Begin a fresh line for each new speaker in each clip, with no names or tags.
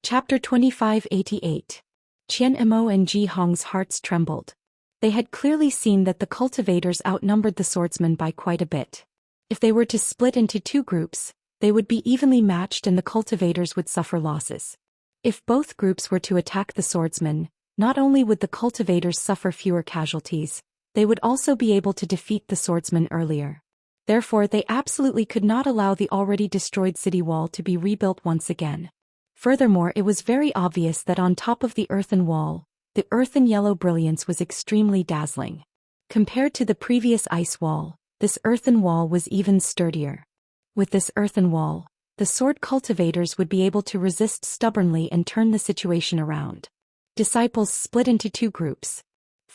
Chapter 2588. Qian Emo and Ji Hong's hearts trembled. They had clearly seen that the cultivators outnumbered the swordsmen by quite a bit. If they were to split into two groups, they would be evenly matched and the cultivators would suffer losses. If both groups were to attack the swordsmen, not only would the cultivators suffer fewer casualties, they would also be able to defeat the swordsmen earlier. Therefore, they absolutely could not allow the already destroyed city wall to be rebuilt once again. Furthermore, it was very obvious that on top of the earthen wall, the earthen yellow brilliance was extremely dazzling. Compared to the previous ice wall, this earthen wall was even sturdier. With this earthen wall, the sword cultivators would be able to resist stubbornly and turn the situation around. Disciples split into two groups.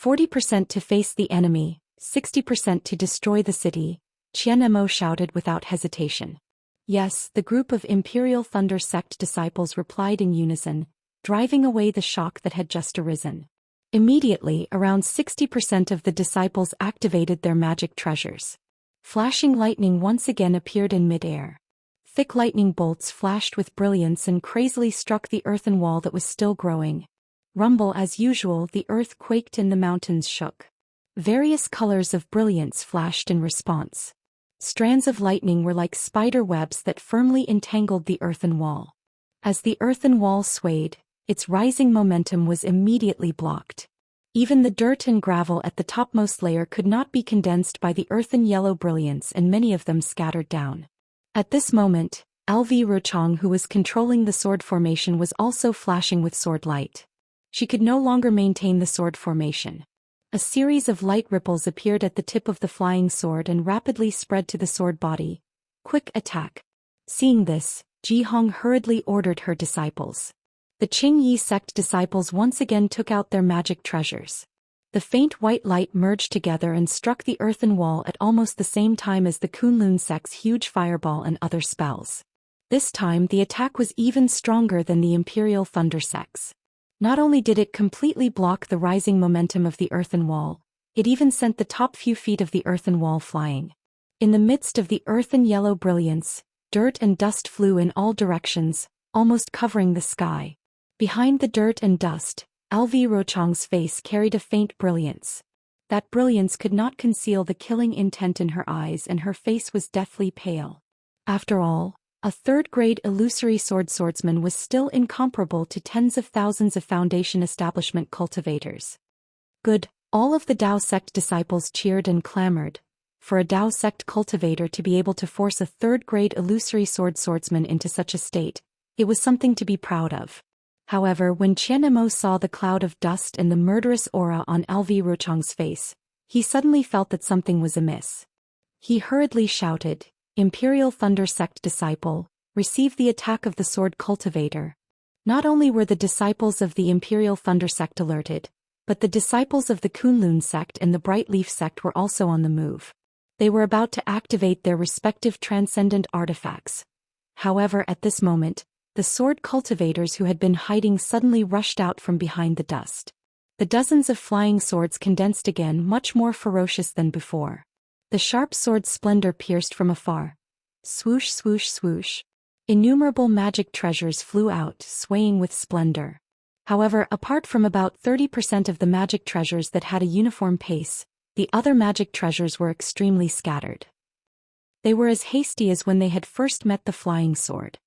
40% to face the enemy, 60% to destroy the city, Qian Emo shouted without hesitation. Yes, the group of Imperial Thunder Sect disciples replied in unison, driving away the shock that had just arisen. Immediately, around 60% of the disciples activated their magic treasures. Flashing lightning once again appeared in mid-air. Thick lightning bolts flashed with brilliance and crazily struck the earthen wall that was still growing. Rumble as usual, the earth quaked and the mountains shook. Various colors of brilliance flashed in response. Strands of lightning were like spider webs that firmly entangled the earthen wall. As the earthen wall swayed, its rising momentum was immediately blocked. Even the dirt and gravel at the topmost layer could not be condensed by the earthen yellow brilliance, and many of them scattered down. At this moment, LV Rochong, who was controlling the sword formation, was also flashing with sword light. She could no longer maintain the sword formation. A series of light ripples appeared at the tip of the flying sword and rapidly spread to the sword body. Quick attack. Seeing this, Ji Hong hurriedly ordered her disciples. The Qing Yi sect disciples once again took out their magic treasures. The faint white light merged together and struck the earthen wall at almost the same time as the Kunlun sect's huge fireball and other spells. This time the attack was even stronger than the Imperial Thunder sect's. Not only did it completely block the rising momentum of the earthen wall, it even sent the top few feet of the earthen wall flying. In the midst of the earthen yellow brilliance, dirt and dust flew in all directions, almost covering the sky. Behind the dirt and dust, LV Rochong's face carried a faint brilliance. That brilliance could not conceal the killing intent in her eyes, and her face was deathly pale. After all, a third-grade illusory swordsman was still incomparable to tens of thousands of Foundation establishment cultivators. Good, all of the Dao sect disciples cheered and clamored. For a Dao sect cultivator to be able to force a third-grade illusory swordsman into such a state, it was something to be proud of. However, when Qian Emo saw the cloud of dust and the murderous aura on LV Rochong's face, he suddenly felt that something was amiss. He hurriedly shouted, "Imperial Thunder Sect disciple, receive the attack of the sword cultivator." Not only were the disciples of the Imperial Thunder Sect alerted, but the disciples of the Kunlun sect and the Bright Leaf sect were also on the move. They were about to activate their respective transcendent artifacts. However, at this moment, the sword cultivators who had been hiding suddenly rushed out from behind the dust. The dozens of flying swords condensed again, much more ferocious than before. The sharp sword's splendor pierced from afar. Swoosh, swoosh, swoosh. Innumerable magic treasures flew out, swaying with splendor. However, apart from about 30% of the magic treasures that had a uniform pace, the other magic treasures were extremely scattered. They were as hasty as when they had first met the flying sword.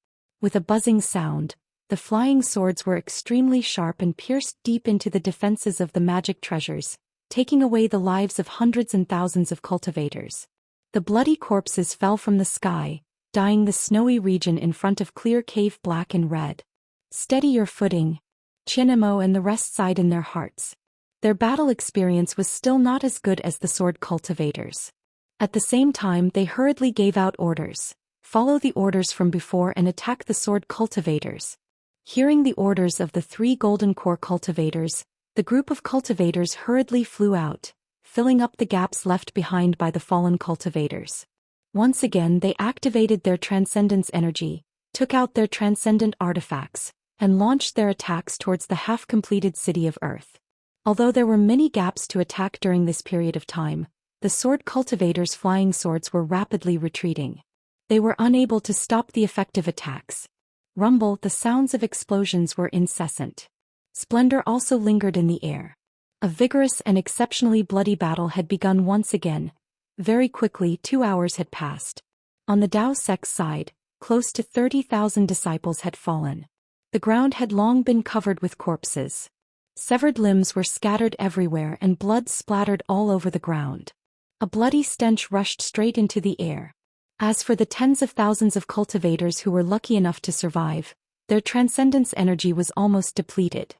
With a buzzing sound, the flying swords were extremely sharp and pierced deep into the defenses of the magic treasures, taking away the lives of hundreds and thousands of cultivators. The bloody corpses fell from the sky, dyeing the snowy region in front of Clear Cave black and red. Steady your footing. Qian Emo and the rest sighed in their hearts. Their battle experience was still not as good as the sword cultivators. At the same time, they hurriedly gave out orders. Follow the orders from before and attack the sword cultivators. Hearing the orders of the three golden core cultivators, the group of cultivators hurriedly flew out, filling up the gaps left behind by the fallen cultivators. Once again they activated their transcendence energy, took out their transcendent artifacts, and launched their attacks towards the half-completed city of Earth. Although there were many gaps to attack during this period of time, the sword cultivators' flying swords were rapidly retreating. They were unable to stop the effective attacks. rumble, the sounds of explosions were incessant. Splendor also lingered in the air. A vigorous and exceptionally bloody battle had begun once again. Very quickly 2 hours had passed. On the Tao sect's side, close to 30,000 disciples had fallen. The ground had long been covered with corpses. Severed limbs were scattered everywhere and blood splattered all over the ground. A bloody stench rushed straight into the air. As for the tens of thousands of cultivators who were lucky enough to survive, their transcendence energy was almost depleted.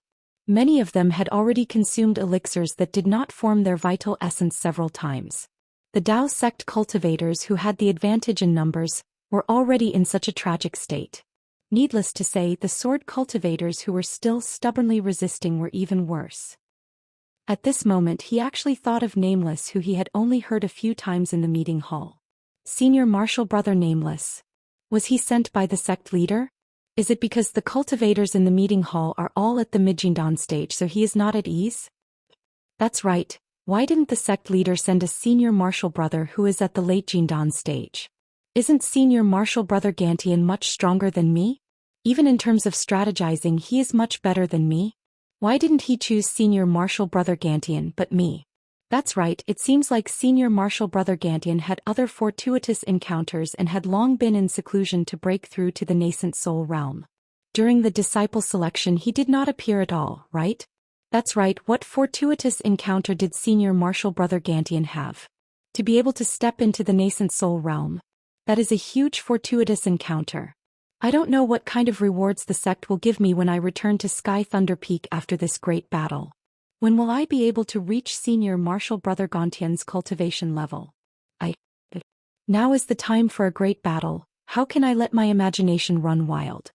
Many of them had already consumed elixirs that did not form their vital essence several times. The Tao sect cultivators who had the advantage in numbers were already in such a tragic state. Needless to say, the sword cultivators who were still stubbornly resisting were even worse. At this moment he actually thought of Nameless, who he had only heard a few times in the meeting hall. Senior Martial Brother Nameless. Was he sent by the sect leader? Is it because the cultivators in the meeting hall are all at the mid-Jindan stage so he is not at ease? That's right, why didn't the sect leader send a Senior Martial Brother who is at the late Jindan stage? Isn't Senior Martial Brother Gantian much stronger than me? Even in terms of strategizing he is much better than me. Why didn't he choose Senior Martial Brother Gantian but me? That's right, it seems like Senior Martial Brother Gantian had other fortuitous encounters and had long been in seclusion to break through to the nascent soul realm. During the disciple selection he did not appear at all, right? That's right, what fortuitous encounter did Senior Martial Brother Gantian have? To be able to step into the nascent soul realm. That is a huge fortuitous encounter. I don't know what kind of rewards the sect will give me when I return to Sky Thunder Peak after this great battle. When will I be able to reach Senior Martial Brother Gantian's cultivation level? Now is the time for a great battle. How can I let my imagination run wild?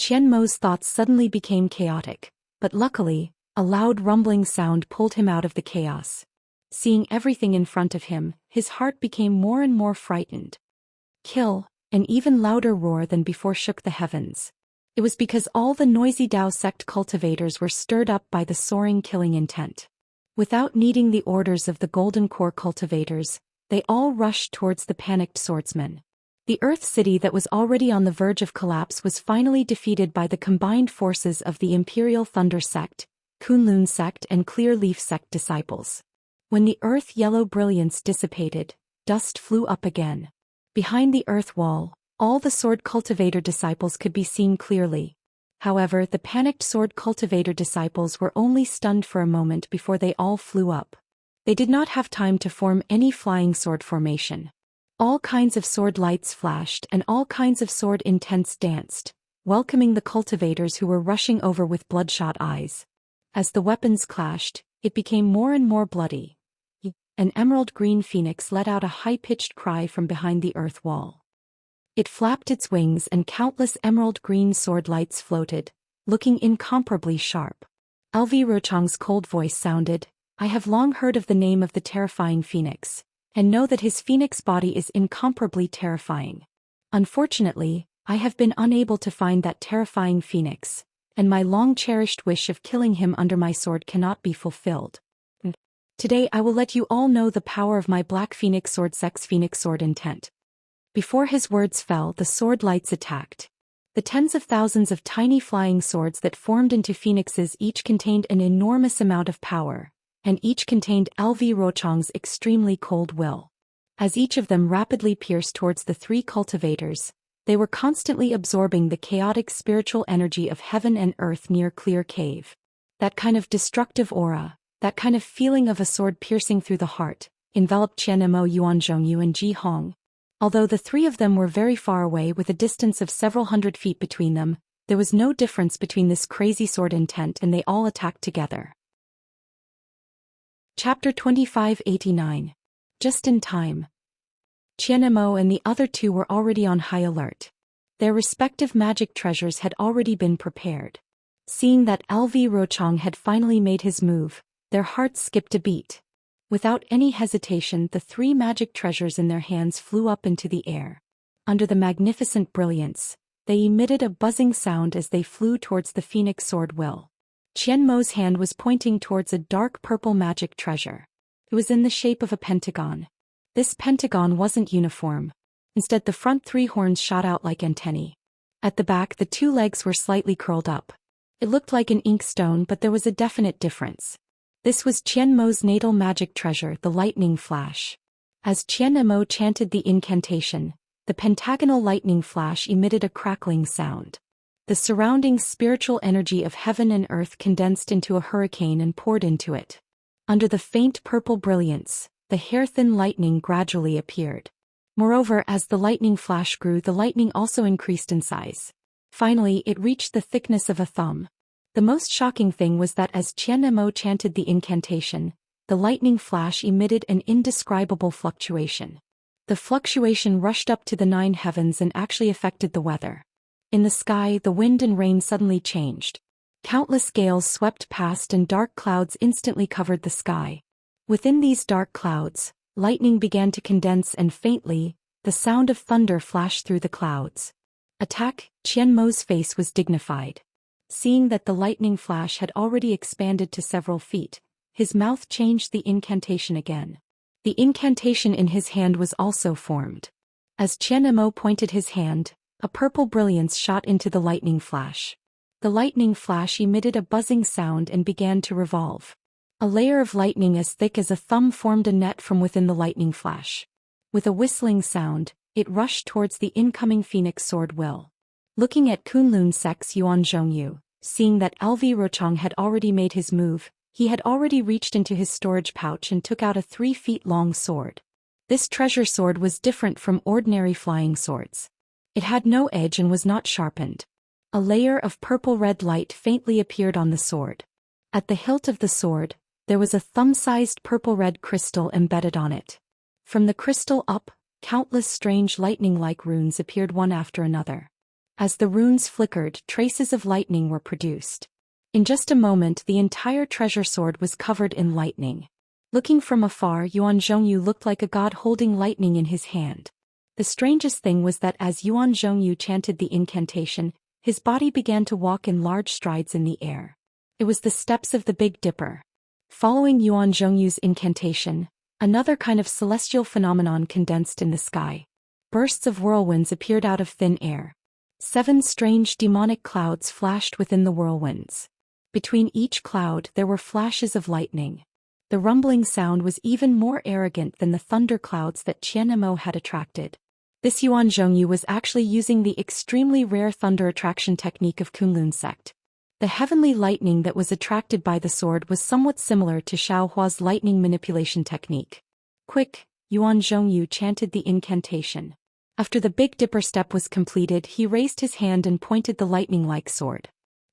Qian Mo's thoughts suddenly became chaotic, but luckily, a loud rumbling sound pulled him out of the chaos. Seeing everything in front of him, his heart became more and more frightened. Kill! An even louder roar than before shook the heavens. It was because all the noisy Tao sect cultivators were stirred up by the soaring killing intent. Without needing the orders of the Golden Core cultivators, they all rushed towards the panicked swordsmen. The Earth City that was already on the verge of collapse was finally defeated by the combined forces of the Imperial Thunder Sect, Kunlun Sect and Clear Leaf Sect disciples. When the Earth Yellow brilliance dissipated, dust flew up again. Behind the Earth Wall, all the sword cultivator disciples could be seen clearly. However, the panicked sword cultivator disciples were only stunned for a moment before they all flew up. They did not have time to form any flying sword formation. All kinds of sword lights flashed and all kinds of sword intents danced, welcoming the cultivators who were rushing over with bloodshot eyes. As the weapons clashed, it became more and more bloody. An emerald green phoenix let out a high-pitched cry from behind the earth wall. It flapped its wings and countless emerald green sword lights floated, looking incomparably sharp. LV Rochong's cold voice sounded, I have long heard of the name of the terrifying phoenix, and know that his phoenix body is incomparably terrifying. Unfortunately, I have been unable to find that terrifying phoenix, and my long-cherished wish of killing him under my sword cannot be fulfilled. Today I will let you all know the power of my Black Phoenix Sword Sex Phoenix Sword intent. Before his words fell, the sword lights attacked. The tens of thousands of tiny flying swords that formed into phoenixes each contained an enormous amount of power, and each contained LV Rochong's extremely cold will. As each of them rapidly pierced towards the three cultivators, they were constantly absorbing the chaotic spiritual energy of heaven and earth near Clear Cave. That kind of destructive aura, that kind of feeling of a sword piercing through the heart, enveloped Qian Mo, Yuanzhongyu and Ji Hong. Although the three of them were very far away with a distance of several hundred feet between them, there was no difference between this crazy sword intent and they all attacked together. Chapter 2589. Just in time. Qian Mo and the other two were already on high alert. Their respective magic treasures had already been prepared. Seeing that LV Rochong had finally made his move, their hearts skipped a beat. Without any hesitation, the three magic treasures in their hands flew up into the air. Under the magnificent brilliance, they emitted a buzzing sound as they flew towards the phoenix sword will. Qian Mo's hand was pointing towards a dark purple magic treasure. It was in the shape of a pentagon. This pentagon wasn't uniform. Instead, the front three horns shot out like antennae. At the back, the two legs were slightly curled up. It looked like an inkstone, but there was a definite difference. This was Qian Mo's natal magic treasure, the lightning flash. As Qian Mo chanted the incantation, the pentagonal lightning flash emitted a crackling sound. The surrounding spiritual energy of heaven and earth condensed into a hurricane and poured into it. Under the faint purple brilliance, the hair-thin lightning gradually appeared. Moreover, as the lightning flash grew, the lightning also increased in size. Finally, it reached the thickness of a thumb. The most shocking thing was that as Qian Mo chanted the incantation, the lightning flash emitted an indescribable fluctuation. The fluctuation rushed up to the 9 heavens and actually affected the weather. In the sky, the wind and rain suddenly changed. Countless gales swept past and dark clouds instantly covered the sky. Within these dark clouds, lightning began to condense and faintly, the sound of thunder flashed through the clouds. Attack! Qian Mo's face was dignified. Seeing that the lightning flash had already expanded to several feet, his mouth changed the incantation again. The incantation in his hand was also formed. As Qian Mo pointed his hand, a purple brilliance shot into the lightning flash. The lightning flash emitted a buzzing sound and began to revolve. A layer of lightning as thick as a thumb formed a net from within the lightning flash. With a whistling sound, it rushed towards the incoming phoenix sword will. Looking at Kunlun Sek's Yuan Zhongyu, seeing that LV Rochong had already made his move, he had already reached into his storage pouch and took out a 3-feet-long sword. This treasure sword was different from ordinary flying swords. It had no edge and was not sharpened. A layer of purple-red light faintly appeared on the sword. At the hilt of the sword, there was a thumb-sized purple-red crystal embedded on it. From the crystal up, countless strange lightning-like runes appeared one after another. As the runes flickered, traces of lightning were produced. In just a moment, the entire treasure sword was covered in lightning. Looking from afar, Yuan Zhongyu looked like a god holding lightning in his hand. The strangest thing was that as Yuan Zhongyu chanted the incantation, his body began to walk in large strides in the air. It was the steps of the Big Dipper. Following Yuan Zhongyu's incantation, another kind of celestial phenomenon condensed in the sky. Bursts of whirlwinds appeared out of thin air. 7 strange demonic clouds flashed within the whirlwinds. Between each cloud there were flashes of lightning. The rumbling sound was even more arrogant than the thunder clouds that Qian Mo had attracted. This Yuan Zhongyu was actually using the extremely rare thunder attraction technique of Kunlun sect. The heavenly lightning that was attracted by the sword was somewhat similar to Xiaohua's lightning manipulation technique. Quick! Yuan Zhongyu chanted the incantation. After the Big Dipper step was completed, he raised his hand and pointed the lightning-like sword.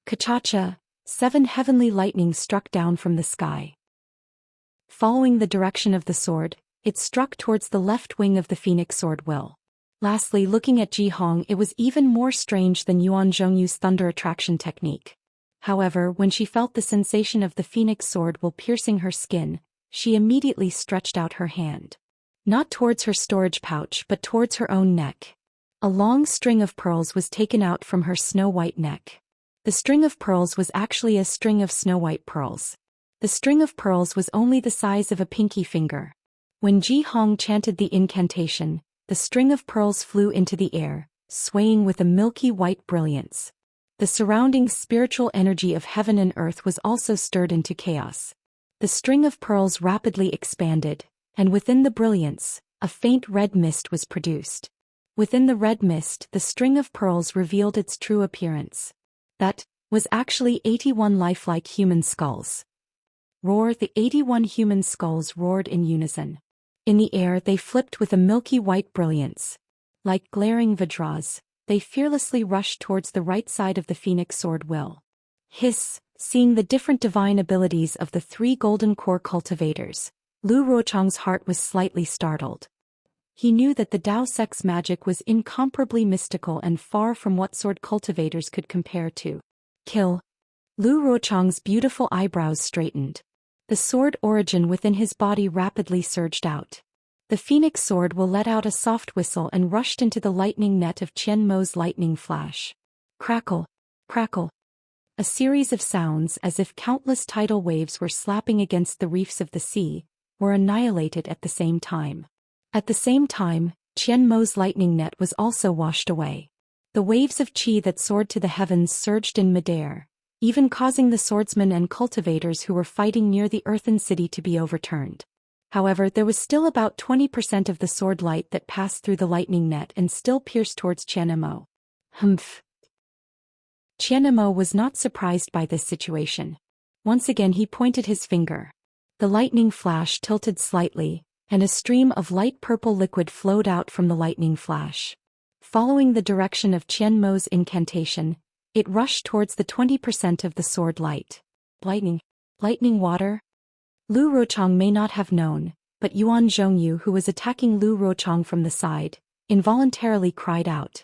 Ka-cha-cha! 7 heavenly lightnings struck down from the sky. Following the direction of the sword, it struck towards the left wing of the phoenix sword will. Lastly, looking at Ji Hong, it was even more strange than Yuan Zhongyu's thunder attraction technique. However, when she felt the sensation of the phoenix sword will piercing her skin, she immediately stretched out her hand. Not towards her storage pouch but towards her own neck. A long string of pearls was taken out from her snow-white neck. The string of pearls was actually a string of snow-white pearls. The string of pearls was only the size of a pinky finger. When Ji Hong chanted the incantation, the string of pearls flew into the air, swaying with a milky white brilliance. The surrounding spiritual energy of heaven and earth was also stirred into chaos. The string of pearls rapidly expanded, and within the brilliance, a faint red mist was produced. Within the red mist, the string of pearls revealed its true appearance. That was actually 81 lifelike human skulls. Roar! The 81 human skulls roared in unison. In the air they flipped with a milky white brilliance. Like glaring Vajras, they fearlessly rushed towards the right side of the phoenix sword will. Hiss! Seeing the different divine abilities of the 3 golden core cultivators, Lu Ruochang's heart was slightly startled. He knew that the Dao Sect's magic was incomparably mystical and far from what sword cultivators could compare to. Kill! Lu Ruochang's beautiful eyebrows straightened. The sword origin within his body rapidly surged out. The phoenix sword will let out a soft whistle and rushed into the lightning net of Qian Mo's lightning flash. Crackle! Crackle! A series of sounds as if countless tidal waves were slapping against the reefs of the sea, were annihilated at the same time. At the same time, Qian Mo's lightning net was also washed away. The waves of qi that soared to the heavens surged in midair, even causing the swordsmen and cultivators who were fighting near the earthen city to be overturned. However, there was still about 20% of the sword light that passed through the lightning net and still pierced towards Qianmo. Humph. Qianmo was not surprised by this situation. Once again he pointed his finger. The lightning flash tilted slightly, and a stream of light purple liquid flowed out from the lightning flash. Following the direction of Qianmo's incantation, it rushed towards the 20% of the sword light. Lightning water? Lu Rochong may not have known, but Yuan Zhongyu, who was attacking Lu Rochong from the side, involuntarily cried out.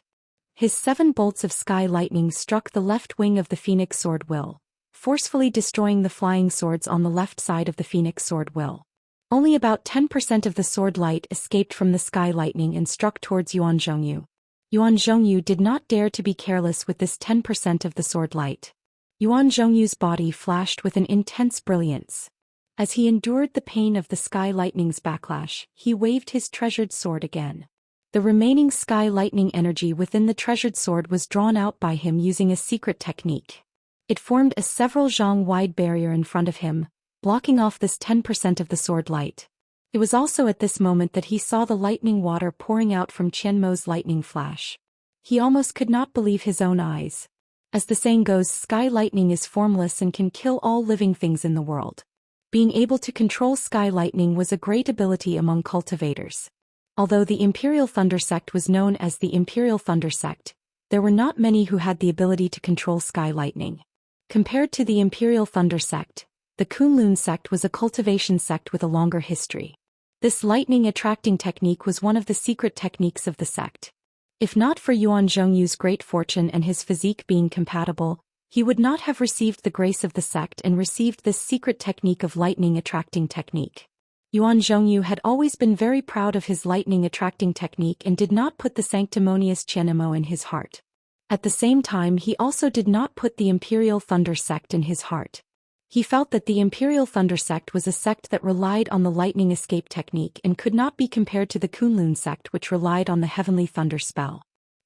His 7 bolts of sky lightning struck the left wing of the Phoenix Sword Will, forcefully destroying the flying swords on the left side of the Phoenix Sword Will. Only about 10% of the sword light escaped from the sky lightning and struck towards Yuan Zhongyu. Yuan Zhongyu did not dare to be careless with this 10% of the sword light. Yuan Zhongyu's body flashed with an intense brilliance. As he endured the pain of the sky lightning's backlash, he waved his treasured sword again. The remaining sky lightning energy within the treasured sword was drawn out by him using a secret technique. It formed a several zhang wide barrier in front of him, blocking off this 10% of the sword light. It was also at this moment that he saw the lightning water pouring out from Qianmo's lightning flash. He almost could not believe his own eyes. As the saying goes, sky lightning is formless and can kill all living things in the world. Being able to control sky lightning was a great ability among cultivators. Although the Imperial Thunder Sect was known as the Imperial Thunder Sect, there were not many who had the ability to control sky lightning. Compared to the Imperial Thunder Sect, the Kunlun sect was a cultivation sect with a longer history. This lightning attracting technique was one of the secret techniques of the sect. If not for Yuan Zhongyu's great fortune and his physique being compatible, he would not have received the grace of the sect and received this secret technique of lightning attracting technique. Yuan Zhongyu had always been very proud of his lightning attracting technique and did not put the sanctimonious Qianmo in his heart. At the same time, he also did not put the Imperial Thunder Sect in his heart. He felt that the Imperial Thunder Sect was a sect that relied on the lightning escape technique and could not be compared to the Kunlun sect, which relied on the heavenly thunder spell.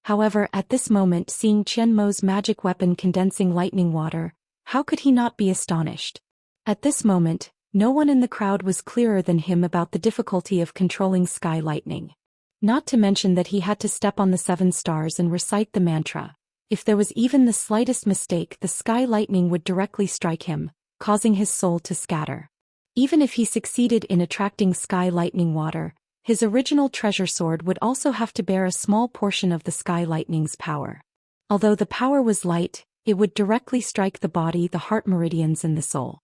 However, at this moment, seeing Qianmo's magic weapon condensing lightning water, how could he not be astonished? At this moment, no one in the crowd was clearer than him about the difficulty of controlling sky lightning. Not to mention that he had to step on the 7 stars and recite the mantra. If there was even the slightest mistake, the sky lightning would directly strike him, causing his soul to scatter. Even if he succeeded in attracting sky lightning water, his original treasure sword would also have to bear a small portion of the sky lightning's power. Although the power was light, it would directly strike the body, the heart meridians, and the soul.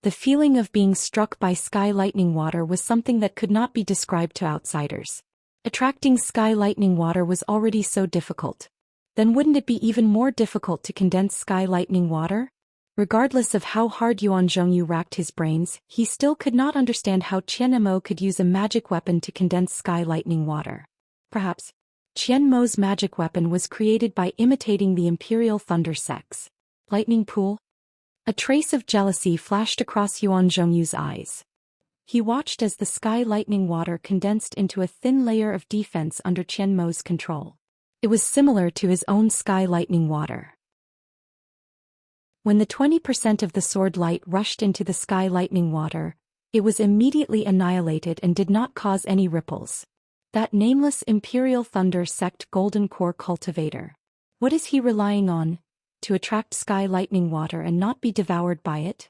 The feeling of being struck by sky lightning water was something that could not be described to outsiders. Attracting sky lightning water was already so difficult. Then wouldn't it be even more difficult to condense sky lightning water? Regardless of how hard Yuan Zhongyu racked his brains, he still could not understand how Qianmo could use a magic weapon to condense sky lightning water. Perhaps Qianmo's magic weapon was created by imitating the Imperial Thunder Sect's lightning pool? A trace of jealousy flashed across Yuan Zhongyu's eyes. He watched as the sky lightning water condensed into a thin layer of defense under Qianmo's control. It was similar to his own sky lightning water. When the 20% of the sword light rushed into the sky lightning water, it was immediately annihilated and did not cause any ripples. That nameless Imperial Thunder Sect Golden Core cultivator. What is he relying on? To attract sky lightning water and not be devoured by it?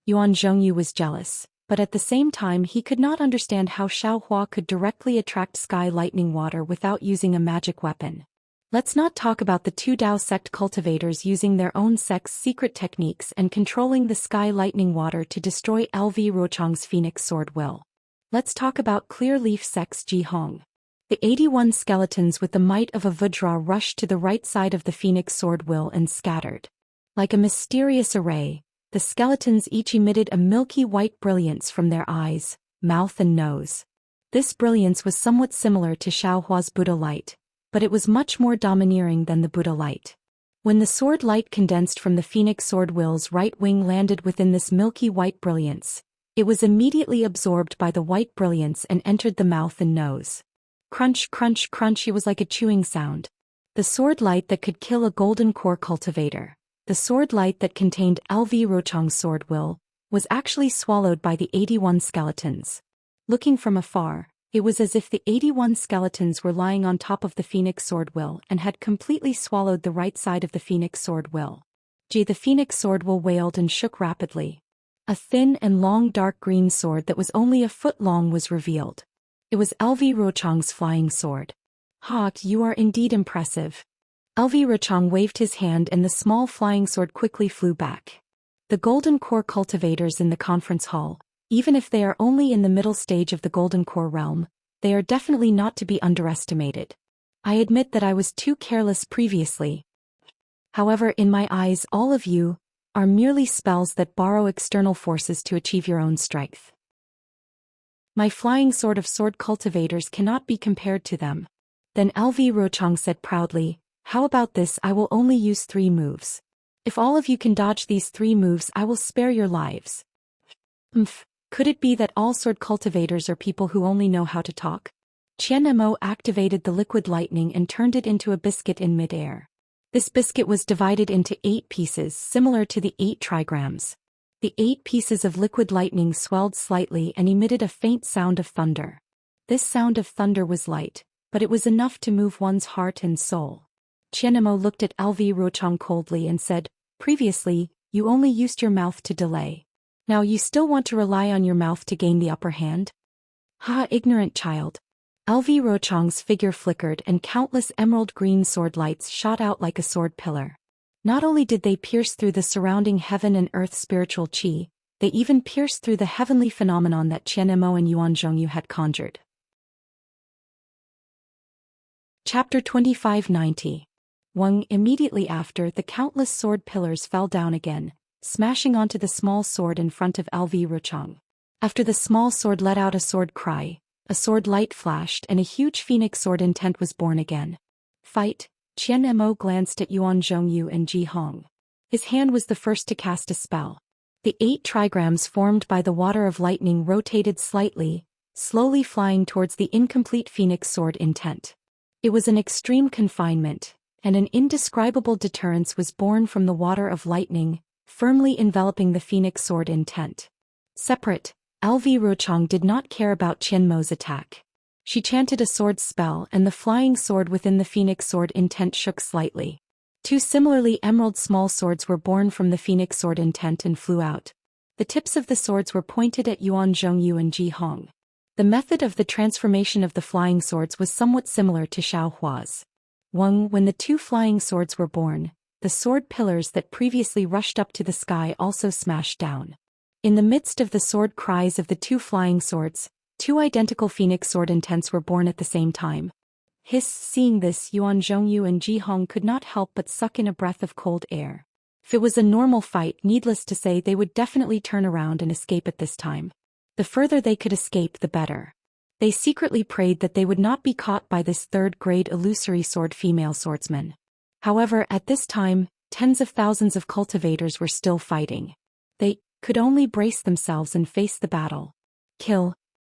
Yuan Zhongyu was jealous, but at the same time he could not understand how Xiaohua could directly attract sky lightning water without using a magic weapon. Let's not talk about the 2 Dao sect cultivators using their own sect's secret techniques and controlling the sky lightning water to destroy LV Rochong's Phoenix Sword Will. Let's talk about Clear Leaf sect's Ji Hong. The 81 skeletons with the might of a Vajra rushed to the right side of the Phoenix Sword Will and scattered. Like a mysterious array, the skeletons each emitted a milky white brilliance from their eyes, mouth and nose. This brilliance was somewhat similar to Xiaohua's Buddha light, but it was much more domineering than the Buddha light. When the sword light condensed from the Phoenix Sword Will's right wing landed within this milky white brilliance, it was immediately absorbed by the white brilliance and entered the mouth and nose. Crunch, crunch, crunch, it was like a chewing sound. The sword light that could kill a golden core cultivator. The sword light that contained LV Rochong's sword will, was actually swallowed by the 81 skeletons. Looking from afar, it was as if the 81 skeletons were lying on top of the Phoenix sword will and had completely swallowed the right side of the Phoenix sword will. The Phoenix sword will wailed and shook rapidly. A thin and long dark green sword that was only a foot long was revealed. It was LV Rochong's flying sword. "Hawk, you are indeed impressive." LV Rochong waved his hand and the small flying sword quickly flew back. The Golden Core cultivators in the conference hall, even if they are only in the middle stage of the Golden Core realm, they are definitely not to be underestimated. I admit that I was too careless previously. However, in my eyes, all of you are merely spells that borrow external forces to achieve your own strength. My flying sword of sword cultivators cannot be compared to them. Then LV Rochong said proudly, "How about this? I will only use 3 moves. If all of you can dodge these 3 moves, I will spare your lives." Could it be that all sword cultivators are people who only know how to talk? Mo activated the liquid lightning and turned it into a biscuit in midair. This biscuit was divided into 8 pieces similar to the 8 trigrams. The 8 pieces of liquid lightning swelled slightly and emitted a faint sound of thunder. This sound of thunder was light, but it was enough to move one's heart and soul. Mo looked at LV Rochong coldly and said, "Previously, you only used your mouth to delay. Now you still want to rely on your mouth to gain the upper hand? Ha, ignorant child." LV Rochong's figure flickered and countless emerald green sword lights shot out like a sword pillar. Not only did they pierce through the surrounding heaven and earth spiritual qi, they even pierced through the heavenly phenomenon that Mo and Yuan Zhongyu had conjured. Chapter 2590. Immediately after, the countless sword pillars fell down again, smashing onto the small sword in front of LV Rochong. After the small sword let out a sword cry, a sword light flashed and a huge phoenix sword intent was born again. "Fight." Mo glanced at Yuan Zhongyu and Ji Hong. His hand was the first to cast a spell. The 8 trigrams formed by the water of lightning rotated slightly, slowly flying towards the incomplete phoenix sword intent. It was an extreme confinement, and an indescribable deterrence was born from the water of lightning, firmly enveloping the phoenix sword intent. Separate, LV Rochong did not care about Mo's attack. She chanted a sword spell and the flying sword within the phoenix sword intent shook slightly. 2 similarly emerald small swords were born from the phoenix sword intent and flew out. The tips of the swords were pointed at Yuan Zhongyu and Ji Hong. The method of the transformation of the flying swords was somewhat similar to Xiao Hua's. When the 2 flying swords were born, the sword pillars that previously rushed up to the sky also smashed down. In the midst of the sword cries of the 2 flying swords, 2 identical phoenix sword intents were born at the same time. Seeing this, Yuan Zhongyu and Ji Hong could not help but suck in a breath of cold air. If it was a normal fight, needless to say, they would definitely turn around and escape at this time. The further they could escape, the better. They secretly prayed that they would not be caught by this 3rd-grade illusory sword female swordsman. However, at this time, tens of thousands of cultivators were still fighting. They could only brace themselves and face the battle. Kill.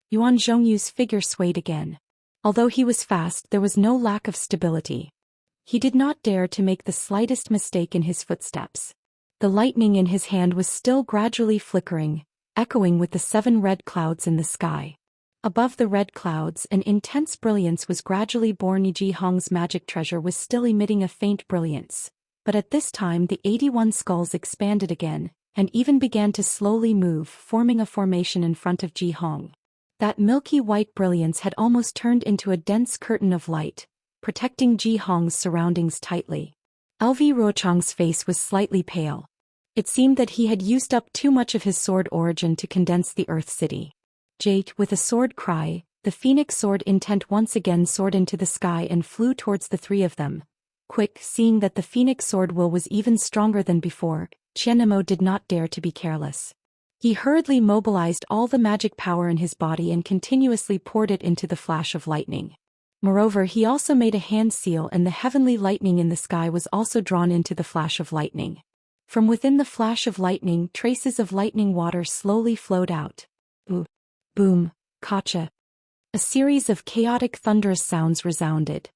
Yuan Zhongyu's figure swayed again. Although he was fast, there was no lack of stability. He did not dare to make the slightest mistake in his footsteps. The lightning in his hand was still gradually flickering, echoing with the 7 red clouds in the sky. Above the red clouds, an intense brilliance was gradually born. Ji Hong's magic treasure was still emitting a faint brilliance, but at this time the 81 skulls expanded again, and even began to slowly move, forming a formation in front of Ji Hong. That milky white brilliance had almost turned into a dense curtain of light, protecting Ji Hong's surroundings tightly. LV Rochong's face was slightly pale. It seemed that he had used up too much of his sword origin to condense the Earth City. With a sword cry, the phoenix sword intent once again soared into the sky and flew towards the 3 of them. Seeing that the phoenix sword will was even stronger than before, Mo did not dare to be careless. He hurriedly mobilized all the magic power in his body and continuously poured it into the flash of lightning. Moreover, he also made a hand seal, and the heavenly lightning in the sky was also drawn into the flash of lightning. From within the flash of lightning, traces of lightning water slowly flowed out. Boom, kacha. A series of chaotic thunderous sounds resounded.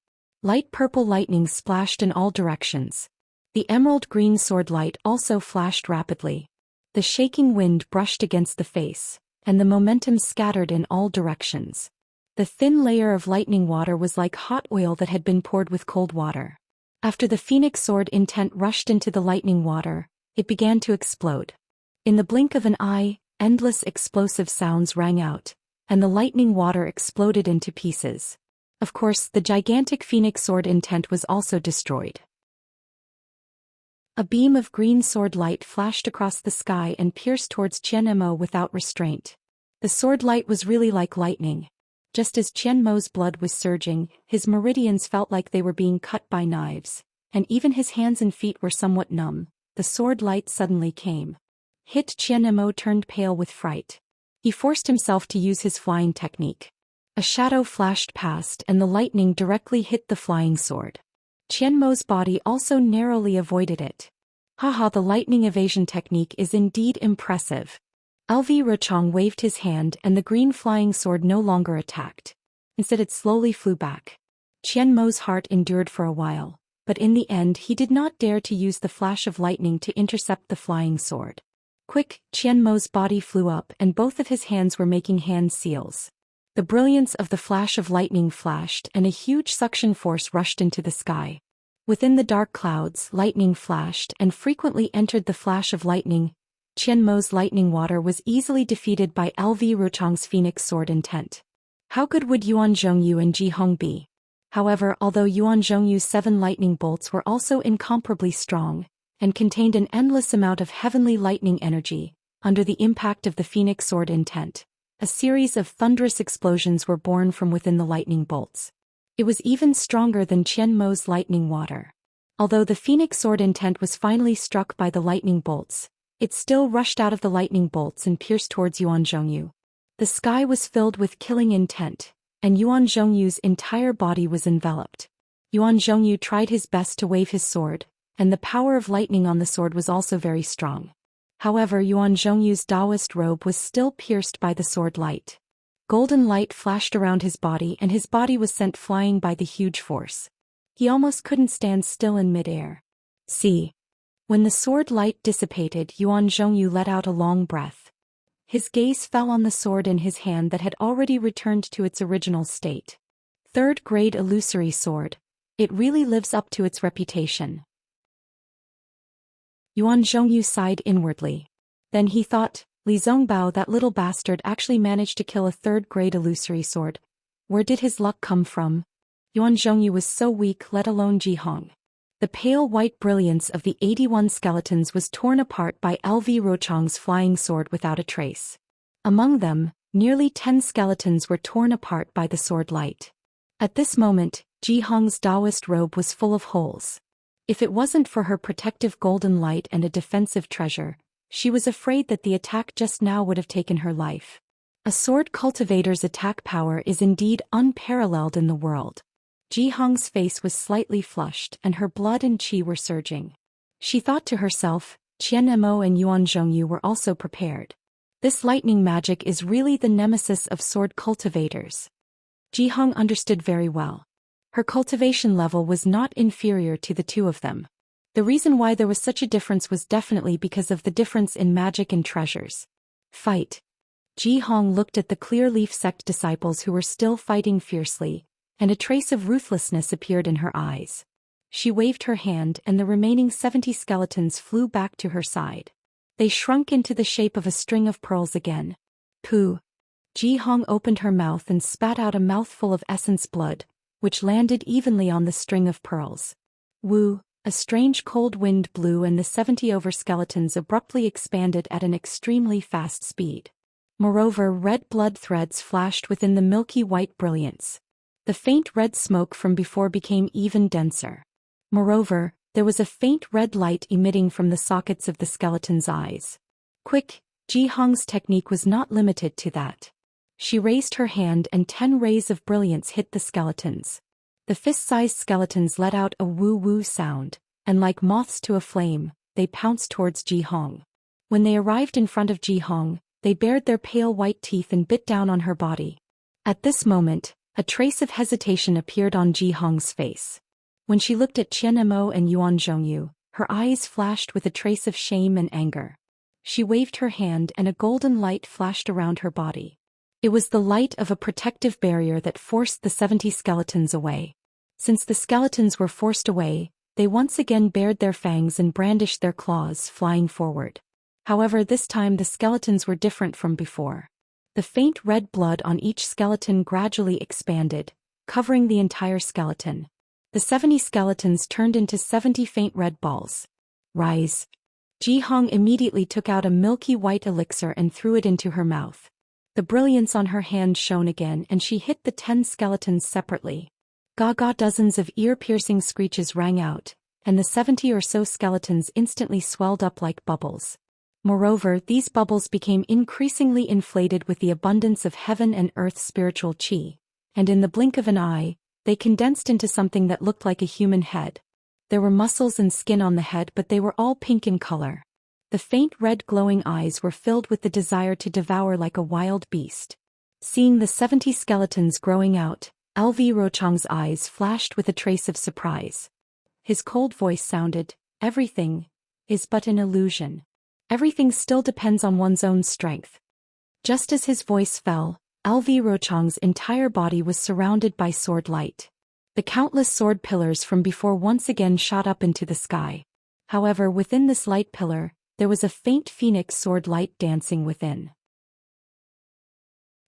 Light purple lightning splashed in all directions. The emerald green sword light also flashed rapidly. The shaking wind brushed against the face, and the momentum scattered in all directions. The thin layer of lightning water was like hot oil that had been poured with cold water. After the phoenix sword intent rushed into the lightning water, it began to explode. In the blink of an eye, endless explosive sounds rang out, and the lightning water exploded into pieces. Of course, the gigantic phoenix sword intent was also destroyed. A beam of green sword light flashed across the sky and pierced towards Qian Mo without restraint. The sword light was really like lightning. Just as Qian Mo's blood was surging, his meridians felt like they were being cut by knives, and even his hands and feet were somewhat numb. The sword light suddenly came. Hit Qian Mo turned pale with fright. He forced himself to use his flying technique. A shadow flashed past and the lightning directly hit the flying sword. Qian Mo's body also narrowly avoided it. Haha, the lightning evasion technique is indeed impressive. LV Rochong waved his hand and the green flying sword no longer attacked. Instead it slowly flew back. Qian Mo's heart endured for a while, but in the end he did not dare to use the flash of lightning to intercept the flying sword. Quick, Qian Mo's body flew up and both of his hands were making hand seals. The brilliance of the flash of lightning flashed and a huge suction force rushed into the sky. Within the dark clouds, lightning flashed and frequently entered the flash of lightning. Qian Mo's lightning water was easily defeated by LV Rochong's phoenix sword intent. How good would Yuan Zhongyu and Ji Hong be? However, although Yuan Zhongyu's 7 lightning bolts were also incomparably strong, and contained an endless amount of heavenly lightning energy, under the impact of the phoenix sword intent, a series of thunderous explosions were born from within the lightning bolts. It was even stronger than Qian Mo's lightning water. Although the phoenix sword intent was finally struck by the lightning bolts, it still rushed out of the lightning bolts and pierced towards Yuan Zhongyu. The sky was filled with killing intent, and Yuan Zhongyu's entire body was enveloped. Yuan Zhongyu tried his best to wave his sword, and the power of lightning on the sword was also very strong. However, Yuan Zhongyu's Taoist robe was still pierced by the sword light. Golden light flashed around his body and his body was sent flying by the huge force. He almost couldn't stand still in midair. See. When the sword light dissipated, Yuan Zhongyu let out a long breath. His gaze fell on the sword in his hand that had already returned to its original state. 3rd grade illusory sword. It really lives up to its reputation. Yuan Zhongyu sighed inwardly. Then he thought, Li Zongbao, that little bastard, actually managed to kill a 3rd grade illusory sword. Where did his luck come from? Yuan Zhongyu was so weak, let alone Ji Hong. The pale white brilliance of the 81 skeletons was torn apart by LV Rochong's flying sword without a trace. Among them, nearly 10 skeletons were torn apart by the sword light. At this moment, Ji Hong's Taoist robe was full of holes. If it wasn't for her protective golden light and a defensive treasure, she was afraid that the attack just now would have taken her life. A sword cultivator's attack power is indeed unparalleled in the world. Ji Hong's face was slightly flushed and her blood and qi were surging. She thought to herself, Qian Mo and Yuan Zhongyu were also prepared. This lightning magic is really the nemesis of sword cultivators. Ji Hong understood very well. Her cultivation level was not inferior to the two of them. The reason why there was such a difference was definitely because of the difference in magic and treasures. Fight. Ji Hong looked at the Clear Leaf sect disciples who were still fighting fiercely, and a trace of ruthlessness appeared in her eyes. She waved her hand and the remaining 70 skeletons flew back to her side. They shrunk into the shape of a string of pearls again. Pooh. Ji Hong opened her mouth and spat out a mouthful of essence blood, which landed evenly on the string of pearls. Woo, a strange cold wind blew and the 70 over skeletons abruptly expanded at an extremely fast speed. Moreover, red blood threads flashed within the milky white brilliance. The faint red smoke from before became even denser. Moreover, there was a faint red light emitting from the sockets of the skeleton's eyes. Quick, Ji Hong's technique was not limited to that. She raised her hand and 10 rays of brilliance hit the skeletons. The fist-sized skeletons let out a woo-woo sound, and like moths to a flame, they pounced towards Ji Hong. When they arrived in front of Ji Hong, they bared their pale white teeth and bit down on her body. At this moment, A trace of hesitation appeared on Ji Hong's face. When she looked at Qian Mo and Yuan Zhongyu, her eyes flashed with a trace of shame and anger. She waved her hand and a golden light flashed around her body. It was the light of a protective barrier that forced the 70 skeletons away. Since the skeletons were forced away, they once again bared their fangs and brandished their claws, flying forward. However, this time the skeletons were different from before. The faint red blood on each skeleton gradually expanded, covering the entire skeleton. The 70 skeletons turned into 70 faint red balls. Rise. Ji Hong immediately took out a milky white elixir and threw it into her mouth. The brilliance on her hand shone again and she hit the 10 skeletons separately. Gaga, dozens of ear-piercing screeches rang out, and the 70 or so skeletons instantly swelled up like bubbles. Moreover, these bubbles became increasingly inflated with the abundance of heaven and earth's spiritual qi, and in the blink of an eye, they condensed into something that looked like a human head. There were muscles and skin on the head, but they were all pink in color. The faint red glowing eyes were filled with the desire to devour like a wild beast. Seeing the 70 skeletons growing out, LV Rochong's eyes flashed with a trace of surprise. His cold voice sounded, "Everything is but an illusion. Everything still depends on one's own strength." Just as his voice fell, LV Rochong's entire body was surrounded by sword light. The countless sword pillars from before once again shot up into the sky. However, within this light pillar, there was a faint phoenix sword light dancing within.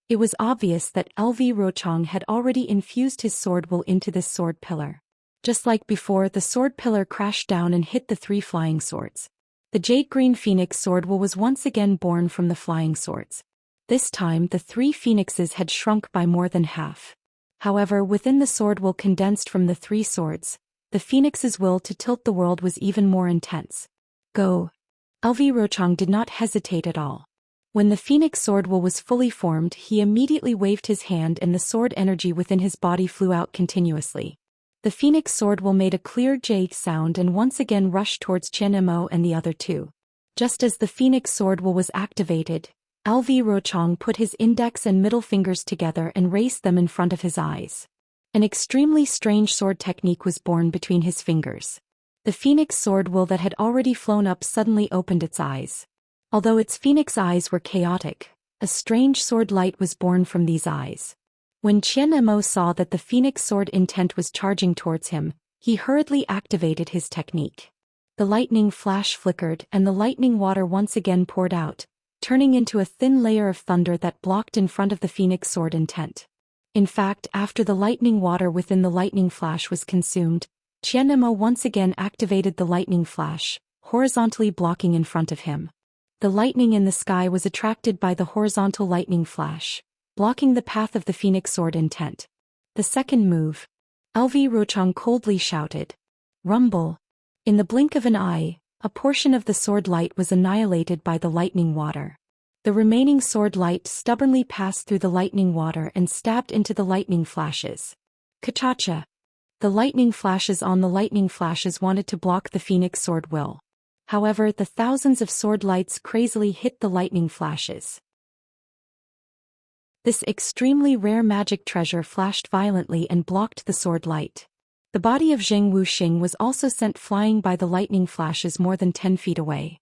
It was obvious that LV Rochong had already infused his sword will into this sword pillar. Just like before, the sword pillar crashed down and hit the 3 flying swords. The jade green phoenix sword will was once again born from the flying swords. This time the 3 phoenixes had shrunk by more than half. However, within the sword will condensed from the 3 swords, the phoenix's will to tilt the world was even more intense. Go. LV Rochong did not hesitate at all. When the phoenix sword will was fully formed, he immediately waved his hand and the sword energy within his body flew out continuously. The phoenix sword will made a clear J sound and once again rushed towards Qian Mo and the other 2. Just as the phoenix sword will was activated, LV Rochong put his index and middle fingers together and raised them in front of his eyes. An extremely strange sword technique was born between his fingers. The phoenix sword will that had already flown up suddenly opened its eyes. Although its phoenix eyes were chaotic, a strange sword light was born from these eyes. When Qian Mo saw that the phoenix sword intent was charging towards him, he hurriedly activated his technique. The lightning flash flickered and the lightning water once again poured out, turning into a thin layer of thunder that blocked in front of the phoenix sword intent. In fact, after the lightning water within the lightning flash was consumed, Qian Mo once again activated the lightning flash, horizontally blocking in front of him. The lightning in the sky was attracted by the horizontal lightning flash, blocking the path of the phoenix sword intent. The second move. LV Rochong coldly shouted. Rumble. In the blink of an eye, a portion of the sword light was annihilated by the lightning water. The remaining sword light stubbornly passed through the lightning water and stabbed into the lightning flashes. Kachacha. The lightning flashes on the lightning flashes wanted to block the phoenix sword will. However, the thousands of sword lights crazily hit the lightning flashes. This extremely rare magic treasure flashed violently and blocked the sword light. The body of Zheng Wuxing was also sent flying by the lightning flashes more than 10 feet away.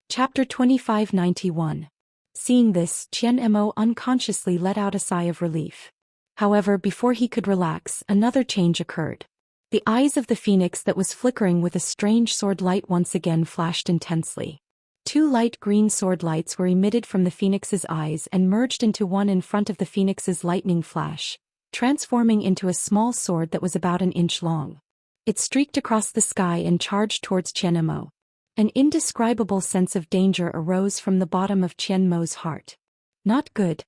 Chapter 2591. Seeing this, Qian Mo unconsciously let out a sigh of relief. However, before he could relax, another change occurred. The eyes of the phoenix that was flickering with a strange sword light once again flashed intensely. 2 light green sword lights were emitted from the phoenix's eyes and merged into one in front of the phoenix's lightning flash, transforming into a small sword that was about an inch long. It streaked across the sky and charged towards Qian Mo. An indescribable sense of danger arose from the bottom of Qian Mo's heart. Not good.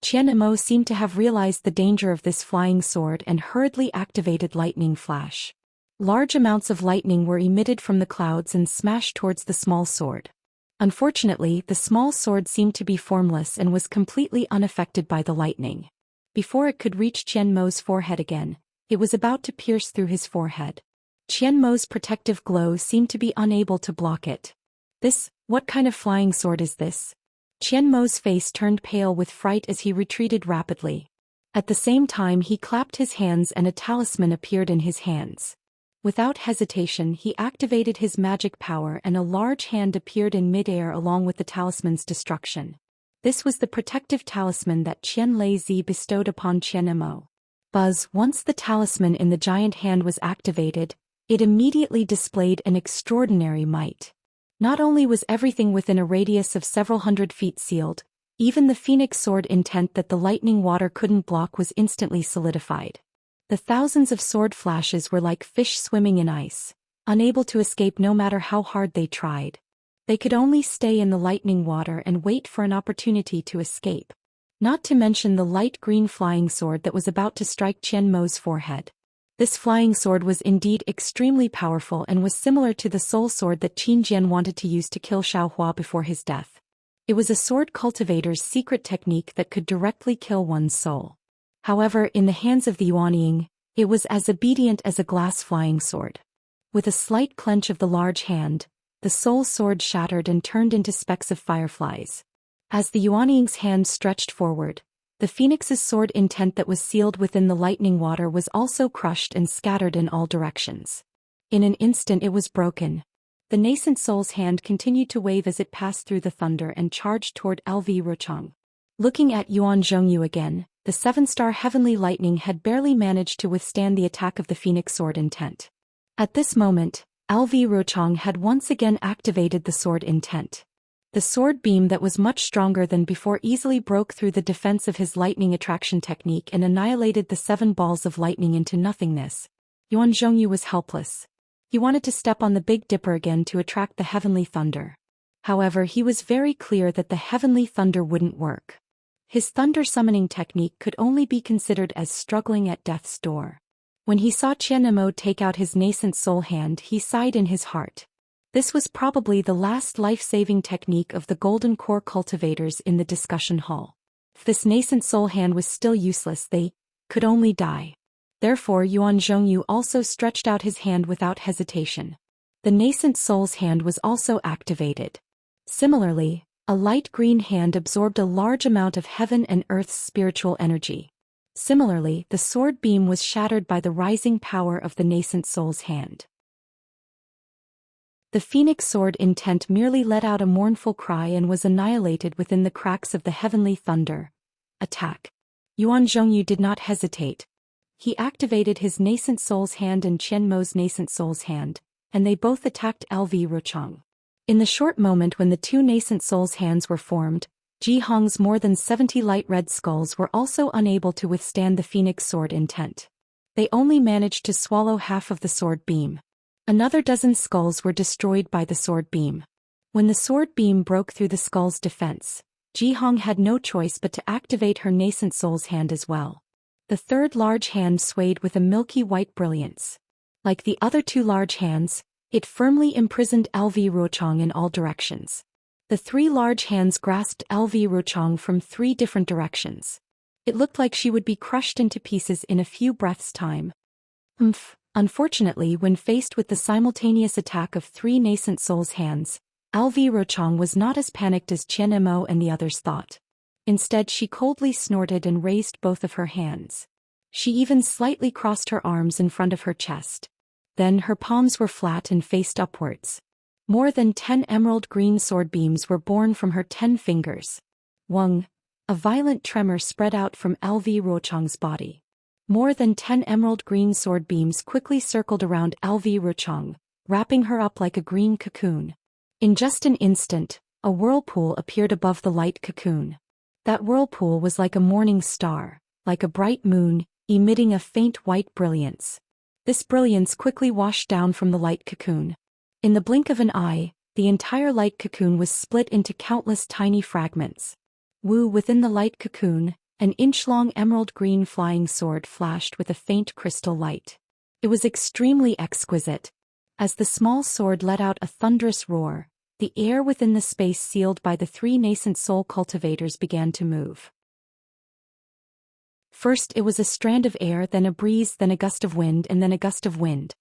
Qian Mo seemed to have realized the danger of this flying sword and hurriedly activated lightning flash. Large amounts of lightning were emitted from the clouds and smashed towards the small sword. Unfortunately, the small sword seemed to be formless and was completely unaffected by the lightning. Before it could reach Qian Mo's forehead again, it was about to pierce through his forehead. Qian Mo's protective glow seemed to be unable to block it. What kind of flying sword is this? Qian Mo's face turned pale with fright as he retreated rapidly. At the same time he clapped his hands and a talisman appeared in his hands. Without hesitation he activated his magic power and a large hand appeared in midair along with the talisman's destruction. This was the protective talisman that Qian Lei bestowed upon Qian Mo. Buzz, once the talisman in the giant hand was activated, it immediately displayed an extraordinary might. Not only was everything within a radius of several hundred feet sealed, even the phoenix sword intent that the lightning water couldn't block was instantly solidified. The thousands of sword flashes were like fish swimming in ice, unable to escape no matter how hard they tried. They could only stay in the lightning water and wait for an opportunity to escape. Not to mention the light green flying sword that was about to strike Qian Mo's forehead. This flying sword was indeed extremely powerful and was similar to the soul sword that Qin Jian wanted to use to kill Xiao Hua before his death. It was a sword cultivator's secret technique that could directly kill one's soul. However, in the hands of the Yuanying, it was as obedient as a glass flying sword. With a slight clench of the large hand, the soul sword shattered and turned into specks of fireflies. As the Yuanying's hand stretched forward, the phoenix's sword intent that was sealed within the lightning water was also crushed and scattered in all directions. In an instant it was broken. The nascent soul's hand continued to wave as it passed through the thunder and charged toward LV Ruchang. Looking at Yuan Zhongyu again, the seven-star heavenly lightning had barely managed to withstand the attack of the phoenix sword intent. At this moment, LV Ruchang had once again activated the sword intent. The sword beam that was much stronger than before easily broke through the defense of his lightning attraction technique and annihilated the 7 balls of lightning into nothingness. Yuan Zhongyu was helpless. He wanted to step on the Big Dipper again to attract the heavenly thunder. However, he was very clear that the heavenly thunder wouldn't work. His thunder summoning technique could only be considered as struggling at death's door. When he saw Qian Mo take out his nascent soul hand, he sighed in his heart. This was probably the last life-saving technique of the Golden Core cultivators in the discussion hall. If this nascent soul hand was still useless, they could only die. Therefore Yuan Zhongyu also stretched out his hand without hesitation. The nascent soul's hand was also activated. Similarly, a light green hand absorbed a large amount of heaven and earth's spiritual energy. Similarly, the sword beam was shattered by the rising power of the nascent soul's hand. The phoenix sword intent merely let out a mournful cry and was annihilated within the cracks of the heavenly thunder. Attack. Yuan Zhongyu did not hesitate. He activated his nascent soul's hand and Qian Mo's nascent soul's hand, and they both attacked LV Ruchang. In the short moment when the two nascent soul's hands were formed, Ji Hong's more than 70 light red skulls were also unable to withstand the phoenix sword intent. They only managed to swallow half of the sword beam. Another dozen skulls were destroyed by the sword beam. When the sword beam broke through the skull's defense, Ji Hong had no choice but to activate her nascent soul's hand as well. The third large hand swayed with a milky white brilliance. Like the other two large hands, it firmly imprisoned LV Ruchang in all directions. The three large hands grasped LV Ruchang from 3 different directions. It looked like she would be crushed into pieces in a few breaths' time. Unfortunately, when faced with the simultaneous attack of 3 nascent soul's hands, LV Ruchang was not as panicked as Qian Mo and the others thought. Instead, she coldly snorted and raised both of her hands. She even slightly crossed her arms in front of her chest. Then her palms were flat and faced upwards. More than 10 emerald green sword beams were born from her 10 fingers. Wung! A violent tremor spread out from LV Ruchang's body. More than 10 emerald green sword beams quickly circled around LV Ruchang, wrapping her up like a green cocoon. In just an instant, a whirlpool appeared above the light cocoon. That whirlpool was like a morning star, like a bright moon, emitting a faint white brilliance. This brilliance quickly washed down from the light cocoon. In the blink of an eye, the entire light cocoon was split into countless tiny fragments. Within the light cocoon, an inch-long emerald green flying sword flashed with a faint crystal light. It was extremely exquisite. As the small sword let out a thunderous roar, the air within the space sealed by the 3 nascent soul cultivators began to move. First it was a strand of air, then a breeze, then a gust of wind, and then a gust of wind.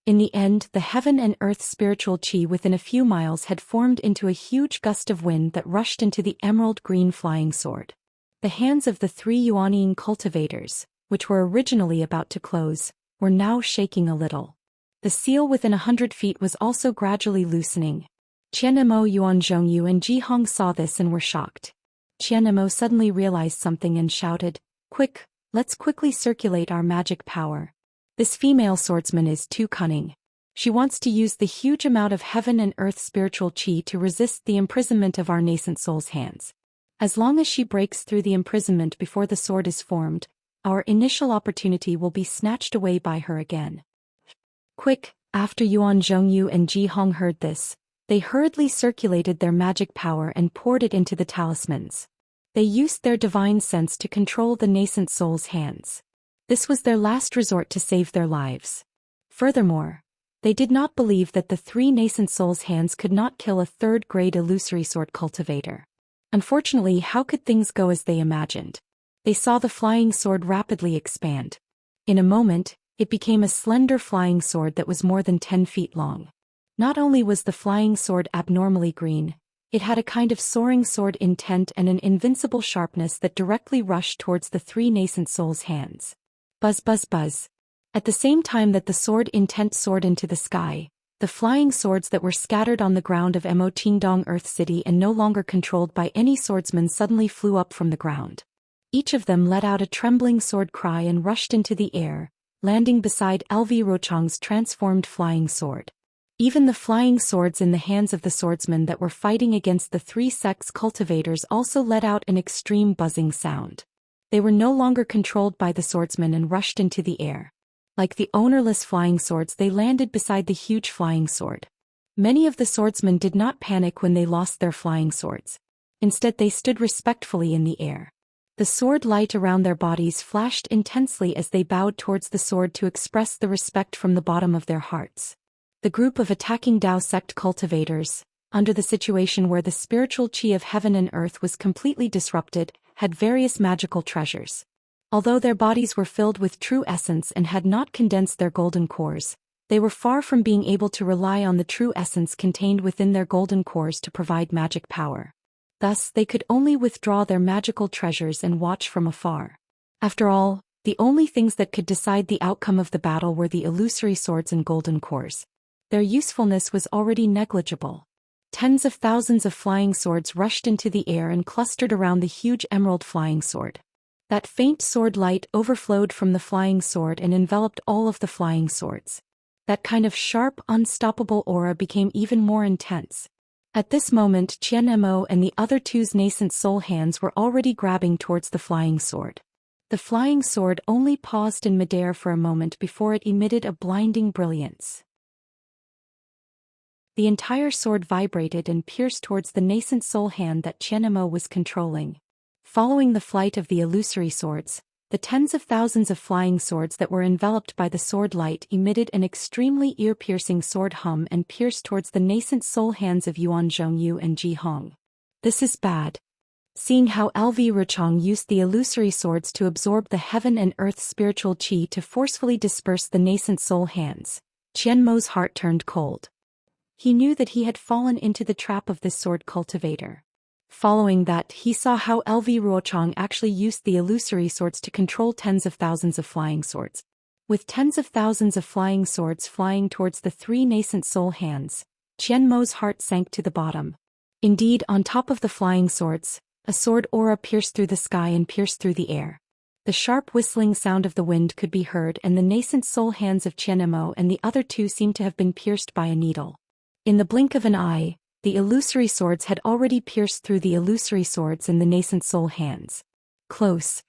In the end, the heaven and earth spiritual chi within a few miles had formed into a huge gust of wind that rushed into the emerald green flying sword. The hands of the three Yuanying cultivators, which were originally about to close, were now shaking a little. The seal within 100 feet was also gradually loosening. Qianmo, Yuanzhongyu and Jihong saw this and were shocked. Qianmo suddenly realized something and shouted, "Quick, let's quickly circulate our magic power. This female swordsman is too cunning. She wants to use the huge amount of heaven and earth spiritual chi to resist the imprisonment of our nascent soul's hands. As long as she breaks through the imprisonment before the sword is formed, our initial opportunity will be snatched away by her again." Quick, after Yuan Zhongyu and Ji Hong heard this, they hurriedly circulated their magic power and poured it into the talismans. They used their divine sense to control the nascent soul's hands. This was their last resort to save their lives. Furthermore, they did not believe that the three nascent soul's hands could not kill a third-grade illusory sword cultivator. Unfortunately, how could things go as they imagined? They saw the flying sword rapidly expand. In a moment, it became a slender flying sword that was more than 10 feet long. Not only was the flying sword abnormally green, it had a kind of soaring sword intent and an invincible sharpness that directly rushed towards the three nascent souls' hands. Buzz buzz buzz. At the same time that the sword intent soared into the sky, the flying swords that were scattered on the ground of Mo Qingdong Earth City and no longer controlled by any swordsman suddenly flew up from the ground. Each of them let out a trembling sword cry and rushed into the air, landing beside LV Rochong's transformed flying sword. Even the flying swords in the hands of the swordsmen that were fighting against the three sects cultivators also let out an extreme buzzing sound. They were no longer controlled by the swordsmen and rushed into the air. Like the ownerless flying swords, they landed beside the huge flying sword. Many of the swordsmen did not panic when they lost their flying swords. Instead, they stood respectfully in the air. The sword light around their bodies flashed intensely as they bowed towards the sword to express the respect from the bottom of their hearts. The group of attacking Dao sect cultivators, under the situation where the spiritual chi of heaven and earth was completely disrupted, had various magical treasures. Although their bodies were filled with true essence and had not condensed their golden cores, they were far from being able to rely on the true essence contained within their golden cores to provide magic power. Thus, they could only withdraw their magical treasures and watch from afar. After all, the only things that could decide the outcome of the battle were the illusory swords and golden cores. Their usefulness was already negligible. Tens of thousands of flying swords rushed into the air and clustered around the huge emerald flying sword. That faint sword light overflowed from the flying sword and enveloped all of the flying swords. That kind of sharp, unstoppable aura became even more intense. At this moment, Qianmo and the other two's nascent soul hands were already grabbing towards the flying sword. The flying sword only paused in midair for a moment before it emitted a blinding brilliance. The entire sword vibrated and pierced towards the nascent soul hand that Qianmo was controlling. Following the flight of the illusory swords, the tens of thousands of flying swords that were enveloped by the sword light emitted an extremely ear-piercing sword hum and pierced towards the nascent soul hands of Yuan Zhongyu and Ji Hong. This is bad. Seeing how LV Rochong used the illusory swords to absorb the heaven and earth spiritual chi to forcefully disperse the nascent soul hands, Qianmo's heart turned cold. He knew that he had fallen into the trap of this sword cultivator. Following that, he saw how LV Ruochang actually used the illusory swords to control tens of thousands of flying swords. With tens of thousands of flying swords flying towards the three nascent soul hands, Qianmo's heart sank to the bottom. Indeed, on top of the flying swords, a sword aura pierced through the sky and pierced through the air. The sharp whistling sound of the wind could be heard, and the nascent soul hands of Qianmo and the other two seemed to have been pierced by a needle. In the blink of an eye, the illusory swords had already pierced through the illusory swords in the nascent soul hands. Close.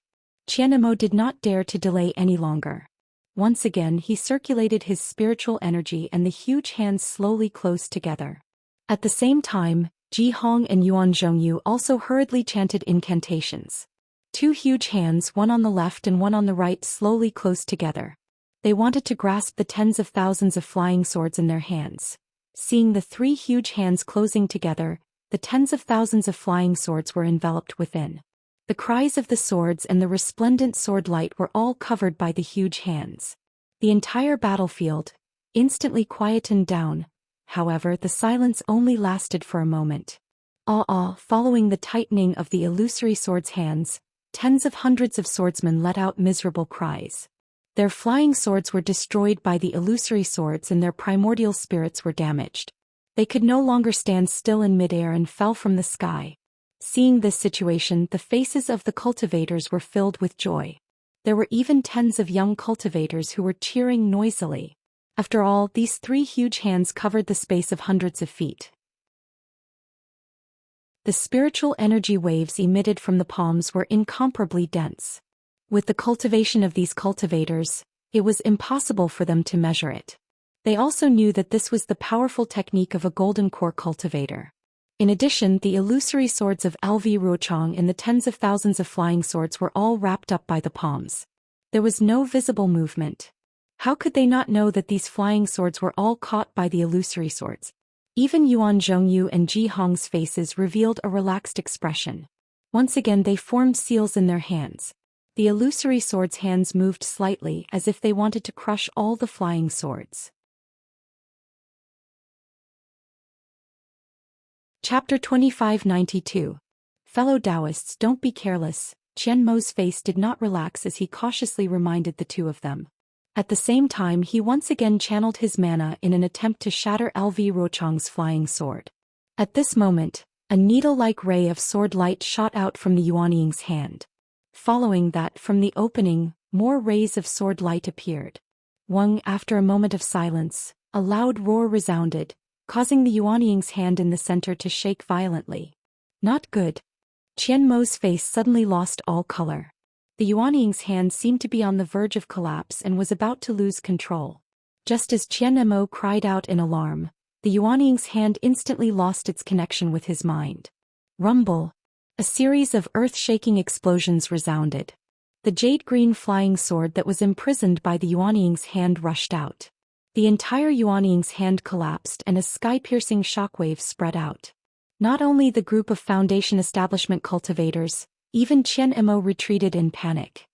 Qianmo did not dare to delay any longer. Once again, he circulated his spiritual energy and the huge hands slowly closed together. At the same time, Ji Hong and Yuan Zhongyu also hurriedly chanted incantations. Two huge hands, one on the left and one on the right, slowly closed together. They wanted to grasp the tens of thousands of flying swords in their hands. Seeing the three huge hands closing together, the tens of thousands of flying swords were enveloped within. The cries of the swords and the resplendent sword light were all covered by the huge hands. The entire battlefield, instantly quietened down. However, the silence only lasted for a moment. Following the tightening of the illusory sword's hands, tens of hundreds of swordsmen let out miserable cries. Their flying swords were destroyed by the illusory swords and their primordial spirits were damaged. They could no longer stand still in midair and fell from the sky. Seeing this situation, the faces of the cultivators were filled with joy. There were even tens of young cultivators who were cheering noisily. After all, these three huge hands covered the space of hundreds of feet. The spiritual energy waves emitted from the palms were incomparably dense. With the cultivation of these cultivators, it was impossible for them to measure it. They also knew that this was the powerful technique of a golden core cultivator. In addition, the illusory swords of LV Ruochang and the tens of thousands of flying swords were all wrapped up by the palms. There was no visible movement. How could they not know that these flying swords were all caught by the illusory swords? Even Yuan Zhongyu and Ji Hong's faces revealed a relaxed expression. Once again they formed seals in their hands. The illusory swords' hands moved slightly as if they wanted to crush all the flying swords. Chapter 2592. Fellow Taoists, don't be careless. Qian Mo's face did not relax as he cautiously reminded the two of them. At the same time he once again channeled his mana in an attempt to shatter LV Ruochang's flying sword. At this moment, a needle-like ray of sword light shot out from the Yuanying's hand. Following that, from the opening, more rays of sword light appeared. After a moment of silence, a loud roar resounded, causing the Yuanying's hand in the center to shake violently. Not good. Qian Mo's face suddenly lost all color. The Yuanying's hand seemed to be on the verge of collapse and was about to lose control. Just as Qian Mo cried out in alarm, the Yuanying's hand instantly lost its connection with his mind. Rumble. A series of earth-shaking explosions resounded. The jade-green flying sword that was imprisoned by the Yuanying's hand rushed out. The entire Yuanying's hand collapsed and a sky-piercing shockwave spread out. Not only the group of Foundation Establishment cultivators, even Qian Mo retreated in panic.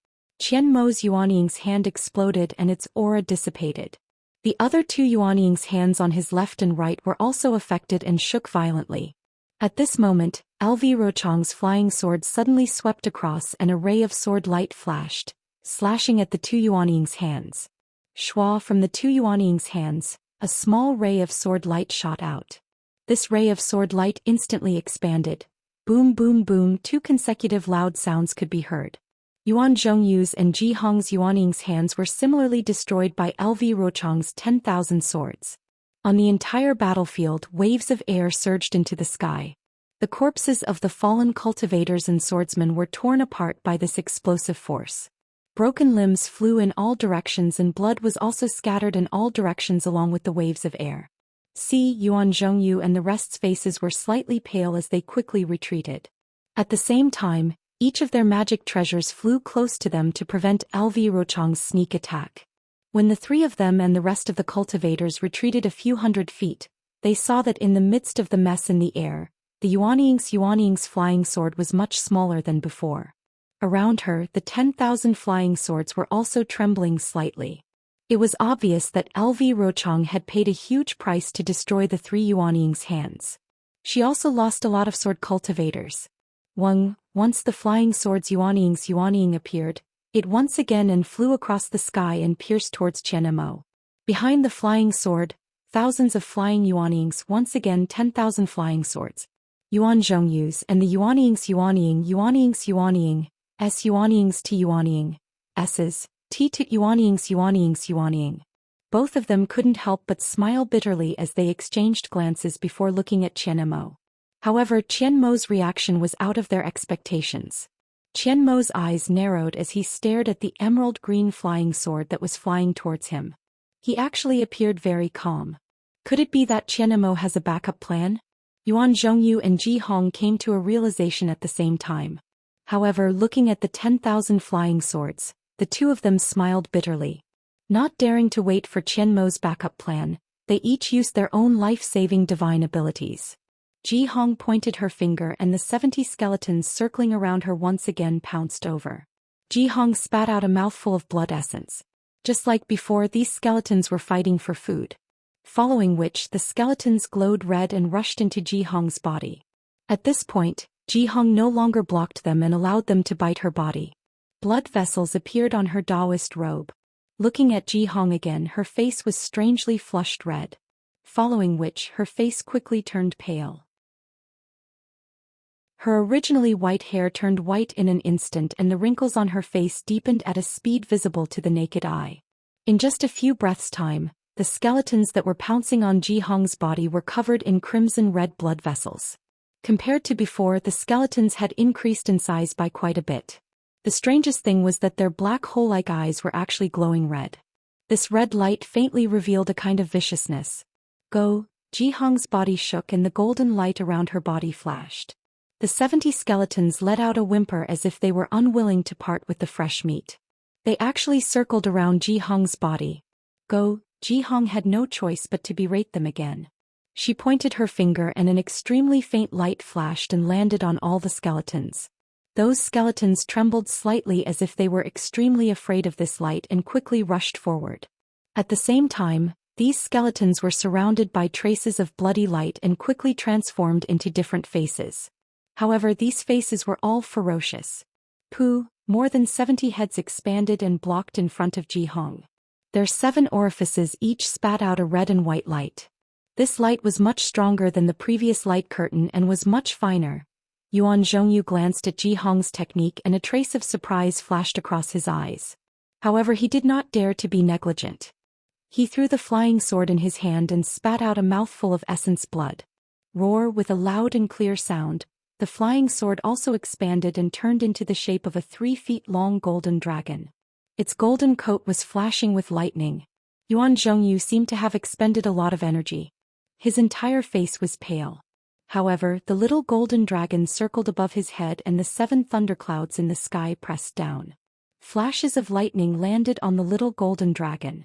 Qian Mo's Yuanying's hand exploded and its aura dissipated. The other two Yuanying's hands on his left and right were also affected and shook violently. At this moment, LV Ruochang's flying sword suddenly swept across and a ray of sword light flashed, slashing at the two Yuanying's hands. From the two Yuanying's hands, a small ray of sword light shot out. This ray of sword light instantly expanded. Boom boom boom, two consecutive loud sounds could be heard. Yuan Zhongyu's and Ji Hong's Yuanying's hands were similarly destroyed by LV Ruochang's 10,000 swords. On the entire battlefield, waves of air surged into the sky. The corpses of the fallen cultivators and swordsmen were torn apart by this explosive force. Broken limbs flew in all directions and blood was also scattered in all directions along with the waves of air. Yuan Zhongyu and the rest's faces were slightly pale as they quickly retreated. At the same time, each of their magic treasures flew close to them to prevent LV Ruochang's sneak attack. When the three of them and the rest of the cultivators retreated a few hundred feet, they saw that in the midst of the mess in the air, the Yuanying's flying sword was much smaller than before. Around her, the 10,000 flying swords were also trembling slightly. It was obvious that LV Ruochang had paid a huge price to destroy the three Yuanying's hands. She also lost a lot of sword cultivators. Once the flying sword's Yuanying appeared, it once again and flew across the sky and pierced towards Qian Mo. Behind the flying sword, thousands of flying Yuanyings, once again 10,000 flying swords. Yuan Zhongyu's and the Yuanying's S Yuanying's T Yuanying, S's, T Yuanying. Both of them couldn't help but smile bitterly as they exchanged glances before looking at Qian Mo. However, Qian Mo's reaction was out of their expectations. Qian Mo's eyes narrowed as he stared at the emerald green flying sword that was flying towards him. He actually appeared very calm. Could it be that Qian Mo has a backup plan? Yuan Zhongyu and Ji Hong came to a realization at the same time. However, looking at the 10,000 flying swords, the two of them smiled bitterly. Not daring to wait for Qian Mo's backup plan, they each used their own life-saving divine abilities. Ji Hong pointed her finger and the 70 skeletons circling around her once again pounced over. Ji Hong spat out a mouthful of blood essence. Just like before, these skeletons were fighting for food. Following which, the skeletons glowed red and rushed into Ji Hong's body. At this point, Ji Hong no longer blocked them and allowed them to bite her body. Blood vessels appeared on her Taoist robe. Looking at Ji Hong again, her face was strangely flushed red. Following which, her face quickly turned pale. Her originally white hair turned white in an instant, and the wrinkles on her face deepened at a speed visible to the naked eye. In just a few breaths' time, the skeletons that were pouncing on Ji Hong's body were covered in crimson-red blood vessels. Compared to before, the skeletons had increased in size by quite a bit. The strangest thing was that their black hole-like eyes were actually glowing red. This red light faintly revealed a kind of viciousness. Go! Ji Hong's body shook and the golden light around her body flashed. The 70 skeletons let out a whimper as if they were unwilling to part with the fresh meat. They actually circled around Ji Hong's body. Go! Ji Hong had no choice but to berate them again. She pointed her finger and an extremely faint light flashed and landed on all the skeletons. Those skeletons trembled slightly as if they were extremely afraid of this light and quickly rushed forward. At the same time, these skeletons were surrounded by traces of bloody light and quickly transformed into different faces. However, these faces were all ferocious. Pooh! More than 70 heads expanded and blocked in front of Ji Hong. Their 7 orifices each spat out a red and white light. This light was much stronger than the previous light curtain and was much finer. Yuan Zhongyu glanced at Ji Hong's technique and a trace of surprise flashed across his eyes. However, he did not dare to be negligent. He threw the flying sword in his hand and spat out a mouthful of essence blood. Roar! With a loud and clear sound, the flying sword also expanded and turned into the shape of a 3-feet-long golden dragon. Its golden coat was flashing with lightning. Yuan Zhongyu seemed to have expended a lot of energy. His entire face was pale. However, the little golden dragon circled above his head and the 7 thunderclouds in the sky pressed down. Flashes of lightning landed on the little golden dragon.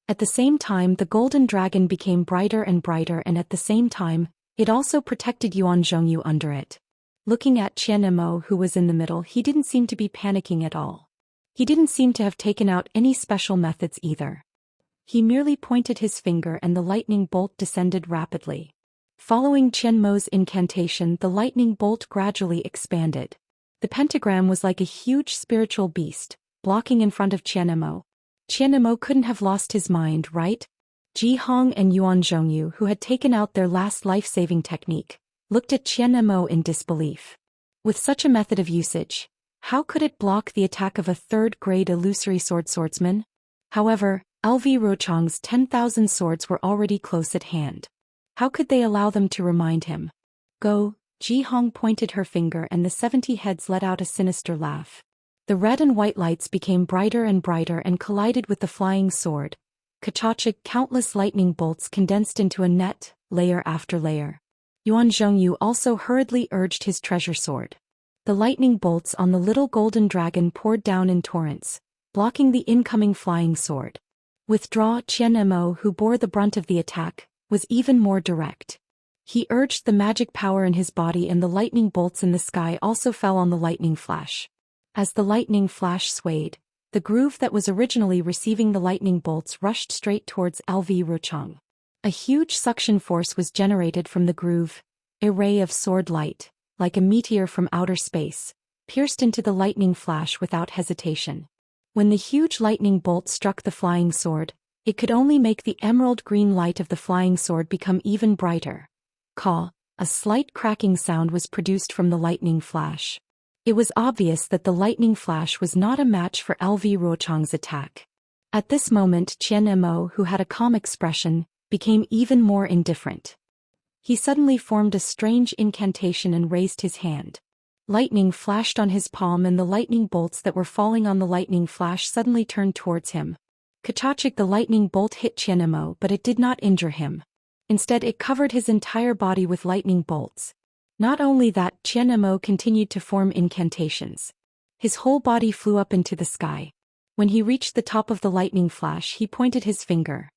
At the same time, the golden dragon became brighter and brighter, and at the same time, it also protected Yuan Zhongyu under it. Looking at Qian Mo, who was in the middle, he didn't seem to be panicking at all. He didn't seem to have taken out any special methods either. He merely pointed his finger and the lightning bolt descended rapidly. Following Qian Mo's incantation, the lightning bolt gradually expanded. The pentagram was like a huge spiritual beast, blocking in front of Qian Mo. Qian Mo couldn't have lost his mind, right? Ji Hong and Yuan Zhongyu, who had taken out their last life-saving technique, looked at Qian Mo in disbelief. With such a method of usage, how could it block the attack of a third-grade illusory swordsman? However, LV Rochong's 10,000 swords were already close at hand. How could they allow them to remind him? Go! Ji Hong pointed her finger and the 70 heads let out a sinister laugh. The red and white lights became brighter and brighter and collided with the flying sword. Kachachik, countless lightning bolts condensed into a net, layer after layer. Yuan Zhongyu also hurriedly urged his treasure sword. The lightning bolts on the little golden dragon poured down in torrents, blocking the incoming flying sword. Withdraw! Qian Mo, who bore the brunt of the attack, was even more direct. He urged the magic power in his body and the lightning bolts in the sky also fell on the lightning flash. As the lightning flash swayed, the groove that was originally receiving the lightning bolts rushed straight towards LV Rochong. A huge suction force was generated from the groove. A ray of sword light, like a meteor from outer space, pierced into the lightning flash without hesitation. When the huge lightning bolt struck the flying sword, it could only make the emerald green light of the flying sword become even brighter. Caw! A slight cracking sound was produced from the lightning flash. It was obvious that the lightning flash was not a match for LV Rochong's attack. At this moment, Qian Mo, who had a calm expression, became even more indifferent. He suddenly formed a strange incantation and raised his hand. Lightning flashed on his palm and the lightning bolts that were falling on the lightning flash suddenly turned towards him. Kachachik, the lightning bolt hit Qian Mo, but it did not injure him. Instead, it covered his entire body with lightning bolts. Not only that, Qian Mo continued to form incantations. His whole body flew up into the sky. When he reached the top of the lightning flash, he pointed his finger.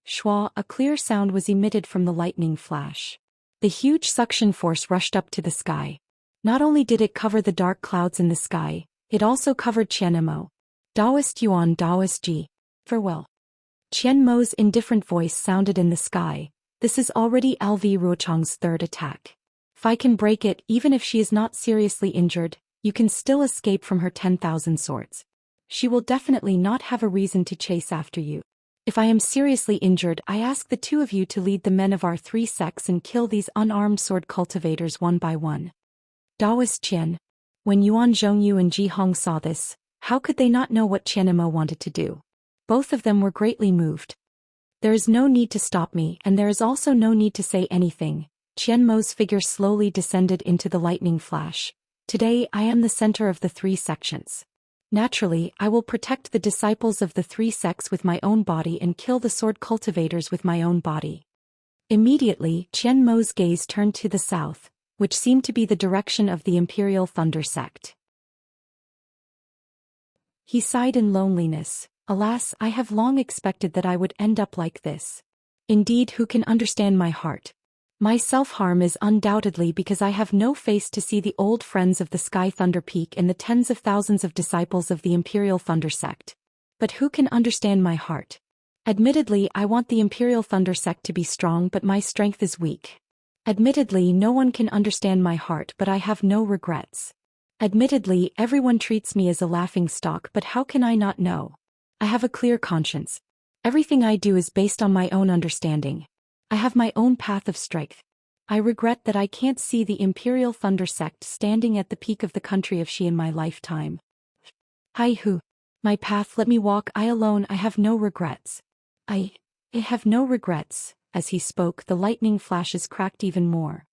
Shwa! A clear sound was emitted from the lightning flash. The huge suction force rushed up to the sky. Not only did it cover the dark clouds in the sky, it also covered Qian Mo. Daoist Yuan Daoist Ji. Farewell. Qian Mo's indifferent voice sounded in the sky. This is already LV Ruochang's third attack. If I can break it, even if she is not seriously injured, you can still escape from her 10,000 swords. She will definitely not have a reason to chase after you. If I am seriously injured, I ask the two of you to lead the men of our three sects and kill these unarmed sword cultivators one by one. Daoist Qian. When Yuan Zhongyu and Ji Hong saw this, how could they not know what Qian Mo wanted to do? Both of them were greatly moved. There is no need to stop me, and there is also no need to say anything. Qian Mo's figure slowly descended into the lightning flash. Today I am the center of the three sections. Naturally, I will protect the disciples of the three sects with my own body and kill the sword cultivators with my own body. Immediately, Qian Mo's gaze turned to the south, which seemed to be the direction of the Imperial Thunder sect. He sighed in loneliness. Alas, I have long expected that I would end up like this. Indeed, who can understand my heart? My self-harm is undoubtedly because I have no face to see the old friends of the Sky Thunder Peak and the tens of thousands of disciples of the Imperial Thunder sect. But who can understand my heart? Admittedly, I want the Imperial Thunder sect to be strong, but my strength is weak. Admittedly, no one can understand my heart, but I have no regrets. Admittedly, everyone treats me as a laughingstock, but how can I not know? I have a clear conscience. Everything I do is based on my own understanding. I have my own path of strength. I regret that I can't see the Imperial Thunder sect standing at the peak of the country of Xi in my lifetime. Hi-hu. My path, let me walk I alone, I have no regrets. I have no regrets. As he spoke, the lightning flashes cracked even more.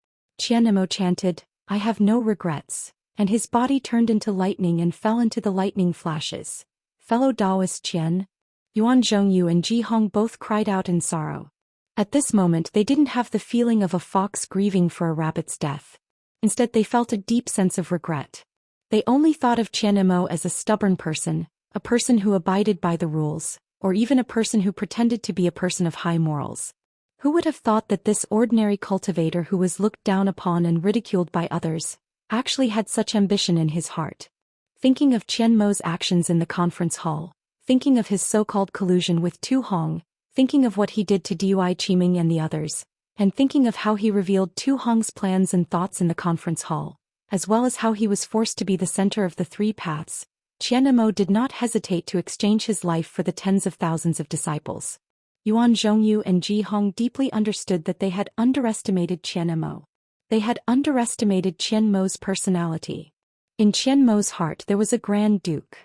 Qian Mo chanted, I have no regrets, and his body turned into lightning and fell into the lightning flashes. Fellow Daoist Qian, Yuan Zhongyu and Ji Hong both cried out in sorrow. At this moment they didn't have the feeling of a fox grieving for a rabbit's death. Instead they felt a deep sense of regret. They only thought of Qian Mo as a stubborn person, a person who abided by the rules, or even a person who pretended to be a person of high morals. Who would have thought that this ordinary cultivator who was looked down upon and ridiculed by others, actually had such ambition in his heart? Thinking of Qian Mo's actions in the conference hall, thinking of his so-called collusion with Tu Hong, thinking of what he did to Dui Qiming and the others, and thinking of how he revealed Tu Hong's plans and thoughts in the conference hall, as well as how he was forced to be the center of the three paths, Qian Mo did not hesitate to exchange his life for the tens of thousands of disciples. Yuan Zhongyu and Ji Hong deeply understood that they had underestimated Qian Mo. They had underestimated Qian Mo's personality. In Qian Mo's heart there was a Grand Duke.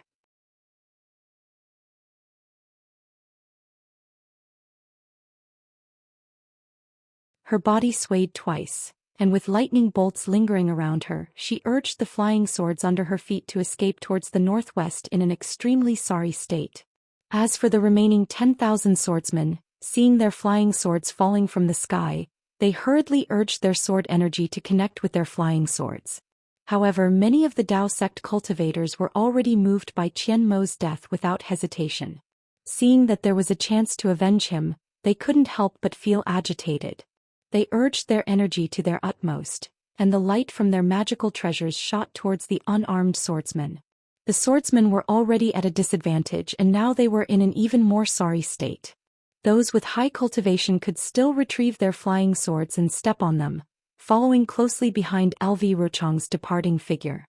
Her body swayed twice, and with lightning bolts lingering around her, she urged the flying swords under her feet to escape towards the northwest in an extremely sorry state. As for the remaining 10,000 swordsmen, seeing their flying swords falling from the sky, they hurriedly urged their sword energy to connect with their flying swords. However, many of the Dao sect cultivators were already moved by Qian Mo's death without hesitation. Seeing that there was a chance to avenge him, they couldn't help but feel agitated. They urged their energy to their utmost, and the light from their magical treasures shot towards the unarmed swordsmen. The swordsmen were already at a disadvantage, and now they were in an even more sorry state. Those with high cultivation could still retrieve their flying swords and step on them, following closely behind LV Ruochang's departing figure.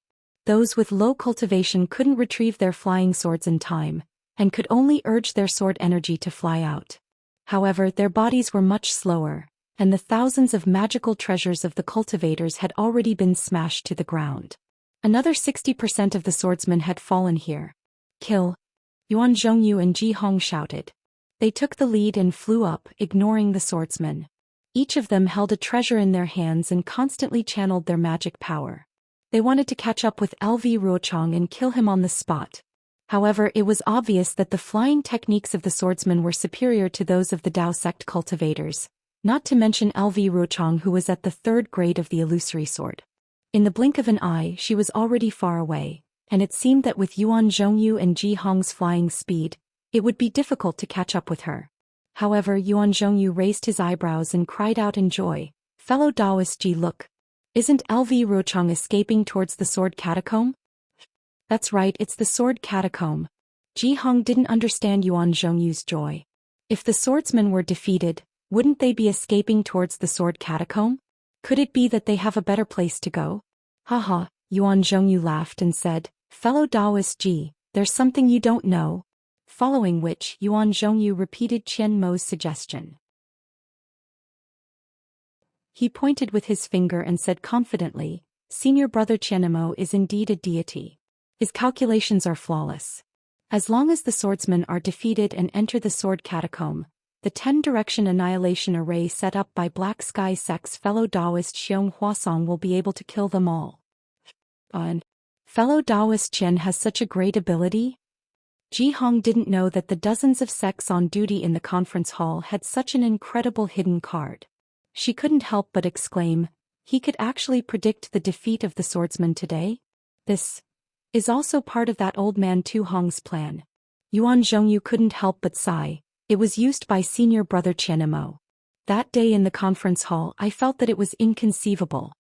Those with low cultivation couldn't retrieve their flying swords in time, and could only urge their sword energy to fly out. However, their bodies were much slower, and the thousands of magical treasures of the cultivators had already been smashed to the ground. Another 60% of the swordsmen had fallen here. Kill! Yuan Zhongyu and Ji Hong shouted. They took the lead and flew up, ignoring the swordsmen. Each of them held a treasure in their hands and constantly channeled their magic power. They wanted to catch up with LV Ruochang and kill him on the spot. However, it was obvious that the flying techniques of the swordsmen were superior to those of the Dao sect cultivators, not to mention LV Ruochang, who was at the third grade of the illusory sword. In the blink of an eye, she was already far away, and it seemed that with Yuan Zhongyu and Ji Hong's flying speed, it would be difficult to catch up with her. However, Yuan Zhongyu raised his eyebrows and cried out in joy, "Fellow Daoist Ji, look! Isn't LV Ruochang escaping towards the sword catacomb?" "That's right, it's the sword catacomb." Ji Hong didn't understand Yuan Zhongyu's joy. If the swordsmen were defeated, wouldn't they be escaping towards the sword catacomb? Could it be that they have a better place to go? Haha, Yuan Zhongyu laughed and said, "Fellow Taoist Ji, there's something you don't know." Following which, Yuan Zhongyu repeated Qian Mo's suggestion. He pointed with his finger and said confidently, "Senior brother Qianmo is indeed a deity. His calculations are flawless. As long as the swordsmen are defeated and enter the sword catacomb, the 10-direction annihilation array set up by Black Sky Sect's fellow Taoist Xiong Huasong will be able to kill them all." And fellow Taoist Qian has such a great ability? Ji Hong didn't know that the dozens of sects on duty in the conference hall had such an incredible hidden card. She couldn't help but exclaim, he could actually predict the defeat of the swordsman today? This is also part of that old man Tu Hong's plan. Yuan Zhongyu couldn't help but sigh. It was used by senior brother Qianmo. That day in the conference hall I felt that it was inconceivable.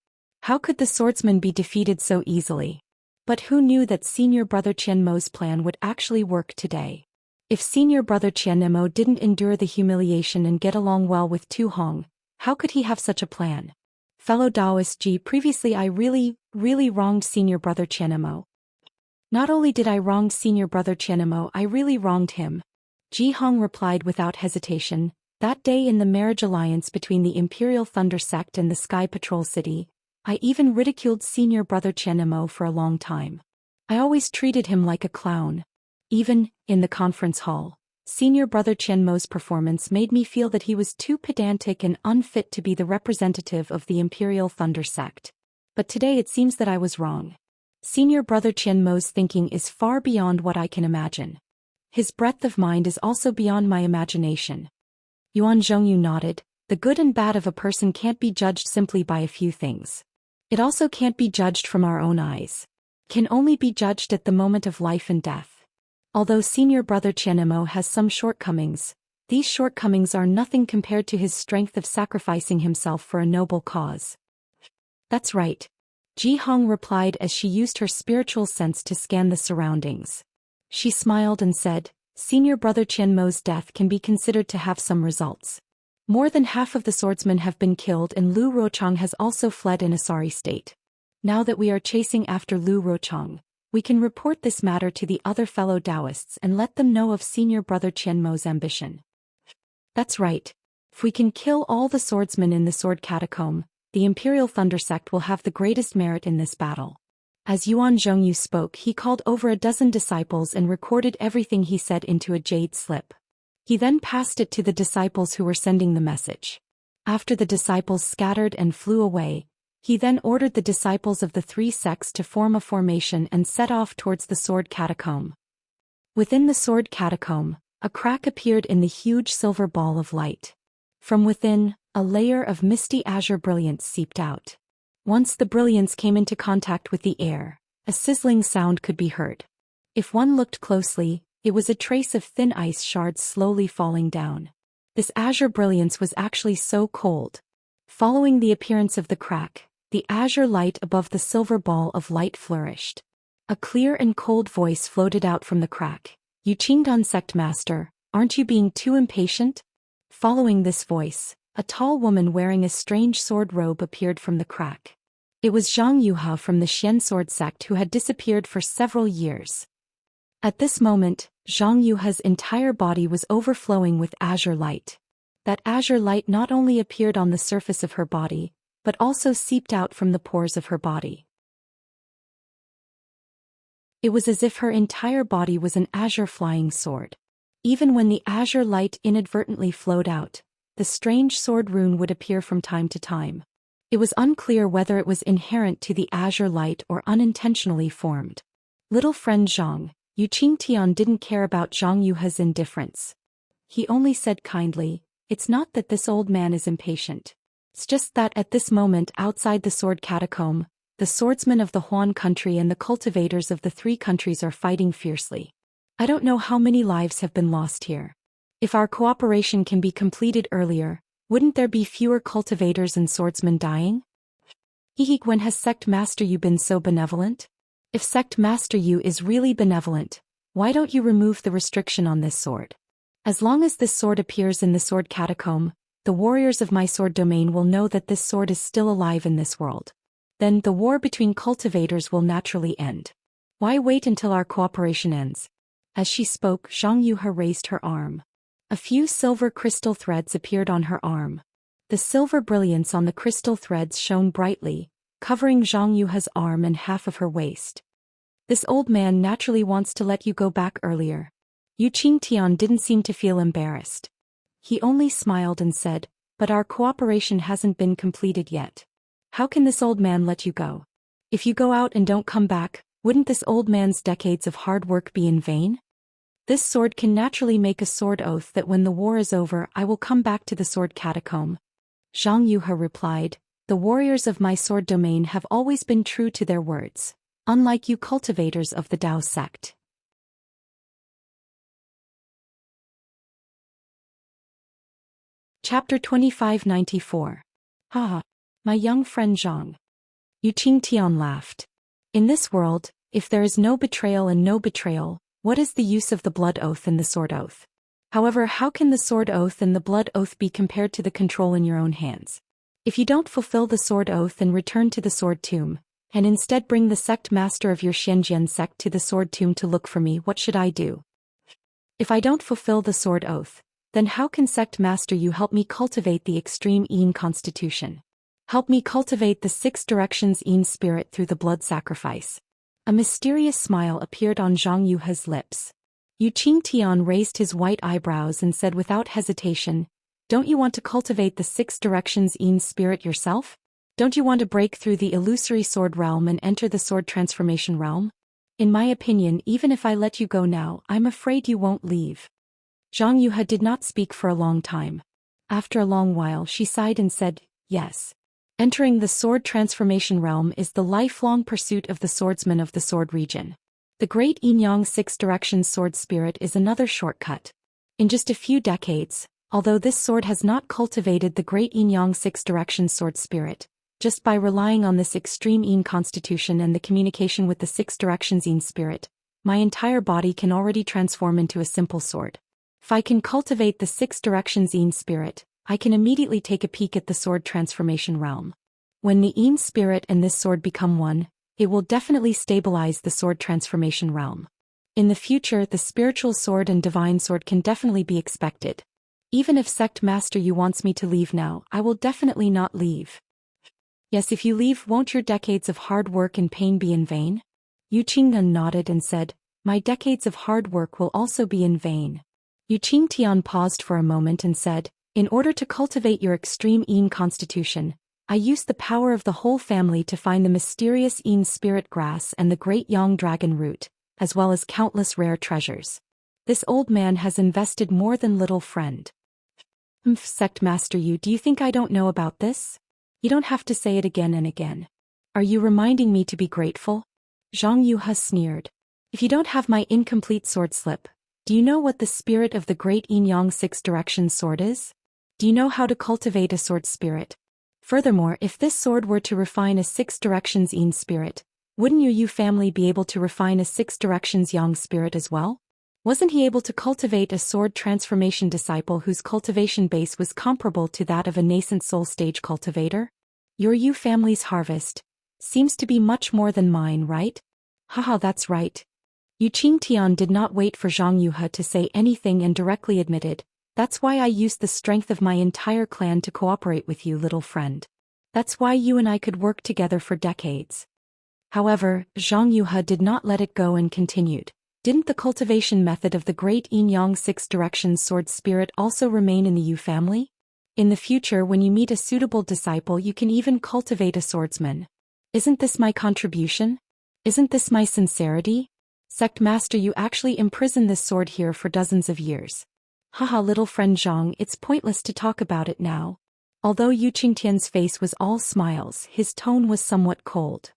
How could the swordsman be defeated so easily? But who knew that senior brother Qianmo's plan would actually work today? If senior brother Qianmo didn't endure the humiliation and get along well with Tu Hong, how could he have such a plan? Fellow Taoist Ji, previously I really wronged senior brother Qianmo. Not only did I wrong senior brother Qianmo, I really wronged him. Ji Hong replied without hesitation. That day in the marriage alliance between the Imperial Thunder Sect and the Sky Patrol City, I even ridiculed senior brother Qianmo for a long time. I always treated him like a clown. Even in the conference hall, senior brother Qianmo's performance made me feel that he was too pedantic and unfit to be the representative of the Imperial Thunder Sect. But today it seems that I was wrong. Senior brother Qianmo's thinking is far beyond what I can imagine. His breadth of mind is also beyond my imagination. Yuan Zhongyu nodded. The good and bad of a person can't be judged simply by a few things. It also can't be judged from our own eyes. Can only be judged at the moment of life and death. Although senior brother Qianmo has some shortcomings, these shortcomings are nothing compared to his strength of sacrificing himself for a noble cause. That's right. Ji Hong replied as she used her spiritual sense to scan the surroundings. She smiled and said, "Senior brother Qianmo's death can be considered to have some results. More than half of the swordsmen have been killed and Lu Rochong has also fled in a sorry state. Now that we are chasing after Lu Rochong, we can report this matter to the other fellow Taoists and let them know of senior brother Qianmo's ambition." That's right. If we can kill all the swordsmen in the sword catacomb, the Imperial Thunder Sect will have the greatest merit in this battle. As Yuan Zhongyu spoke, he called over a dozen disciples and recorded everything he said into a jade slip. He then passed it to the disciples who were sending the message. After the disciples scattered and flew away, he then ordered the disciples of the three sects to form a formation and set off towards the sword catacomb. Within the sword catacomb, a crack appeared in the huge silver ball of light. From within, a layer of misty azure brilliance seeped out. Once the brilliance came into contact with the air, a sizzling sound could be heard. If one looked closely, it was a trace of thin ice shards slowly falling down. This azure brilliance was actually so cold. Following the appearance of the crack, the azure light above the silver ball of light flourished. A clear and cold voice floated out from the crack. "You Qingdan sect master, aren't you being too impatient?" Following this voice, a tall woman wearing a strange sword robe appeared from the crack. It was Zhang Yuha from the Xian sword sect who had disappeared for several years. At this moment, Zhang Yuha's entire body was overflowing with azure light. That azure light not only appeared on the surface of her body, but also seeped out from the pores of her body. It was as if her entire body was an azure flying sword. Even when the azure light inadvertently flowed out, the strange sword rune would appear from time to time. It was unclear whether it was inherent to the azure light or unintentionally formed. Little friend Zhang, Yu Qingtian didn't care about Zhang Yuha's indifference. He only said kindly, "It's not that this old man is impatient. It's just that at this moment outside the sword catacomb, the swordsmen of the Huan country and the cultivators of the three countries are fighting fiercely. I don't know how many lives have been lost here. If our cooperation can be completed earlier, wouldn't there be fewer cultivators and swordsmen dying? When has Sect Master Yu been so benevolent? If Sect Master Yu is really benevolent, Why don't you remove the restriction on this sword? As long as this sword appears in the sword catacomb, the warriors of my sword domain will know that this sword is still alive in this world. Then the war between cultivators will naturally end. Why wait until our cooperation ends? As she spoke, Zhang Yuhe raised her arm. A few silver crystal threads appeared on her arm. The silver brilliance on the crystal threads shone brightly, covering Zhang Yuhe's arm and half of her waist. This old man naturally wants to let you go back earlier. Yu Qingtian didn't seem to feel embarrassed. He only smiled and said, but our cooperation hasn't been completed yet. How can this old man let you go? If you go out and don't come back, wouldn't this old man's decades of hard work be in vain? This sword can naturally make a sword oath that when the war is over I will come back to the sword catacomb. Zhang Yuhe replied, the warriors of my sword domain have always been true to their words, unlike you cultivators of the Dao sect. Chapter 2594. Haha, my young friend Zhang. Yu Qingtian laughed. In this world, if there is no betrayal and no betrayal, what is the use of the blood oath and the sword oath? However, how can the sword oath and the blood oath be compared to the control in your own hands? If you don't fulfill the sword oath and return to the sword tomb, and instead bring the sect master of your Xianjian sect to the sword tomb to look for me, what should I do? If I don't fulfill the sword oath, then how can sect master you help me cultivate the extreme Yin constitution? Help me cultivate the 6 directions Yin spirit through the blood sacrifice. A mysterious smile appeared on Zhang Yuhe's lips. Yu Qingtian raised his white eyebrows and said without hesitation, don't you want to cultivate the 6 directions Yin spirit yourself? Don't you want to break through the illusory sword realm and enter the sword transformation realm? In my opinion, even if I let you go now, I'm afraid you won't leave. Zhang Yuhe did not speak for a long time. After a long while she sighed and said, yes. Entering the sword transformation realm is the lifelong pursuit of the swordsman of the sword region. The great Yin-Yang 6 directions sword spirit is another shortcut. In just a few decades, although this sword has not cultivated the great Yin-Yang 6 directions sword spirit, just by relying on this extreme Yin constitution and the communication with the 6 directions Yin spirit, my entire body can already transform into a simple sword. If I can cultivate the 6 directions Yin spirit, I can immediately take a peek at the sword transformation realm. When the Yin spirit and this sword become one, it will definitely stabilize the sword transformation realm. In the future, the spiritual sword and divine sword can definitely be expected. Even if sect master Yu wants me to leave now, I will definitely not leave. Yes, if you leave, won't your decades of hard work and pain be in vain? Yu Qingtian nodded and said, my decades of hard work will also be in vain. Yu Qingtian paused for a moment and said, in order to cultivate your extreme Yin constitution, I used the power of the whole family to find the mysterious Yin spirit grass and the great Yang dragon root, as well as countless rare treasures. This old man has invested more than little friend. Sect master Yu, do you think I don't know about this? You don't have to say it again and again. Are you reminding me to be grateful? Zhang Yuhe sneered. If you don't have my incomplete sword slip, do you know what the spirit of the great Yin-Yang 6 directions sword is? Do you know how to cultivate a sword spirit? Furthermore, if this sword were to refine a 6 directions Yin spirit, wouldn't your Yu family be able to refine a 6 directions Yang spirit as well? Wasn't he able to cultivate a sword transformation disciple whose cultivation base was comparable to that of a nascent soul stage cultivator? Your Yu family's harvest seems to be much more than mine, right? Haha, that's right. Yu Qingtian did not wait for Zhang Yuhe to say anything and directly admitted, that's why I used the strength of my entire clan to cooperate with you, little friend. That's why you and I could work together for decades. However, Zhang Yuhe did not let it go and continued. Didn't the cultivation method of the great Yin-Yang 6 directions sword spirit also remain in the Yu family? In the future, when you meet a suitable disciple, you can even cultivate a swordsman. Isn't this my contribution? Isn't this my sincerity? Sect master, you actually imprisoned this sword here for dozens of years. Haha, little friend Zhang, it's pointless to talk about it now. Although Yu Qingtian's face was all smiles, his tone was somewhat cold.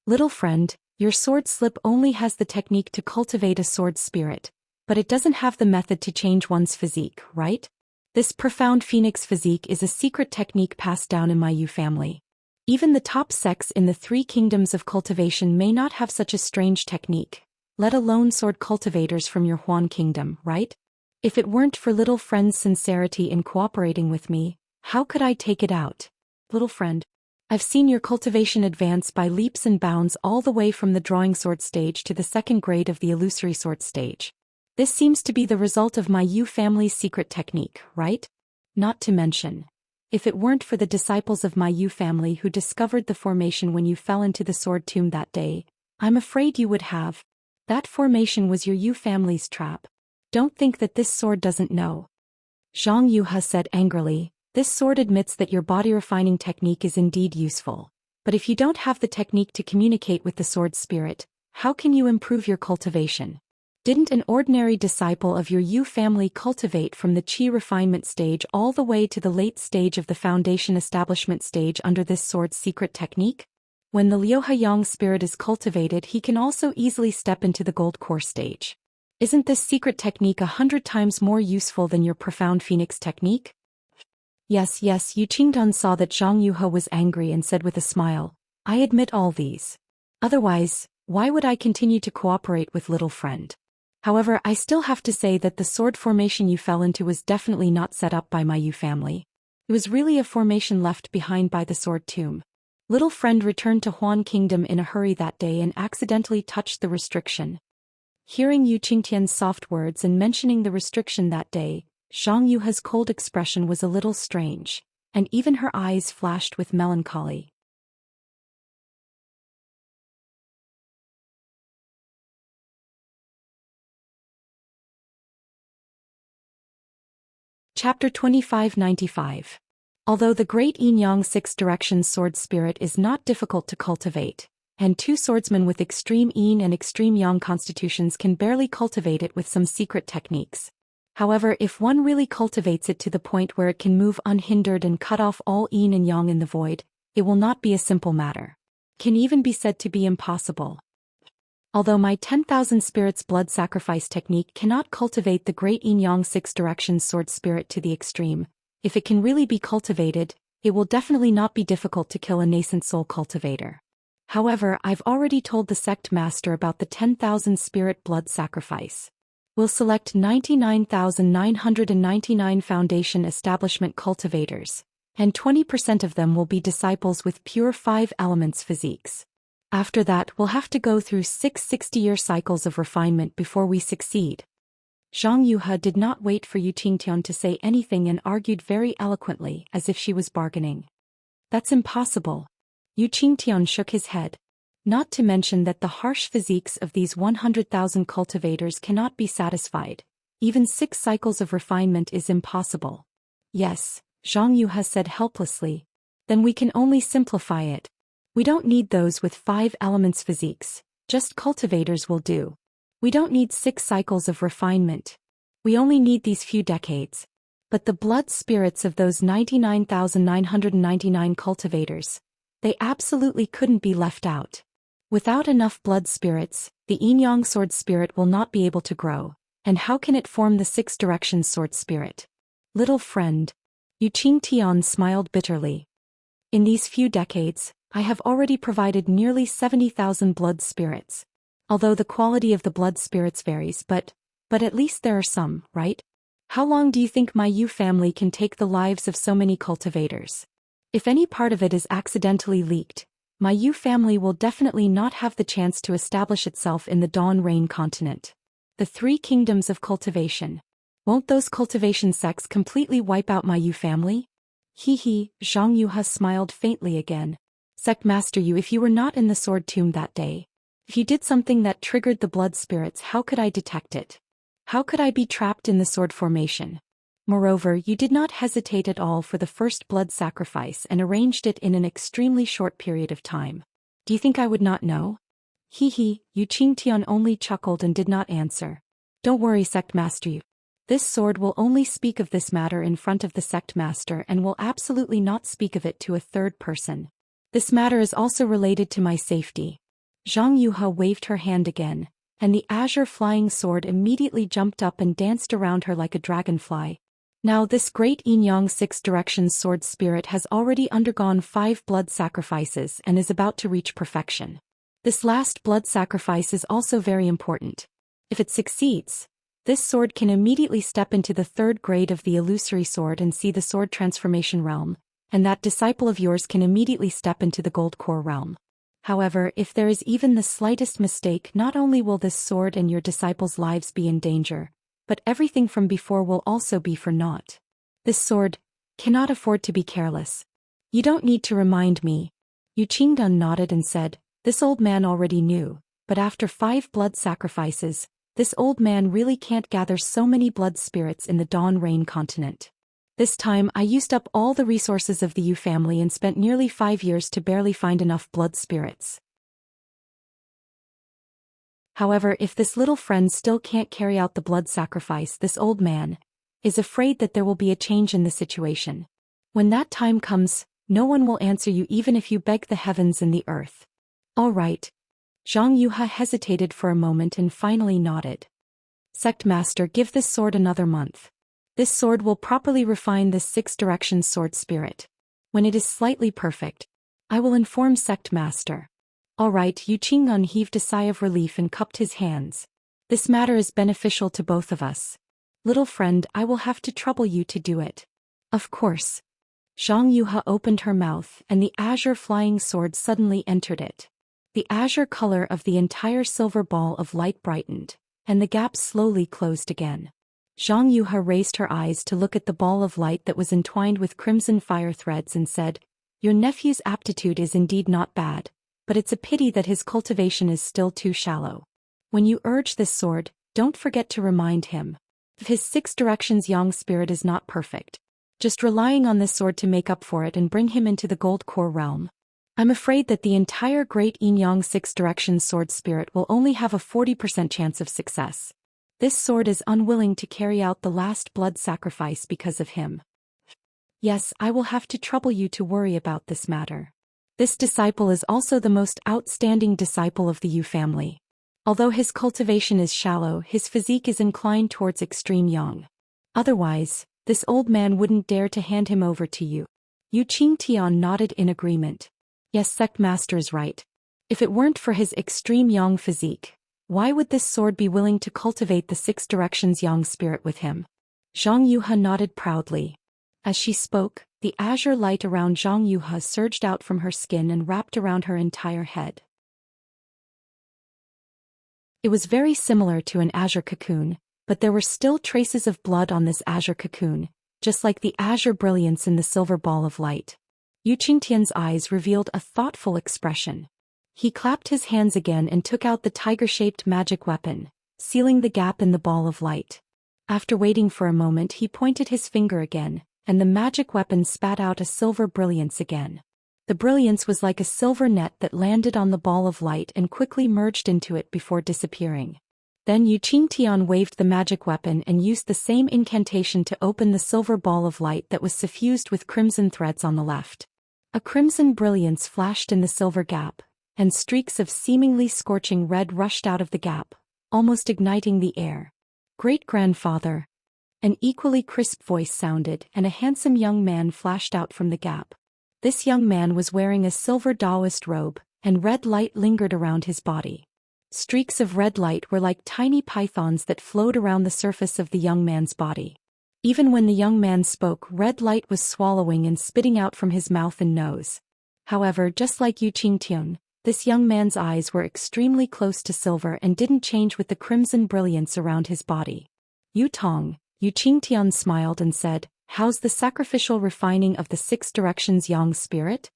Little friend, your sword slip only has the technique to cultivate a sword spirit, but it doesn't have the method to change one's physique, right? This profound phoenix physique is a secret technique passed down in my Yu family. Even the top sects in the three kingdoms of cultivation may not have such a strange technique, let alone sword cultivators from your Huan kingdom, right? If it weren't for little friend's sincerity in cooperating with me, how could I take it out? Little friend, I've seen your cultivation advance by leaps and bounds all the way from the drawing sword stage to the second grade of the illusory sword stage. This seems to be the result of my Yu family's secret technique, right? Not to mention, if it weren't for the disciples of my Yu family who discovered the formation when you fell into the sword tomb that day, I'm afraid you would have. That formation was your Yu family's trap. Don't think that this sword doesn't know. Zhang Yuhe said angrily, this sword admits that your body refining technique is indeed useful. But if you don't have the technique to communicate with the sword spirit, how can you improve your cultivation? Didn't an ordinary disciple of your Yu family cultivate from the qi refinement stage all the way to the late stage of the foundation establishment stage under this sword's secret technique? When the Liuhe spirit is cultivated, he can also easily step into the gold core stage. Isn't this secret technique 100 times more useful than your profound phoenix technique? Yes, Yu Qingdan saw that Zhang Yuhe was angry and said with a smile, I admit all these. Otherwise, why would I continue to cooperate with little friend? However, I still have to say that the sword formation you fell into was definitely not set up by my Yu family. It was really a formation left behind by the sword tomb. Little friend returned to Huan Kingdom in a hurry that day and accidentally touched the restriction. Hearing Yu Qingtian's soft words and mentioning the restriction that day, Zhang Yuhe's cold expression was a little strange, and even her eyes flashed with melancholy. Chapter 2595. Although the Great Yin-Yang Six Directions Sword Spirit is not difficult to cultivate, and two swordsmen with extreme Yin and extreme Yang constitutions can barely cultivate it with some secret techniques. However, if one really cultivates it to the point where it can move unhindered and cut off all Yin and Yang in the void, it will not be a simple matter. Can even be said to be impossible. Although my 10,000 spirits blood sacrifice technique cannot cultivate the Great Yin-Yang Six Directions Sword Spirit to the extreme, if it can really be cultivated, it will definitely not be difficult to kill a nascent soul cultivator. However, I've already told the sect master about the 10,000 spirit blood sacrifice. We'll select 99,999 foundation establishment cultivators, and 20% of them will be disciples with pure 5 elements physiques. After that, we'll have to go through 6 60-year cycles of refinement before we succeed. Zhang Yuhe did not wait for Yu Qingtian to say anything and argued very eloquently as if she was bargaining. That's impossible. Yu Qingtian shook his head. Not to mention that the harsh physiques of these 100,000 cultivators cannot be satisfied. Even 6 cycles of refinement is impossible. Yes, Zhang Yuhe said helplessly. Then we can only simplify it. We don't need those with 5 elements physiques, just cultivators will do. We don't need 6 cycles of refinement. We only need these few decades. But the blood spirits of those 99,999 cultivators, they absolutely couldn't be left out. Without enough blood spirits, the Yin-Yang sword spirit will not be able to grow, and how can it form the 6 directions sword spirit? Little friend. Yu Qingtian smiled bitterly. In these few decades, I have already provided nearly 70,000 blood spirits. Although the quality of the blood spirits varies, but at least there are some, right? How long do you think my Yu family can take the lives of so many cultivators? If any part of it is accidentally leaked, my Yu family will definitely not have the chance to establish itself in the Dawn Rain continent. The 3 kingdoms of cultivation. Won't those cultivation sects completely wipe out my Yu family? Zhang Yuhe smiled faintly again. Sect Master Yu, if you were not in the sword tomb that day, if you did something that triggered the blood spirits, how could I detect it? How could I be trapped in the sword formation? Moreover, you did not hesitate at all for the first blood sacrifice and arranged it in an extremely short period of time. Do you think I would not know? Yu Qingtian only chuckled and did not answer. Don't worry, Sect Master Yu. This sword will only speak of this matter in front of the Sect Master and will absolutely not speak of it to a third person. This matter is also related to my safety. Zhang Yuhe waved her hand again, and the azure flying sword immediately jumped up and danced around her like a dragonfly. Now this great yin-yang six directions sword spirit has already undergone 5 blood sacrifices and is about to reach perfection. This last blood sacrifice is also very important. If it succeeds, this sword can immediately step into the 3rd grade of the illusory sword and see the sword transformation realm, and that disciple of yours can immediately step into the gold core realm. However, if there is even the slightest mistake, not only will this sword and your disciples' lives be in danger, but everything from before will also be for naught. This sword cannot afford to be careless. You don't need to remind me. Yu Qingdun nodded and said, this old man already knew, but after 5 blood sacrifices, this old man really can't gather so many blood spirits in the Dawn Rain continent. This time I used up all the resources of the Yu family and spent nearly 5 years to barely find enough blood spirits. However, if this little friend still can't carry out the blood sacrifice, this old man is afraid that there will be a change in the situation. When that time comes, no one will answer you even if you beg the heavens and the earth. All right. Zhang Yuha hesitated for a moment and finally nodded. Sect Master, give this sword another month. This sword will properly refine this 6 directions sword spirit. When it is slightly perfect, I will inform Sect Master. All right, Yu Qingdun heaved a sigh of relief and cupped his hands. This matter is beneficial to both of us. Little friend, I will have to trouble you to do it. Of course. Zhang Yuha opened her mouth and the azure flying sword suddenly entered it. The azure color of the entire silver ball of light brightened, and the gap slowly closed again. Zhang Yuha raised her eyes to look at the ball of light that was entwined with crimson fire threads and said, your nephew's aptitude is indeed not bad, but it's a pity that his cultivation is still too shallow. When you urge this sword, don't forget to remind him. If his 6 directions yang spirit is not perfect, just relying on this sword to make up for it and bring him into the gold core realm. I'm afraid that the entire great yin-yang 6 directions sword spirit will only have a 40% chance of success. This sword is unwilling to carry out the last blood sacrifice because of him. Yes, I will have to trouble you to worry about this matter. This disciple is also the most outstanding disciple of the Yu family. Although his cultivation is shallow, his physique is inclined towards extreme yang. Otherwise, this old man wouldn't dare to hand him over to you. Yu Qingtian nodded in agreement. Yes, Sect Master is right. If it weren't for his extreme yang physique, why would this sword be willing to cultivate the 6 directions yang spirit with him? Zhang Yuha nodded proudly. As she spoke, the azure light around Zhang Yuha surged out from her skin and wrapped around her entire head. It was very similar to an azure cocoon, but there were still traces of blood on this azure cocoon, just like the azure brilliance in the silver ball of light. Yu Qingtian's eyes revealed a thoughtful expression. He clapped his hands again and took out the tiger-shaped magic weapon, sealing the gap in the ball of light. After waiting for a moment, he pointed his finger again, and the magic weapon spat out a silver brilliance again. The brilliance was like a silver net that landed on the ball of light and quickly merged into it before disappearing. Then Yu Qingtian waved the magic weapon and used the same incantation to open the silver ball of light that was suffused with crimson threads on the left. A crimson brilliance flashed in the silver gap, and streaks of seemingly scorching red rushed out of the gap, almost igniting the air. Great-grandfather. An equally crisp voice sounded, and a handsome young man flashed out from the gap. This young man was wearing a silver Taoist robe, and red light lingered around his body. Streaks of red light were like tiny pythons that flowed around the surface of the young man's body. Even when the young man spoke, red light was swallowing and spitting out from his mouth and nose. However, just like Yu Qingtian, this young man's eyes were extremely close to silver and didn't change with the crimson brilliance around his body. Yu Tong, Yu Qingtian smiled and said, how's the sacrificial refining of the 6 directions yang spirit?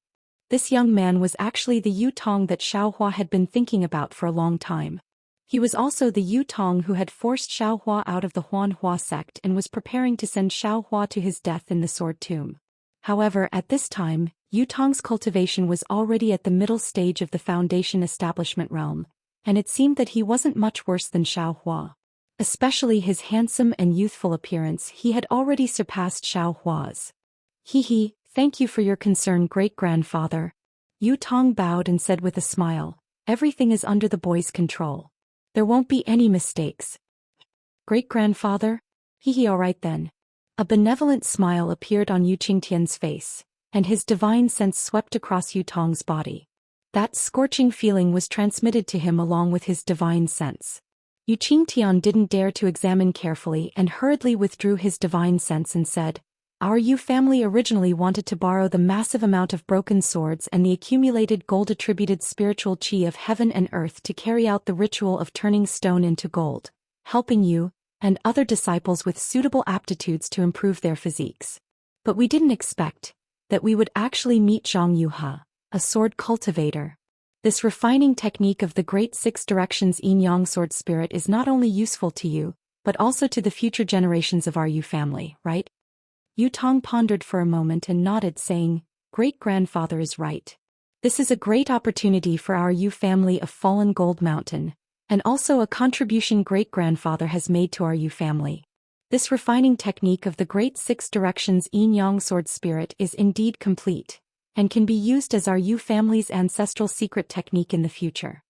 This young man was actually the Yu Tong that Xiaohua had been thinking about for a long time. He was also the Yu Tong who had forced Xiaohua out of the Huanhua sect and was preparing to send Xiaohua to his death in the Sword Tomb. However, at this time, Yu Tong's cultivation was already at the middle stage of the Foundation establishment realm, and it seemed that he wasn't much worse than Xiaohua. Especially his handsome and youthful appearance, he had already surpassed Xiaohua's. He, thank you for your concern, great-grandfather. Yu Tong bowed and said with a smile, everything is under the boy's control. There won't be any mistakes. Great-grandfather? All right then. A benevolent smile appeared on Yu Qingtian's face, and his divine sense swept across Yu Tong's body. That scorching feeling was transmitted to him along with his divine sense. Yu Qingtian didn't dare to examine carefully and hurriedly withdrew his divine sense and said, "Our Yu family originally wanted to borrow the massive amount of broken swords and the accumulated gold-attributed spiritual chi of heaven and earth to carry out the ritual of turning stone into gold, helping you and other disciples with suitable aptitudes to improve their physiques. But we didn't expect that we would actually meet Zhang Yuhe, a sword cultivator. This refining technique of the Great Six Directions Yin-Yang Sword Spirit is not only useful to you, but also to the future generations of our Yu family, right?" Yu Tong pondered for a moment and nodded, saying, "Great-grandfather is right. This is a great opportunity for our Yu family of Fallen Gold Mountain, and also a contribution great-grandfather has made to our Yu family. This refining technique of the Great Six Directions Yin-Yang Sword Spirit is indeed complete, and can be used as our Yu family's ancestral secret technique in the future."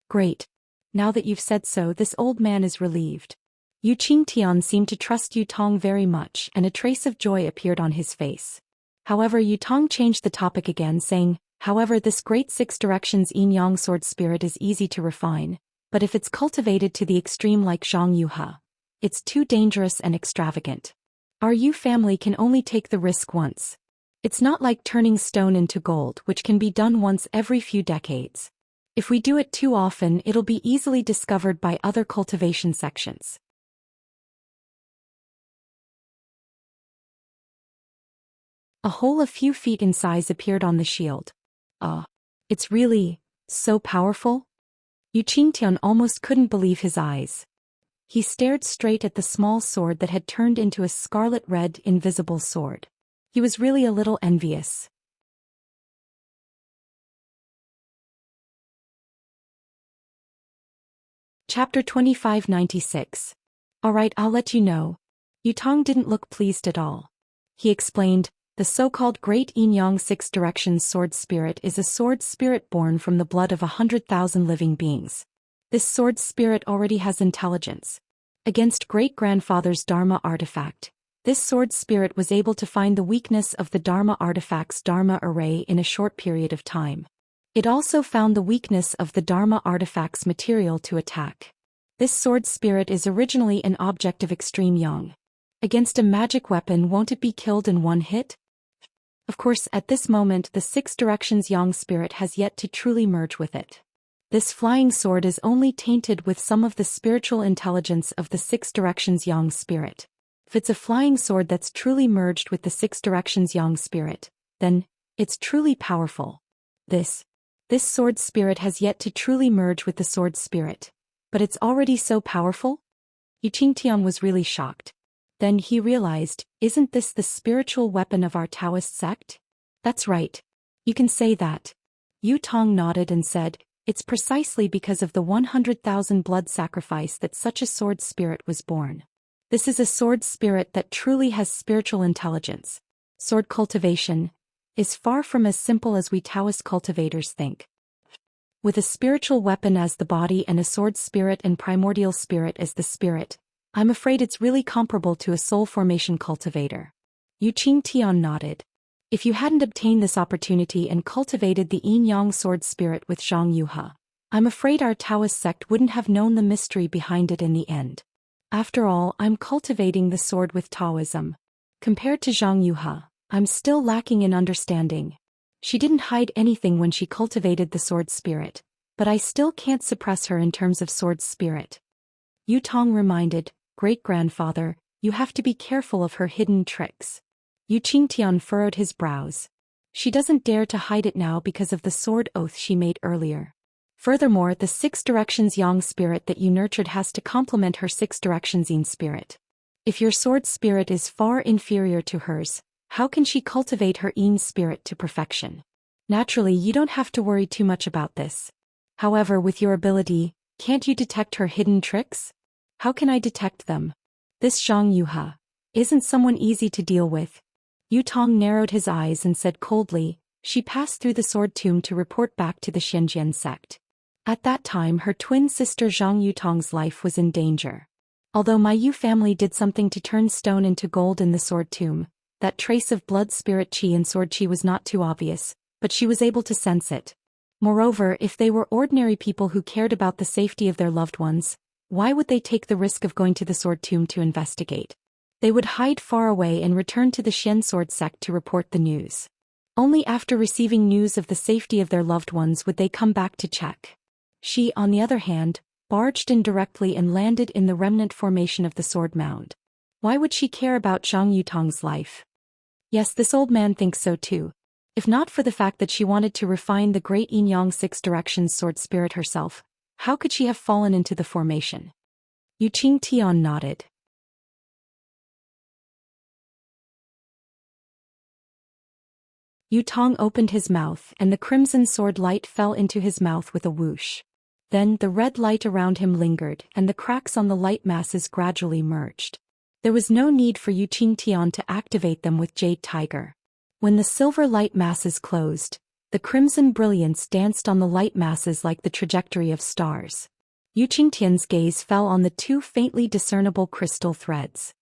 "Great. Now that you've said so, this old man is relieved." Yu Qingtian seemed to trust Yu Tong very much, and a trace of joy appeared on his face. However, Yu Tong changed the topic again, saying, "However, this Great Six Directions Yin-Yang Sword Spirit is easy to refine, but if it's cultivated to the extreme like Zhang Yuhe, it's too dangerous and extravagant. Our Yu family can only take the risk once. It's not like turning stone into gold, which can be done once every few decades. If we do it too often, it'll be easily discovered by other cultivation sections." A hole a few feet in size appeared on the shield. It's really so powerful?" Yu Qingtian almost couldn't believe his eyes. He stared straight at the small sword that had turned into a scarlet-red, invisible sword. He was really a little envious. Chapter 2596. "Alright, I'll let you know." Yu Tong didn't look pleased at all. He explained, "The so-called Great Yin-Yang Six Directions Sword Spirit is a sword spirit born from the blood of 100,000 living beings. This sword spirit already has intelligence. Against great-grandfather's Dharma artifact, this sword spirit was able to find the weakness of the Dharma artifact's Dharma array in a short period of time. It also found the weakness of the Dharma artifact's material to attack. This sword spirit is originally an object of extreme yang. Against a magic weapon, won't it be killed in one hit? Of course, at this moment the Six Directions Yang spirit has yet to truly merge with it. This flying sword is only tainted with some of the spiritual intelligence of the Six Directions Yang spirit. If it's a flying sword that's truly merged with the Six Directions Yang spirit, then it's truly powerful. This sword spirit has yet to truly merge with the sword spirit, but it's already so powerful?" Yu Qingtian was really shocked. Then he realized, "Isn't this the spiritual weapon of our Taoist sect?" "That's right. You can say that." Yu Tong nodded and said, "It's precisely because of the 100,000 blood sacrifice that such a sword spirit was born. This is a sword spirit that truly has spiritual intelligence. Sword cultivation is far from as simple as we Taoist cultivators think. With a spiritual weapon as the body and a sword spirit and primordial spirit as the spirit, I'm afraid it's really comparable to a soul formation cultivator." Yu Qingtian nodded. "If you hadn't obtained this opportunity and cultivated the yin-yang sword spirit with Zhang Yuhe, I'm afraid our Taoist sect wouldn't have known the mystery behind it in the end. After all, I'm cultivating the sword with Taoism. Compared to Zhang Yuhe, I'm still lacking in understanding. She didn't hide anything when she cultivated the sword spirit, but I still can't suppress her in terms of sword spirit." Yu Tong reminded, "Great-grandfather, you have to be careful of her hidden tricks." Yu Qingtian furrowed his brows. "She doesn't dare to hide it now because of the sword oath she made earlier. Furthermore, the Six Directions Yang spirit that you nurtured has to complement her Six Directions Yin spirit. If your sword spirit is far inferior to hers, how can she cultivate her Yin spirit to perfection? Naturally, you don't have to worry too much about this. However, with your ability, can't you detect her hidden tricks?" "How can I detect them? This Zhang Yuhe isn't someone easy to deal with." Yu Tong narrowed his eyes and said coldly, "She passed through the sword tomb to report back to the Shenzhen sect. At that time her twin sister Zhang Yutong's life was in danger. Although my Yu family did something to turn stone into gold in the sword tomb, that trace of blood spirit chi and sword chi was not too obvious, but she was able to sense it. Moreover, if they were ordinary people who cared about the safety of their loved ones, why would they take the risk of going to the sword tomb to investigate? They would hide far away and return to the Xian sword sect to report the news. Only after receiving news of the safety of their loved ones would they come back to check. She, on the other hand, barged in directly and landed in the remnant formation of the sword mound. Why would she care about Zhang Yutong's life? Yes, this old man thinks so too. If not for the fact that she wanted to refine the great Yin Yang Six Directions sword spirit herself, how could she have fallen into the formation? Yu Qingtian nodded. Yu Tong opened his mouth and the crimson sword light fell into his mouth with a whoosh. Then the red light around him lingered and the cracks on the light masses gradually merged. There was no need for Yu Qingtian to activate them with Jade Tiger. When the silver light masses closed, the crimson brilliance danced on the light masses like the trajectory of stars. Yu Qingtian's gaze fell on the two faintly discernible crystal threads.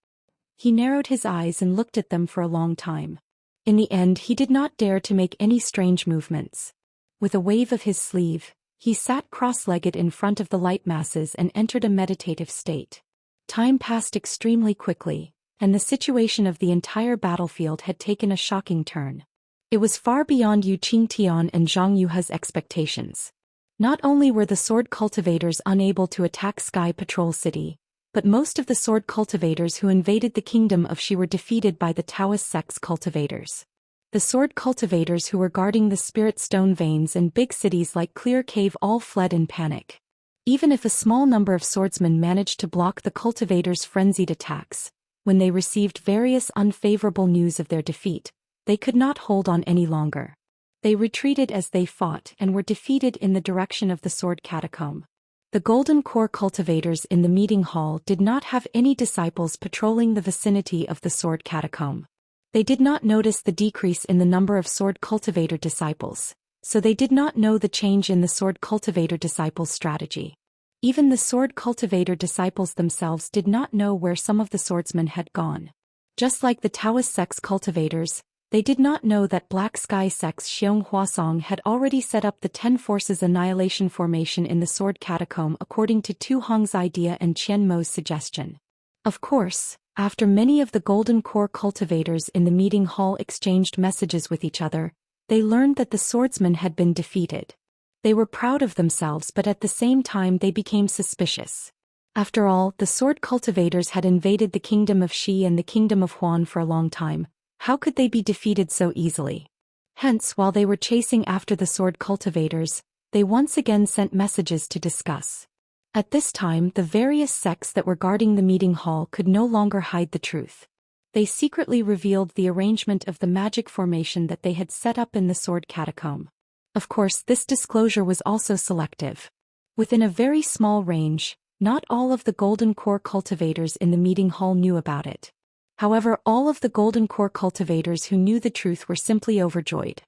He narrowed his eyes and looked at them for a long time. In the end, he did not dare to make any strange movements. With a wave of his sleeve, he sat cross-legged in front of the light masses and entered a meditative state. Time passed extremely quickly, and the situation of the entire battlefield had taken a shocking turn. It was far beyond Yu Qingtian and Zhang Yuha's expectations. Not only were the sword cultivators unable to attack Sky Patrol City, but most of the sword cultivators who invaded the kingdom of Shi were defeated by the Taoist sect's cultivators. The sword cultivators who were guarding the spirit stone veins and big cities like Clear Cave all fled in panic. Even if a small number of swordsmen managed to block the cultivators' frenzied attacks, when they received various unfavorable news of their defeat, they could not hold on any longer. They retreated as they fought and were defeated in the direction of the sword catacomb. The Golden Core cultivators in the meeting hall did not have any disciples patrolling the vicinity of the sword catacomb. They did not notice the decrease in the number of sword cultivator disciples, so they did not know the change in the sword cultivator disciples' strategy. Even the sword cultivator disciples themselves did not know where some of the swordsmen had gone. Just like the Taoist sect's cultivators, they did not know that Black Sky sect's Xiong Huasong had already set up the 10 Forces Annihilation Formation in the sword catacomb according to Tu Hong's idea and Qian Mo's suggestion. Of course, after many of the Golden Core cultivators in the meeting hall exchanged messages with each other, they learned that the swordsmen had been defeated. They were proud of themselves, but at the same time they became suspicious. After all, the sword cultivators had invaded the kingdom of Shi and the kingdom of Huan for a long time. How could they be defeated so easily? Hence, while they were chasing after the sword cultivators, they once again sent messages to discuss. At this time, the various sects that were guarding the meeting hall could no longer hide the truth. They secretly revealed the arrangement of the magic formation that they had set up in the sword catacomb. Of course, this disclosure was also selective. Within a very small range, not all of the Golden Core cultivators in the meeting hall knew about it. However, all of the Golden Core cultivators who knew the truth were simply overjoyed.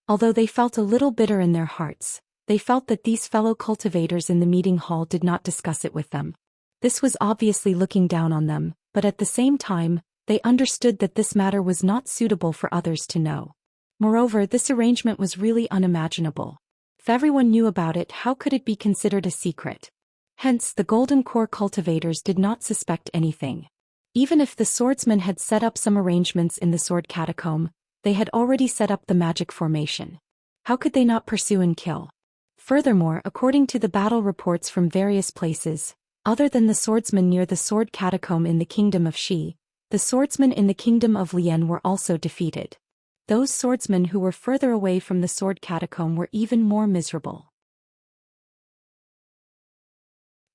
Although they felt a little bitter in their hearts, they felt that these fellow cultivators in the meeting hall did not discuss it with them. This was obviously looking down on them, but at the same time, they understood that this matter was not suitable for others to know. Moreover, this arrangement was really unimaginable. If everyone knew about it, how could it be considered a secret? Hence, the Golden Core cultivators did not suspect anything. Even if the swordsmen had set up some arrangements in the sword catacomb, they had already set up the magic formation. How could they not pursue and kill? Furthermore, according to the battle reports from various places, other than the swordsmen near the sword catacomb in the kingdom of Shi, the swordsmen in the kingdom of Lian were also defeated. Those swordsmen who were further away from the sword catacomb were even more miserable.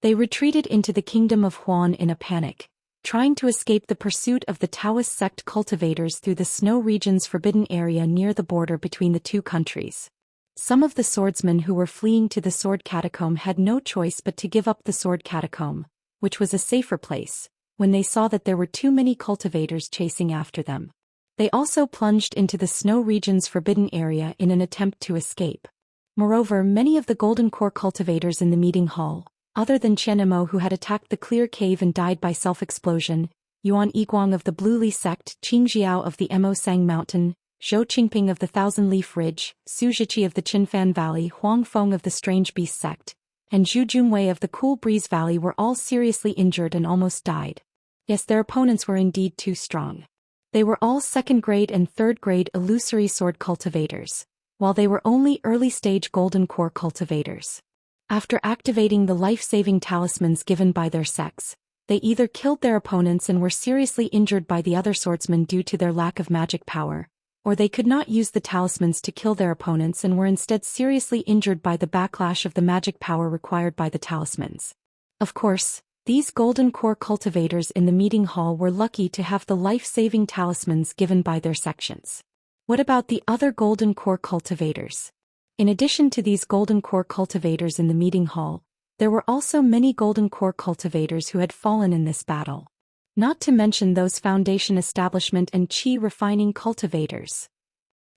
They retreated into the kingdom of Huan in a panic, trying to escape the pursuit of the Taoist sect cultivators through the snow region's forbidden area near the border between the two countries. Some of the swordsmen who were fleeing to the sword catacomb had no choice but to give up the sword catacomb, which was a safer place, when they saw that there were too many cultivators chasing after them. They also plunged into the snow region's forbidden area in an attempt to escape. Moreover, many of the Golden Core cultivators in the meeting hall, Other than Qian Mo, who had attacked the clear cave and died by self-explosion, Yuan Yiguang of the Blue Li sect, Qing Jiao of the Mo Sang Mountain, Zhou Qingping of the Thousand Leaf Ridge, Su Zhiqi of the Qinfan Valley, Huang Feng of the Strange Beast sect, and Zhu Junwei of the Cool Breeze Valley were all seriously injured and almost died. Yes, their opponents were indeed too strong. They were all second-grade and third-grade illusory sword cultivators, while they were only early-stage golden core cultivators. After activating the life-saving talismans given by their sects, they either killed their opponents and were seriously injured by the other swordsmen due to their lack of magic power, or they could not use the talismans to kill their opponents and were instead seriously injured by the backlash of the magic power required by the talismans. Of course, these golden core cultivators in the meeting hall were lucky to have the life-saving talismans given by their sections. What about the other golden core cultivators? In addition to these golden core cultivators in the meeting hall, there were also many golden core cultivators who had fallen in this battle. Not to mention those foundation establishment and chi refining cultivators.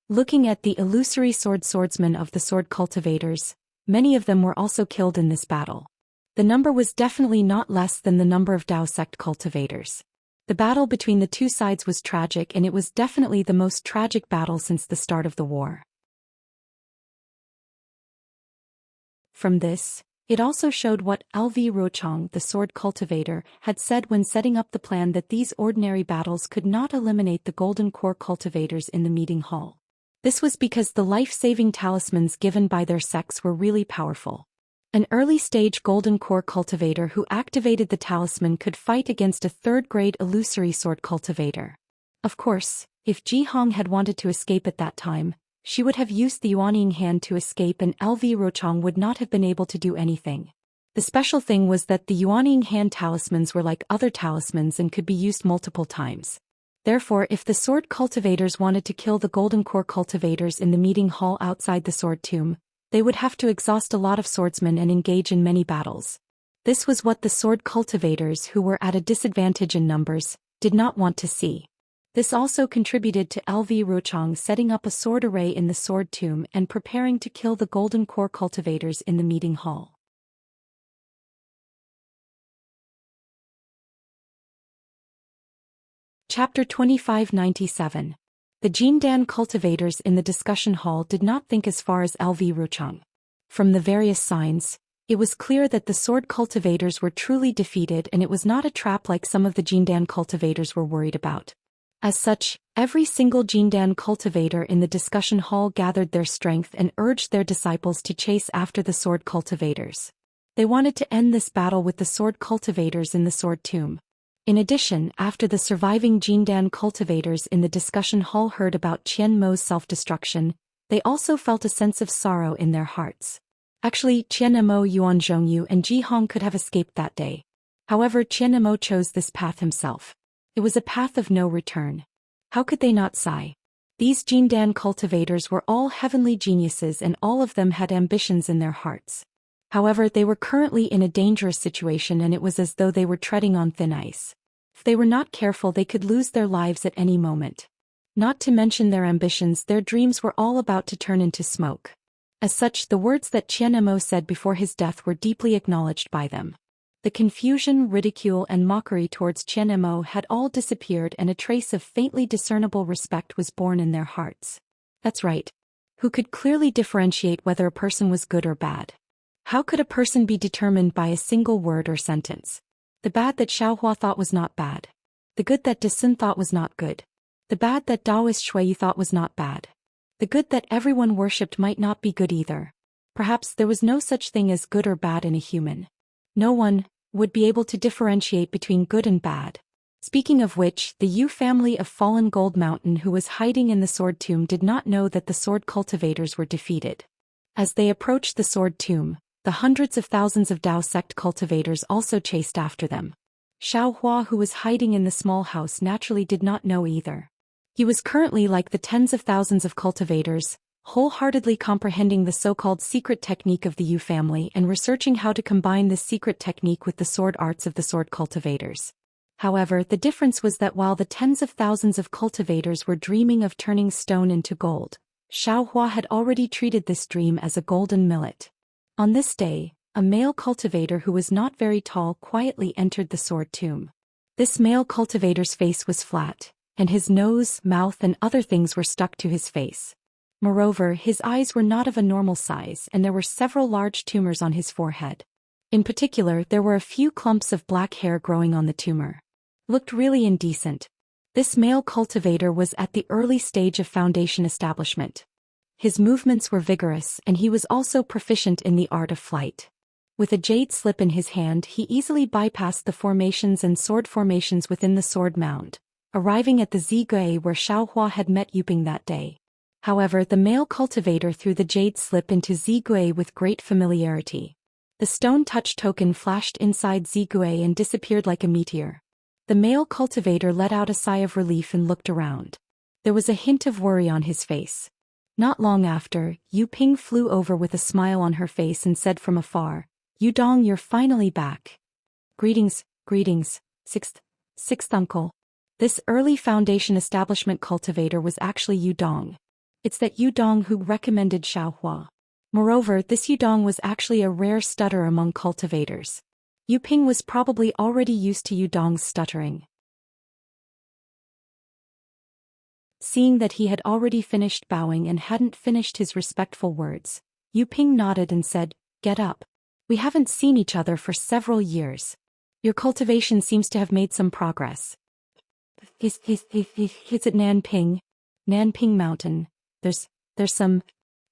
Looking at the illusory swordsmen of the sword cultivators, many of them were also killed in this battle. The number was definitely not less than the number of Dao sect cultivators. The battle between the two sides was tragic, and it was definitely the most tragic battle since the start of the war. From this, it also showed what LV Rochong, the sword cultivator, had said when setting up the plan, that these ordinary battles could not eliminate the golden core cultivators in the meeting hall. This was because the life-saving talismans given by their sects were really powerful. An early-stage golden core cultivator who activated the talisman could fight against a third-grade illusory sword cultivator. Of course, if Ji Hong had wanted to escape at that time, she would have used the Yuanying hand to escape, and LV Rochong would not have been able to do anything. The special thing was that the Yuanying hand talismans were like other talismans and could be used multiple times. Therefore, if the sword cultivators wanted to kill the golden core cultivators in the meeting hall outside the sword tomb, they would have to exhaust a lot of swordsmen and engage in many battles. This was what the sword cultivators, who were at a disadvantage in numbers, did not want to see. This also contributed to LV Rochong setting up a sword array in the sword tomb and preparing to kill the golden core cultivators in the meeting hall. Chapter 2597. The Jindan cultivators in the discussion hall did not think as far as LV Rochong. From the various signs, it was clear that the sword cultivators were truly defeated, and it was not a trap like some of the Jindan cultivators were worried about. As such, every single Jindan cultivator in the discussion hall gathered their strength and urged their disciples to chase after the sword cultivators. They wanted to end this battle with the sword cultivators in the sword tomb. In addition, after the surviving Jindan cultivators in the discussion hall heard about Qian Mo's self-destruction, they also felt a sense of sorrow in their hearts. Actually, Qian Mo, Yuan Zhongyu, and Ji Hong could have escaped that day. However, Qian Mo chose this path himself. It was a path of no return. How could they not sigh? These Jindan cultivators were all heavenly geniuses, and all of them had ambitions in their hearts. However, they were currently in a dangerous situation, and it was as though they were treading on thin ice. If they were not careful, they could lose their lives at any moment. Not to mention their ambitions, their dreams were all about to turn into smoke. As such, the words that Qian Mo said before his death were deeply acknowledged by them. The confusion, ridicule, and mockery towards Qian Mo had all disappeared, and a trace of faintly discernible respect was born in their hearts. That's right. Who could clearly differentiate whether a person was good or bad? How could a person be determined by a single word or sentence? The bad that Xiaohua thought was not bad. The good that Desun thought was not good. The bad that Taoist Shui thought was not bad. The good that everyone worshipped might not be good either. Perhaps there was no such thing as good or bad in a human. No one would be able to differentiate between good and bad. Speaking of which, the Yu family of Fallen Gold Mountain, who was hiding in the sword tomb, did not know that the sword cultivators were defeated. As they approached the sword tomb, the hundreds of thousands of Dao sect cultivators also chased after them. Xiaohua, who was hiding in the small house, naturally did not know either. He was currently like the tens of thousands of cultivators, wholeheartedly comprehending the so-called secret technique of the Yu family and researching how to combine this secret technique with the sword arts of the sword cultivators. However, the difference was that while the tens of thousands of cultivators were dreaming of turning stone into gold, Xiaohua had already treated this dream as a golden millet. On this day, a male cultivator who was not very tall quietly entered the sword tomb. This male cultivator's face was flat, and his nose, mouth and other things were stuck to his face. Moreover, his eyes were not of a normal size and there were several large tumors on his forehead. In particular, there were a few clumps of black hair growing on the tumor. Looked really indecent. This male cultivator was at the early stage of foundation establishment. His movements were vigorous and he was also proficient in the art of flight. With a jade slip in his hand, he easily bypassed the formations and sword formations within the sword mound, arriving at the Zigui where Xiaohua had met Yuping that day. However, the male cultivator threw the jade slip into Zigui with great familiarity. The stone touch token flashed inside Zigui and disappeared like a meteor. The male cultivator let out a sigh of relief and looked around. There was a hint of worry on his face. Not long after, Yuping flew over with a smile on her face and said from afar, "Yudong, you're finally back. Greetings, greetings, sixth uncle." This early foundation establishment cultivator was actually Yudong. It's that Yudong who recommended Xiaohua. Moreover, this Yudong was actually a rare stutter among cultivators. Yuping was probably already used to Yudong's stuttering. Seeing that he had already finished bowing and hadn't finished his respectful words, Yuping nodded and said, "Get up. We haven't seen each other for several years. Your cultivation seems to have made some progress." Is it Nanping? Nanping Mountain. There's some...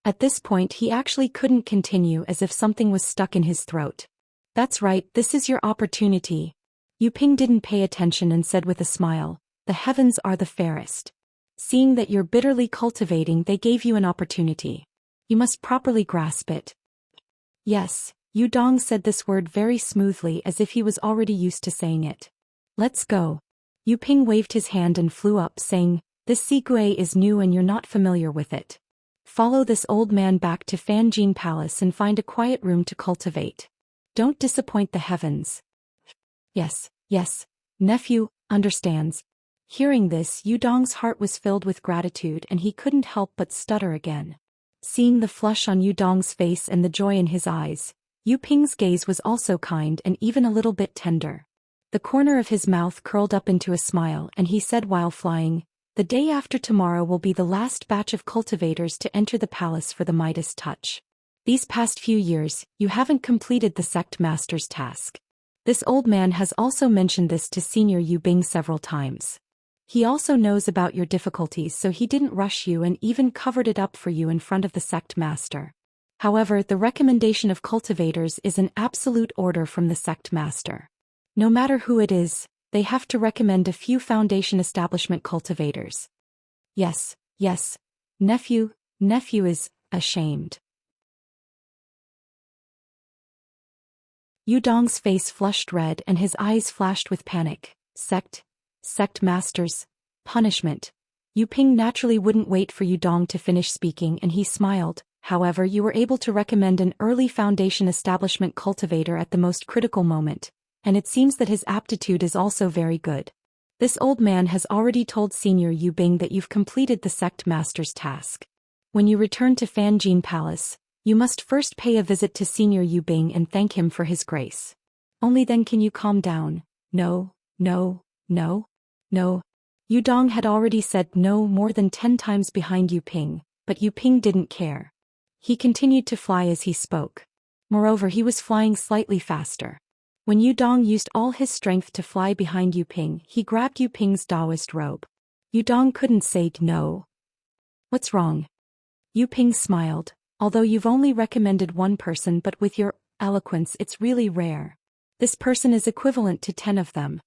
At this point he actually couldn't continue as if something was stuck in his throat. "That's right, this is your opportunity." Yuping didn't pay attention and said with a smile, "The heavens are the fairest. Seeing that you're bitterly cultivating, they gave you an opportunity. You must properly grasp it." "Yes." Yudong said this word very smoothly as if he was already used to saying it. "Let's go." Yuping waved his hand and flew up saying, "This Zigui is new and you're not familiar with it. Follow this old man back to Fanjin Palace and find a quiet room to cultivate. Don't disappoint the heavens." Yes, nephew, understands." Hearing this, Yudong's heart was filled with gratitude and he couldn't help but stutter again. Seeing the flush on Yudong's face and the joy in his eyes, Yuping's gaze was also kind and even a little bit tender. The corner of his mouth curled up into a smile and he said while flying, "The day after tomorrow will be the last batch of cultivators to enter the palace for the Midas touch. These past few years, you haven't completed the sect master's task." This old man has also mentioned this to Senior Yubing several times. He also knows about your difficulties, so he didn't rush you and even covered it up for you in front of the sect master. However, the recommendation of cultivators is an absolute order from the sect master. No matter who it is, they have to recommend a few foundation establishment cultivators. Yes, nephew is ashamed." Yudong's face flushed red and his eyes flashed with panic. Sect masters, punishment. Yuping naturally wouldn't wait for Yudong to finish speaking and he smiled. "However, you were able to recommend an early foundation establishment cultivator at the most critical moment, and it seems that his aptitude is also very good. This old man has already told Senior Yubing that you've completed the sect master's task. When you return to Fanjin Palace, you must first pay a visit to Senior Yubing and thank him for his grace. Only then can you calm down." No. Yudong had already said no more than 10 times behind Yuping, but Yuping didn't care. He continued to fly as he spoke. Moreover, he was flying slightly faster. When Yudong used all his strength to fly behind Yuping, he grabbed Yuping's Taoist robe. Yudong couldn't say no. "What's wrong?" Yuping smiled. "Although you've only recommended one person, but with your eloquence it's really rare. This person is equivalent to 10 of them."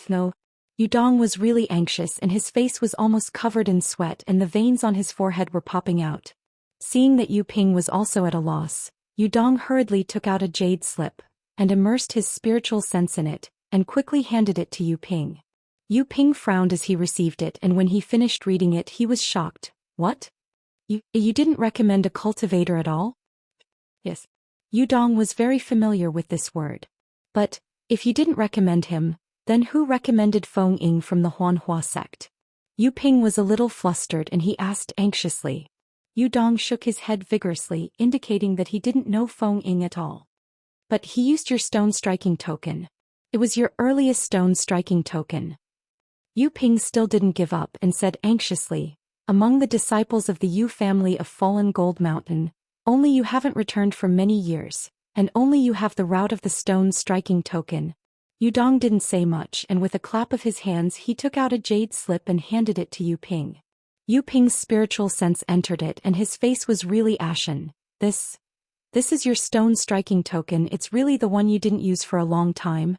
No. Yudong was really anxious and his face was almost covered in sweat and the veins on his forehead were popping out. Seeing that Yuping was also at a loss, Yudong hurriedly took out a jade slip, and immersed his spiritual sense in it, and quickly handed it to Yuping. Yuping frowned as he received it and when he finished reading it he was shocked. "What? You didn't recommend a cultivator at all?" Yes. Yudong was very familiar with this word. "But, if you didn't recommend him, then who recommended Feng Ying from the Huanhua sect?" Yuping was a little flustered and he asked anxiously. Dong shook his head vigorously, indicating that he didn't know Feng Ying at all. But he used your stone striking token. It was your earliest stone striking token. Yu Ping still didn't give up and said anxiously, among the disciples of the Yu family of Fallen Gold Mountain, only you haven't returned for many years, and only you have the route of the stone striking token. Dong didn't say much, and with a clap of his hands he took out a jade slip and handed it to Yu Ping. Yu Ping's spiritual sense entered it and his face was really ashen. This is your stone striking token. It's really the one you didn't use for a long time.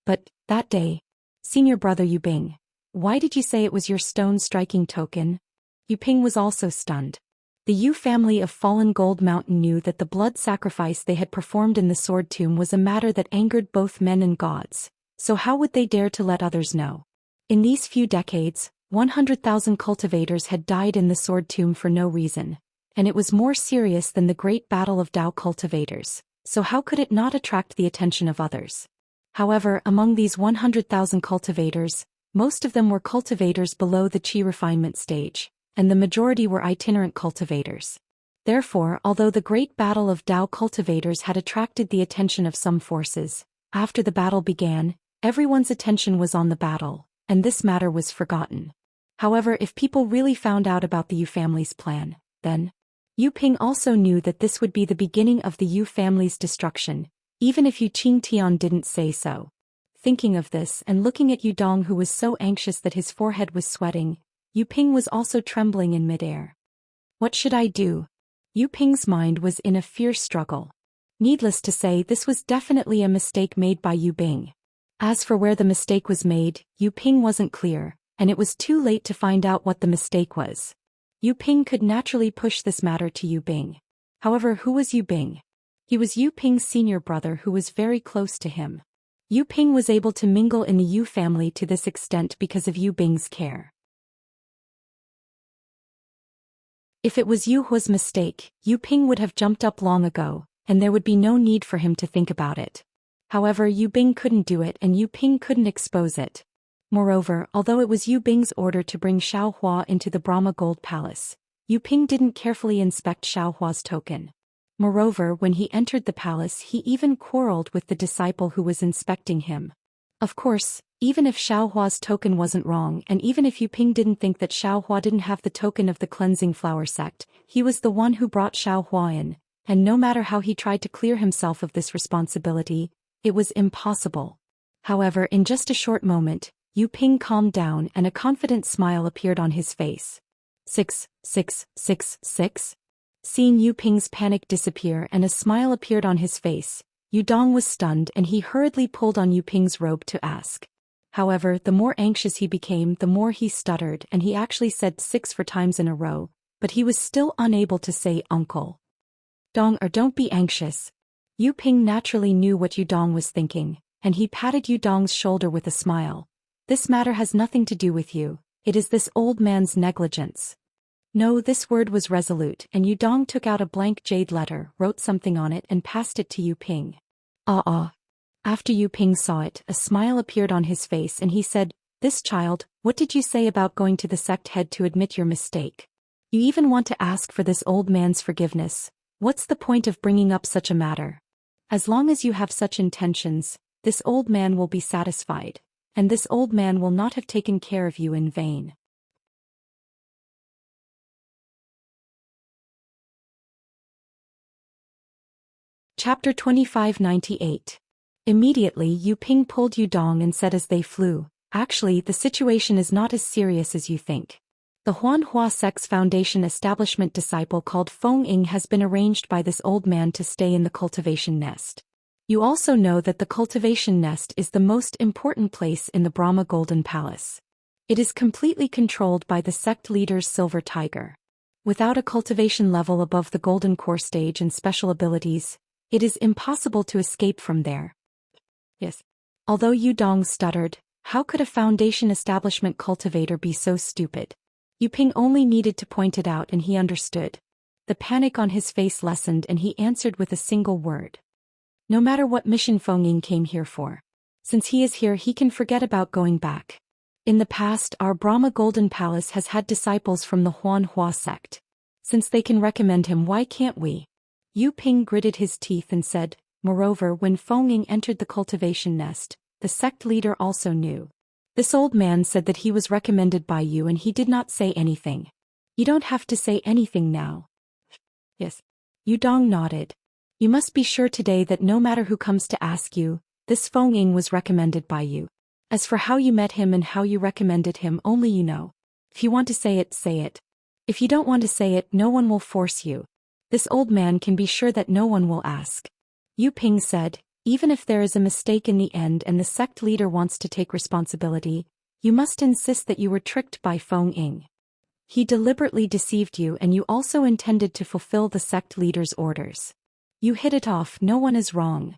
But, that day, senior brother Yu Bing, why did you say it was your stone striking token? Yu Ping was also stunned. The Yu family of Fallen Gold Mountain knew that the blood sacrifice they had performed in the Sword Tomb was a matter that angered both men and gods, so how would they dare to let others know? In these few decades, 100,000 cultivators had died in the Sword Tomb for no reason, and it was more serious than the Great Battle of Dao cultivators, so how could it not attract the attention of others? However, among these 100,000 cultivators, most of them were cultivators below the Qi refinement stage, and the majority were itinerant cultivators. Therefore, although the Great Battle of Dao cultivators had attracted the attention of some forces, after the battle began, everyone's attention was on the battle, and this matter was forgotten. However, if people really found out about the Yu family's plan, then Yu Ping also knew that this would be the beginning of the Yu family's destruction, even if Yu Qingtian didn't say so. Thinking of this and looking at Yu Dong, who was so anxious that his forehead was sweating, Yu Ping was also trembling in midair. What should I do? Yu Ping's mind was in a fierce struggle. Needless to say, this was definitely a mistake made by Yu Bing. As for where the mistake was made, Yu Ping wasn't clear, and it was too late to find out what the mistake was. Yu Ping could naturally push this matter to Yu Bing. However, who was Yu Bing? He was Yu Ping's senior brother who was very close to him. Yu Ping was able to mingle in the Yu family to this extent because of Yu Bing's care. If it was Yu Hua's mistake, Yu Ping would have jumped up long ago, and there would be no need for him to think about it. However, Yu Bing couldn't do it and Yu Ping couldn't expose it. Moreover, although it was Yu Bing's order to bring Xiao Hua into the Brahma Gold Palace, Yu Ping didn't carefully inspect Xiao Hua's token. Moreover, when he entered the palace, he even quarreled with the disciple who was inspecting him. Of course, even if Xiao Hua's token wasn't wrong, and even if Yu Ping didn't think that Xiao Hua didn't have the token of the cleansing flower sect, he was the one who brought Xiao Hua in, and no matter how he tried to clear himself of this responsibility, it was impossible. However, in just a short moment, Yu Ping calmed down and a confident smile appeared on his face. 66666. Seeing Yu Ping's panic disappear and a smile appeared on his face, Yu Dong was stunned and he hurriedly pulled on Yu Ping's robe to ask. However, the more anxious he became, the more he stuttered, and he actually said 6 times in a row, but he was still unable to say uncle. Dong, or don't be anxious. Yu Ping naturally knew what Yu Dong was thinking, and he patted Yu Dong's shoulder with a smile. This matter has nothing to do with you, it is this old man's negligence. No, this word was resolute, and Yu Dong took out a blank jade letter, wrote something on it and passed it to Yu Ping. After Yu Ping saw it, a smile appeared on his face and he said, "This child, what did you say about going to the sect head to admit your mistake? You even want to ask for this old man's forgiveness. What's the point of bringing up such a matter? As long as you have such intentions, this old man will be satisfied, and this old man will not have taken care of you in vain." Chapter 2598. Immediately Yu Ping pulled Yu Dong and said as they flew, "Actually, the situation is not as serious as you think. The Huanhua Sect's Foundation establishment disciple called Feng Ying has been arranged by this old man to stay in the cultivation nest. You also know that the cultivation nest is the most important place in the Brahma Golden Palace. It is completely controlled by the sect leader's Silver Tiger. Without a cultivation level above the Golden Core stage and special abilities, it is impossible to escape from there." Yes. Although Yu Dong stuttered, how could a foundation establishment cultivator be so stupid? Yu Ping only needed to point it out and he understood. The panic on his face lessened and he answered with a single word. "No matter what mission Feng Ying came here for. Since he is here, he can forget about going back. In the past, our Brahma Golden Palace has had disciples from the Huanhua sect. Since they can recommend him, why can't we? Yu Ping gritted his teeth and said, moreover, when Feng Ying entered the cultivation nest, the sect leader also knew. This old man said that he was recommended by you and he did not say anything. You don't have to say anything now. Yes. Yudong nodded. You must be sure today that no matter who comes to ask you, this Feng Ying was recommended by you. As for how you met him and how you recommended him, only you know. If you want to say it, say it. If you don't want to say it, no one will force you. This old man can be sure that no one will ask. Yu Ping said, even if there is a mistake in the end and the sect leader wants to take responsibility, you must insist that you were tricked by Feng Ying. He deliberately deceived you and you also intended to fulfill the sect leader's orders. You hit it off, no one is wrong.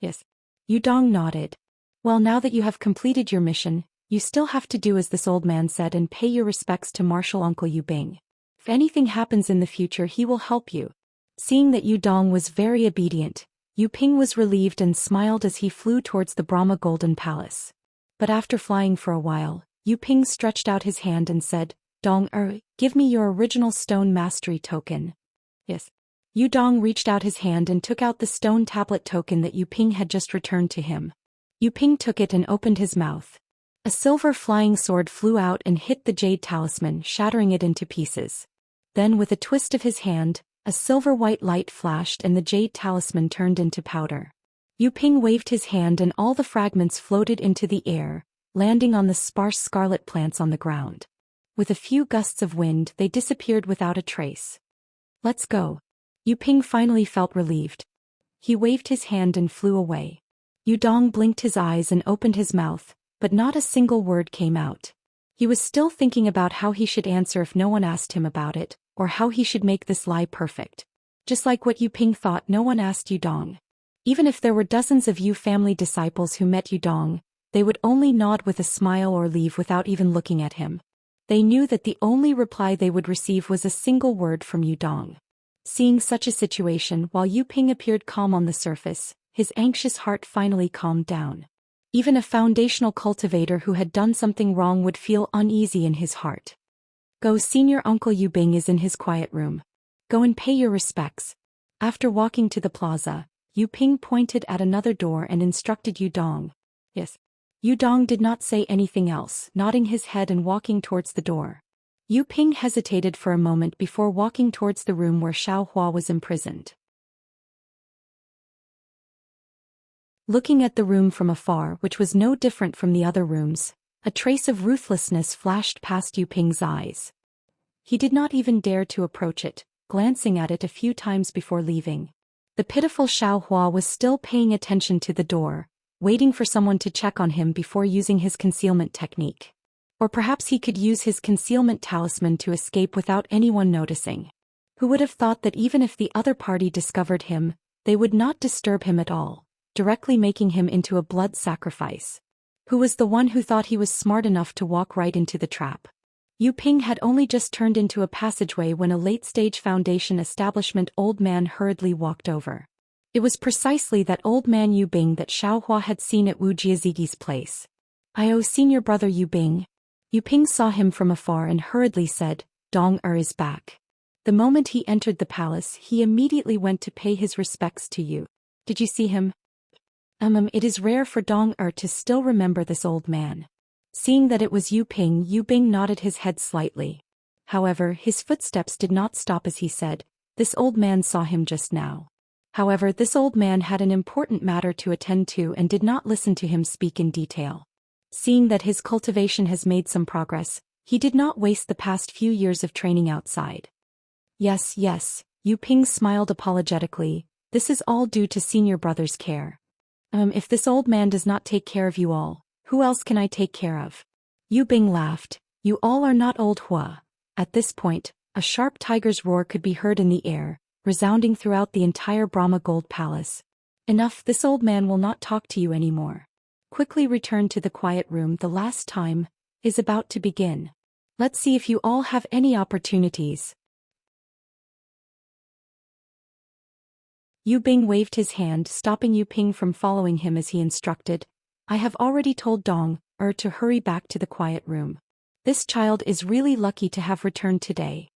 Yes. Yudong nodded. Well, now that you have completed your mission, you still have to do as this old man said and pay your respects to Martial Uncle Yu Bing. If anything happens in the future, he will help you. Seeing that Yudong was very obedient, Yu Ping was relieved and smiled as he flew towards the Brahma Golden Palace. But after flying for a while, Yu Ping stretched out his hand and said, Dong, give me your original stone mastery token. Yes. Yudong reached out his hand and took out the stone tablet token that Yu Ping had just returned to him. Yu Ping took it and opened his mouth. A silver flying sword flew out and hit the jade talisman, shattering it into pieces. Then with a twist of his hand, a silver-white light flashed and the jade talisman turned into powder. Yu Ping waved his hand and all the fragments floated into the air, landing on the sparse scarlet plants on the ground. With a few gusts of wind, they disappeared without a trace. Let's go. Yu Ping finally felt relieved. He waved his hand and flew away. Yudong blinked his eyes and opened his mouth, but not a single word came out. He was still thinking about how he should answer if no one asked him about it, or how he should make this lie perfect. Just like what Yu Ping thought, no one asked Yudong. Even if there were dozens of Yu family disciples who met Yudong, they would only nod with a smile or leave without even looking at him. They knew that the only reply they would receive was a single word from Yudong. Seeing such a situation, while Yu Ping appeared calm on the surface, his anxious heart finally calmed down. Even a foundational cultivator who had done something wrong would feel uneasy in his heart. Go, Senior Uncle Yu Bing is in his quiet room. Go and pay your respects. After walking to the plaza, Yu Ping pointed at another door and instructed Yudong. Yes. Yudong did not say anything else, nodding his head and walking towards the door. Yu Ping hesitated for a moment before walking towards the room where Xiao Hua was imprisoned. Looking at the room from afar, which was no different from the other rooms, a trace of ruthlessness flashed past Yu Ping's eyes. He did not even dare to approach it, glancing at it a few times before leaving. The pitiful Xiao Hua was still paying attention to the door, waiting for someone to check on him before using his concealment technique. Or perhaps he could use his concealment talisman to escape without anyone noticing. Who would have thought that even if the other party discovered him, they would not disturb him at all, directly making him into a blood sacrifice? Who was the one who thought he was smart enough to walk right into the trap? Yu Ping had only just turned into a passageway when a late-stage Foundation establishment old man hurriedly walked over. It was precisely that old man Yu Bing that Xiao Hua had seen at Wu Jiazigi's place. I owe senior brother Yu Bing. Yu Ping saw him from afar and hurriedly said, Dong is back. The moment he entered the palace, he immediately went to pay his respects to you. Did you see him? It is rare for Dong to still remember this old man. Seeing that it was Yu Ping, Yu Bing nodded his head slightly. However, his footsteps did not stop as he said, this old man saw him just now. However, this old man had an important matter to attend to and did not listen to him speak in detail. Seeing that his cultivation has made some progress, he did not waste the past few years of training outside. Yes, Yu Ping smiled apologetically, this is all due to senior brother's care. If this old man does not take care of you all, who else can I take care of? Yu Bing laughed, you all are not old Hua. At this point, a sharp tiger's roar could be heard in the air, resounding throughout the entire Brahma Gold Palace. Enough, this old man will not talk to you anymore. Quickly return to the quiet room, the last time is about to begin. Let's see if you all have any opportunities. Yu Bing waved his hand, stopping Yu Ping from following him as he instructed. I have already told Dong to hurry back to the quiet room. This child is really lucky to have returned today.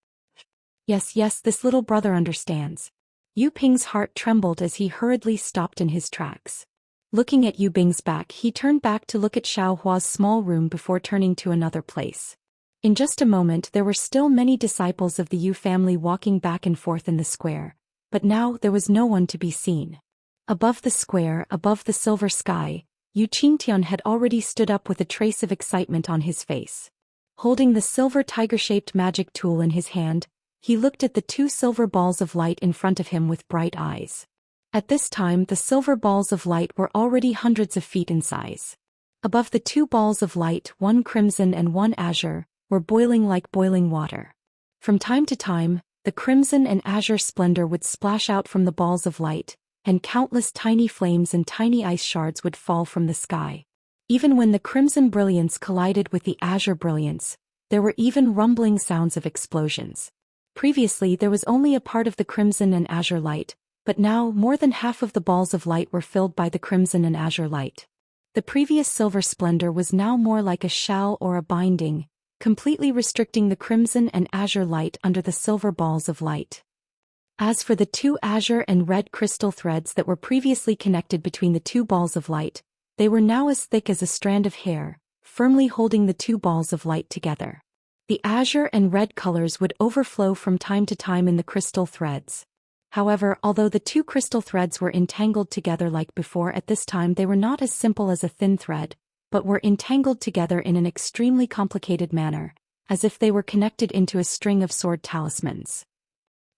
Yes, yes, this little brother understands. Yu Ping's heart trembled as he hurriedly stopped in his tracks. Looking at Yu Bing's back, he turned back to look at Xiao Hua's small room before turning to another place. In just a moment there were still many disciples of the Yu family walking back and forth in the square, but now there was no one to be seen. Above the square, above the silver sky, Yu Qingtian had already stood up with a trace of excitement on his face. Holding the silver tiger-shaped magic tool in his hand, he looked at the two silver balls of light in front of him with bright eyes. At this time the silver balls of light were already hundreds of feet in size. Above the two balls of light, one crimson and one azure, were boiling like boiling water. From time to time, the crimson and azure splendor would splash out from the balls of light, and countless tiny flames and tiny ice shards would fall from the sky. Even when the crimson brilliance collided with the azure brilliance, there were even rumbling sounds of explosions. Previously there was only a part of the crimson and azure light, but now more than half of the balls of light were filled by the crimson and azure light. The previous silver splendor was now more like a shell or a binding, completely restricting the crimson and azure light under the silver balls of light. As for the two azure and red crystal threads that were previously connected between the two balls of light, they were now as thick as a strand of hair, firmly holding the two balls of light together. The azure and red colors would overflow from time to time in the crystal threads. However, although the two crystal threads were entangled together like before, at this time they were not as simple as a thin thread, but were entangled together in an extremely complicated manner, as if they were connected into a string of sword talismans.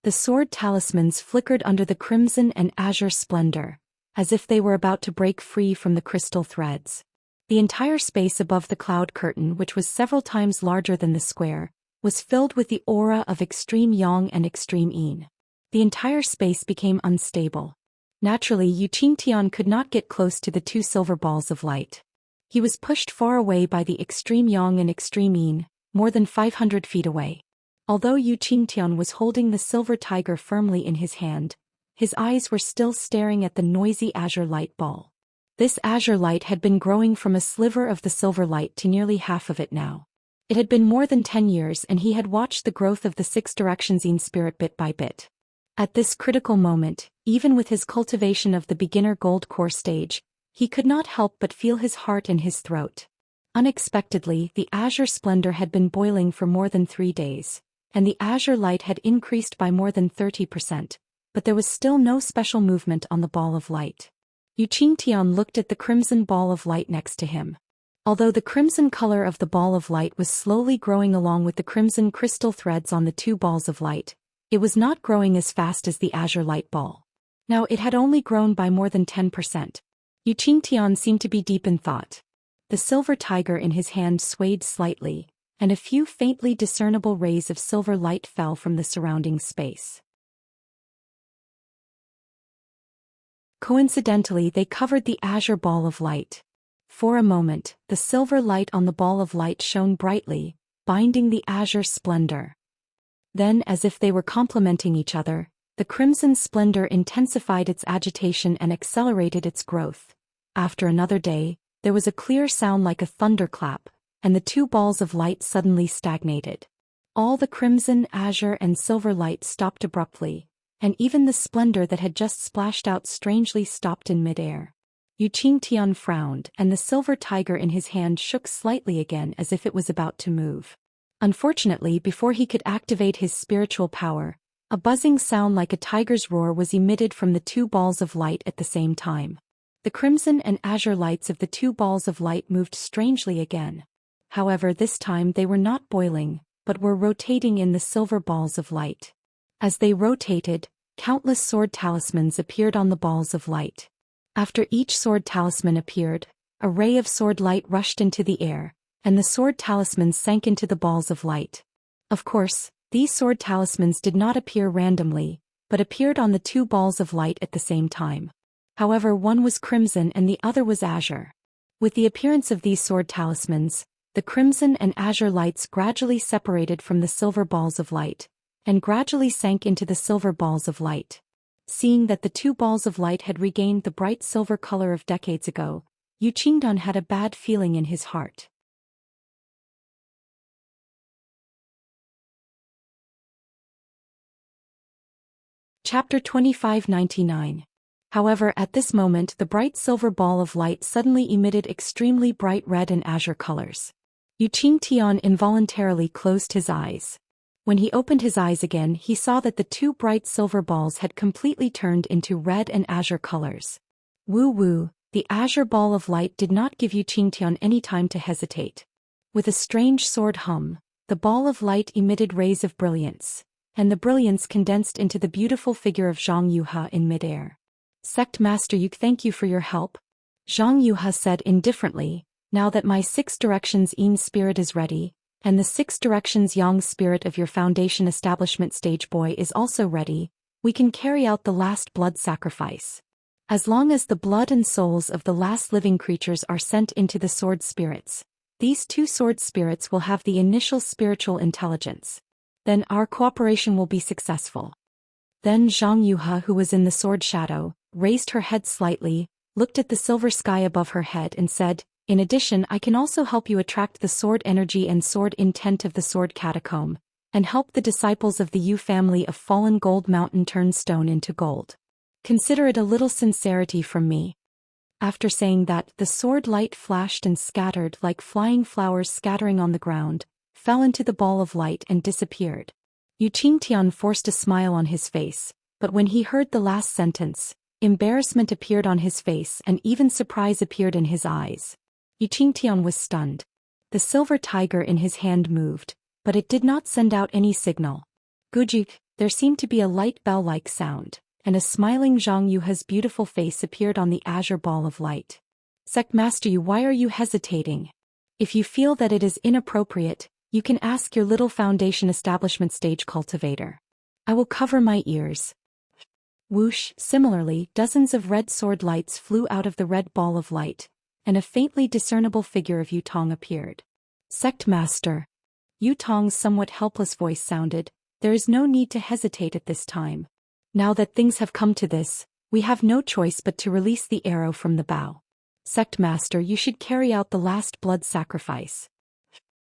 The sword talismans flickered under the crimson and azure splendor, as if they were about to break free from the crystal threads. The entire space above the cloud curtain, which was several times larger than the square, was filled with the aura of extreme yang and extreme yin. The entire space became unstable. Naturally, Yu Qingtian could not get close to the two silver balls of light. He was pushed far away by the extreme yang and extreme yin, more than 500 feet away. Although Yu Qingtian was holding the silver tiger firmly in his hand, his eyes were still staring at the noisy azure light ball. This azure light had been growing from a sliver of the silver light to nearly half of it now. It had been more than 10 years and he had watched the growth of the six directions yin spirit bit by bit. At this critical moment, even with his cultivation of the beginner gold core stage, he could not help but feel his heart in his throat. Unexpectedly, the azure splendor had been boiling for more than 3 days, and the azure light had increased by more than 30%, but there was still no special movement on the ball of light. Yu Qingtian looked at the crimson ball of light next to him. Although the crimson color of the ball of light was slowly growing along with the crimson crystal threads on the two balls of light, it was not growing as fast as the azure light ball. Now it had only grown by more than 10%. Yu Qingtian seemed to be deep in thought. The silver tiger in his hand swayed slightly, and a few faintly discernible rays of silver light fell from the surrounding space. Coincidentally, they covered the azure ball of light. For a moment, the silver light on the ball of light shone brightly, binding the azure splendor. Then, as if they were complementing each other, the crimson splendor intensified its agitation and accelerated its growth. After another day, there was a clear sound like a thunderclap, and the two balls of light suddenly stagnated. All the crimson, azure, and silver light stopped abruptly, and even the splendor that had just splashed out strangely stopped in midair. Yu Qingtian frowned, and the silver tiger in his hand shook slightly again as if it was about to move. Unfortunately, before he could activate his spiritual power, a buzzing sound like a tiger's roar was emitted from the two balls of light at the same time. The crimson and azure lights of the two balls of light moved strangely again. However, this time they were not boiling, but were rotating in the silver balls of light. As they rotated, countless sword talismans appeared on the balls of light. After each sword talisman appeared, a ray of sword light rushed into the air, and the sword talismans sank into the balls of light. Of course, these sword talismans did not appear randomly, but appeared on the two balls of light at the same time. However, one was crimson and the other was azure. With the appearance of these sword talismans, the crimson and azure lights gradually separated from the silver balls of light, and gradually sank into the silver balls of light. Seeing that the two balls of light had regained the bright silver color of decades ago, Yu Qingdan had a bad feeling in his heart. Chapter 2599. However, at this moment the bright silver ball of light suddenly emitted extremely bright red and azure colors. Enchanting involuntarily closed his eyes. When he opened his eyes again, he saw that the two bright silver balls had completely turned into red and azure colors. Woo woo, the azure ball of light did not give Enchanting any time to hesitate. With a strange sword hum, the ball of light emitted rays of brilliance, and the brilliance condensed into the beautiful figure of Zhang Yuha in midair. Sect Master Yu, thank you for your help. Zhang Yuha said indifferently, now that my 6 directions Yin spirit is ready, and the 6 directions Yang spirit of your foundation establishment stage boy is also ready, we can carry out the last blood sacrifice. As long as the blood and souls of the last living creatures are sent into the sword spirits, these 2 sword spirits will have the initial spiritual intelligence. Then our cooperation will be successful. Then Zhang Yuha, who was in the sword shadow, raised her head slightly, looked at the silver sky above her head and said, in addition, I can also help you attract the sword energy and sword intent of the sword catacomb, and help the disciples of the Yu family of fallen gold mountain turn stone into gold. Consider it a little sincerity from me. After saying that, the sword light flashed and scattered like flying flowers scattering on the ground, fell into the ball of light and disappeared. Enchanting forced a smile on his face, but when he heard the last sentence, embarrassment appeared on his face and even surprise appeared in his eyes. Enchanting was stunned. The silver tiger in his hand moved, but it did not send out any signal. Gujik, there seemed to be a light bell-like sound, and a smiling Zhang Yuha's beautiful face appeared on the azure ball of light. Sect Master Yu, why are you hesitating? If you feel that it is inappropriate, you can ask your little foundation establishment stage cultivator. I will cover my ears. Whoosh, similarly, dozens of red sword lights flew out of the red ball of light, and a faintly discernible figure of Yutong appeared. Sect Master. Yutong's somewhat helpless voice sounded, there is no need to hesitate at this time. Now that things have come to this, we have no choice but to release the arrow from the bow. Sect Master, you should carry out the last blood sacrifice.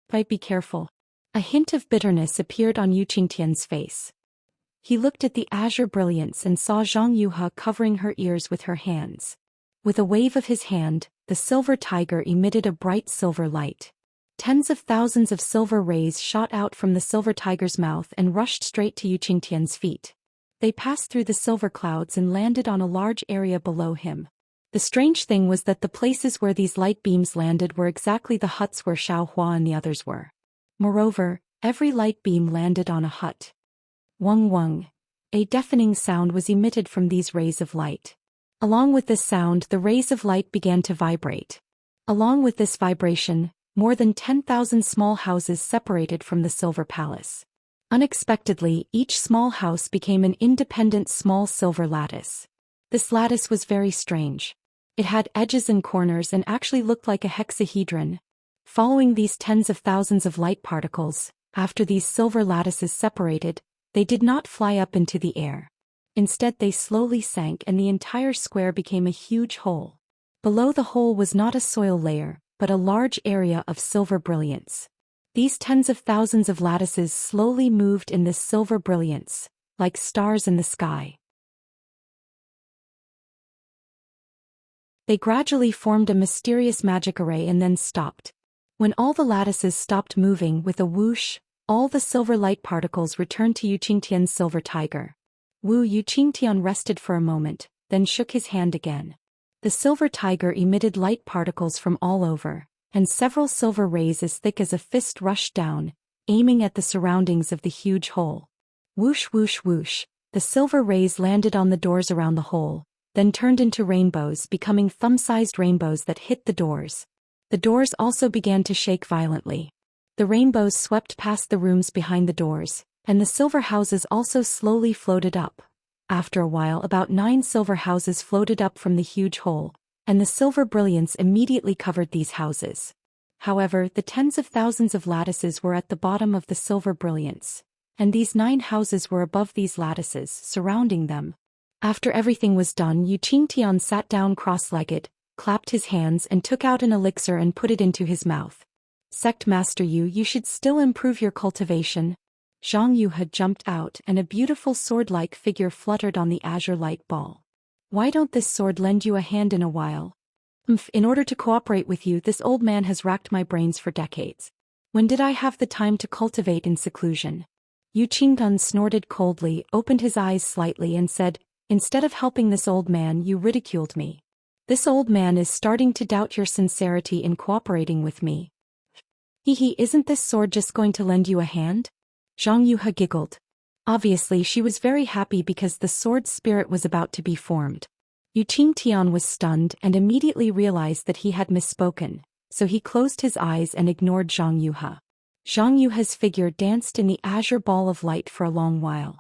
But be careful. A hint of bitterness appeared on Enchanting's face. He looked at the azure brilliance and saw Zhang Yuha covering her ears with her hands. With a wave of his hand, the silver tiger emitted a bright silver light. Tens of thousands of silver rays shot out from the silver tiger's mouth and rushed straight to Enchanting's feet. They passed through the silver clouds and landed on a large area below him. The strange thing was that the places where these light beams landed were exactly the huts where Xiao Hua and the others were. Moreover, every light beam landed on a hut. Wung wung. A deafening sound was emitted from these rays of light. Along with this sound, the rays of light began to vibrate. Along with this vibration, more than 10,000 small houses separated from the silver palace. Unexpectedly, each small house became an independent small silver lattice. This lattice was very strange. It had edges and corners and actually looked like a hexahedron. Following these tens of thousands of light particles, after these silver lattices separated, they did not fly up into the air. Instead, they slowly sank and the entire square became a huge hole. Below the hole was not a soil layer, but a large area of silver brilliance. These tens of thousands of lattices slowly moved in this silver brilliance, like stars in the sky. They gradually formed a mysterious magic array and then stopped. When all the lattices stopped moving with a whoosh, all the silver light particles returned to Enchanting's silver tiger. Enchanting rested for a moment, then shook his hand again. The silver tiger emitted light particles from all over, and several silver rays as thick as a fist rushed down, aiming at the surroundings of the huge hole. Whoosh whoosh whoosh, the silver rays landed on the doors around the hole, then turned into rainbows, becoming thumb-sized rainbows that hit the doors. The doors also began to shake violently. The rainbows swept past the rooms behind the doors, and the silver houses also slowly floated up. After a while, about 9 silver houses floated up from the huge hole, and the silver brilliance immediately covered these houses. However, the tens of thousands of lattices were at the bottom of the silver brilliance, and these 9 houses were above these lattices, surrounding them. After everything was done, Enchanting sat down cross-legged, clapped his hands and took out an elixir and put it into his mouth. Sect Master Yu, you should still improve your cultivation. Zhang Yu had jumped out and a beautiful sword-like figure fluttered on the azure light ball. Why don't this sword lend you a hand in a while? In order to cooperate with you, this old man has racked my brains for decades. When did I have the time to cultivate in seclusion? Yu Qingdun snorted coldly, opened his eyes slightly and said, instead of helping this old man, you ridiculed me. This old man is starting to doubt your sincerity in cooperating with me. Isn't this sword just going to lend you a hand? Zhang Yuhe giggled. Obviously she was very happy because the sword spirit was about to be formed. Yu Qingtian was stunned and immediately realized that he had misspoken, so he closed his eyes and ignored Zhang Yuhe. Zhang Yuhe's figure danced in the azure ball of light for a long while.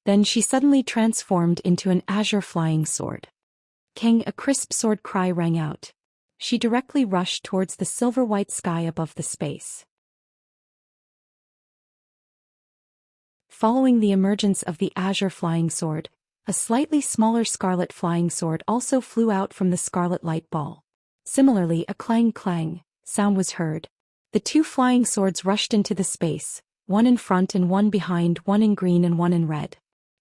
Then she suddenly transformed into an azure flying sword. Kang, a crisp sword cry rang out. She directly rushed towards the silver-white sky above the space. Following the emergence of the azure flying sword, a slightly smaller scarlet flying sword also flew out from the scarlet light ball. Similarly, a clang-clang sound was heard. The two flying swords rushed into the space, one in front and one behind, one in green and one in red.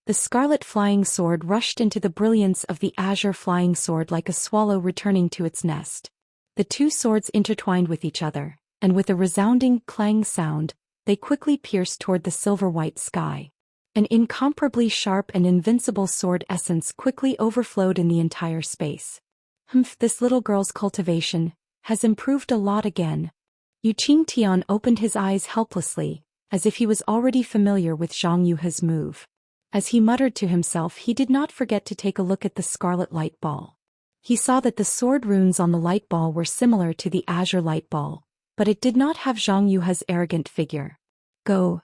The scarlet flying sword rushed into the brilliance of the azure flying sword like a swallow returning to its nest. The two swords intertwined with each other, and with a resounding clang sound, they quickly pierced toward the silver-white sky. An incomparably sharp and invincible sword essence quickly overflowed in the entire space. This little girl's cultivation has improved a lot again. Yu Qingtian opened his eyes helplessly, as if he was already familiar with Zhang Yuhe's move. As he muttered to himself, he did not forget to take a look at the scarlet light ball. He saw that the sword runes on the light ball were similar to the azure light ball, but it did not have Zhang Yuhe's arrogant figure. Go!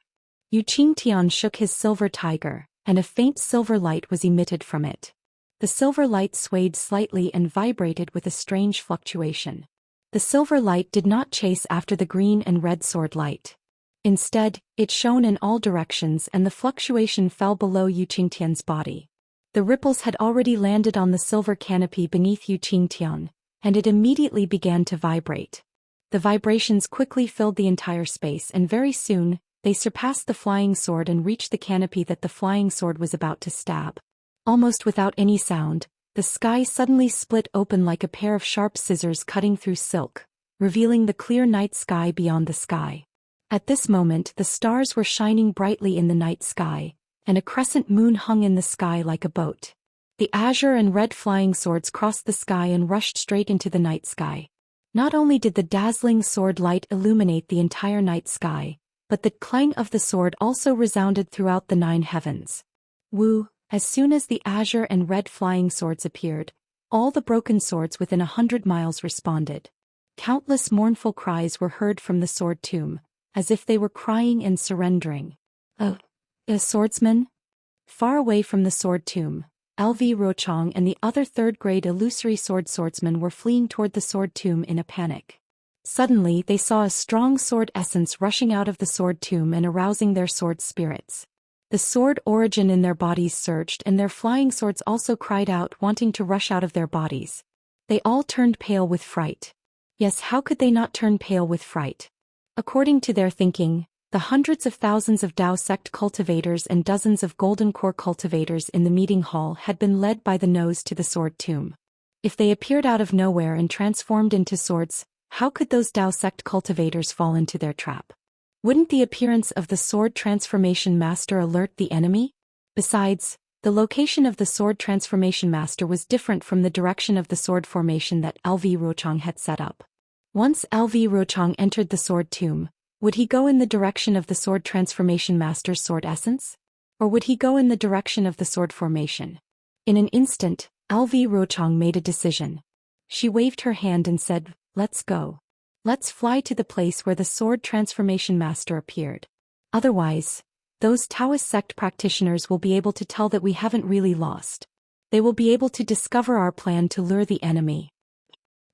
Yu Qingtian shook his silver tiger, and a faint silver light was emitted from it. The silver light swayed slightly and vibrated with a strange fluctuation. The silver light did not chase after the green and red sword light. Instead, it shone in all directions and the fluctuation fell below Yu Qingtian's body. The ripples had already landed on the silver canopy beneath Yu Qingtian, and it immediately began to vibrate. The vibrations quickly filled the entire space and very soon, they surpassed the flying sword and reached the canopy that the flying sword was about to stab. Almost without any sound, the sky suddenly split open like a pair of sharp scissors cutting through silk, revealing the clear night sky beyond the sky. At this moment the stars were shining brightly in the night sky, and a crescent moon hung in the sky like a boat. The azure and red flying swords crossed the sky and rushed straight into the night sky. Not only did the dazzling sword light illuminate the entire night sky, but the clang of the sword also resounded throughout the 9 heavens. Woo! As soon as the azure and red flying swords appeared, all the broken swords within 100 miles responded. Countless mournful cries were heard from the sword tomb, as if they were crying and surrendering. A swordsman? Far away from the sword tomb, LV Rochong and the other third-grade illusory swordsmen were fleeing toward the sword tomb in a panic. Suddenly they saw a strong sword essence rushing out of the sword tomb and arousing their sword spirits. The sword origin in their bodies surged and their flying swords also cried out, wanting to rush out of their bodies. They all turned pale with fright. Yes, how could they not turn pale with fright? According to their thinking, the hundreds of thousands of Dao sect cultivators and dozens of golden core cultivators in the meeting hall had been led by the nose to the sword tomb. If they appeared out of nowhere and transformed into swords, how could those Dao sect cultivators fall into their trap? Wouldn't the appearance of the sword transformation master alert the enemy? Besides, the location of the sword transformation master was different from the direction of the sword formation that LV Rochong had set up. Once LV Rochong entered the sword tomb, would he go in the direction of the sword transformation master's sword essence? Or would he go in the direction of the sword formation? In an instant, LV Rochong made a decision. She waved her hand and said, "Let's go. Let's fly to the place where the sword transformation master appeared. Otherwise, those Taoist sect practitioners will be able to tell that we haven't really lost. They will be able to discover our plan to lure the enemy."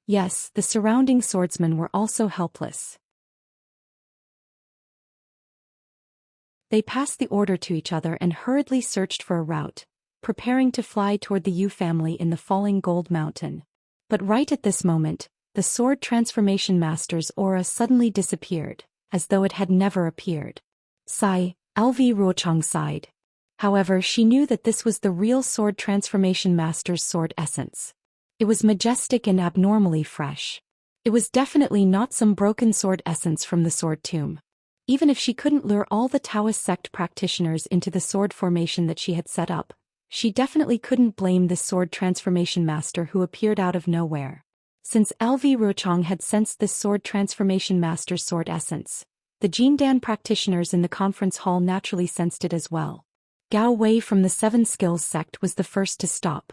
Yes, the surrounding swordsmen were also helpless. They passed the order to each other and hurriedly searched for a route, preparing to fly toward the Yu family in the falling gold mountain. But right at this moment, the sword transformation master's aura suddenly disappeared, as though it had never appeared. Sigh, LV Ruochang sighed. However, she knew that this was the real sword transformation master's sword essence. It was majestic and abnormally fresh. It was definitely not some broken sword essence from the sword tomb. Even if she couldn't lure all the Taoist sect practitioners into the sword formation that she had set up, she definitely couldn't blame this sword transformation master who appeared out of nowhere. Since LV Ruochang had sensed this sword transformation master's sword essence, the Jindan practitioners in the conference hall naturally sensed it as well. Gao Wei from the Seven Skills sect was the first to stop.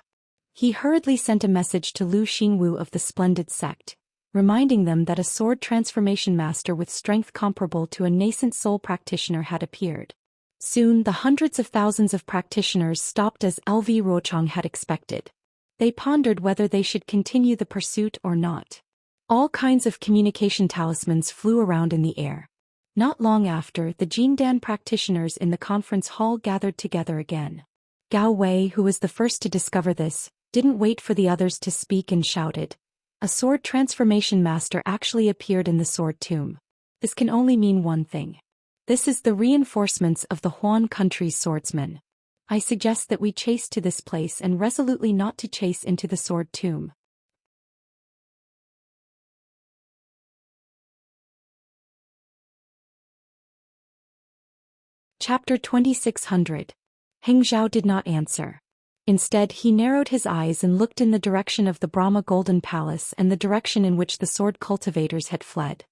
He hurriedly sent a message to Lu Xingwu of the Splendid sect, reminding them that a sword transformation master with strength comparable to a nascent soul practitioner had appeared. Soon the hundreds of thousands of practitioners stopped as LV Ruochang had expected. They pondered whether they should continue the pursuit or not. All kinds of communication talismans flew around in the air. Not long after, the Jindan practitioners in the conference hall gathered together again. Gao Wei, who was the first to discover this, didn't wait for the others to speak and shouted. A sword transformation master actually appeared in the sword tomb. This can only mean one thing. This is the reinforcements of the Huan country's swordsmen. I suggest that we chase to this place and resolutely not to chase into the sword tomb. Chapter 2600. Heng Zhao did not answer. Instead, he narrowed his eyes and looked in the direction of the Brahma Golden Palace and the direction in which the sword cultivators had fled.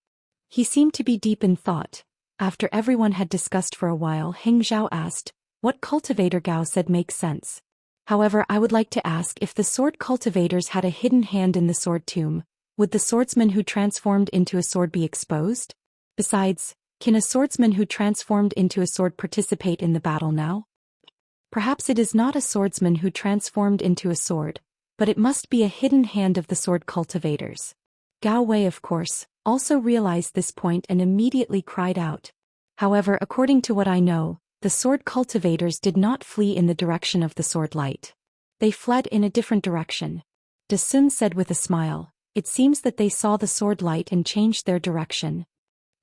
He seemed to be deep in thought. After everyone had discussed for a while, Heng Zhao asked, "What cultivator?" Gao said makes sense. However, I would like to ask if the sword cultivators had a hidden hand in the sword tomb, would the swordsman who transformed into a sword be exposed? Besides, can a swordsman who transformed into a sword participate in the battle now? Perhaps it is not a swordsman who transformed into a sword, but it must be a hidden hand of the sword cultivators. Gao Wei, of course, also realized this point and immediately cried out. However, according to what I know, the sword cultivators did not flee in the direction of the sword light. They fled in a different direction. De Sun said with a smile, "It seems that they saw the sword light and changed their direction."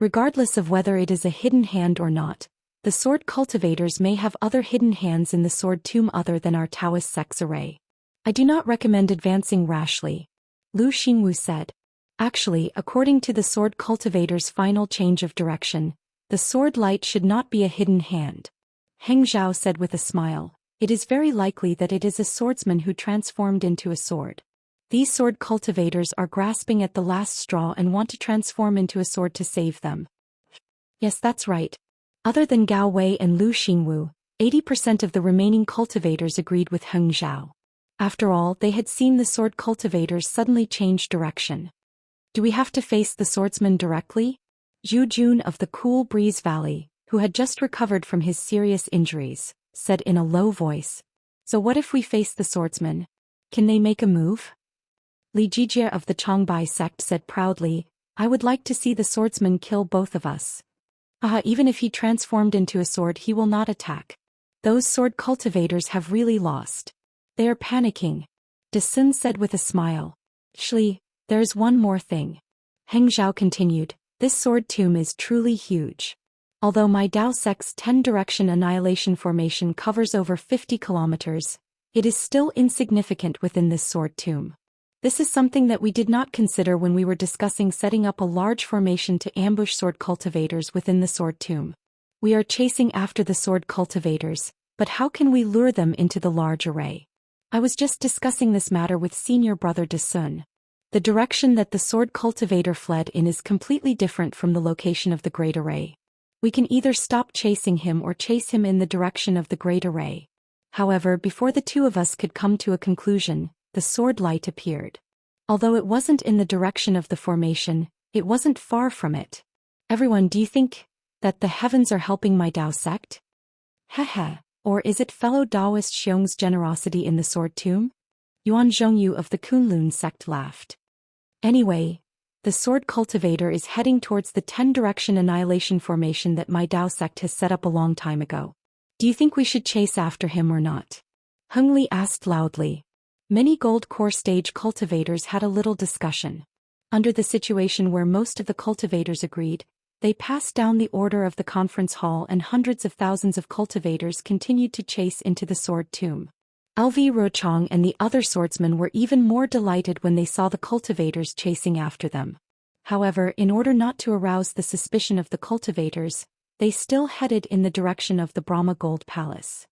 Regardless of whether it is a hidden hand or not, the sword cultivators may have other hidden hands in the sword tomb other than our Taoist sect's array. I do not recommend advancing rashly. Lu Xingwu said. Actually, according to the sword cultivator's final change of direction, the sword light should not be a hidden hand. Heng Zhao said with a smile, "It is very likely that it is a swordsman who transformed into a sword. These sword cultivators are grasping at the last straw and want to transform into a sword to save them." Yes, that's right. Other than Gao Wei and Lu Xingwu, 80% of the remaining cultivators agreed with Heng Zhao. After all, they had seen the sword cultivators suddenly change direction. Do we have to face the swordsman directly? Zhu Jun of the Cool Breeze Valley, who had just recovered from his serious injuries, said in a low voice. So what if we face the swordsman? Can they make a move? Li Jijie of the Changbai sect said proudly, "I would like to see the swordsman kill both of us." Even if he transformed into a sword, he will not attack. Those sword cultivators have really lost. They are panicking. De Sun said with a smile. Shli, there's one more thing. Heng Zhao continued, "This sword tomb is truly huge. Although my Dao sect's 10-direction annihilation formation covers over 50 kilometers, it is still insignificant within this sword tomb. This is something that we did not consider when we were discussing setting up a large formation to ambush sword cultivators within the sword tomb. We are chasing after the sword cultivators, but how can we lure them into the large array? I was just discussing this matter with senior brother De Sun. The direction that the sword cultivator fled in is completely different from the location of the great array. We can either stop chasing him or chase him in the direction of the great array." However, before the two of us could come to a conclusion, the sword light appeared. Although it wasn't in the direction of the formation, it wasn't far from it. "Everyone, do you think that the heavens are helping my Dao sect? Heh. Or is it fellow Daoist Xiong's generosity in the sword tomb?" Yuan Zhongyu of the Kunlun sect laughed. "Anyway, the sword cultivator is heading towards the 10-direction annihilation formation that my Dao sect has set up a long time ago. Do you think we should chase after him or not?" Heng Li asked loudly. Many gold core stage cultivators had a little discussion. Under the situation where most of the cultivators agreed, They passed down the order of the conference hall, and hundreds of thousands of cultivators continued to chase into the sword tomb. LV Rochong and the other swordsmen were even more delighted when they saw the cultivators chasing after them. However, in order not to arouse the suspicion of the cultivators, they still headed in the direction of the Brahma Gold Palace.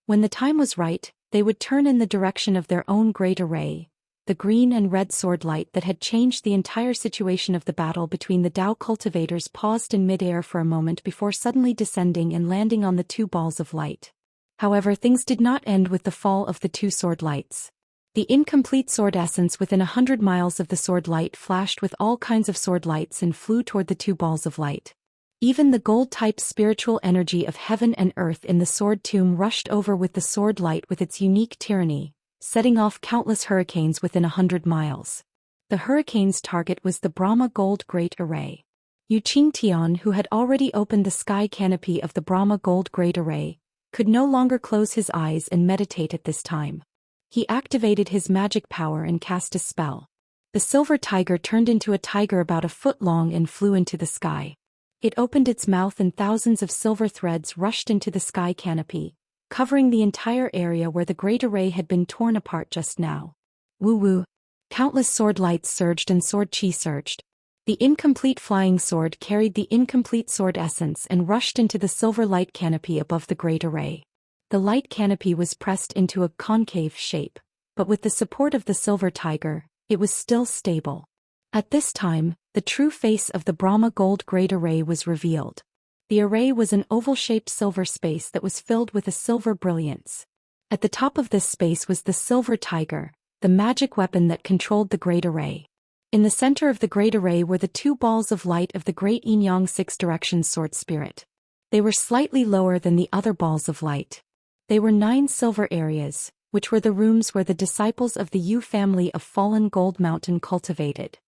When the time was right, they would turn in the direction of their own great array, the green and red sword light that had changed the entire situation of the battle between the Dao cultivators paused in midair for a moment before suddenly descending and landing on the two balls of light. However, things did not end with the fall of the two sword lights. The incomplete sword essence within 100 miles of the sword light flashed with all kinds of sword lights and flew toward the two balls of light. Even the gold-type spiritual energy of heaven and earth in the sword tomb rushed over with the sword light with its unique tyranny, setting off countless hurricanes within 100 miles. The hurricane's target was the Brahma Gold Great Array. Yu Qingtian, who had already opened the sky canopy of the Brahma Gold Great Array, could no longer close his eyes and meditate at this time. He activated his magic power and cast a spell. The silver tiger turned into a tiger about a foot long and flew into the sky. It opened its mouth and thousands of silver threads rushed into the sky canopy, covering the entire area where the great array had been torn apart just now. Woo-woo! Countless sword lights surged and sword chi surged. The incomplete flying sword carried the incomplete sword essence and rushed into the silver light canopy above the great array. The light canopy was pressed into a concave shape, but with the support of the silver tiger, it was still stable. At this time, the true face of the Brahma Gold Great Array was revealed. The array was an oval-shaped silver space that was filled with a silver brilliance. At the top of this space was the silver tiger, the magic weapon that controlled the great array. In the center of the great array were the two balls of light of the great yin-yang six-direction sword spirit. They were slightly lower than the other balls of light. They were 9 silver areas, which were the rooms where the disciples of the Yu family of Fallen Gold Mountain cultivated.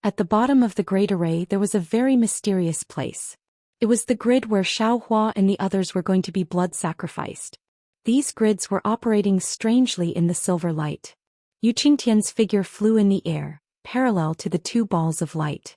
At the bottom of the great array there was a very mysterious place. It was the grid where Xiao Hua and the others were going to be blood sacrificed. These grids were operating strangely in the silver light. Yu Qingtian's figure flew in the air, parallel to the two balls of light.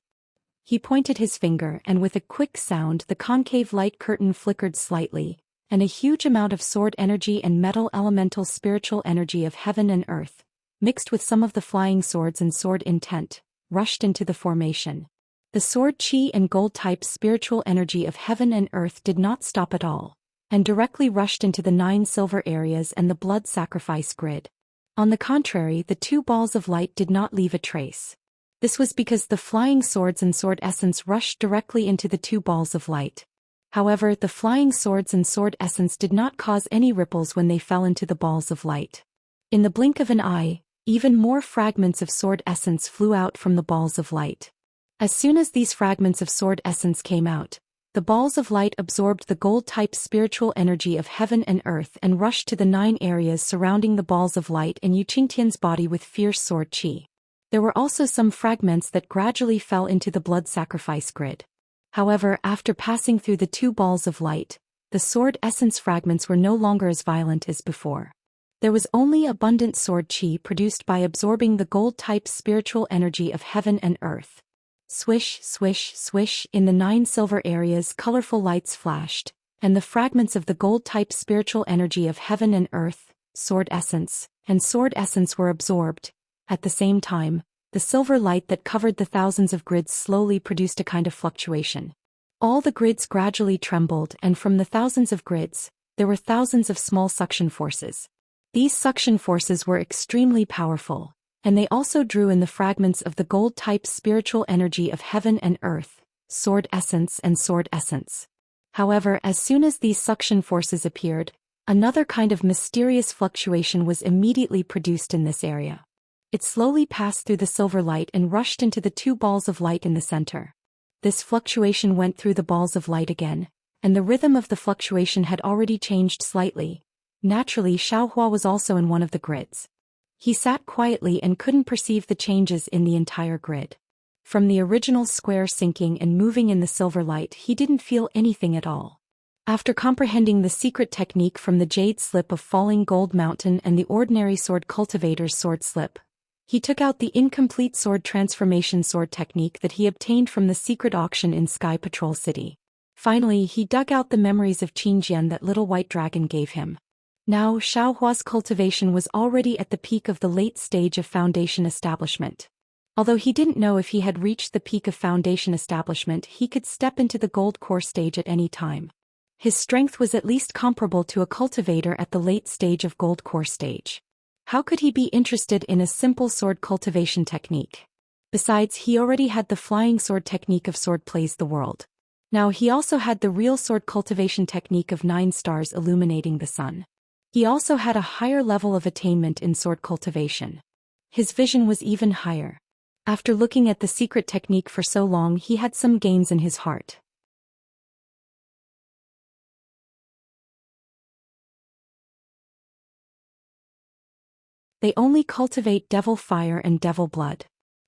He pointed his finger and with a quick sound the concave light curtain flickered slightly, and a huge amount of sword energy and metal elemental spiritual energy of heaven and earth, mixed with some of the flying swords and sword intent, rushed into the formation. The sword chi and gold-type spiritual energy of heaven and earth did not stop at all, and directly rushed into the 9 silver areas and the blood sacrifice grid. On the contrary, the two balls of light did not leave a trace. This was because the flying swords and sword essence rushed directly into the two balls of light. However, the flying swords and sword essence did not cause any ripples when they fell into the balls of light. In the blink of an eye, even more fragments of sword essence flew out from the balls of light. As soon as these fragments of sword essence came out, the balls of light absorbed the gold-type spiritual energy of heaven and earth and rushed to the 9 areas surrounding the balls of light and Yu Qingtian's body with fierce sword chi. There were also some fragments that gradually fell into the blood sacrifice grid. However, after passing through the two balls of light, the sword essence fragments were no longer as violent as before. There was only abundant sword chi produced by absorbing the gold-type spiritual energy of heaven and earth. Swish, swish, swish, in the 9 silver areas colorful lights flashed, and the fragments of the gold-type spiritual energy of heaven and earth, sword essence were absorbed. At the same time, the silver light that covered the thousands of grids slowly produced a kind of fluctuation. All the grids gradually trembled, and from the thousands of grids, there were thousands of small suction forces. These suction forces were extremely powerful, and they also drew in the fragments of the gold-type spiritual energy of heaven and earth, sword essence. However, as soon as these suction forces appeared, another kind of mysterious fluctuation was immediately produced in this area. It slowly passed through the silver light and rushed into the two balls of light in the center. This fluctuation went through the balls of light again, and the rhythm of the fluctuation had already changed slightly. Naturally, Xiao Hua was also in one of the grids. He sat quietly and couldn't perceive the changes in the entire grid. From the original square sinking and moving in the silver light, he didn't feel anything at all. After comprehending the secret technique from the jade slip of Falling Gold Mountain and the ordinary sword cultivator's sword slip, he took out the incomplete sword transformation sword technique that he obtained from the secret auction in Sky Patrol City. Finally, he dug out the memories of Qingjian that little white dragon gave him. Now, Xiaohua's cultivation was already at the peak of the late stage of foundation establishment. Although he didn't know if he had reached the peak of foundation establishment, he could step into the gold core stage at any time. His strength was at least comparable to a cultivator at the late stage of gold core stage. How could he be interested in a simple sword cultivation technique? Besides, he already had the flying sword technique of Sword Plays the World. Now he also had the real sword cultivation technique of 9 stars illuminating the sun. He also had a higher level of attainment in sword cultivation. His vision was even higher. After looking at the secret technique for so long, he had some gains in his heart. They only cultivate devil fire and devil blood.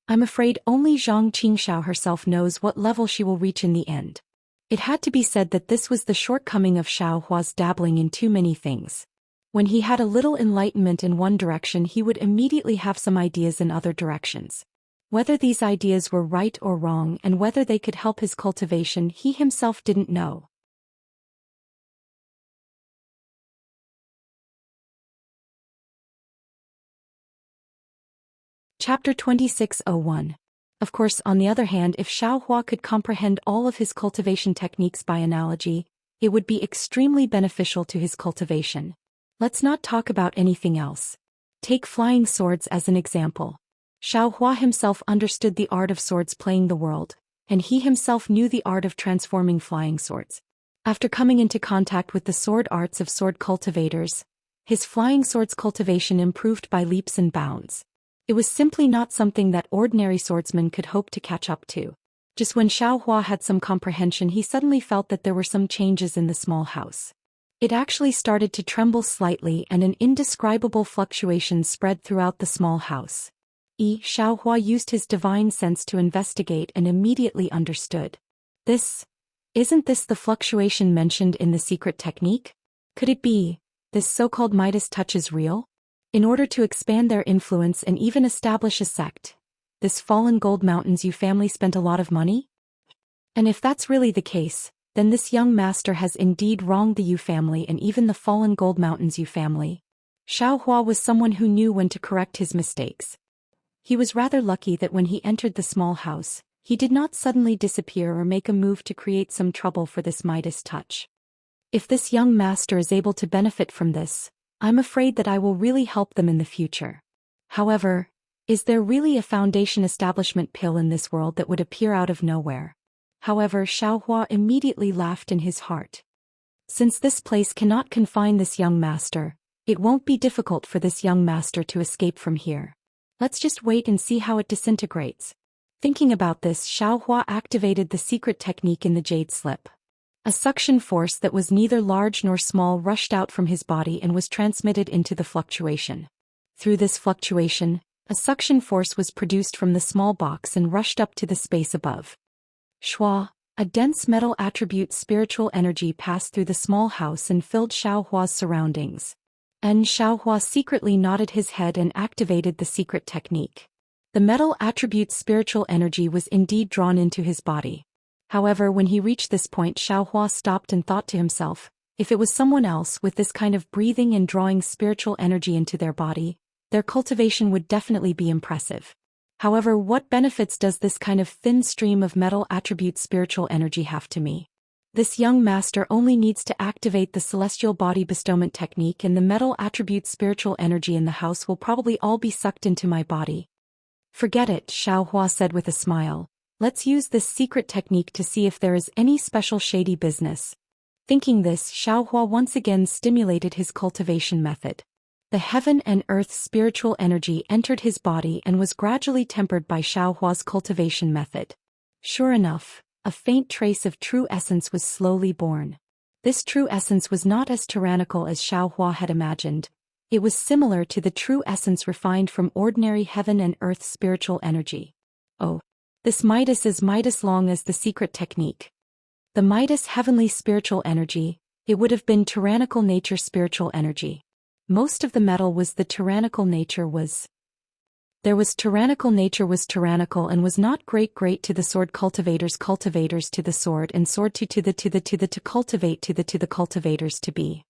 I'm afraid only Zhang Qingxiao herself knows what level she will reach in the end. It had to be said that this was the shortcoming of Xiaohua's dabbling in too many things. When he had a little enlightenment in one direction, he would immediately have some ideas in other directions. Whether these ideas were right or wrong and whether they could help his cultivation, he himself didn't know. Chapter 2601. Of course, on the other hand, if Xiaohua could comprehend all of his cultivation techniques by analogy, it would be extremely beneficial to his cultivation. Let's not talk about anything else. Take flying swords as an example. Xiaohua himself understood the art of swords playing the world, and he himself knew the art of transforming flying swords. After coming into contact with the sword arts of sword cultivators, his flying swords cultivation improved by leaps and bounds. It was simply not something that ordinary swordsmen could hope to catch up to. Just when Xiaohua had some comprehension, he suddenly felt that there were some changes in the small house. It actually started to tremble slightly and an indescribable fluctuation spread throughout the small house. Xiaohua used his divine sense to investigate and immediately understood. Isn't this the fluctuation mentioned in the secret technique? Could it be, this so-called Midas touch is real? In order to expand their influence and even establish a sect, this Fallen Gold Mountains Yu family spent a lot of money? And if that's really the case, then this young master has indeed wronged the Yu family and even the Fallen Gold Mountains Yu family. Xiaohua was someone who knew when to correct his mistakes. He was rather lucky that when he entered the small house, he did not suddenly disappear or make a move to create some trouble for this Midas touch. If this young master is able to benefit from this, I'm afraid that I will really help them in the future. However, is there really a foundation establishment pill in this world that would appear out of nowhere? However, Xiaohua immediately laughed in his heart. Since this place cannot confine this young master, it won't be difficult for this young master to escape from here. Let's just wait and see how it disintegrates. Thinking about this, Xiaohua activated the secret technique in the jade slip. A suction force that was neither large nor small rushed out from his body and was transmitted into the fluctuation. Through this fluctuation, a suction force was produced from the small box and rushed up to the space above. Shua, a dense metal attribute spiritual energy passed through the small house and filled Xiaohua's surroundings. Xiaohua secretly nodded his head and activated the secret technique. The metal attribute spiritual energy was indeed drawn into his body. However, when he reached this point, Xiaohua stopped and thought to himself, if it was someone else with this kind of breathing and drawing spiritual energy into their body, their cultivation would definitely be impressive. However, what benefits does this kind of thin stream of metal attribute spiritual energy have to me? This young master only needs to activate the celestial body bestowment technique and the metal attribute spiritual energy in the house will probably all be sucked into my body. Forget it, Xiaohua said with a smile. Let's use this secret technique to see if there is any special shady business. Thinking this, Xiaohua once again stimulated his cultivation method. The heaven and earth spiritual energy entered his body and was gradually tempered by Xiaohua's cultivation method. Sure enough, a faint trace of true essence was slowly born. This true essence was not as tyrannical as Xiaohua had imagined. It was similar to the true essence refined from ordinary heaven and earth spiritual energy. Oh. This Midas is Midas long as the secret technique. The Midas heavenly spiritual energy, It would have been tyrannical nature spiritual energy. Most of the metal was the tyrannical nature was. There was tyrannical nature was tyrannical and was not great to the sword cultivators to the sword and sword to cultivate to the cultivators to be.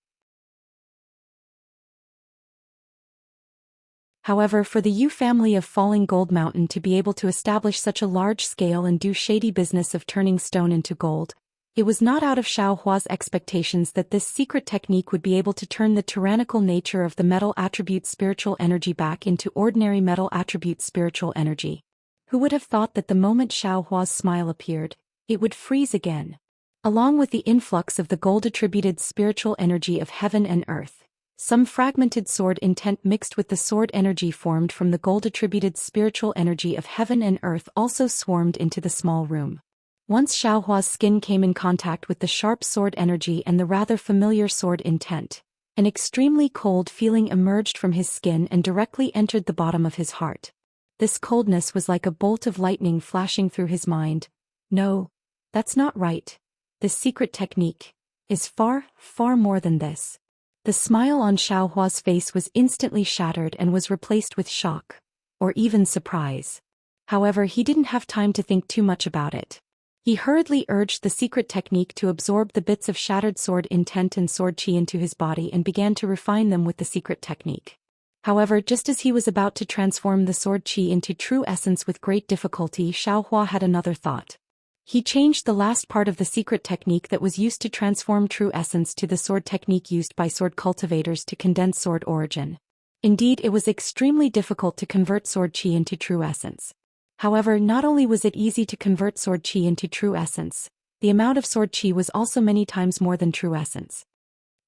However, for the Yu family of Falling Gold Mountain to be able to establish such a large scale and do shady business of turning stone into gold, it was not out of Xiaohua's expectations that this secret technique would be able to turn the tyrannical nature of the metal attribute spiritual energy back into ordinary metal attribute spiritual energy. Who would have thought that the moment Xiaohua's smile appeared, it would freeze again? Along with the influx of the gold-attributed spiritual energy of heaven and earth, some fragmented sword intent mixed with the sword energy formed from the gold-attributed spiritual energy of heaven and earth also swarmed into the small room. Once Xiaohua's skin came in contact with the sharp sword energy and the rather familiar sword intent, an extremely cold feeling emerged from his skin and directly entered the bottom of his heart. This coldness was like a bolt of lightning flashing through his mind. No, that's not right. This secret technique is far, far more than this. The smile on Xiaohua's face was instantly shattered and was replaced with shock, or even surprise. However, he didn't have time to think too much about it. He hurriedly urged the secret technique to absorb the bits of shattered sword intent and sword chi into his body and began to refine them with the secret technique. However, just as he was about to transform the sword chi into true essence with great difficulty, Xiaohua had another thought. He changed the last part of the secret technique that was used to transform true essence to the sword technique used by sword cultivators to condense sword origin. Indeed, it was extremely difficult to convert sword chi into true essence. However, not only was it easy to convert sword chi into true essence, the amount of sword chi was also many times more than true essence.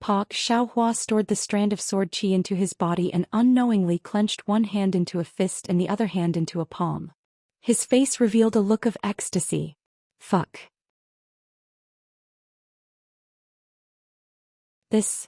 Xiaohua stored the strand of sword chi into his body and unknowingly clenched one hand into a fist and the other hand into a palm. His face revealed a look of ecstasy. Fuck. The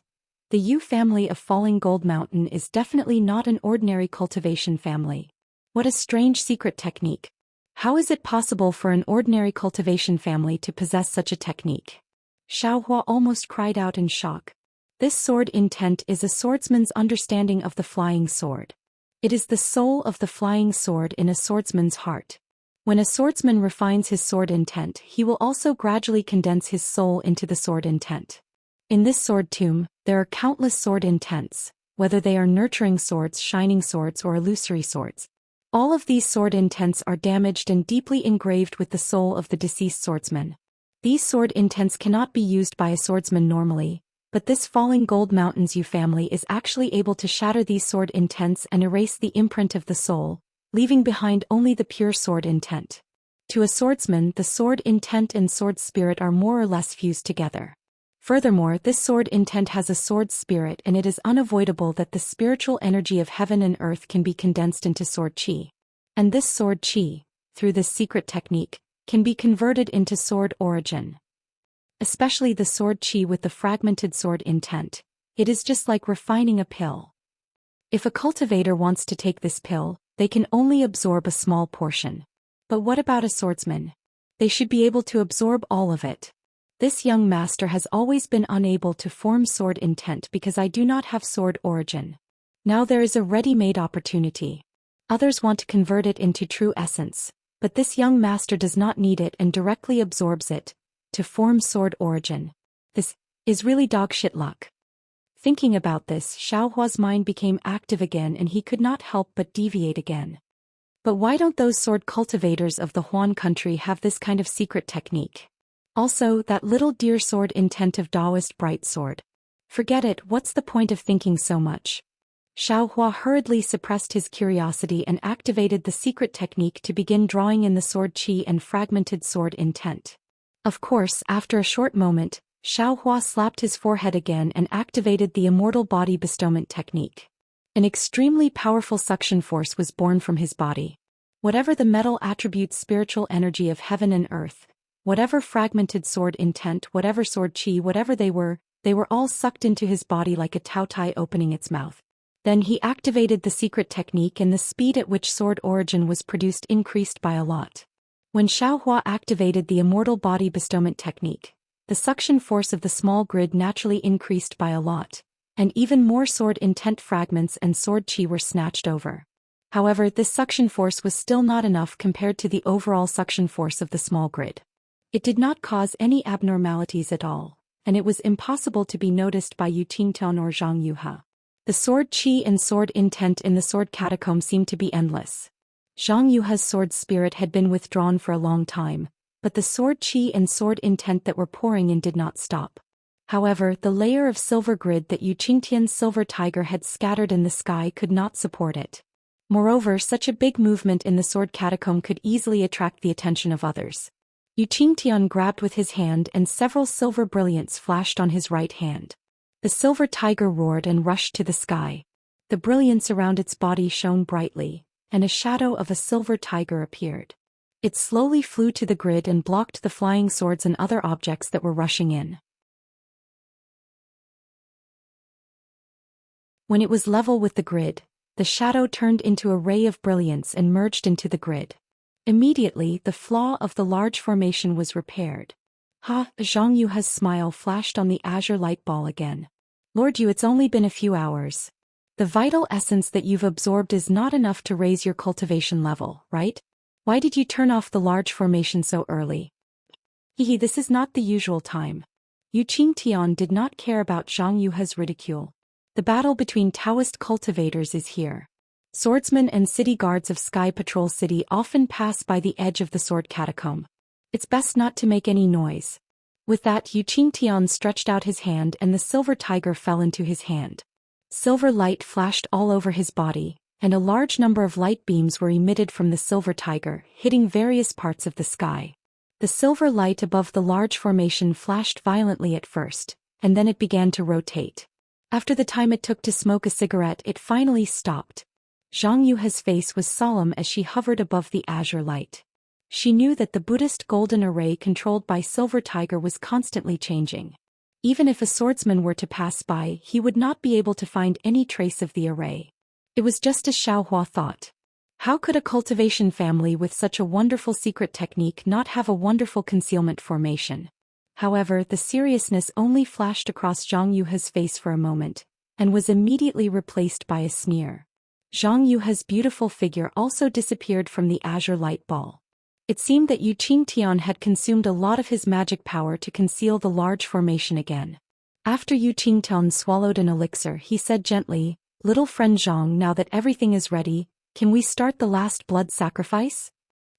Yu family of Falling Gold Mountain is definitely not an ordinary cultivation family. What a strange secret technique. How is it possible for an ordinary cultivation family to possess such a technique? Xiaohua almost cried out in shock. This sword intent is a swordsman's understanding of the flying sword. It is the soul of the flying sword in a swordsman's heart. When a swordsman refines his sword intent, he will also gradually condense his soul into the sword intent. In this sword tomb, there are countless sword intents, whether they are nurturing swords, shining swords, or illusory swords. All of these sword intents are damaged and deeply engraved with the soul of the deceased swordsman. These sword intents cannot be used by a swordsman normally, but this Falling Gold Mountain's Yu family is actually able to shatter these sword intents and erase the imprint of the soul, leaving behind only the pure sword intent. To a swordsman, the sword intent and sword spirit are more or less fused together. Furthermore, this sword intent has a sword spirit and it is unavoidable that the spiritual energy of heaven and earth can be condensed into sword chi. And this sword chi, through this secret technique, can be converted into sword origin. Especially the sword chi with the fragmented sword intent. It is just like refining a pill. If a cultivator wants to take this pill, they can only absorb a small portion. But what about a swordsman? They should be able to absorb all of it. This young master has always been unable to form sword intent because I do not have sword origin. Now there is a ready-made opportunity. Others want to convert it into true essence, but this young master does not need it and directly absorbs it, to form sword origin. This is really dog shit luck. Thinking about this, Xiaohua's mind became active again and he could not help but deviate again. But why don't those sword cultivators of the Huan country have this kind of secret technique? Also, that little deer sword intent of Taoist bright sword. Forget it, what's the point of thinking so much? Xiaohua hurriedly suppressed his curiosity and activated the secret technique to begin drawing in the sword chi and fragmented sword intent. Of course, after a short moment, Xiaohua slapped his forehead again and activated the immortal body bestowment technique. An extremely powerful suction force was born from his body. Whatever the metal attributes spiritual energy of heaven and earth, whatever fragmented sword intent, whatever sword chi, whatever they were all sucked into his body like a taotai opening its mouth. Then he activated the secret technique and the speed at which sword origin was produced increased by a lot. When Xiaohua activated the immortal body bestowment technique, The suction force of the small grid naturally increased by a lot, and even more sword intent fragments and sword chi were snatched over. However, this suction force was still not enough compared to the overall suction force of the small grid. It did not cause any abnormalities at all, and it was impossible to be noticed by Yu Qingtian or Zhang Yuhe. The sword chi and sword intent in the sword catacomb seemed to be endless. Zhang Yuhe's sword spirit had been withdrawn for a long time, but the sword chi and sword intent that were pouring in did not stop. However, the layer of silver grid that Yu Qingtian's silver tiger had scattered in the sky could not support it. Moreover, such a big movement in the sword catacomb could easily attract the attention of others. Yu Qingtian grabbed with his hand and several silver brilliants flashed on his right hand. The silver tiger roared and rushed to the sky. The brilliance around its body shone brightly, and a shadow of a silver tiger appeared. It slowly flew to the grid and blocked the flying swords and other objects that were rushing in. When it was level with the grid, the shadow turned into a ray of brilliance and merged into the grid. Immediately, the flaw of the large formation was repaired. Zhang Yuhe's smile flashed on the azure light ball again. Lord Yu, it's only been a few hours. The vital essence that you've absorbed is not enough to raise your cultivation level, right? Why did you turn off the large formation so early? This is not the usual time. Yu Qingtian did not care about Zhang Yuhe's ridicule. The battle between Taoist cultivators is here. Swordsmen and city guards of Sky Patrol City often pass by the edge of the sword catacomb. It's best not to make any noise. With that, Yu Qingtian stretched out his hand and the silver tiger fell into his hand. Silver light flashed all over his body, and a large number of light beams were emitted from the silver tiger, hitting various parts of the sky. The silver light above the large formation flashed violently at first, and then it began to rotate. After the time it took to smoke a cigarette, it finally stopped. Zhang Yuhe's face was solemn as she hovered above the azure light. She knew that the Buddhist golden array controlled by Silver Tiger was constantly changing. Even if a swordsman were to pass by, he would not be able to find any trace of the array. It was just as Xiaohua thought. How could a cultivation family with such a wonderful secret technique not have a wonderful concealment formation? However, the seriousness only flashed across Zhang Yuhe's face for a moment, and was immediately replaced by a sneer. Zhang Yuhe's beautiful figure also disappeared from the azure light ball. It seemed that Yu Qingtian had consumed a lot of his magic power to conceal the large formation again. After Yu Qingtian swallowed an elixir, he said gently, "Little friend Zhang, now that everything is ready, can we start the last blood sacrifice?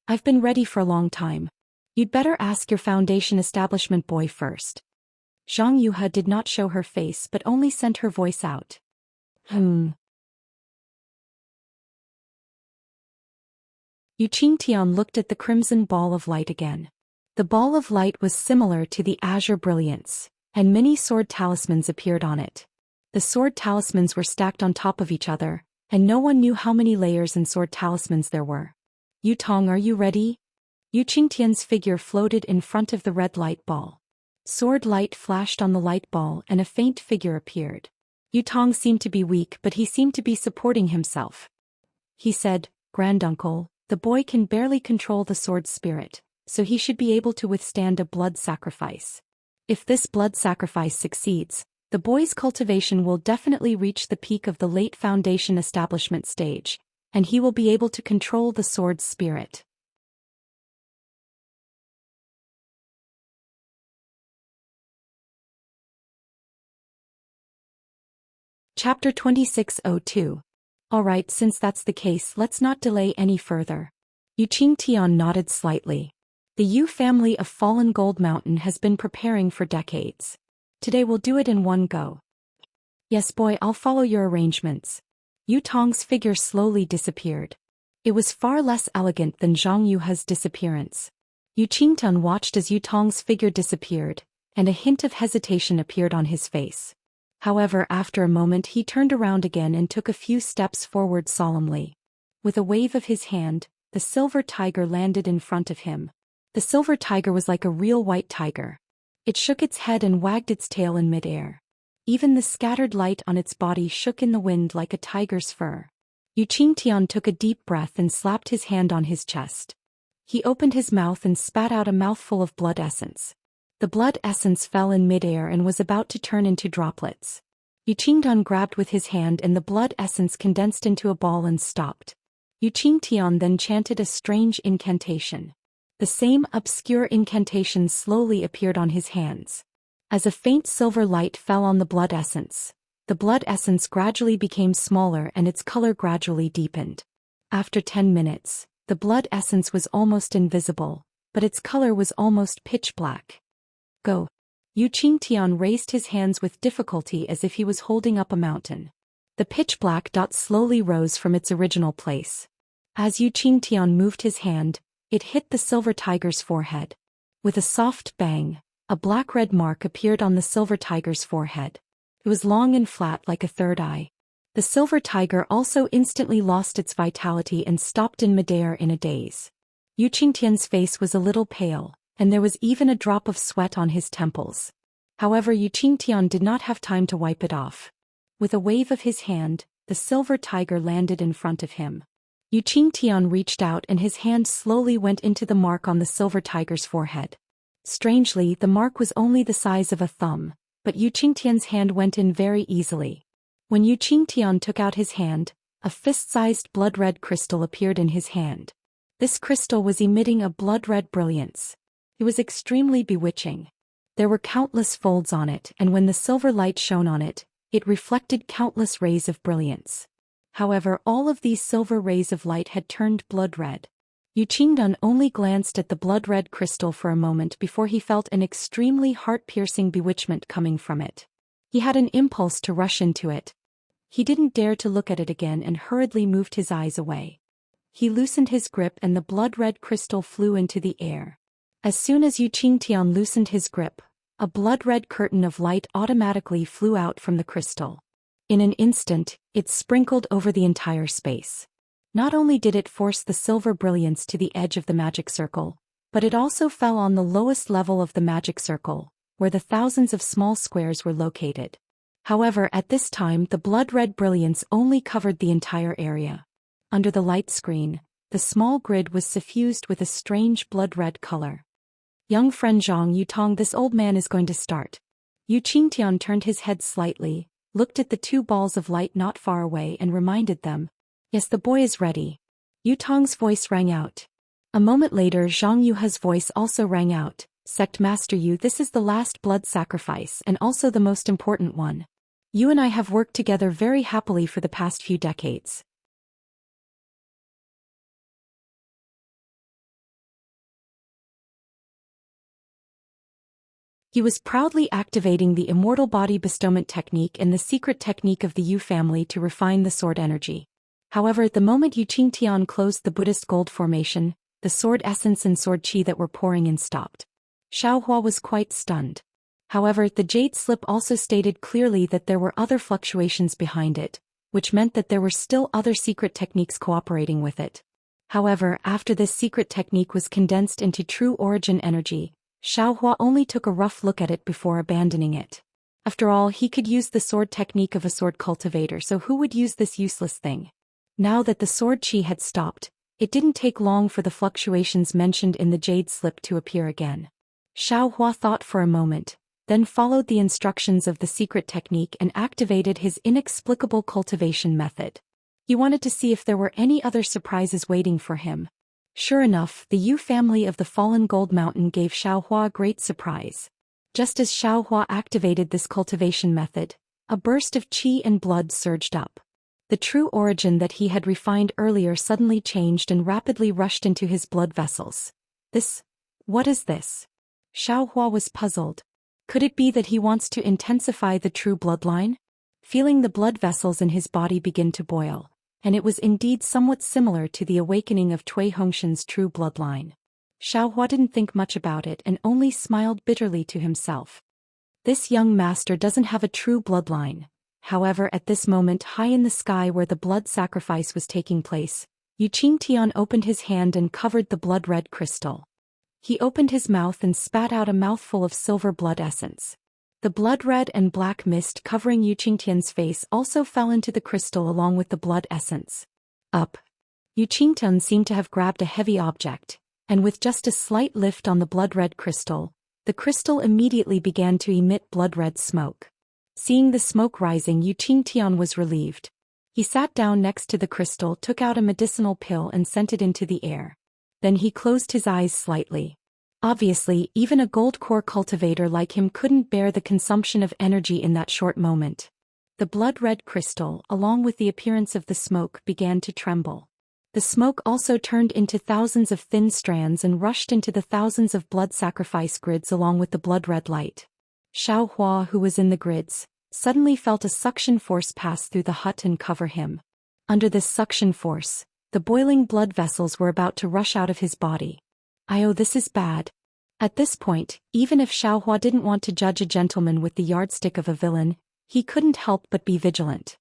I've been ready for a long time. You'd better ask your foundation establishment boy first." Zhang Yuhe did not show her face but only sent her voice out. Yu Qingtian looked at the crimson ball of light again. The ball of light was similar to the azure brilliance, and many sword talismans appeared on it. The sword talismans were stacked on top of each other, and no one knew how many layers and sword talismans there were. "Yu Tong, are you ready?" Yu Qingtian's figure floated in front of the red light ball. Sword light flashed on the light ball and a faint figure appeared. Yu Tong seemed to be weak, but he seemed to be supporting himself. He said, "Granduncle, the boy can barely control the sword spirit, so he should be able to withstand a blood sacrifice. If this blood sacrifice succeeds, the boy's cultivation will definitely reach the peak of the late foundation establishment stage, and he will be able to control the sword's spirit." Chapter 2602. Alright, since that's the case, let's not delay any further. Yu Qingtian nodded slightly. The Yu family of Fallen Gold Mountain has been preparing for decades. Today we'll do it in one go. Yes boy, I'll follow your arrangements. Yu Tong's figure slowly disappeared. It was far less elegant than Zhang Yuhe's disappearance. Yu Qingtian watched as Yu Tong's figure disappeared, and a hint of hesitation appeared on his face. However, after a moment he turned around again and took a few steps forward solemnly. With a wave of his hand, the silver tiger landed in front of him. The silver tiger was like a real white tiger. It shook its head and wagged its tail in midair. Even the scattered light on its body shook in the wind like a tiger's fur. Yu Qingtian took a deep breath and slapped his hand on his chest. He opened his mouth and spat out a mouthful of blood essence. The blood essence fell in midair and was about to turn into droplets. Yuqingtian grabbed with his hand and the blood essence condensed into a ball and stopped. Yuqingtian then chanted a strange incantation. The same obscure incantation slowly appeared on his hands. As a faint silver light fell on the blood essence, the blood essence gradually became smaller and its color gradually deepened. After 10 minutes, the blood essence was almost invisible, but its color was almost pitch black. Go. Yuqingtian raised his hands with difficulty as if he was holding up a mountain. The pitch-black dot slowly rose from its original place. As Yuqingtian moved his hand, it hit the silver tiger's forehead. With a soft bang, a black-red mark appeared on the silver tiger's forehead. It was long and flat like a third eye. The silver tiger also instantly lost its vitality and stopped in midair in a daze. Yuqingtian's face was a little pale, and there was even a drop of sweat on his temples. However, Yuqingtian did not have time to wipe it off. With a wave of his hand, the silver tiger landed in front of him. Yuqingtian reached out and his hand slowly went into the mark on the silver tiger's forehead. Strangely, the mark was only the size of a thumb, but Yuqingtian's hand went in very easily. When Yuqingtian took out his hand, a fist-sized blood-red crystal appeared in his hand. This crystal was emitting a blood-red brilliance. It was extremely bewitching. There were countless folds on it, and when the silver light shone on it, it reflected countless rays of brilliance. However, all of these silver rays of light had turned blood-red. Yuqingtian only glanced at the blood-red crystal for a moment before he felt an extremely heart-piercing bewitchment coming from it. He had an impulse to rush into it. He didn't dare to look at it again and hurriedly moved his eyes away. He loosened his grip and the blood-red crystal flew into the air. As soon as Yuqingtian loosened his grip, a blood-red curtain of light automatically flew out from the crystal. In an instant, it sprinkled over the entire space. Not only did it force the silver brilliance to the edge of the magic circle, but it also fell on the lowest level of the magic circle, where the thousands of small squares were located. However, at this time the blood-red brilliance only covered the entire area. Under the light screen, the small grid was suffused with a strange blood-red color. Young friend Zhang Yutong, this old man is going to start. Yuqingtian turned his head slightly, looked at the two balls of light not far away and reminded them. Yes, the boy is ready. Yutong's voice rang out. A moment later Zhang Yuha's voice also rang out. Sect Master Yu, this is the last blood sacrifice and also the most important one. You and I have worked together very happily for the past few decades. He was proudly activating the immortal body bestowment technique and the secret technique of the Yu family to refine the sword energy. However, the moment Yuqingtian closed the Buddhist gold formation, the sword essence and sword chi that were pouring in stopped. Xiaohua was quite stunned. However, the jade slip also stated clearly that there were other fluctuations behind it, which meant that there were still other secret techniques cooperating with it. However, after this secret technique was condensed into true origin energy, Xiaohua only took a rough look at it before abandoning it. After all, he could use the sword technique of a sword cultivator, so who would use this useless thing? Now that the sword chi had stopped, it didn't take long for the fluctuations mentioned in the jade slip to appear again. Xiaohua thought for a moment, then followed the instructions of the secret technique and activated his inexplicable cultivation method. He wanted to see if there were any other surprises waiting for him. Sure enough, the Yu family of the fallen gold mountain gave Xiaohua a great surprise. Just as Xiaohua activated this cultivation method, a burst of qi and blood surged up. The true origin that he had refined earlier suddenly changed and rapidly rushed into his blood vessels. What is this? Xiaohua was puzzled. Could it be that he wants to intensify the true bloodline? Feeling the blood vessels in his body begin to boil, and it was indeed somewhat similar to the awakening of Cui Hongshan's true bloodline. Xiaohua didn't think much about it and only smiled bitterly to himself. This young master doesn't have a true bloodline. However, at this moment high in the sky where the blood sacrifice was taking place, Yuqingtian opened his hand and covered the blood-red crystal. He opened his mouth and spat out a mouthful of silver blood essence. The blood-red and black mist covering Yuqingtian's face also fell into the crystal along with the blood essence. Yuqingtian seemed to have grabbed a heavy object, and with just a slight lift on the blood-red crystal, The crystal immediately began to emit blood-red smoke. Seeing the smoke rising, Yu Qingtian was relieved. He sat down next to the crystal, took out a medicinal pill and sent it into the air. Then he closed his eyes slightly. Obviously, even a gold core cultivator like him couldn't bear the consumption of energy in that short moment. The blood-red crystal, along with the appearance of the smoke, began to tremble. The smoke also turned into thousands of thin strands and rushed into the thousands of blood sacrifice grids along with the blood-red light. Xiao Hua, who was in the grids, suddenly felt a suction force pass through the hut and cover him. Under this suction force, the boiling blood vessels were about to rush out of his body. "Oh, this is bad." At this point, even if Xiao Hua didn't want to judge a gentleman with the yardstick of a villain, he couldn't help but be vigilant.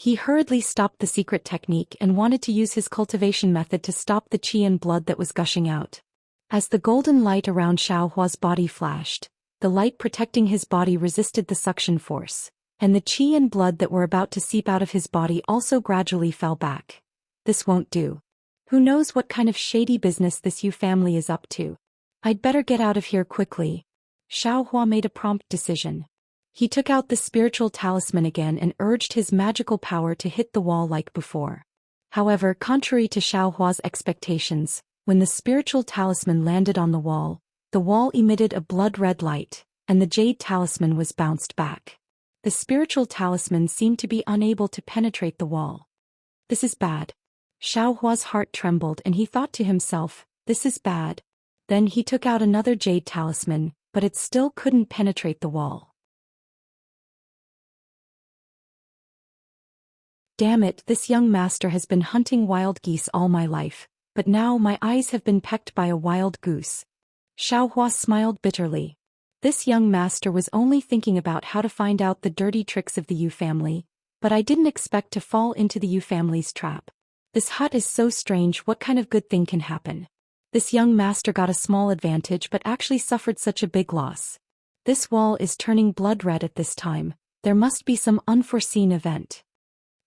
He hurriedly stopped the secret technique and wanted to use his cultivation method to stop the qi and blood that was gushing out. As the golden light around Xiao Hua's body flashed, the light protecting his body resisted the suction force, and the qi and blood that were about to seep out of his body also gradually fell back. This won't do. Who knows what kind of shady business this Yu family is up to? I'd better get out of here quickly. Xiao Hua made a prompt decision. He took out the spiritual talisman again and urged his magical power to hit the wall like before. However, contrary to Xiao Hua's expectations, when the spiritual talisman landed on the wall emitted a blood-red light, and the jade talisman was bounced back. The spiritual talisman seemed to be unable to penetrate the wall. This is bad. Xiao Hua's heart trembled and he thought to himself, this is bad. Then he took out another jade talisman, but it still couldn't penetrate the wall. Damn it, this young master has been hunting wild geese all my life, but now my eyes have been pecked by a wild goose. Xiao Hua smiled bitterly. This young master was only thinking about how to find out the dirty tricks of the Yu family, but I didn't expect to fall into the Yu family's trap. This hut is so strange, what kind of good thing can happen? This young master got a small advantage but actually suffered such a big loss. This wall is turning blood red at this time, there must be some unforeseen event.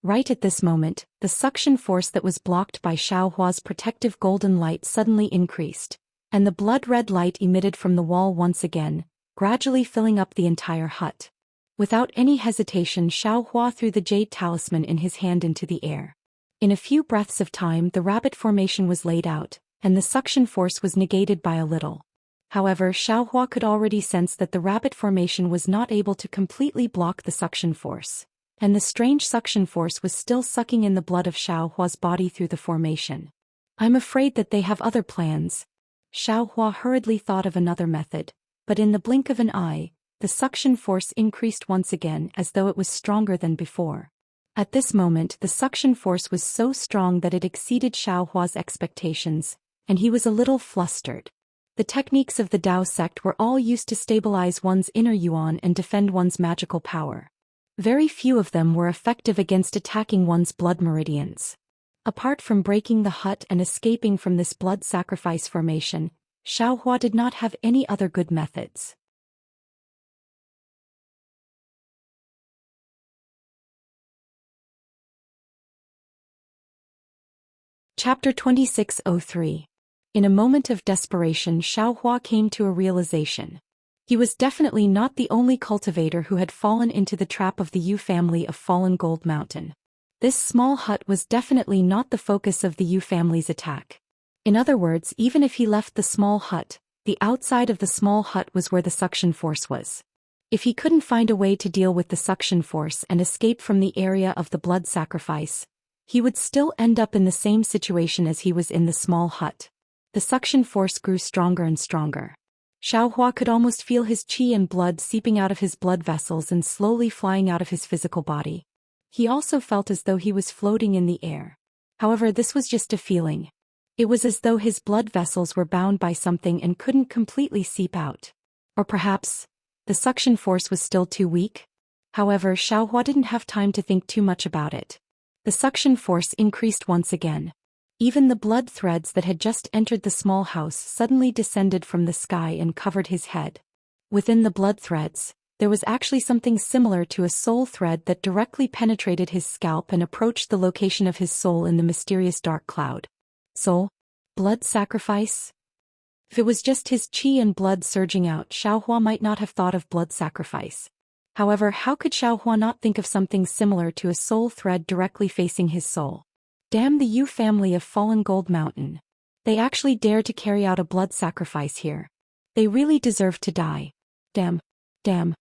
Right at this moment, the suction force that was blocked by Xiao Hua's protective golden light suddenly increased, and the blood-red light emitted from the wall once again, gradually filling up the entire hut. Without any hesitation, Xiao Hua threw the jade talisman in his hand into the air. In a few breaths of time, the rabbit formation was laid out, and the suction force was negated by a little. However, Xiao Hua could already sense that the rabbit formation was not able to completely block the suction force, and the strange suction force was still sucking in the blood of Xiao Hua's body through the formation. I'm afraid that they have other plans. Xiao Hua hurriedly thought of another method, but in the blink of an eye, the suction force increased once again as though it was stronger than before. At this moment, the suction force was so strong that it exceeded Xiao Hua's expectations, and he was a little flustered. The techniques of the Dao sect were all used to stabilize one's inner yuan and defend one's magical power. Very few of them were effective against attacking one's blood meridians. Apart from breaking the hut and escaping from this blood sacrifice formation, Xiao Hua did not have any other good methods. Chapter 2603. In a moment of desperation, Xiao Hua came to a realization. He was definitely not the only cultivator who had fallen into the trap of the Yu family of Fallen Gold Mountain. This small hut was definitely not the focus of the Yu family's attack. In other words, even if he left the small hut, the outside of the small hut was where the suction force was. If he couldn't find a way to deal with the suction force and escape from the area of the blood sacrifice, he would still end up in the same situation as he was in the small hut. The suction force grew stronger and stronger. Xiao Hua could almost feel his qi and blood seeping out of his blood vessels and slowly flying out of his physical body. He also felt as though he was floating in the air. However, this was just a feeling. It was as though his blood vessels were bound by something and couldn't completely seep out. Or perhaps, the suction force was still too weak? However, Xiao Hua didn't have time to think too much about it. The suction force increased once again. Even the blood threads that had just entered the small house suddenly descended from the sky and covered his head. Within the blood threads, there was actually something similar to a soul thread that directly penetrated his scalp and approached the location of his soul in the mysterious dark cloud. Soul? Blood sacrifice? If it was just his qi and blood surging out, Xiaohua might not have thought of blood sacrifice. However, how could Xiaohua not think of something similar to a soul thread directly facing his soul? Damn the Yu family of fallen Gold Mountain. They actually dare to carry out a blood sacrifice here. They really deserve to die. Damn. Damn.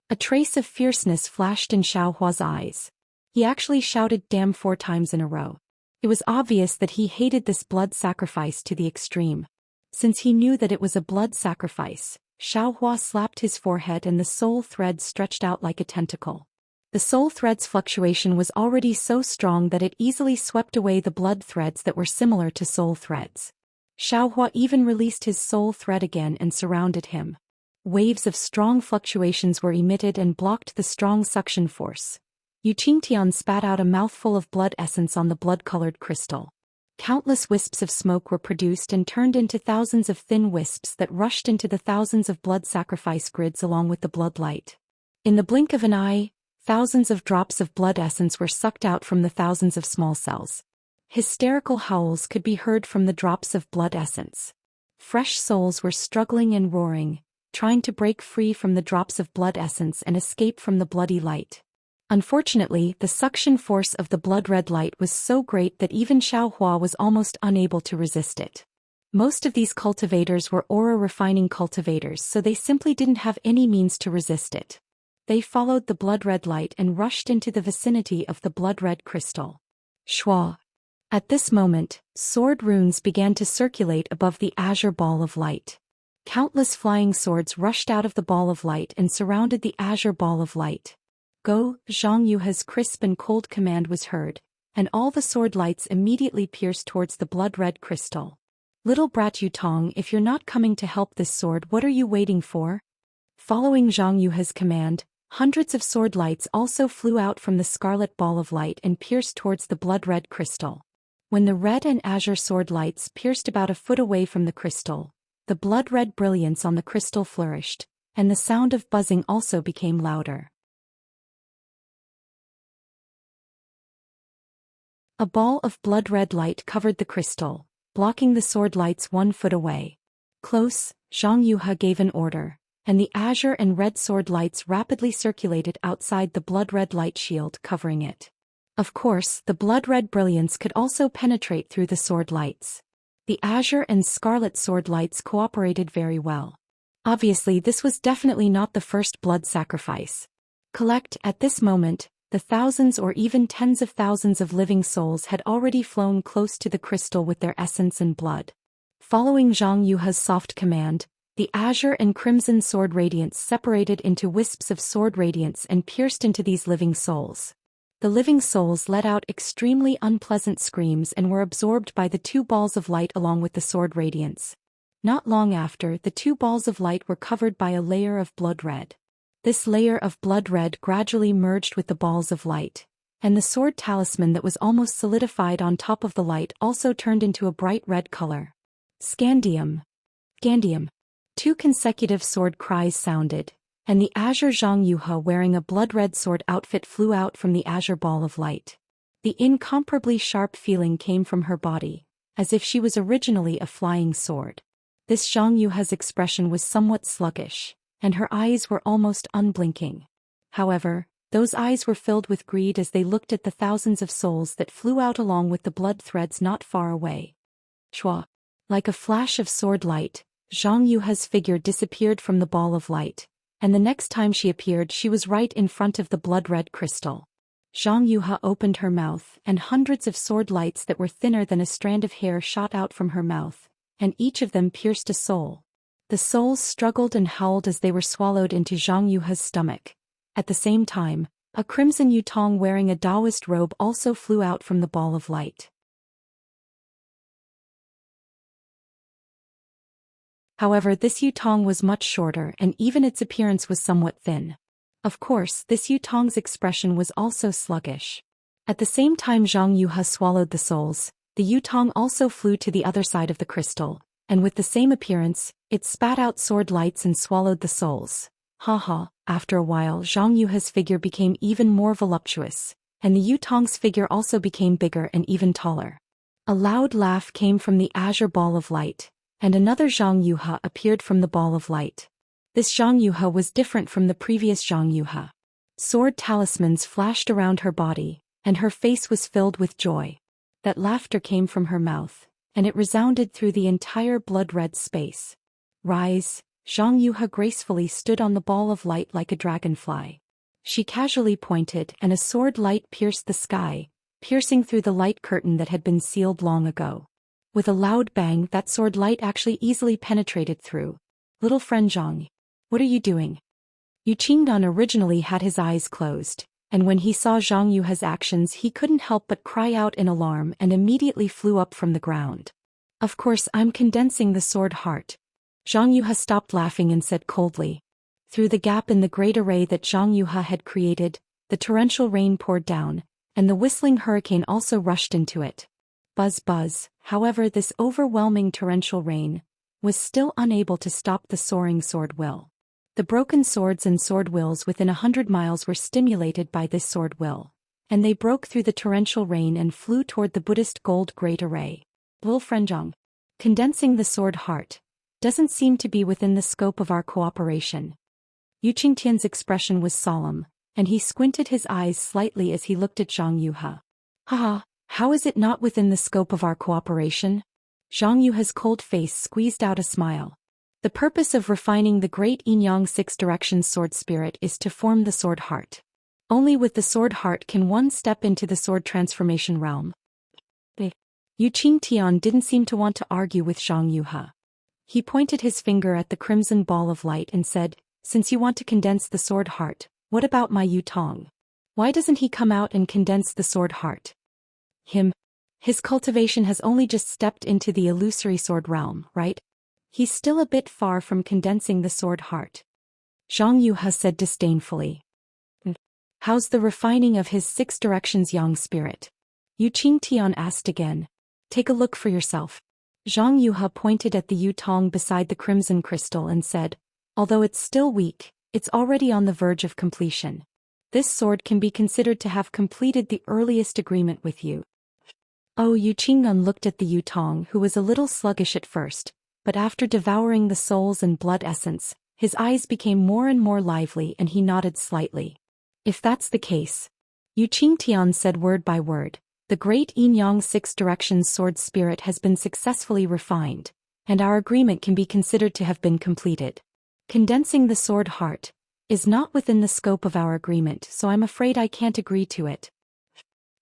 A trace of fierceness flashed in Xiaohua's eyes. He actually shouted damn 4 times in a row. It was obvious that he hated this blood sacrifice to the extreme. Since he knew that it was a blood sacrifice, Xiaohua slapped his forehead and the soul thread stretched out like a tentacle. The soul thread's fluctuation was already so strong that it easily swept away the blood threads that were similar to soul threads. Xiaohua even released his soul thread again and surrounded him. Waves of strong fluctuations were emitted and blocked the strong suction force. Yu Qingtian spat out a mouthful of blood essence on the blood-colored crystal. Countless wisps of smoke were produced and turned into thousands of thin wisps that rushed into the thousands of blood sacrifice grids along with the blood light. In the blink of an eye, thousands of drops of blood essence were sucked out from the thousands of small cells. Hysterical howls could be heard from the drops of blood essence. Fresh souls were struggling and roaring, trying to break free from the drops of blood essence and escape from the bloody light. Unfortunately, the suction force of the blood-red light was so great that even Xiaohua was almost unable to resist it. Most of these cultivators were aura-refining cultivators, so they simply didn't have any means to resist it. They followed the blood-red light and rushed into the vicinity of the blood-red crystal. Shwa. At this moment, sword runes began to circulate above the azure ball of light. Countless flying swords rushed out of the ball of light and surrounded the azure ball of light. Go, Zhang Yuha's crisp and cold command was heard, and all the sword lights immediately pierced towards the blood-red crystal. Little brat Yutong, if you're not coming to help this sword, what are you waiting for? Following Zhang Yuha's command, hundreds of sword lights also flew out from the scarlet ball of light and pierced towards the blood-red crystal. When the red and azure sword lights pierced about a foot away from the crystal, the blood-red brilliance on the crystal flourished, and the sound of buzzing also became louder. A ball of blood-red light covered the crystal, blocking the sword lights 1 foot away. Close, Zhang Yuha gave an order, and the azure and red sword lights rapidly circulated outside the blood-red light shield covering it. Of course, the blood-red brilliance could also penetrate through the sword lights. The azure and scarlet sword lights cooperated very well. Obviously, this was definitely not the first blood sacrifice. At this moment, the thousands or even tens of thousands of living souls had already flown close to the crystal with their essence and blood. Following Zhang Yuha's soft command, the azure and crimson sword radiance separated into wisps of sword radiance and pierced into these living souls. The living souls let out extremely unpleasant screams and were absorbed by the 2 balls of light along with the sword radiance. Not long after, the 2 balls of light were covered by a layer of blood red. This layer of blood red gradually merged with the balls of light, and the sword talisman that was almost solidified on top of the light also turned into a bright red color. Scandium. Scandium. 2 consecutive sword cries sounded, and the azure Zhang Yuha wearing a blood-red sword outfit flew out from the azure ball of light. The incomparably sharp feeling came from her body, as if she was originally a flying sword. This Zhang Yuha's expression was somewhat sluggish, and her eyes were almost unblinking. However, those eyes were filled with greed as they looked at the thousands of souls that flew out along with the blood threads not far away. Chua. Like a flash of sword light, Zhang Yuha's figure disappeared from the ball of light, and the next time she appeared she was right in front of the blood-red crystal. Zhang Yuha opened her mouth, and hundreds of sword lights that were thinner than a strand of hair shot out from her mouth, and each of them pierced a soul. The souls struggled and howled as they were swallowed into Zhang Yuha's stomach. At the same time, a crimson Yutong wearing a Taoist robe also flew out from the ball of light. However, this Yutong was much shorter and even its appearance was somewhat thin. Of course, this Yutong's expression was also sluggish. At the same time Zhang Yuha swallowed the souls, the Yutong also flew to the other side of the crystal, and with the same appearance, it spat out sword lights and swallowed the souls. After a while Zhang Yuha's figure became even more voluptuous, and the Yutong's figure also became bigger and even taller. A loud laugh came from the azure ball of light, and another Zhang Yuhe appeared from the ball of light. This Zhang Yuhe was different from the previous Zhang Yuhe. Sword talismans flashed around her body, and her face was filled with joy. That laughter came from her mouth, and it resounded through the entire blood-red space. Rise, Zhang Yuhe gracefully stood on the ball of light like a dragonfly. She casually pointed, and a sword light pierced the sky, piercing through the light curtain that had been sealed long ago. With a loud bang, that sword light actually easily penetrated through. Little friend Zhang, what are you doing? Yu Qingdan originally had his eyes closed, and when he saw Zhang Yuhe's actions he couldn't help but cry out in alarm and immediately flew up from the ground. Of course, I'm condensing the sword heart. Zhang Yuhe stopped laughing and said coldly. Through the gap in the great array that Zhang Yuhe had created, the torrential rain poured down, and the whistling hurricane also rushed into it. Buzz buzz, however, this overwhelming torrential rain was still unable to stop the soaring sword will. The broken swords and sword wills within 100 miles were stimulated by this sword will, and they broke through the torrential rain and flew toward the Buddhist gold great array. Little friend Zhang, condensing the sword heart doesn't seem to be within the scope of our cooperation. Yu Qingtian's expression was solemn, and he squinted his eyes slightly as he looked at Zhang Yuhe. Haha, how is it not within the scope of our cooperation? Zhang Yuhe's cold face squeezed out a smile. The purpose of refining the great Yin-Yang Six Directions sword spirit is to form the sword heart. Only with the sword heart can one step into the sword transformation realm. Yu Qingtian didn't seem to want to argue with Zhang Yuhe. He pointed his finger at the crimson ball of light and said, since you want to condense the sword heart, what about my Yu Tong? Why doesn't he come out and condense the sword heart? His cultivation has only just stepped into the illusory sword realm, right? He's still a bit far from condensing the sword heart. Zhang Yuhe said disdainfully. How's the refining of his Six Directions yang spirit? Yu Qingtian asked again. Take a look for yourself. Zhang Yuhe pointed at the Yu Tong beside the crimson crystal and said, although it's still weak, it's already on the verge of completion. This sword can be considered to have completed the earliest agreement with you. Oh, Yu Qingdan looked at the Yu Tong, who was a little sluggish at first, but after devouring the souls and blood essence, his eyes became more and more lively and he nodded slightly. If that's the case, Yu Qingtian said word by word, the great Yin-Yang Six Directions sword spirit has been successfully refined, and our agreement can be considered to have been completed. Condensing the sword heart is not within the scope of our agreement, so I'm afraid I can't agree to it.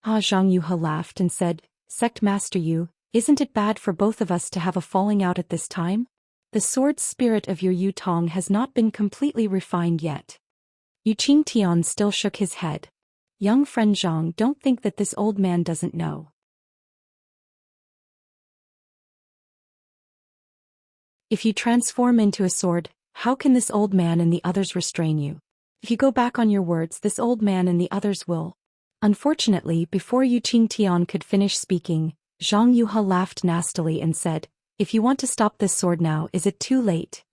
Zhang Yuhe laughed and said, Sect Master Yu, isn't it bad for both of us to have a falling out at this time? The sword spirit of your Yu Tong has not been completely refined yet. Yu Qingtian still shook his head. Young friend Zhang, don't think that this old man doesn't know. If you transform into a sword, how can this old man and the others restrain you? If you go back on your words, this old man and the others will. Unfortunately, before Yu Qingtian could finish speaking, Zhang Yuhe laughed nastily and said, if you want to stop this sword now, is it too late?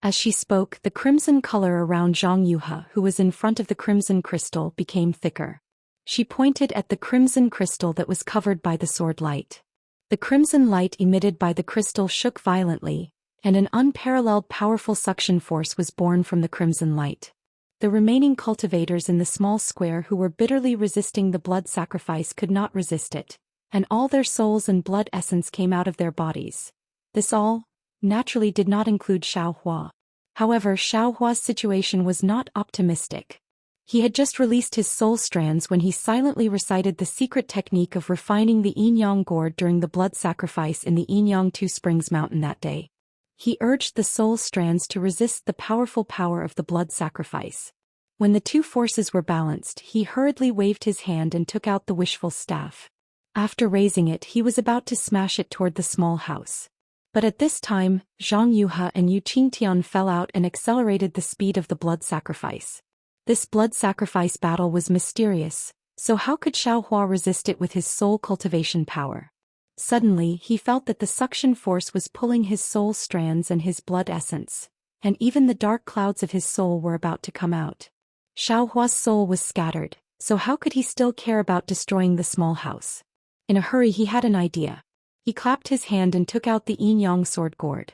As she spoke, the crimson color around Zhang Yuhe, who was in front of the crimson crystal, became thicker. She pointed at the crimson crystal that was covered by the sword light. The crimson light emitted by the crystal shook violently, and an unparalleled powerful suction force was born from the crimson light. The remaining cultivators in the small square who were bitterly resisting the blood sacrifice could not resist it, and all their souls and blood essence came out of their bodies. This all, naturally, did not include Xiaohua. However, Xiaohua's situation was not optimistic. He had just released his soul strands when he silently recited the secret technique of refining the yin-yang gourd during the blood sacrifice in the yin-yang Two Springs mountain that day. He urged the soul strands to resist the powerful power of the blood sacrifice. When the two forces were balanced, he hurriedly waved his hand and took out the wishful staff. After raising it, he was about to smash it toward the small house. But at this time, Zhang Yuhe and Yu Qingtian fell out and accelerated the speed of the blood sacrifice. This blood sacrifice battle was mysterious, so how could Xiaohua resist it with his soul cultivation power? Suddenly, he felt that the suction force was pulling his soul strands and his blood essence, and even the dark clouds of his soul were about to come out. Xiaohua's soul was scattered, so how could he still care about destroying the small house? In a hurry, he had an idea. He clapped his hand and took out the yin-yang sword gourd.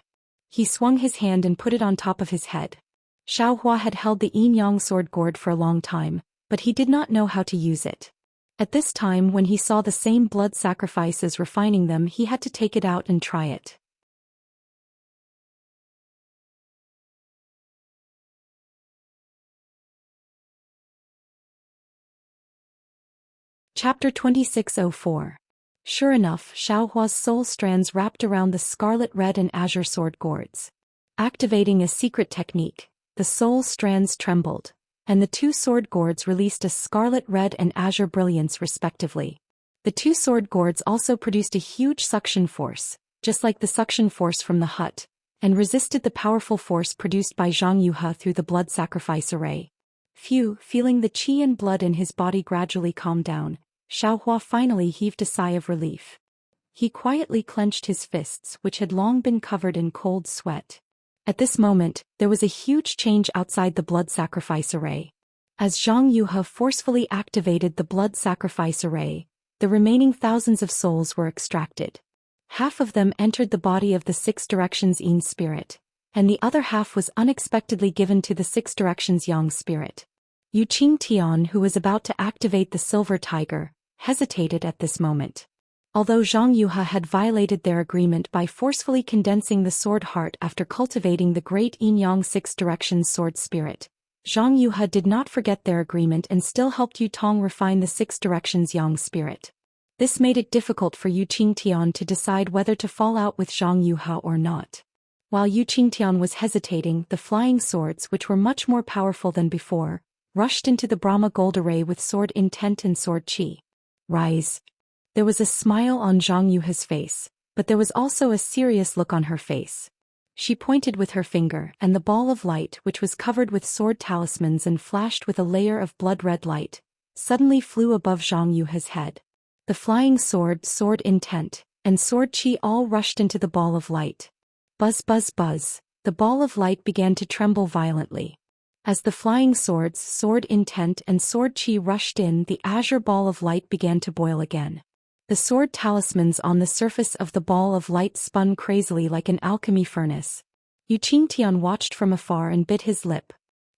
He swung his hand and put it on top of his head. Xiaohua had held the yin-yang sword gourd for a long time, but he did not know how to use it. At this time, when he saw the same blood sacrifices refining them, he had to take it out and try it. Chapter 2604. Sure enough, Xiaohua's soul strands wrapped around the scarlet red and azure sword gourds. Activating a secret technique, the soul strands trembled, and the two sword gourds released a scarlet red and azure brilliance respectively. The two sword gourds also produced a huge suction force, just like the suction force from the hut, and resisted the powerful force produced by Zhang Yuhe through the blood sacrifice array. Phew, feeling the qi and blood in his body gradually calm down, Xiaohua finally heaved a sigh of relief. He quietly clenched his fists, which had long been covered in cold sweat. At this moment, there was a huge change outside the blood sacrifice array. As Zhang Yuhe forcefully activated the blood sacrifice array, the remaining thousands of souls were extracted. Half of them entered the body of the Six Directions Yin spirit, and the other half was unexpectedly given to the Six Directions Yang spirit. Yu Qingtian, who was about to activate the Silver Tiger, hesitated at this moment. Although Zhang Yuhe had violated their agreement by forcefully condensing the sword heart after cultivating the great yin-yang Six Directions sword spirit, Zhang Yuhe did not forget their agreement and still helped Yu Tong refine the Six Directions Yang spirit. This made it difficult for Yu Qingtian to decide whether to fall out with Zhang Yuhe or not. While Yu Qingtian was hesitating, the flying swords, which were much more powerful than before, rushed into the Brahma gold array with sword intent and sword qi. Rise. There was a smile on Zhang Yuhe's face, but there was also a serious look on her face. She pointed with her finger, and the ball of light, which was covered with sword talismans and flashed with a layer of blood-red light, suddenly flew above Zhang Yuhe's head. The flying sword, sword intent, and sword qi all rushed into the ball of light. Buzz buzz buzz, the ball of light began to tremble violently. As the flying swords, sword intent and sword qi rushed in, the azure ball of light began to boil again. The sword talismans on the surface of the ball of light spun crazily like an alchemy furnace. Yu Qingtian watched from afar and bit his lip.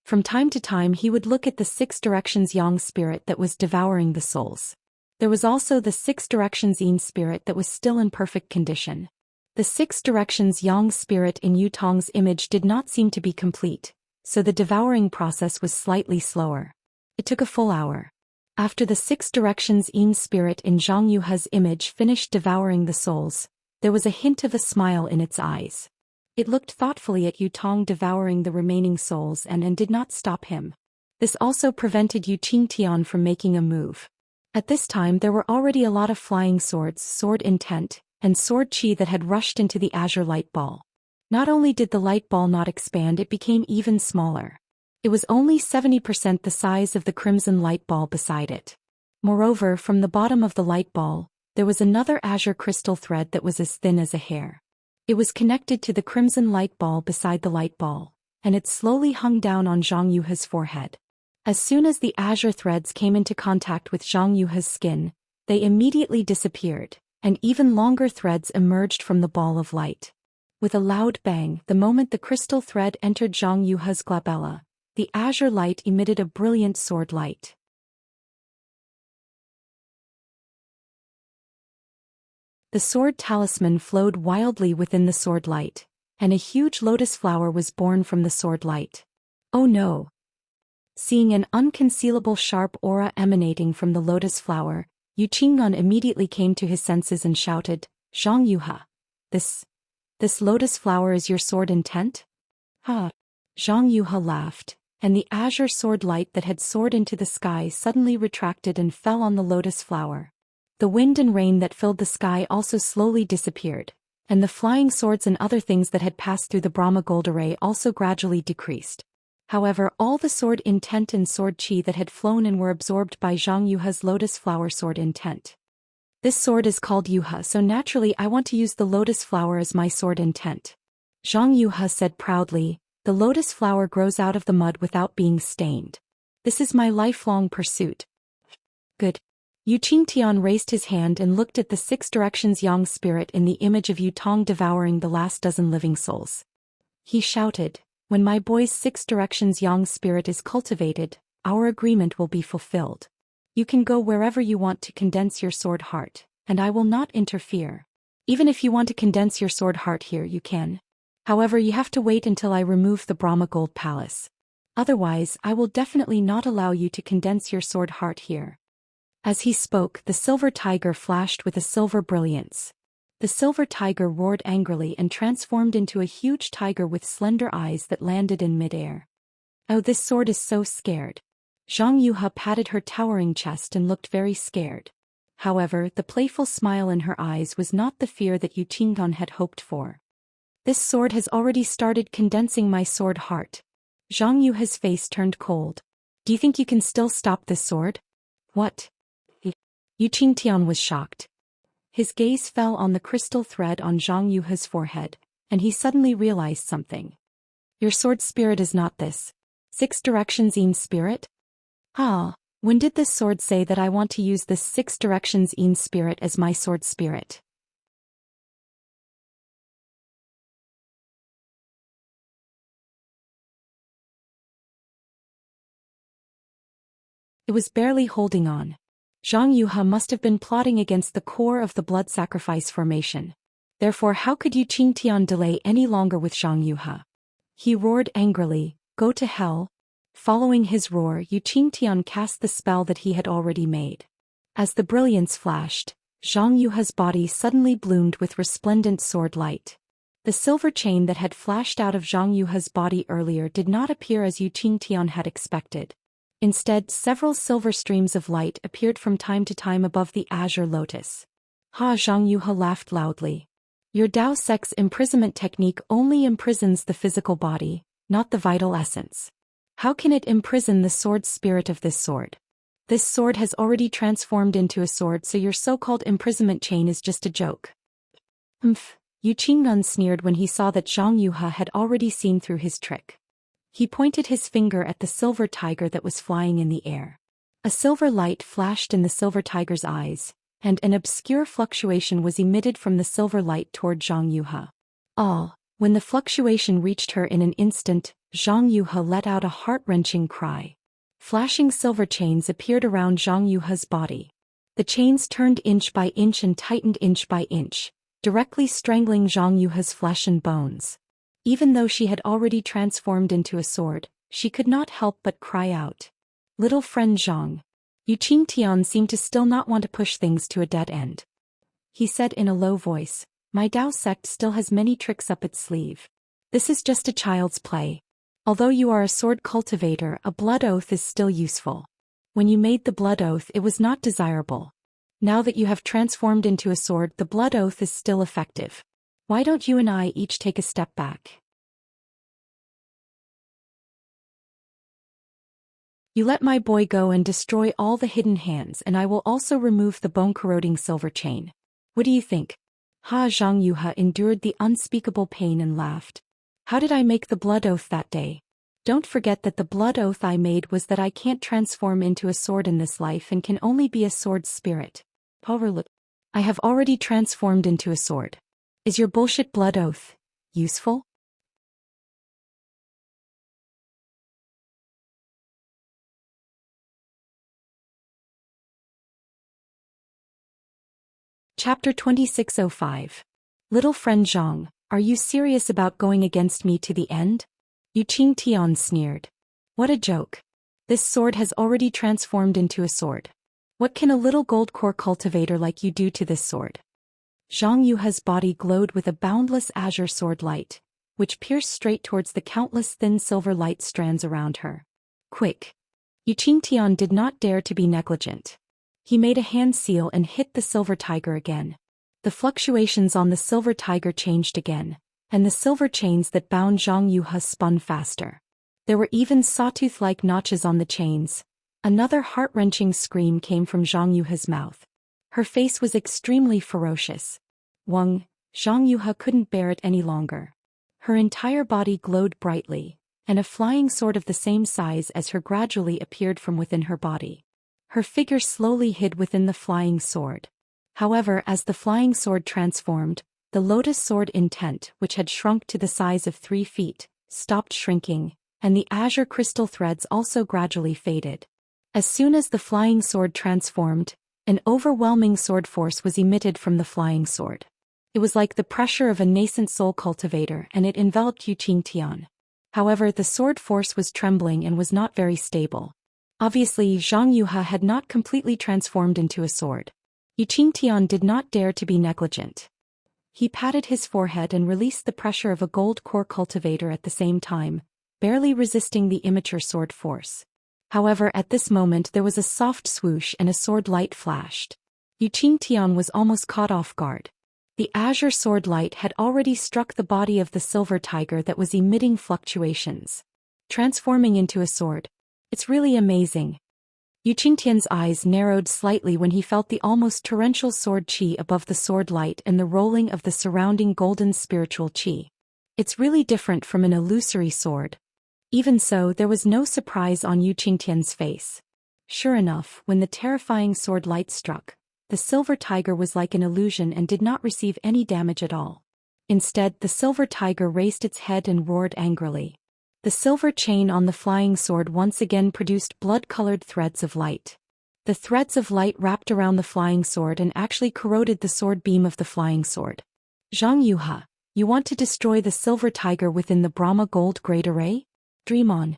From time to time he would look at the Six Directions Yang spirit that was devouring the souls. There was also the Six Directions Yin spirit that was still in perfect condition. The Six Directions Yang spirit in Yu Tong's image did not seem to be complete, so the devouring process was slightly slower. It took a full hour. After the Six Directions Yin spirit in Zhang Yuhe's image finished devouring the souls, there was a hint of a smile in its eyes. It looked thoughtfully at Yu Tong devouring the remaining souls and did not stop him. This also prevented Yu Qingtian from making a move. At this time there were already a lot of flying swords, sword intent, and sword qi that had rushed into the azure light ball. Not only did the light ball not expand, it became even smaller. It was only 70% the size of the crimson light ball beside it. Moreover, from the bottom of the light ball, there was another azure crystal thread that was as thin as a hair. It was connected to the crimson light ball beside the light ball, and it slowly hung down on Zhang Yuhe's forehead. As soon as the azure threads came into contact with Zhang Yuhe's skin, they immediately disappeared, and even longer threads emerged from the ball of light. With a loud bang, the moment the crystal thread entered Zhang Yuhe's glabella, the azure light emitted a brilliant sword light. The sword talisman flowed wildly within the sword light, and a huge lotus flower was born from the sword light. Oh no! Seeing an unconcealable sharp aura emanating from the lotus flower, Yu Qingnan immediately came to his senses and shouted, "Zhang Yuhe, this lotus flower is your sword intent?" Ha! Zhang Yuhe laughed, and the azure sword light that had soared into the sky suddenly retracted and fell on the lotus flower. The wind and rain that filled the sky also slowly disappeared, and the flying swords and other things that had passed through the Brahma gold array also gradually decreased. However, all the sword intent and sword qi that had flown in were absorbed by Zhang Yuhe's lotus flower sword intent. This sword is called Yuhe, so naturally I want to use the lotus flower as my sword intent. Zhang Yuhe said proudly, "The lotus flower grows out of the mud without being stained. This is my lifelong pursuit." Good. Yu Qingtian raised his hand and looked at the 6 directions yang spirit in the image of Yu Tong devouring the last dozen living souls. He shouted, "When my boy's 6 directions yang spirit is cultivated, our agreement will be fulfilled. You can go wherever you want to condense your sword heart, and I will not interfere. Even if you want to condense your sword heart here, you can. However, you have to wait until I remove the Brahma Gold Palace. Otherwise, I will definitely not allow you to condense your sword heart here." As he spoke, the silver tiger flashed with a silver brilliance. The silver tiger roared angrily and transformed into a huge tiger with slender eyes that landed in midair. "Oh, this sword is so scared." Zhang Yuha patted her towering chest and looked very scared. However, the playful smile in her eyes was not the fear that Yu Qingdan had hoped for. "This sword has already started condensing my sword heart." Zhang Yuha's face turned cold. "Do you think you can still stop this sword?" "What?" Yu Qingtian was shocked. His gaze fell on the crystal thread on Zhang Yuha's forehead, and he suddenly realized something. "Your sword spirit is not this 6 directions Yin spirit?" "Ah, when did this sword say that I want to use this 6 directions Yin spirit as my sword spirit?" It was barely holding on. Zhang Yuha must have been plotting against the core of the blood sacrifice formation. Therefore, how could Yu Qingtian delay any longer with Zhang Yuha? He roared angrily, "Go to hell." Following his roar, Yu Qingtian cast the spell that he had already made. As the brilliance flashed, Zhang Yuha's body suddenly bloomed with resplendent sword light. The silver chain that had flashed out of Zhang Yuha's body earlier did not appear as Yu Qingtian had expected. Instead, several silver streams of light appeared from time to time above the azure lotus. "Ha!" Zhang Yuha laughed loudly. "Your Dao Sect's imprisonment technique only imprisons the physical body, not the vital essence. How can it imprison the sword spirit of this sword? This sword has already transformed into a sword, so your so-called imprisonment chain is just a joke." Yu Qingnan sneered when he saw that Zhang Yuha had already seen through his trick. He pointed his finger at the silver tiger that was flying in the air. A silver light flashed in the silver tiger's eyes, and an obscure fluctuation was emitted from the silver light toward Zhang Yuha. When the fluctuation reached her in an instant, Zhang Yuha let out a heart-wrenching cry. Flashing silver chains appeared around Zhang Yuha's body. The chains turned inch by inch and tightened inch by inch, directly strangling Zhang Yuha's flesh and bones. Even though she had already transformed into a sword, she could not help but cry out, "Little friend Zhang." Yu Qingtian seemed to still not want to push things to a dead end. He said in a low voice, "My Dao sect still has many tricks up its sleeve. This is just a child's play. Although you are a sword cultivator, a blood oath is still useful. When you made the blood oath, it was not desirable. Now that you have transformed into a sword, the blood oath is still effective. Why don't you and I each take a step back? You let my boy go and destroy all the hidden hands, and I will also remove the bone-corroding silver chain. What do you think?" Zhang Yuha endured the unspeakable pain and laughed. "How did I make the blood oath that day? Don't forget that the blood oath I made was that I can't transform into a sword in this life and can only be a sword spirit. I have already transformed into a sword. Is your bullshit blood oath useful?" Chapter 2605. Little friend Zhang, are you serious about going against me to the end? Yu Qingtian sneered. "What a joke. This sword has already transformed into a sword. What can a little gold core cultivator like you do to this sword?" Zhang Yuha's body glowed with a boundless azure sword light, which pierced straight towards the countless thin silver light strands around her. "Quick!" Yu Qingtian did not dare to be negligent. He made a hand seal and hit the silver tiger again. The fluctuations on the silver tiger changed again, and the silver chains that bound Zhang Yuha spun faster. There were even sawtooth-like notches on the chains. Another heart-wrenching scream came from Zhang Yuha's mouth. Her face was extremely ferocious. Zhang Yuha couldn't bear it any longer. Her entire body glowed brightly, and a flying sword of the same size as her gradually appeared from within her body. her figure slowly hid within the flying sword. However, as the flying sword transformed, the lotus sword intent, which had shrunk to the size of 3 feet, stopped shrinking, and the azure crystal threads also gradually faded. As soon as the flying sword transformed, an overwhelming sword force was emitted from the flying sword. It was like the pressure of a nascent soul cultivator, and it enveloped Yuqingtian. However, the sword force was trembling and was not very stable. Obviously, Zhang Yuha had not completely transformed into a sword. Yuqingtian did not dare to be negligent. He patted his forehead and released the pressure of a gold core cultivator at the same time, barely resisting the immature sword force. However, at this moment there was a soft swoosh and a sword light flashed. Yuqingtian was almost caught off guard. The azure sword light had already struck the body of the silver tiger that was emitting fluctuations, transforming into a sword. It's really amazing. Yuqingtian's eyes narrowed slightly when he felt the almost torrential sword qi above the sword light and the rolling of the surrounding golden spiritual qi. It's really different from an illusory sword. Even so, there was no surprise on Yuqingtian's face. Sure enough, when the terrifying sword light struck, the silver tiger was like an illusion and did not receive any damage at all. Instead, the silver tiger raised its head and roared angrily. The silver chain on the flying sword once again produced blood-colored threads of light. The threads of light wrapped around the flying sword and actually corroded the sword beam of the flying sword. Zhang Yuha, you want to destroy the silver tiger within the Brahma gold grade array? Dream on.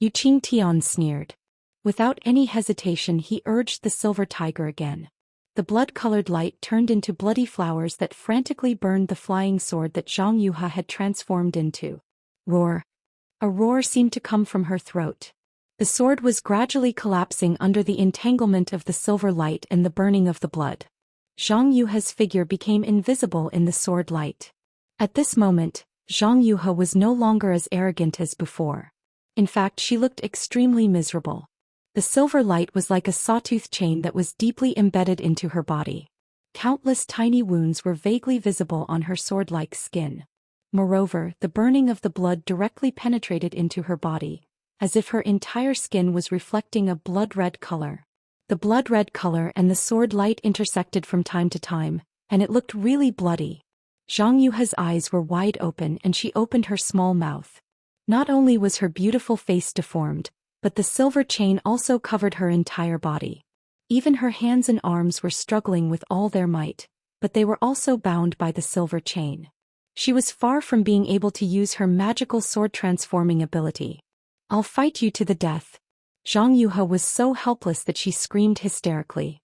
Yuqingtian sneered. Without any hesitation, he urged the silver tiger again. The blood-colored light turned into bloody flowers that frantically burned the flying sword that Zhang Yuha had transformed into. Roar. A roar seemed to come from her throat. The sword was gradually collapsing under the entanglement of the silver light and the burning of the blood. Zhang Yuha's figure became invisible in the sword light. At this moment, Zhang Yuha was no longer as arrogant as before. In fact, she looked extremely miserable. The silver light was like a sawtooth chain that was deeply embedded into her body. Countless tiny wounds were vaguely visible on her sword-like skin. Moreover, the burning of the blood directly penetrated into her body, as if her entire skin was reflecting a blood-red color. The blood-red color and the sword light intersected from time to time, and it looked really bloody. Zhang Yuha's eyes were wide open and she opened her small mouth. Not only was her beautiful face deformed, but the silver chain also covered her entire body. Even her hands and arms were struggling with all their might, but they were also bound by the silver chain. She was far from being able to use her magical sword transforming ability. I'll fight you to the death. Zhang Yuha was so helpless that she screamed hysterically.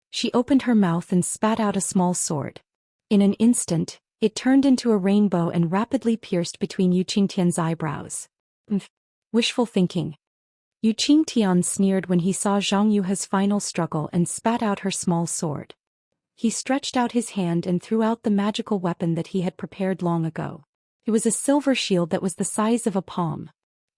She opened her mouth and spat out a small sword. In an instant, it turned into a rainbow and rapidly pierced between Yuqingtian's eyebrows. Wishful thinking. Yuqingtian sneered when he saw Zhang Yuha's final struggle and spat out her small sword. He stretched out his hand and threw out the magical weapon that he had prepared long ago. It was a silver shield that was the size of a palm.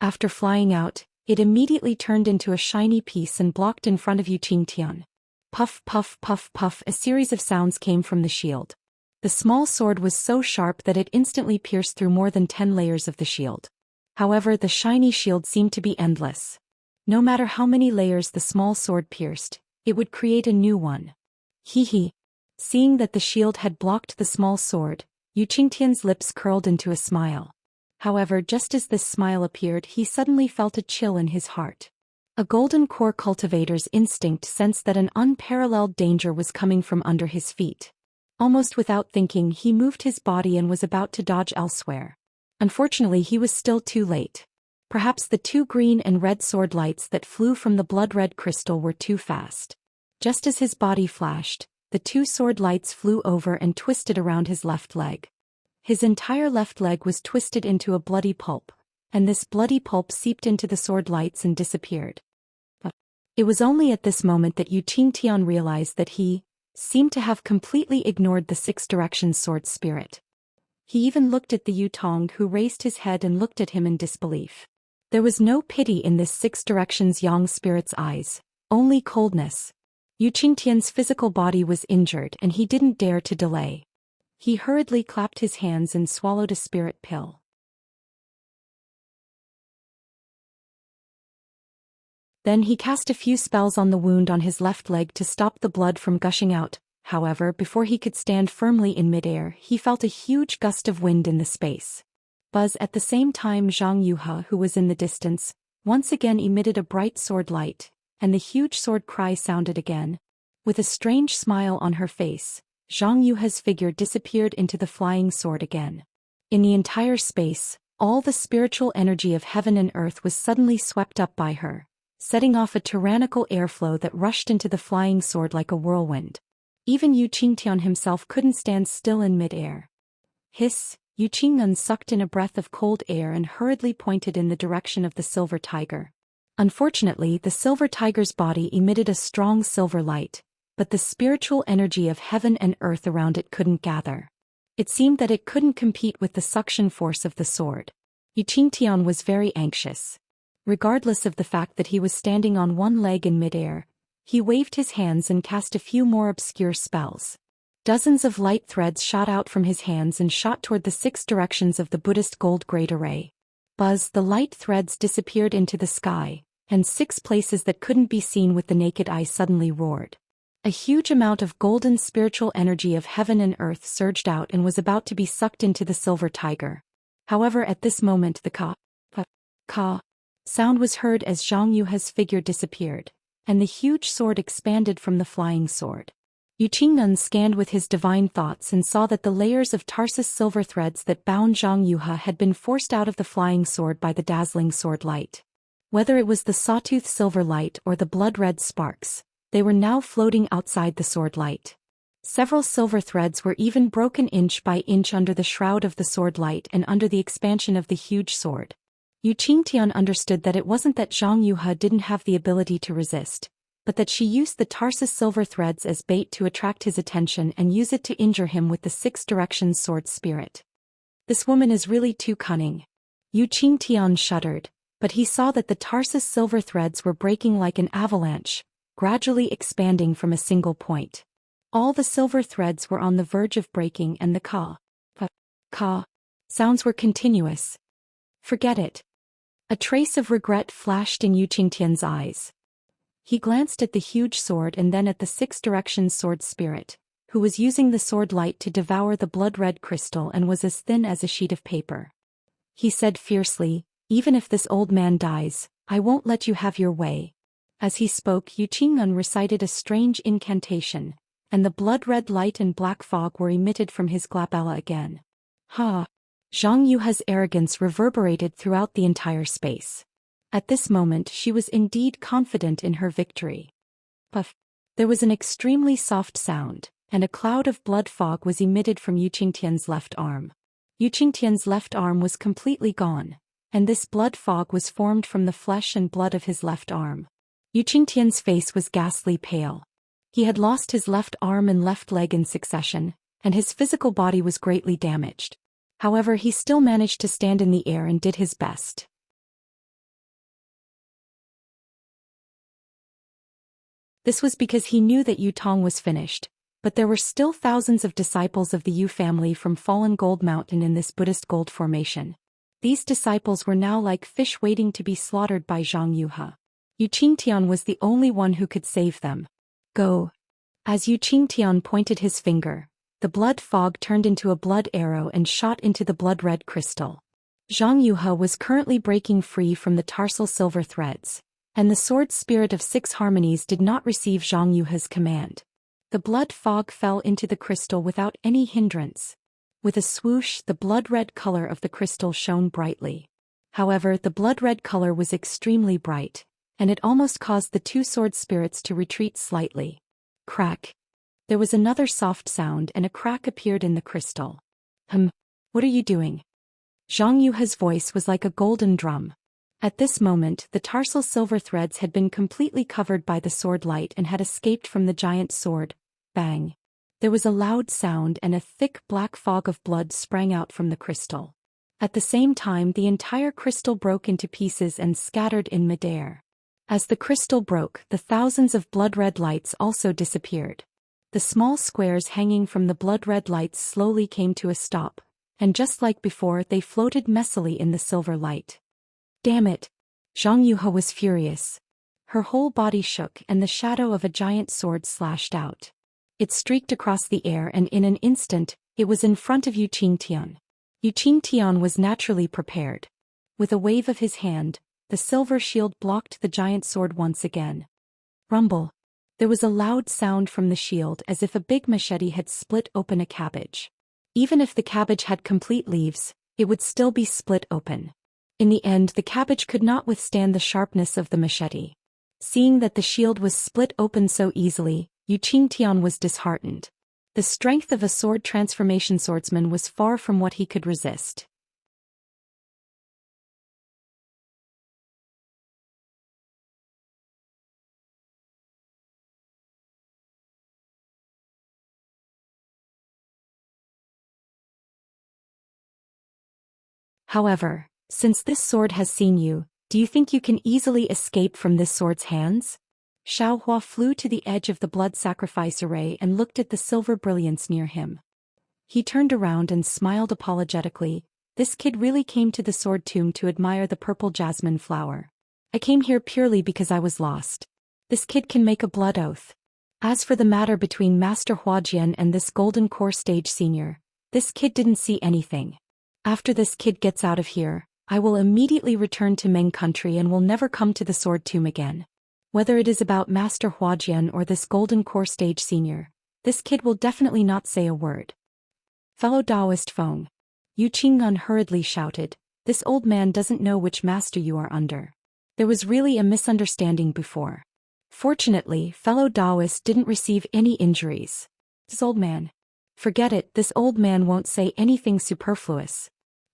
After flying out, it immediately turned into a shiny piece and blocked in front of Yuqingtian. Puff, puff, puff, puff, a series of sounds came from the shield. The small sword was so sharp that it instantly pierced through more than 10 layers of the shield. However, the shiny shield seemed to be endless. No matter how many layers the small sword pierced, it would create a new one. Hee. Seeing that the shield had blocked the small sword, Yuqingtian's lips curled into a smile. However, just as this smile appeared, he suddenly felt a chill in his heart. A golden core cultivator's instinct sensed that an unparalleled danger was coming from under his feet. Almost without thinking, he moved his body and was about to dodge elsewhere. Unfortunately, he was still too late. Perhaps the 2 green and red sword lights that flew from the blood-red crystal were too fast. Just as his body flashed, the 2 sword lights flew over and twisted around his left leg. His entire left leg was twisted into a bloody pulp, and this bloody pulp seeped into the sword lights and disappeared. It was only at this moment that Yuqingtian realized that he seemed to have completely ignored the 6 directions sword spirit. He even looked at the Yutong, who raised his head and looked at him in disbelief. There was no pity in this 6 directions yang spirit's eyes, only coldness. Yuqingtian's physical body was injured and he didn't dare to delay. He hurriedly clapped his hands and swallowed a spirit pill. Then he cast a few spells on the wound on his left leg to stop the blood from gushing out. However, before he could stand firmly in midair, he felt a huge gust of wind in the space. Buzz. At the same time, Zhang Yuhe, who was in the distance, once again emitted a bright sword light, and the huge sword cry sounded again. With a strange smile on her face, Zhang Yuhe's figure disappeared into the flying sword again. In the entire space, all the spiritual energy of heaven and earth was suddenly swept up by her, setting off a tyrannical airflow that rushed into the flying sword like a whirlwind. Even Yu Qingtian himself couldn't stand still in mid-air. Hiss! Yu Qingnan sucked in a breath of cold air and hurriedly pointed in the direction of the silver tiger. Unfortunately, the silver tiger's body emitted a strong silver light, but the spiritual energy of heaven and earth around it couldn't gather. It seemed that it couldn't compete with the suction force of the sword. Yu Qingtian was very anxious. Regardless of the fact that he was standing on one leg in midair, he waved his hands and cast a few more obscure spells. Dozens of light threads shot out from his hands and shot toward the 6 directions of the Buddhist gold great array. Buzz! The light threads disappeared into the sky, and 6 places that couldn't be seen with the naked eye suddenly roared. A huge amount of golden spiritual energy of heaven and earth surged out and was about to be sucked into the silver tiger. However, at this moment the ka sound was heard as Zhang Yuhe's figure disappeared, and the huge sword expanded from the flying sword. Yu Qingnan scanned with his divine thoughts and saw that the layers of Tarsus silver threads that bound Zhang Yuhe had been forced out of the flying sword by the dazzling sword light. Whether it was the sawtooth silver light or the blood-red sparks, they were now floating outside the sword light. Several silver threads were even broken inch by inch under the shroud of the sword light and under the expansion of the huge sword. Yu Qingtian understood that it wasn't that Zhang Yuhe didn't have the ability to resist, but that she used the Tarsus silver threads as bait to attract his attention and use it to injure him with the 6 directions sword spirit. This woman is really too cunning. Yu Qingtian shuddered, but he saw that the Tarsus silver threads were breaking like an avalanche, gradually expanding from a single point. All the silver threads were on the verge of breaking and the ka sounds were continuous. Forget it. A trace of regret flashed in Yu Qingtian's eyes. He glanced at the huge sword and then at the 6 directions sword spirit, who was using the sword light to devour the blood-red crystal and was as thin as a sheet of paper. He said fiercely, "Even if this old man dies, I won't let you have your way." As he spoke, Yu Qingnan recited a strange incantation, and the blood-red light and black fog were emitted from his glabella again. Ha! Zhang Yuhe's arrogance reverberated throughout the entire space. At this moment she was indeed confident in her victory. Puff! There was an extremely soft sound, and a cloud of blood fog was emitted from Yu Qingtian's left arm. Yu Qingtian's left arm was completely gone, and this blood fog was formed from the flesh and blood of his left arm. Yu Qingtian's face was ghastly pale. He had lost his left arm and left leg in succession, and his physical body was greatly damaged. However, he still managed to stand in the air and did his best. This was because he knew that Yu Tong was finished, but there were still thousands of disciples of the Yu family from fallen Gold Mountain in this Buddhist gold formation. These disciples were now like fish waiting to be slaughtered by Zhang Yuhe. Yu Qingtian was the only one who could save them. Go! As Yu Qingtian pointed his finger, the blood fog turned into a blood arrow and shot into the blood-red crystal. Zhang Yuhe was currently breaking free from the tarsal silver threads, and the sword spirit of 6 harmonies did not receive Zhang Yuhe's command. The blood fog fell into the crystal without any hindrance. With a swoosh, the blood-red color of the crystal shone brightly. However, the blood-red color was extremely bright, and it almost caused the 2 sword spirits to retreat slightly. Crack! There was another soft sound and a crack appeared in the crystal. What are you doing? Zhang Yuhe's voice was like a golden drum. At this moment, the tarsal silver threads had been completely covered by the sword light and had escaped from the giant sword. Bang! There was a loud sound and a thick black fog of blood sprang out from the crystal. At the same time, the entire crystal broke into pieces and scattered in midair. As the crystal broke, the thousands of blood-red lights also disappeared. The small squares hanging from the blood-red lights slowly came to a stop, and just like before, they floated messily in the silver light. Damn it! Zhang Yuhe was furious. Her whole body shook and the shadow of a giant sword slashed out. It streaked across the air and in an instant, it was in front of Enchanting. Enchanting was naturally prepared. With a wave of his hand, the silver shield blocked the giant sword once again. Rumble. There was a loud sound from the shield as if a big machete had split open a cabbage. Even if the cabbage had complete leaves, it would still be split open. In the end, the cabbage could not withstand the sharpness of the machete. Seeing that the shield was split open so easily, Enchanting was disheartened. The strength of a sword transformation swordsman was far from what he could resist. However, since this sword has seen you, do you think you can easily escape from this sword's hands? Xiaohua flew to the edge of the blood sacrifice array and looked at the silver brilliance near him. He turned around and smiled apologetically. This kid really came to the sword tomb to admire the purple jasmine flower. I came here purely because I was lost. This kid can make a blood oath. As for the matter between Master Huajian and this golden core stage senior, this kid didn't see anything. After this kid gets out of here, I will immediately return to Meng country and will never come to the sword tomb again. Whether it is about Master Huajian or this golden core stage senior, this kid will definitely not say a word. Fellow Taoist Feng. Yu Qing'an hurriedly shouted, this old man doesn't know which master you are under. There was really a misunderstanding before. Fortunately, fellow Taoist didn't receive any injuries. This old man. Forget it, this old man won't say anything superfluous.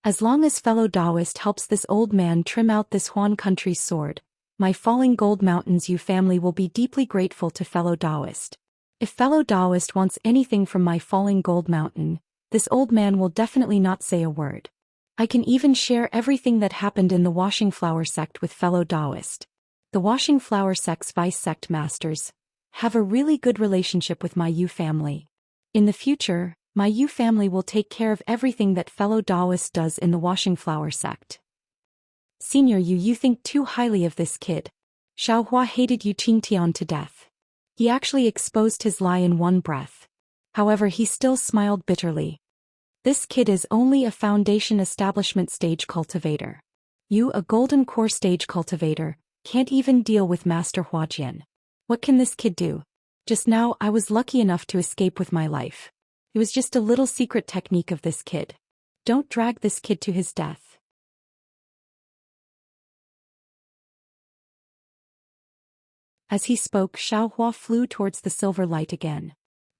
As long as fellow Taoist helps this old man trim out this Huan country's sword, my falling gold mountains Yu family will be deeply grateful to fellow Taoist. If fellow Taoist wants anything from my falling gold mountain, this old man will definitely not say a word. I can even share everything that happened in the Washing Flower sect with fellow Taoist. The Washing Flower sect's vice sect masters have a really good relationship with my Yu family. In the future, my Yu family will take care of everything that fellow Taoist does in the Washing Flower sect. Senior Yu, you think too highly of this kid. Xiaohua hated Enchanting to death. He actually exposed his lie in one breath. However, he still smiled bitterly. This kid is only a foundation establishment stage cultivator. You, a golden core stage cultivator, can't even deal with Master Huajian. What can this kid do? Just now I was lucky enough to escape with my life. It was just a little secret technique of this kid. Don't drag this kid to his death. As he spoke, Xiaohua flew towards the silver light again.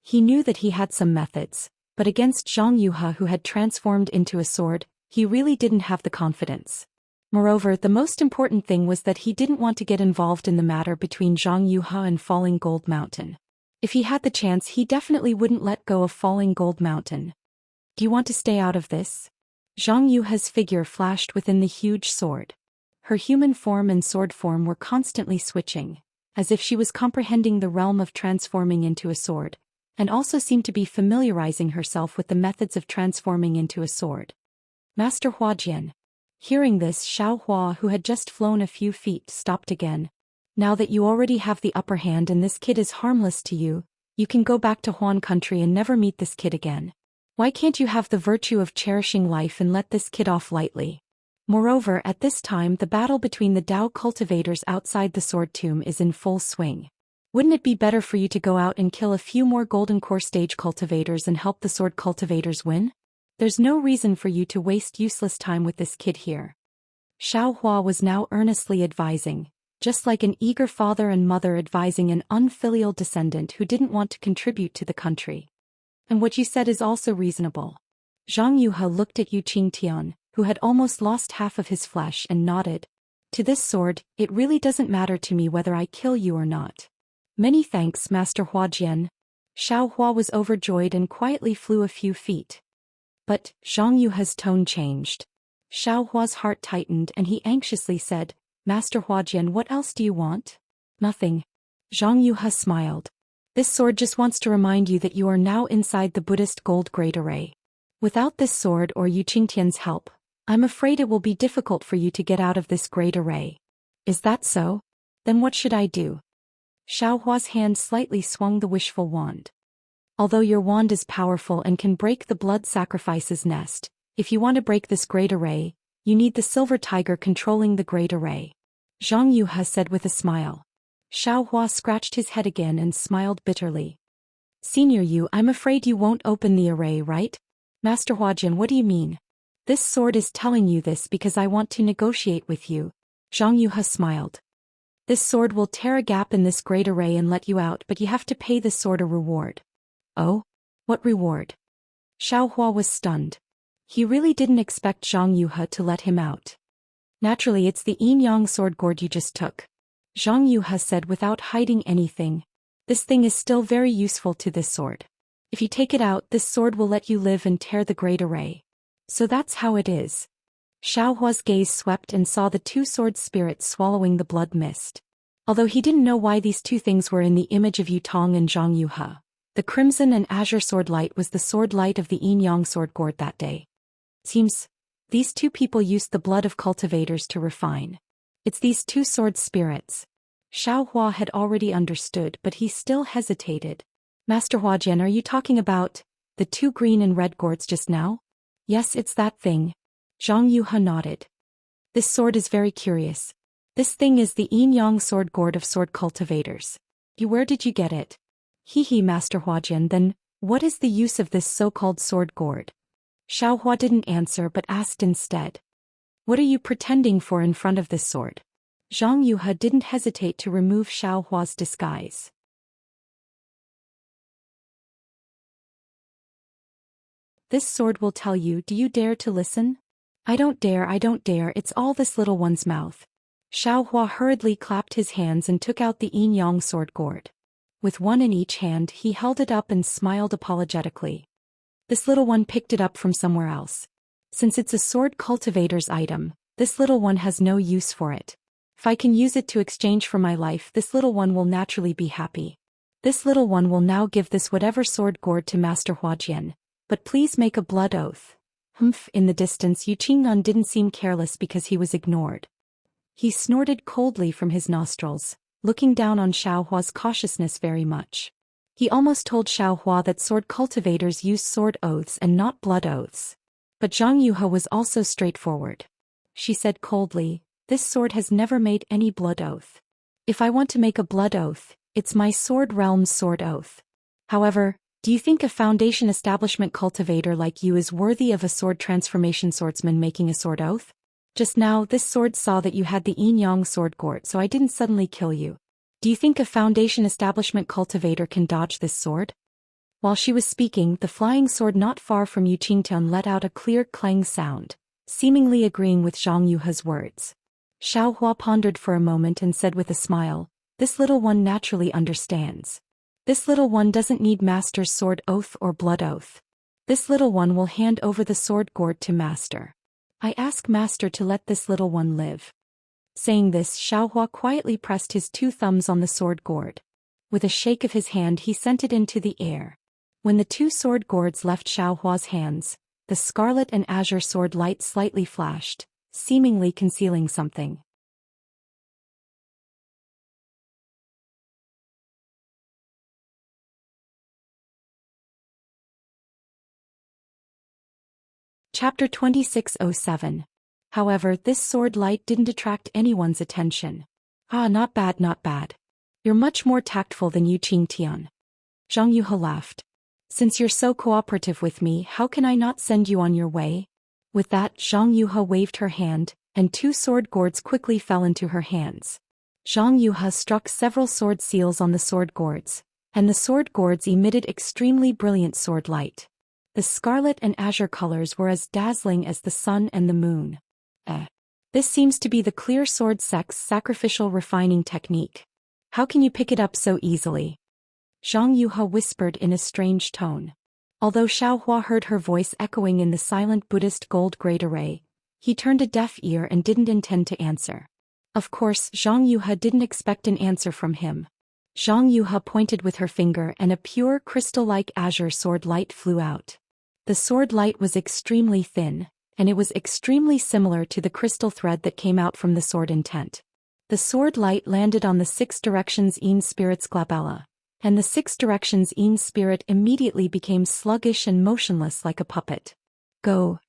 He knew that he had some methods, but against Zhang Yuha, who had transformed into a sword, he really didn't have the confidence. Moreover, the most important thing was that he didn't want to get involved in the matter between Zhang Yuha and Falling Gold Mountain. If he had the chance, he definitely wouldn't let go of Falling Gold Mountain. Do you want to stay out of this? Zhang Yuha's figure flashed within the huge sword. Her human form and sword form were constantly switching, as if she was comprehending the realm of transforming into a sword, and also seemed to be familiarizing herself with the methods of transforming into a sword. Master Huajian. Hearing this, Xiaohua, who had just flown a few feet, stopped again. Now that you already have the upper hand and this kid is harmless to you, you can go back to Huan country and never meet this kid again. Why can't you have the virtue of cherishing life and let this kid off lightly? Moreover, at this time the battle between the Dao cultivators outside the sword tomb is in full swing. Wouldn't it be better for you to go out and kill a few more golden core stage cultivators and help the sword cultivators win? There's no reason for you to waste useless time with this kid here. Xiaohua was now earnestly advising, just like an eager father and mother advising an unfilial descendant who didn't want to contribute to the country. And what you said is also reasonable. Zhang Yuha looked at Yu Qingtian, who had almost lost half of his flesh, and nodded. To this sword, it really doesn't matter to me whether I kill you or not. Many thanks, Master Huajian. Xiaohua was overjoyed and quietly flew a few feet. But Zhang Yuha's tone changed. Xiaohua's heart tightened and he anxiously said, Master Huajian, what else do you want? Nothing. Zhang Yuha smiled. This sword just wants to remind you that you are now inside the Buddhist gold grade array. Without this sword or Yu Qingtian's help, I'm afraid it will be difficult for you to get out of this great array. Is that so? Then what should I do? Xiao Hua's hand slightly swung the wishful wand. Although your wand is powerful and can break the blood sacrifice's nest, if you want to break this great array, you need the silver tiger controlling the great array. Zhang Yuhe said with a smile. Xiao Hua scratched his head again and smiled bitterly. Senior Yu, I'm afraid you won't open the array, right? Master Huajin, what do you mean? This sword is telling you this because I want to negotiate with you. Zhang Yuhe smiled. This sword will tear a gap in this great array and let you out, but you have to pay this sword a reward. Oh? What reward? Xiao Hua was stunned. He really didn't expect Zhang Yuhe to let him out. Naturally, it's the yin yang sword gourd you just took. Zhang Yuhe said without hiding anything. This thing is still very useful to this sword. If you take it out, this sword will let you live and tear the great array. So that's how it is. Xiao Hua's gaze swept and saw the two sword spirits swallowing the blood mist. Although he didn't know why these two things were in the image of Yutong and Zhang Yuhe, the crimson and azure sword light was the sword light of the yin-yang sword gourd that day. Seems these two people used the blood of cultivators to refine. It's these two sword spirits. Xiao Hua had already understood, but he still hesitated. Master Huajian, are you talking about the two green and red gourds just now? Yes, it's that thing. Zhang Yuhe nodded. This sword is very curious. This thing is the yin-yang sword gourd of sword cultivators. Where did you get it? Hee, Master Huajian, then what is the use of this so-called sword gourd? Xiao Hua didn't answer but asked instead. What are you pretending for in front of this sword? Zhang Yuhe didn't hesitate to remove Xiao Hua's disguise. This sword will tell you, do you dare to listen? I don't dare, it's all this little one's mouth. Xiao Hua hurriedly clapped his hands and took out the yin-yang sword gourd. With one in each hand, he held it up and smiled apologetically. This little one picked it up from somewhere else. Since it's a sword cultivator's item, this little one has no use for it. If I can use it to exchange for my life, this little one will naturally be happy. This little one will now give this whatever sword gourd to Master Huajian, but please make a blood oath. Humph, in the distance Yu Qingnan didn't seem careless because he was ignored. He snorted coldly from his nostrils, looking down on Xiao Hua's cautiousness very much. He almost told Xiao Hua that sword cultivators use sword oaths and not blood oaths. But Zhang Yuhe was also straightforward. She said coldly, this sword has never made any blood oath. If I want to make a blood oath, it's my sword realm's sword oath. However, do you think a foundation establishment cultivator like you is worthy of a sword transformation swordsman making a sword oath? Just now, this sword saw that you had the yin-yang sword gourd, so I didn't suddenly kill you. Do you think a foundation establishment cultivator can dodge this sword? While she was speaking, the flying sword not far from Yu Qingtian let out a clear clang sound, seemingly agreeing with Zhang Yuhe's words. Xiao Hua pondered for a moment and said with a smile, this little one naturally understands. This little one doesn't need Master's sword oath or blood oath. This little one will hand over the sword gourd to Master. I ask Master to let this little one live. Saying this, Xiao Hua quietly pressed his two thumbs on the sword gourd. With a shake of his hand he sent it into the air. When the two sword gourds left Xiao Hua's hands, the scarlet and azure sword light slightly flashed, seemingly concealing something. Chapter 2607. However, this sword light didn't attract anyone's attention. Ah, not bad, not bad. You're much more tactful than Yu Qingtian. Zhang Yuhe laughed. Since you're so cooperative with me, how can I not send you on your way? With that, Zhang Yuhe waved her hand, and two sword gourds quickly fell into her hands. Zhang Yuhe struck several sword seals on the sword gourds, and the sword gourds emitted extremely brilliant sword light. The scarlet and azure colors were as dazzling as the sun and the moon. This seems to be the clear sword sex sacrificial refining technique. How can you pick it up so easily? Zhang Yuhe whispered in a strange tone. Although Xiao Hua heard her voice echoing in the silent Buddhist gold great array, he turned a deaf ear and didn't intend to answer. Of course, Zhang Yuhe didn't expect an answer from him. Zhang Yuhe pointed with her finger and a pure crystal-like azure sword light flew out. The sword light was extremely thin, and it was extremely similar to the crystal thread that came out from the sword intent. The sword light landed on the Six Directions Een Spirit's glabella, and the Six Directions Een Spirit immediately became sluggish and motionless like a puppet. Go!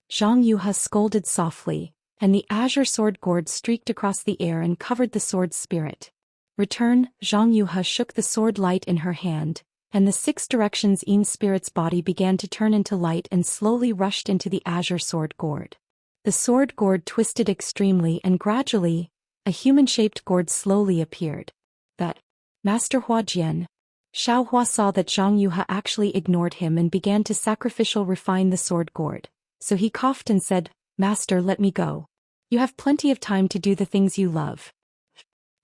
Zhang Yuha scolded softly, and the azure sword gourd streaked across the air and covered the sword spirit. Return! Zhang Yuha shook the sword light in her hand, and the Six Directions Een Spirit's body began to turn into light and slowly rushed into the azure sword gourd. The sword gourd twisted extremely and gradually, a human-shaped gourd slowly appeared. That, Master Huajian. Xiao Hua saw that Zhang Yuha actually ignored him and began to sacrificial refine the sword gourd, so he coughed and said, Master, let me go. You have plenty of time to do the things you love.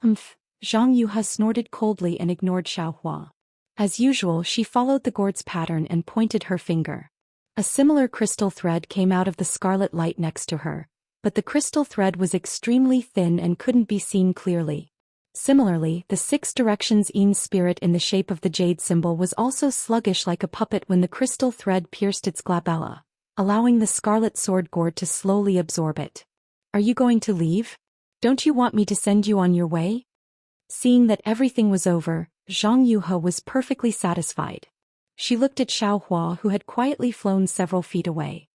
Zhang Yuha snorted coldly and ignored Xiao Hua. As usual, she followed the gourd's pattern and pointed her finger. A similar crystal thread came out of the scarlet light next to her, but the crystal thread was extremely thin and couldn't be seen clearly. Similarly, the Six Directions Een Spirit in the shape of the jade symbol was also sluggish like a puppet when the crystal thread pierced its glabella, allowing the scarlet sword gourd to slowly absorb it. Are you going to leave? Don't you want me to send you on your way? Seeing that everything was over, Zhang Yuha was perfectly satisfied. She looked at Xiao Hua, who had quietly flown several feet away.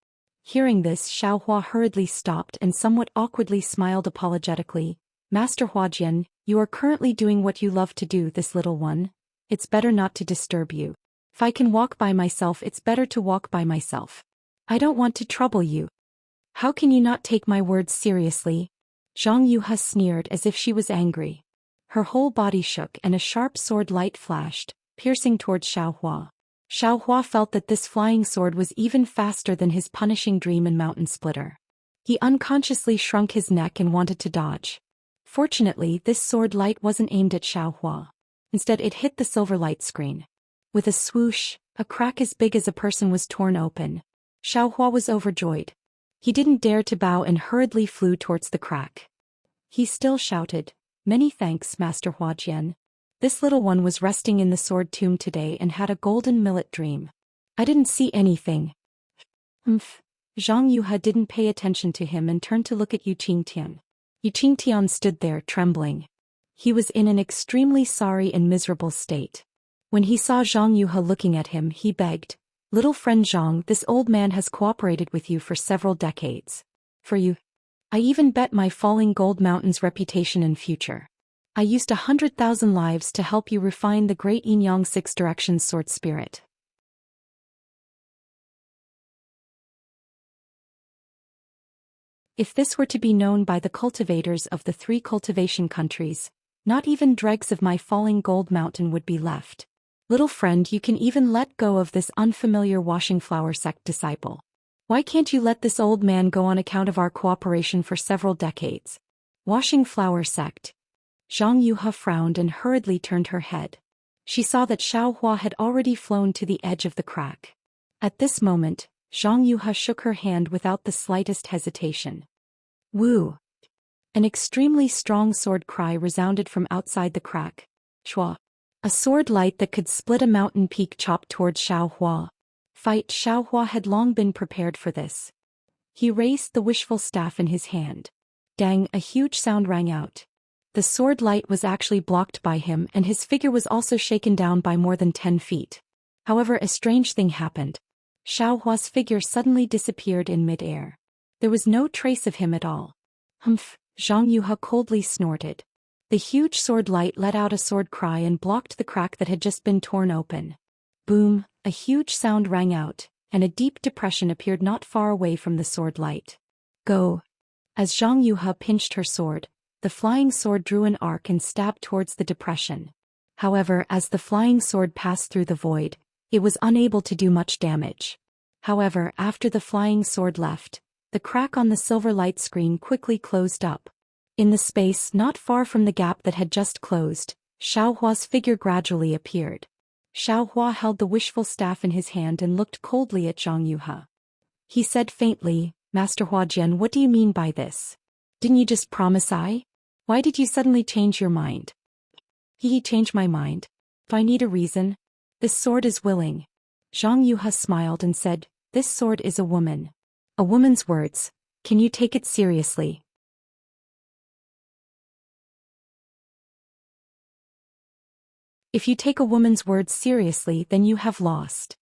Hearing this, Xiao Hua hurriedly stopped and somewhat awkwardly smiled apologetically. Master Huajian, you are currently doing what you love to do, this little one. It's better not to disturb you. If I can walk by myself, it's better to walk by myself. I don't want to trouble you. How can you not take my words seriously? Zhang Yuha sneered as if she was angry. Her whole body shook and a sharp sword light flashed, piercing towards Xiao Hua. Xiao Hua felt that this flying sword was even faster than his punishing dream and mountain splitter. He unconsciously shrunk his neck and wanted to dodge. Fortunately, this sword light wasn't aimed at Xiao Hua. Instead, it hit the silver light screen. With a swoosh, a crack as big as a person was torn open. Xiao Hua was overjoyed. He didn't dare to bow and hurriedly flew towards the crack. He still shouted, Many thanks, Master Huajian. This little one was resting in the sword tomb today and had a golden millet dream. I didn't see anything. Zhang Yuha didn't pay attention to him and turned to look at Yu Qingtian. Yu Qingtian stood there trembling. He was in an extremely sorry and miserable state. When he saw Zhang Yuha looking at him, he begged, Little friend Zhang, this old man has cooperated with you for several decades. For you, I even bet my falling gold mountain's reputation and future. I used 100,000 lives to help you refine the great Yin Yang Six Directions sword spirit. If this were to be known by the cultivators of the 3 cultivation countries, not even dregs of my falling gold mountain would be left. Little friend, you can even let go of this unfamiliar washing flower sect disciple. Why can't you let this old man go on account of our cooperation for several decades? Washing flower sect. Zhang Yuha frowned and hurriedly turned her head. She saw that Xiao Hua had already flown to the edge of the crack. At this moment, Zhang Yuha shook her hand without the slightest hesitation. Woo! An extremely strong sword cry resounded from outside the crack. Chua! A sword light that could split a mountain peak chopped towards Xiao Hua. Fight! Xiao Hua had long been prepared for this. He raised the wishful staff in his hand. Dang! A huge sound rang out. The sword light was actually blocked by him and his figure was also shaken down by more than 10 feet. However, a strange thing happened. Xiao Hua's figure suddenly disappeared in mid-air. There was no trace of him at all. Zhang Yuha coldly snorted. The huge sword light let out a sword cry and blocked the crack that had just been torn open. Boom! A huge sound rang out, and a deep depression appeared not far away from the sword light. Go! As Zhang Yuha pinched her sword, the flying sword drew an arc and stabbed towards the depression. However, as the flying sword passed through the void, it was unable to do much damage. However, after the flying sword left, the crack on the silver light screen quickly closed up. In the space not far from the gap that had just closed, Xiao Hua's figure gradually appeared. Xiao Hua held the wishful staff in his hand and looked coldly at Zhang Yuha. He said faintly, Master Huajian, what do you mean by this? Didn't you just promise I? Why did you suddenly change your mind? He changed my mind. If I need a reason, this sword is willing. Zhang Yuha smiled and said, This sword is a woman. A woman's words. Can you take it seriously? If you take a woman's words seriously, then you have lost.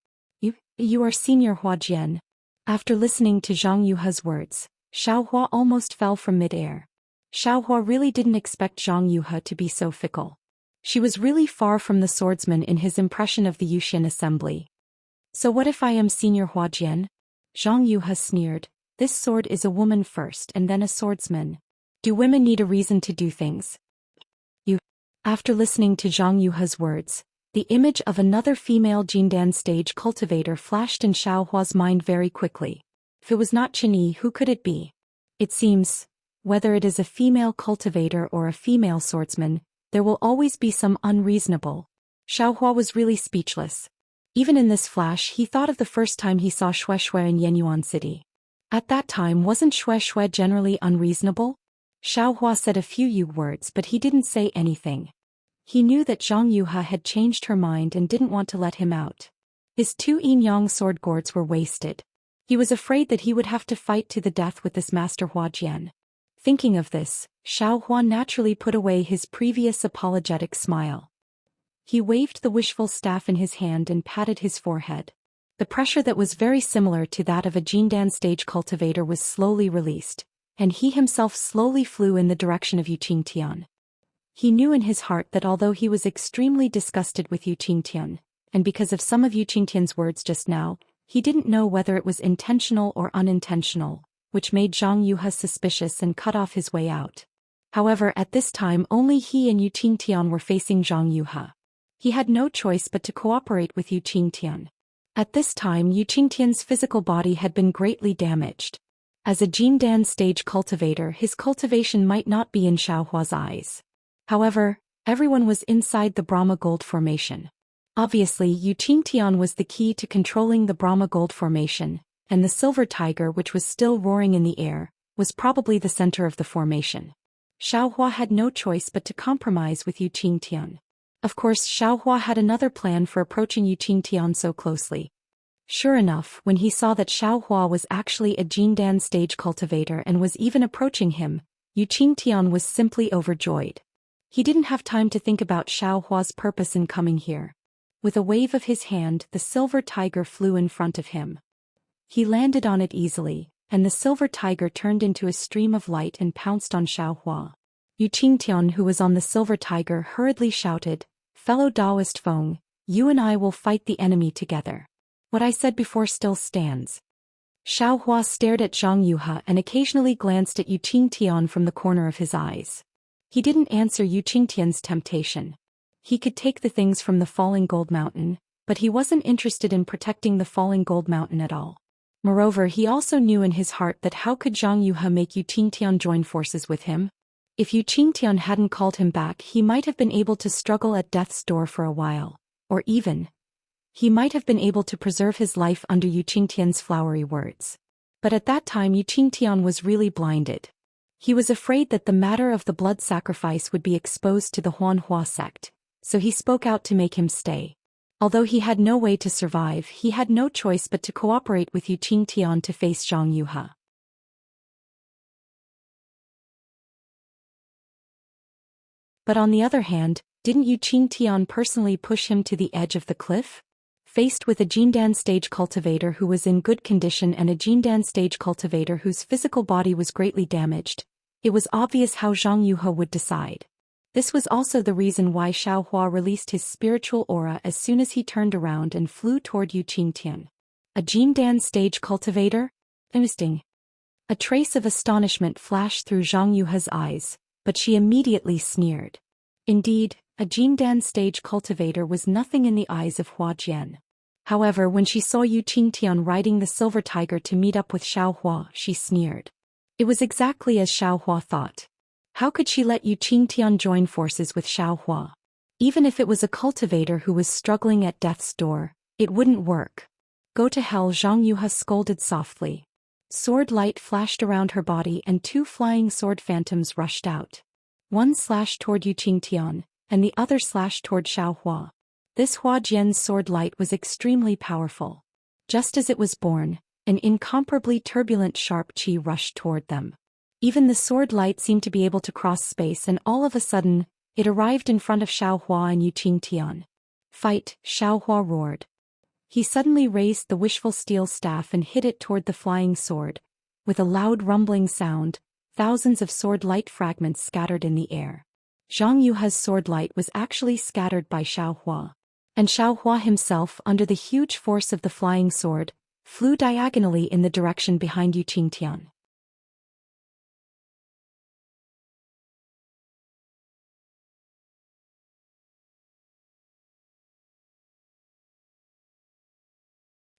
You are Senior Hua Jian. After listening to Zhang Yuhe's words, Xiaohua almost fell from mid-air. Xiaohua really didn't expect Zhang Yuhe to be so fickle. She was really far from the swordsman in his impression of the Yuxian assembly. So what if I am Senior Hua Jian? Zhang Yuhe sneered. This sword is a woman first and then a swordsman. Do women need a reason to do things? After listening to Zhang Yuhe's words, the image of another female Jindan stage cultivator flashed in Xiaohua's mind very quickly. If it was not Qinyi, who could it be? It seems, whether it is a female cultivator or a female swordsman, there will always be some unreasonable. Xiaohua was really speechless. Even in this flash, he thought of the first time he saw Xue Xue in Yenyuan City. At that time, wasn't Xue Xue generally unreasonable? Xiaohua said a few words, but he didn't say anything. He knew that Zhang Yuhe had changed her mind and didn't want to let him out. His 2 yin-yang sword gourds were wasted. He was afraid that he would have to fight to the death with this Master Hua Jian. Thinking of this, Xiaohua naturally put away his previous apologetic smile. He waved the wishful staff in his hand and patted his forehead. The pressure that was very similar to that of a Jindan stage cultivator was slowly released, and he himself slowly flew in the direction of Yu Qingtian. He knew in his heart that although he was extremely disgusted with Yu Qingtian, and because of some of Yu Qingtian's words just now, he didn't know whether it was intentional or unintentional, which made Zhang Yuhe suspicious and cut off his way out. However, at this time only he and Yu Qingtian were facing Zhang Yuhe. He had no choice but to cooperate with Yu Qingtian. At this time Yu Qingtian's physical body had been greatly damaged. As a Jindan stage cultivator, his cultivation might not be in Xiaohua's eyes. However, everyone was inside the Brahma Gold Formation. Obviously, Yu Qingtian was the key to controlling the Brahma Gold Formation, and the Silver Tiger, which was still roaring in the air, was probably the center of the formation. Xiaohua had no choice but to compromise with Yu Qingtian. Of course, Xiaohua had another plan for approaching Yu Qingtian so closely. Sure enough, when he saw that Xiaohua was actually a Jindan stage cultivator and was even approaching him, Yu Qingtian was simply overjoyed. He didn't have time to think about Xiaohua's purpose in coming here. With a wave of his hand, the Silver Tiger flew in front of him. He landed on it easily, and the Silver Tiger turned into a stream of light and pounced on Xiaohua. Yu Qingtian, who was on the Silver Tiger, hurriedly shouted, "Fellow Taoist Feng, you and I will fight the enemy together. What I said before still stands." Xiaohua stared at Zhang Yuhe and occasionally glanced at Yu Qingtian from the corner of his eyes. He didn't answer Yu Qingtian's temptation. He could take the things from the falling gold mountain, but he wasn't interested in protecting the falling gold mountain at all. Moreover, he also knew in his heart that how could Zhang Yuhe make Yu Qingtian join forces with him? If Yu Qingtian hadn't called him back, he might have been able to struggle at death's door for a while, or even, he might have been able to preserve his life under Yu Qingtian's flowery words. But at that time Yu Qingtian was really blinded. He was afraid that the matter of the blood sacrifice would be exposed to the Huanhua sect, so he spoke out to make him stay. Although he had no way to survive, he had no choice but to cooperate with Yu Qingtian to face Zhang Yuhe. But on the other hand, didn't Yu Qingtian personally push him to the edge of the cliff? Faced with a Jindan stage cultivator who was in good condition and a Jindan stage cultivator whose physical body was greatly damaged, it was obvious how Zhang Yuhe would decide. This was also the reason why Xiaohua released his spiritual aura as soon as he turned around and flew toward Yu Qingtian. A Jindan stage cultivator? Interesting. A trace of astonishment flashed through Zhang Yuhe's eyes, but she immediately sneered. Indeed, a Jindan stage cultivator was nothing in the eyes of Hua Jian. However, when she saw Yu Qingtian riding the Silver Tiger to meet up with Xiaohua, she sneered. It was exactly as Xiaohua thought. How could she let Yu Qingtian join forces with Xiaohua? Even if it was a cultivator who was struggling at death's door, it wouldn't work. Go to hell, Zhang Yuhe scolded softly. Sword light flashed around her body and 2 flying sword phantoms rushed out. One slashed toward Yu Qingtian, and the other slashed toward Xiaohua. This Hua Jian's sword light was extremely powerful. Just as it was born, an incomparably turbulent sharp qi rushed toward them. Even the sword light seemed to be able to cross space, and all of a sudden, It arrived in front of Xiaohua and Yu Qingtian. "Fight," Xiaohua roared. He suddenly raised the wishful steel staff and hit it toward the flying sword. With a loud rumbling sound, thousands of sword light fragments scattered in the air. Zhang Yuha's sword light was actually scattered by Xiaohua. And Xiaohua himself, under the huge force of the flying sword, flew diagonally in the direction behind Yu Qingtian.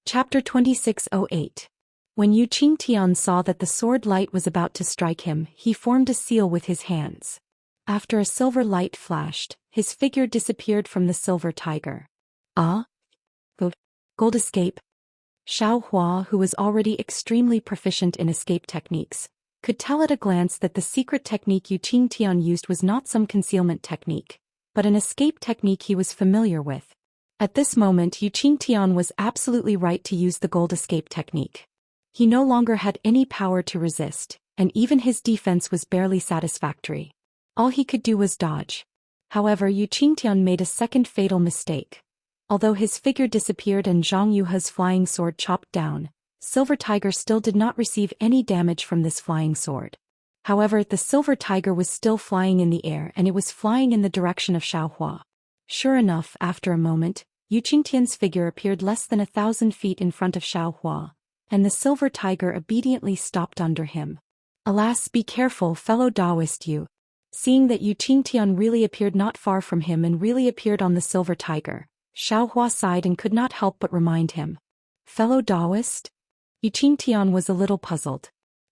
Chapter 2608. When Yu Qingtian saw that the sword light was about to strike him, he formed a seal with his hands. After a silver light flashed, his figure disappeared from the silver tiger. Ah? Gold escape? Xiaohua, who was already extremely proficient in escape techniques, could tell at a glance that the secret technique Yu Qingtian used was not some concealment technique, but an escape technique he was familiar with. At this moment Yu Qingtian was absolutely right to use the gold escape technique. He no longer had any power to resist, and even his defense was barely satisfactory. All he could do was dodge. However, Yu Qingtian made a second fatal mistake. Although his figure disappeared and Zhang Yuha's flying sword chopped down, Silver Tiger still did not receive any damage from this flying sword. However, the Silver Tiger was still flying in the air and it was flying in the direction of Xiaohua. Sure enough, after a moment, Yu Qingtian's figure appeared less than 1,000 feet in front of Xiaohua, and the Silver Tiger obediently stopped under him. Alas, be careful, fellow Taoist Yu. Seeing that Yu Qingtian really appeared not far from him and really appeared on the Silver Tiger, Xiaohua sighed and could not help but remind him. Fellow Taoist? Yu Qingtian was a little puzzled.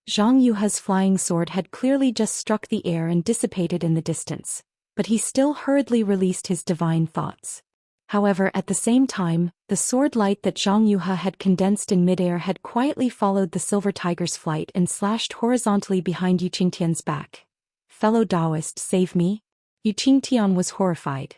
Zhang Yuha's flying sword had clearly just struck the air and dissipated in the distance, but he still hurriedly released his divine thoughts. However, at the same time, the sword light that Zhang Yuha had condensed in midair had quietly followed the Silver Tiger's flight and slashed horizontally behind Yu Qingtian's back. Fellow Taoist, save me? Yu Qingtian was horrified.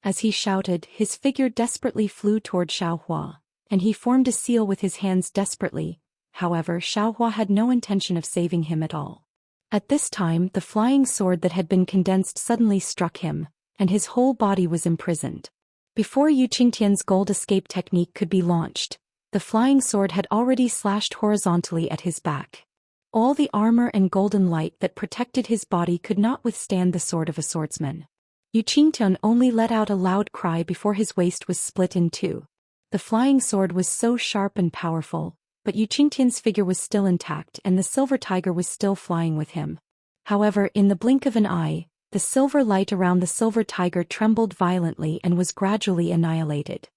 As he shouted, his figure desperately flew toward Xiaohua, and he formed a seal with his hands desperately. However, Xiaohua had no intention of saving him at all. At this time, the flying sword that had been condensed suddenly struck him, and his whole body was imprisoned. Before Yu Qingtian's gold escape technique could be launched, the flying sword had already slashed horizontally at his back. All the armor and golden light that protected his body could not withstand the sword of a swordsman. Yu Qingtian only let out a loud cry before his waist was split in two. The flying sword was so sharp and powerful, but Yu Qingtian's figure was still intact and the Silver Tiger was still flying with him. However, in the blink of an eye, the silver light around the Silver Tiger trembled violently and was gradually annihilated.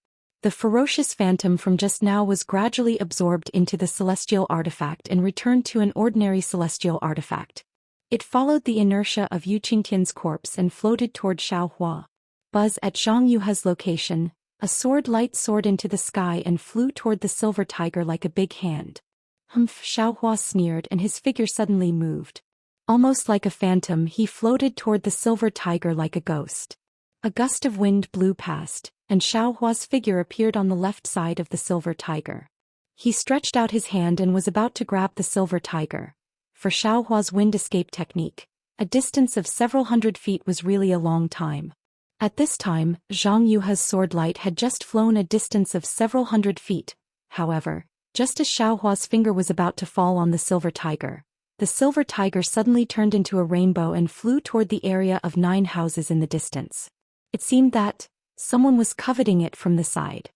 The ferocious phantom from just now was gradually absorbed into the celestial artifact and returned to an ordinary celestial artifact. It followed the inertia of Yu Qingtian's corpse and floated toward Xiaohua. Buzz at Zhang Yuha's location, a sword light soared into the sky and flew toward the Silver Tiger like a big hand. Humph, Xiaohua sneered and his figure suddenly moved. Almost like a phantom, he floated toward the Silver Tiger like a ghost. A gust of wind blew past, and Xiaohua's figure appeared on the left side of the Silver Tiger. He stretched out his hand and was about to grab the Silver Tiger. For Xiaohua's wind escape technique, a distance of several hundred feet was really a long time. At this time, Zhang Yuha's sword light had just flown a distance of several hundred feet. However, just as Xiaohua's finger was about to fall on the Silver Tiger, the Silver Tiger suddenly turned into a rainbow and flew toward the area of 9 houses in the distance. It seemed that someone was coveting it from the side.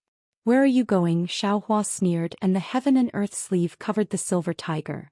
Where are you going? Xiaohua sneered, and the heaven and earth sleeve covered the Silver Tiger.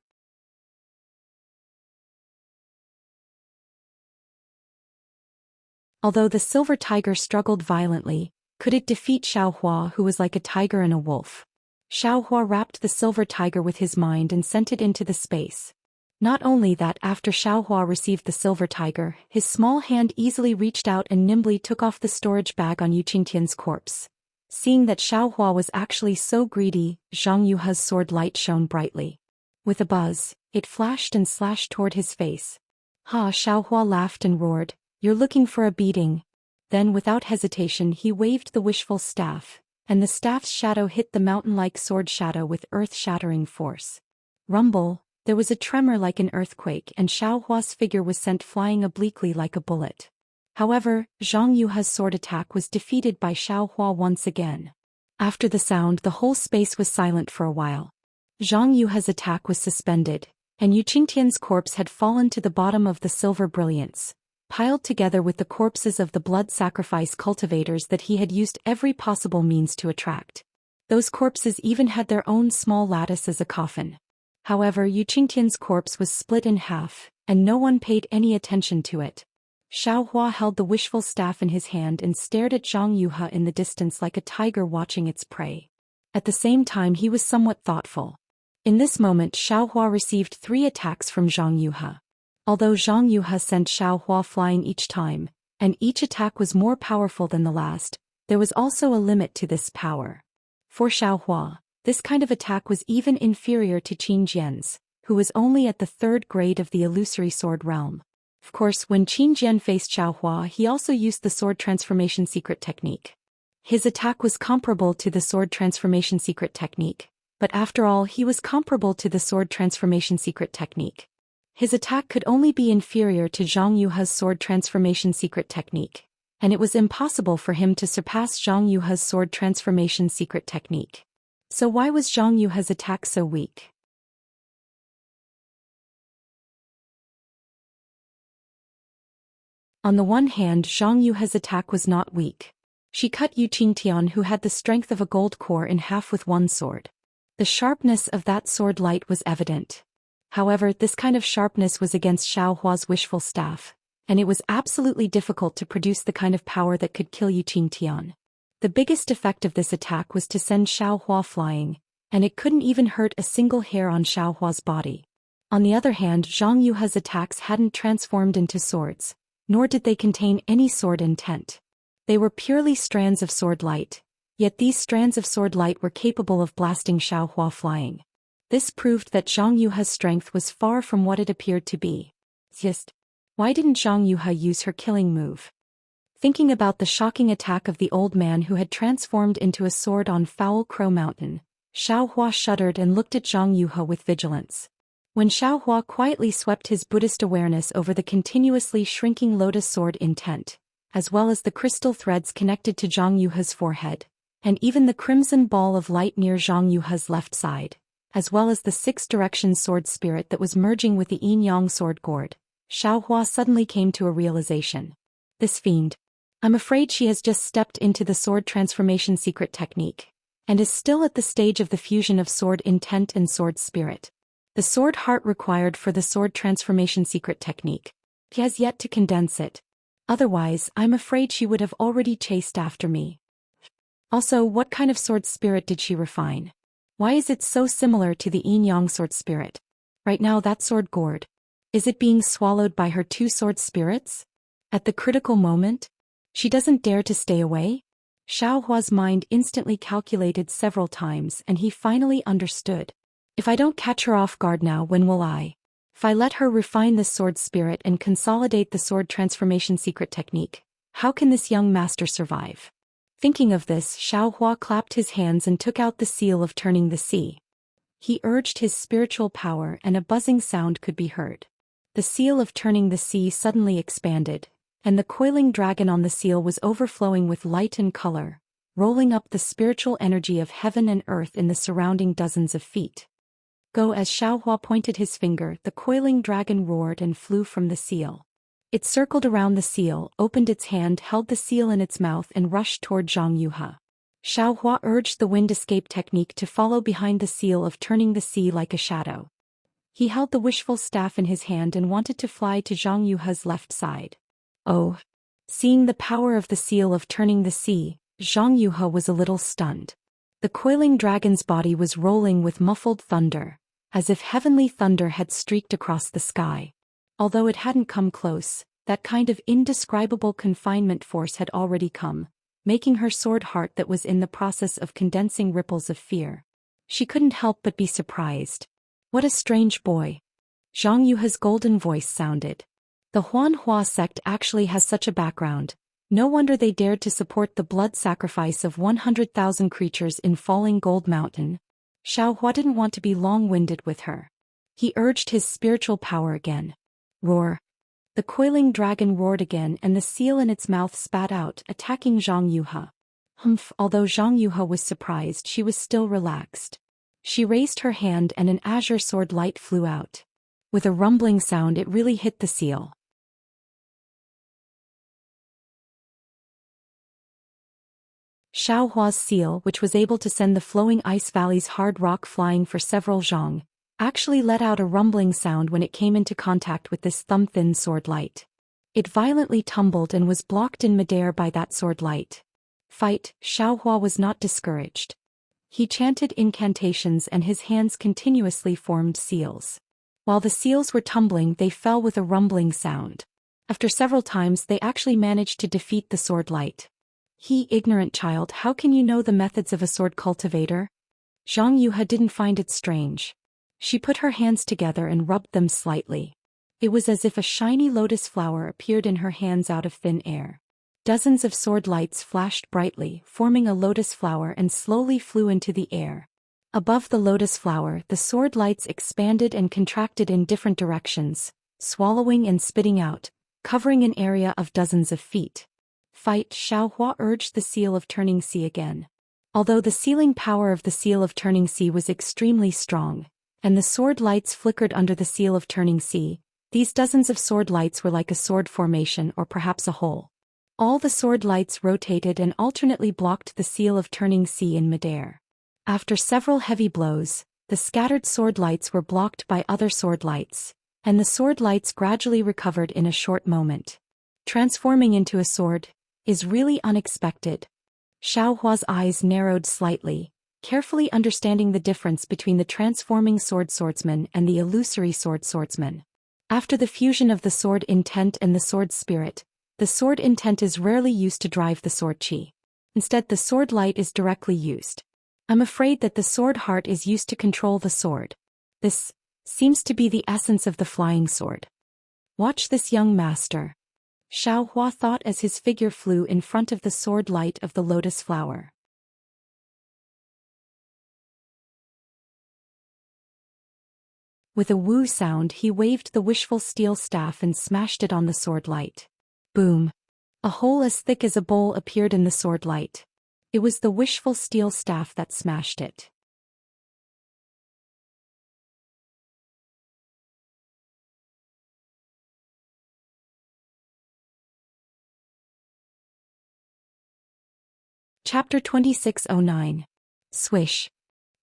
Although the Silver Tiger struggled violently, could it defeat Xiaohua, who was like a tiger and a wolf? Xiaohua wrapped the Silver Tiger with his mind and sent it into the space. Not only that, after Xiaohua received the Silver Tiger, his small hand easily reached out and nimbly took off the storage bag on Yu Qingtian's corpse. Seeing that Xiaohua was actually so greedy, Zhang Yuha's sword light shone brightly. With a buzz, it flashed and slashed toward his face. Ha! Xiaohua laughed and roared, "You're looking for a beating." Then without hesitation he waved the wishful staff, and the staff's shadow hit the mountain-like sword shadow with earth-shattering force. Rumble! There was a tremor like an earthquake and Xiaohua's figure was sent flying obliquely like a bullet. However, Zhang Yuha's sword attack was defeated by Xiao Hua once again. After the sound, the whole space was silent for a while. Zhang Yuha's attack was suspended, and Yu Qingtian's corpse had fallen to the bottom of the silver brilliance, piled together with the corpses of the blood sacrifice cultivators that he had used every possible means to attract. Those corpses even had their own small lattice as a coffin. However, Yu Qingtian's corpse was split in half, and no one paid any attention to it. Xiao Hua held the wishful staff in his hand and stared at Zhang Yuha in the distance like a tiger watching its prey. At the same time, he was somewhat thoughtful. In this moment, Xiao Hua received 3 attacks from Zhang Yuha. Although Zhang Yuha sent Xiao Hua flying each time, and each attack was more powerful than the last, there was also a limit to this power. For Xiao Hua, this kind of attack was even inferior to Qin Jian's, who was only at the 3rd grade of the illusory sword realm. Of course, when Qin Jian faced Xiao Hua, he also used the sword transformation secret technique. His attack was comparable to the sword transformation secret technique, but after all, he was comparable to the sword transformation secret technique. His attack could only be inferior to Zhang Yuha's sword transformation secret technique, and it was impossible for him to surpass Zhang Yuha's sword transformation secret technique. So why was Zhang Yuha's attack so weak? On the one hand, Zhang Yuha's attack was not weak. She cut Yu Qingtian, who had the strength of a gold core, in half with one sword. The sharpness of that sword light was evident. However, this kind of sharpness was against Xiao Hua's wishful staff, and it was absolutely difficult to produce the kind of power that could kill Yu Qingtian. The biggest effect of this attack was to send Xiao Hua flying, and it couldn't even hurt a single hair on Xiao Hua's body. On the other hand, Zhang Yuha's attacks hadn't transformed into swords, nor did they contain any sword intent. They were purely strands of sword light, yet these strands of sword light were capable of blasting Xiao Hua flying. This proved that Zhang Yuha's strength was far from what it appeared to be. Why didn't Zhang Yuha use her killing move? Thinking about the shocking attack of the old man who had transformed into a sword on Foul Crow Mountain, Xiao Hua shuddered and looked at Zhang Yuha with vigilance. When Xiao Hua quietly swept his Buddhist awareness over the continuously shrinking lotus sword intent, as well as the crystal threads connected to Zhang Yuha's forehead, and even the crimson ball of light near Zhang Yuha's left side, as well as the 6-direction sword spirit that was merging with the yin-yang sword gourd, Xiao Hua suddenly came to a realization. This fiend. I'm afraid she has just stepped into the sword transformation secret technique, and is still at the stage of the fusion of sword intent and sword spirit. The sword heart required for the sword transformation secret technique. He has yet to condense it. Otherwise, I'm afraid she would have already chased after me. Also, what kind of sword spirit did she refine? Why is it so similar to the yin-yang sword spirit? Right now, that sword gourd. Is it being swallowed by her 2 sword spirits? At the critical moment? She doesn't dare to stay away? Xiao Hua's mind instantly calculated several times, and he finally understood. If I don't catch her off guard now, when will I? If I let her refine this sword spirit and consolidate the sword transformation secret technique, how can this young master survive? Thinking of this, Xiao Hua clapped his hands and took out the seal of turning the sea. He urged his spiritual power, and a buzzing sound could be heard. The seal of turning the sea suddenly expanded, and the coiling dragon on the seal was overflowing with light and color, rolling up the spiritual energy of heaven and earth in the surrounding dozens of feet. Go! As Xiao Hua pointed his finger, the coiling dragon roared and flew from the seal. It circled around the seal, opened its hand, held the seal in its mouth, and rushed toward Zhang Yuha. Xiao Hua urged the wind escape technique to follow behind the seal of turning the sea like a shadow. He held the wishful staff in his hand and wanted to fly to Zhang Yuha's left side. Oh! Seeing the power of the seal of turning the sea, Zhang Yuha was a little stunned. The coiling dragon's body was rolling with muffled thunder, as if heavenly thunder had streaked across the sky. Although it hadn't come close, that kind of indescribable confinement force had already come, making her sword heart that was in the process of condensing ripples of fear. She couldn't help but be surprised. What a strange boy. Zhang Yuha's golden voice sounded. The Huanhua sect actually has such a background. No wonder they dared to support the blood sacrifice of 100,000 creatures in Falling Gold Mountain. Xiao Hua didn't want to be long-winded with her. He urged his spiritual power again. Roar. The coiling dragon roared again and the seal in its mouth spat out, attacking Zhang Yuhe. Although Zhang Yuhe was surprised, she was still relaxed. She raised her hand and an azure sword light flew out. With a rumbling sound it really hit the seal. Xiaohua's seal, which was able to send the flowing ice valley's hard rock flying for several zhang, actually let out a rumbling sound when it came into contact with this thumb-thin sword light. It violently tumbled and was blocked in midair by that sword light. Xiaohua was not discouraged. He chanted incantations and his hands continuously formed seals. While the seals were tumbling, they fell with a rumbling sound. After several times they actually managed to defeat the sword light. Ignorant child, how can you know the methods of a sword cultivator? Zhang Yuhe didn't find it strange. She put her hands together and rubbed them slightly. It was as if a shiny lotus flower appeared in her hands out of thin air. Dozens of sword lights flashed brightly, forming a lotus flower and slowly flew into the air. Above the lotus flower, the sword lights expanded and contracted in different directions, swallowing and spitting out, covering an area of dozens of feet. Xiaohua urged the seal of turning sea again. Although the sealing power of the seal of turning sea was extremely strong, and the sword lights flickered under the seal of turning sea, these dozens of sword lights were like a sword formation or perhaps a hole. All the sword lights rotated and alternately blocked the seal of turning sea in midair. After several heavy blows, the scattered sword lights were blocked by other sword lights, and the sword lights gradually recovered in a short moment. Transforming into a sword is really unexpected. Xiaohua's eyes narrowed slightly, carefully understanding the difference between the transforming swordsman and the illusory swordsman. After the fusion of the sword intent and the sword spirit, the sword intent is rarely used to drive the sword chi. Instead, the sword light is directly used. I'm afraid that the sword heart is used to control the sword. This seems to be the essence of the flying sword. Watch this young master, Xiaohua thought as his figure flew in front of the sword light of the lotus flower. With a woo sound he waved the wishful steel staff and smashed it on the sword light. Boom! A hole as thick as a bowl appeared in the sword light. It was the wishful steel staff that smashed it. Chapter 2609. Swish.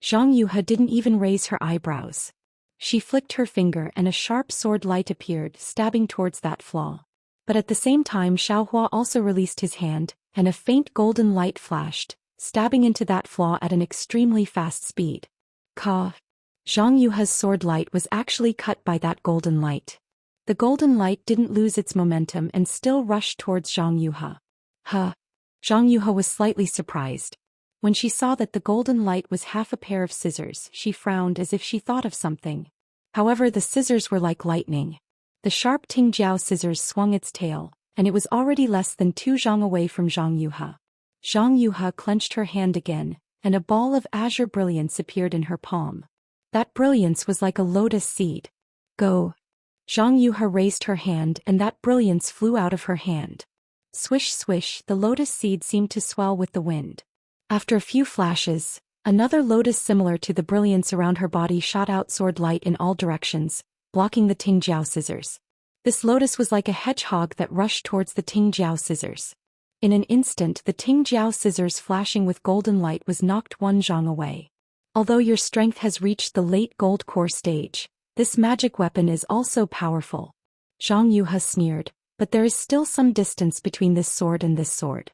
Zhang Yuhe didn't even raise her eyebrows. She flicked her finger and a sharp sword light appeared, stabbing towards that flaw. But at the same time Xiaohua also released his hand, and a faint golden light flashed, stabbing into that flaw at an extremely fast speed. Zhang Yuhe's sword light was actually cut by that golden light. The golden light didn't lose its momentum and still rushed towards Zhang Yuhe. Zhang Yuhe was slightly surprised. When she saw that the golden light was half a pair of scissors, she frowned as if she thought of something. However, the scissors were like lightning. The sharp Tingjiao scissors swung its tail, and it was already less than 2 zhang away from Zhang Yuhe. Zhang Yuhe clenched her hand again, and a ball of azure brilliance appeared in her palm. That brilliance was like a lotus seed. Go! Zhang Yuhe raised her hand and that brilliance flew out of her hand. Swish swish, the lotus seed seemed to swell with the wind. After a few flashes, another lotus similar to the brilliance around her body shot out sword light in all directions, blocking the Tingjiao scissors. This lotus was like a hedgehog that rushed towards the Tingjiao scissors. In an instant the Tingjiao scissors flashing with golden light was knocked 1 zhang away. Although your strength has reached the late gold core stage, this magic weapon is also powerful. Zhang Yuhe sneered, but there is still some distance between this sword and this sword.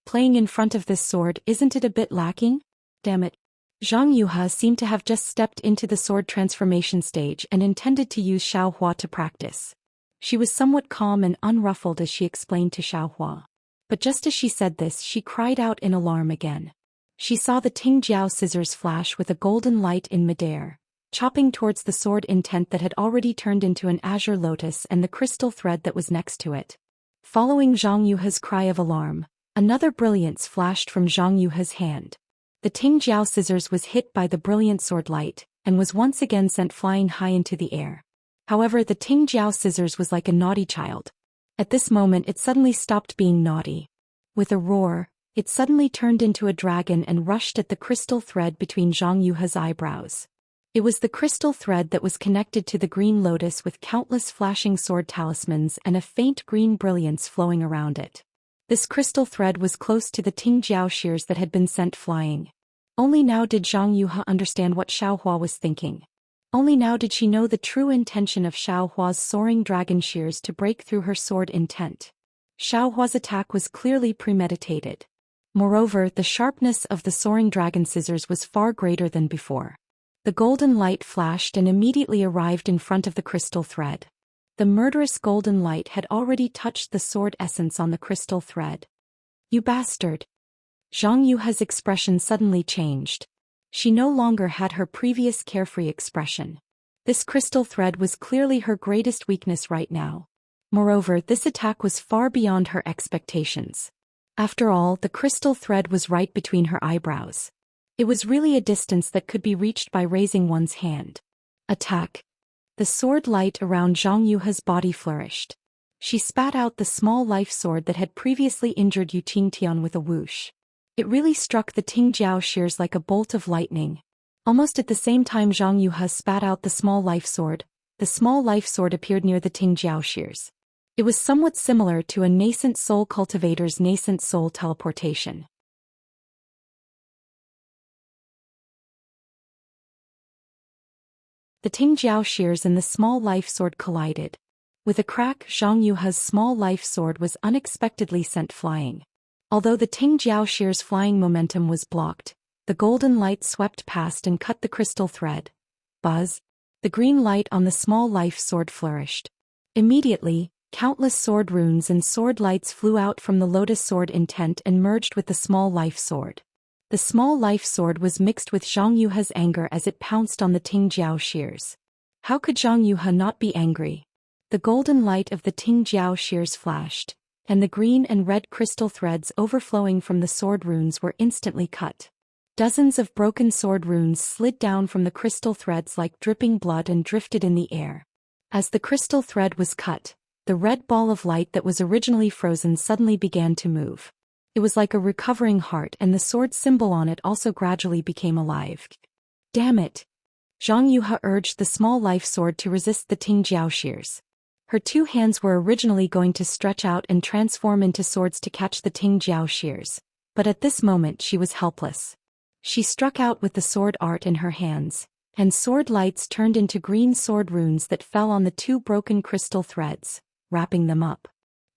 Playing in front of this sword, isn't it a bit lacking? Damn it. Zhang Yuhe seemed to have just stepped into the sword transformation stage and intended to use Xiaohua to practice. She was somewhat calm and unruffled as she explained to Xiaohua. But just as she said this, she cried out in alarm again. She saw the Tingjiao scissors flash with a golden light in midair, chopping towards the sword intent that had already turned into an azure lotus and the crystal thread that was next to it. Following Zhang Yuhe's cry of alarm, another brilliance flashed from Zhang Yuhe's hand. The Tingjiao scissors was hit by the brilliant sword light, and was once again sent flying high into the air. However, the Ting Jiao scissors was like a naughty child. At this moment it suddenly stopped being naughty. With a roar, it suddenly turned into a dragon and rushed at the crystal thread between Zhang Yuha's eyebrows. It was the crystal thread that was connected to the green lotus with countless flashing sword talismans and a faint green brilliance flowing around it. This crystal thread was close to the Ting Jiao shears that had been sent flying. Only now did Zhang Yuha understand what Xiaohua was thinking. Only now did she know the true intention of Xiaohua's soaring dragon shears to break through her sword intent. Xiaohua's attack was clearly premeditated. Moreover, the sharpness of the soaring dragon scissors was far greater than before. The golden light flashed and immediately arrived in front of the crystal thread. The murderous golden light had already touched the sword essence on the crystal thread. "You bastard!" Zhang Yuha's expression suddenly changed. She no longer had her previous carefree expression. This crystal thread was clearly her greatest weakness right now. Moreover, this attack was far beyond her expectations. After all, the crystal thread was right between her eyebrows. It was really a distance that could be reached by raising one's hand. Attack! The sword light around Zhang Yuha's body flourished. She spat out the small life sword that had previously injured Yu Qingtian with a whoosh. It really struck the Ting Jiao shears like a bolt of lightning. Almost at the same time Zhang Yuha spat out the small life sword appeared near the Ting Jiao shears. It was somewhat similar to a nascent soul cultivator's nascent soul teleportation. The Ting Jiao shears and the small life sword collided. With a crack, Zhang Yuha's small life sword was unexpectedly sent flying. Although the Ting Jiao shears' flying momentum was blocked, the golden light swept past and cut the crystal thread. Buzz! The green light on the small life sword flourished. Immediately, countless sword runes and sword lights flew out from the lotus sword intent and merged with the small life sword. The small life sword was mixed with Zhang Yuha's anger as it pounced on the Ting Jiao shears. How could Zhang Yuha not be angry? The golden light of the Ting Jiao shears flashed, and the green and red crystal threads overflowing from the sword runes were instantly cut. Dozens of broken sword runes slid down from the crystal threads like dripping blood and drifted in the air. As the crystal thread was cut, the red ball of light that was originally frozen suddenly began to move. It was like a recovering heart, and the sword symbol on it also gradually became alive. Damn it! Zhang Yuha urged the small life sword to resist the Ting Jiao shears. Her two hands were originally going to stretch out and transform into swords to catch the Ting Jiao shears, but at this moment she was helpless. She struck out with the sword art in her hands, and sword lights turned into green sword runes that fell on the two broken crystal threads, wrapping them up.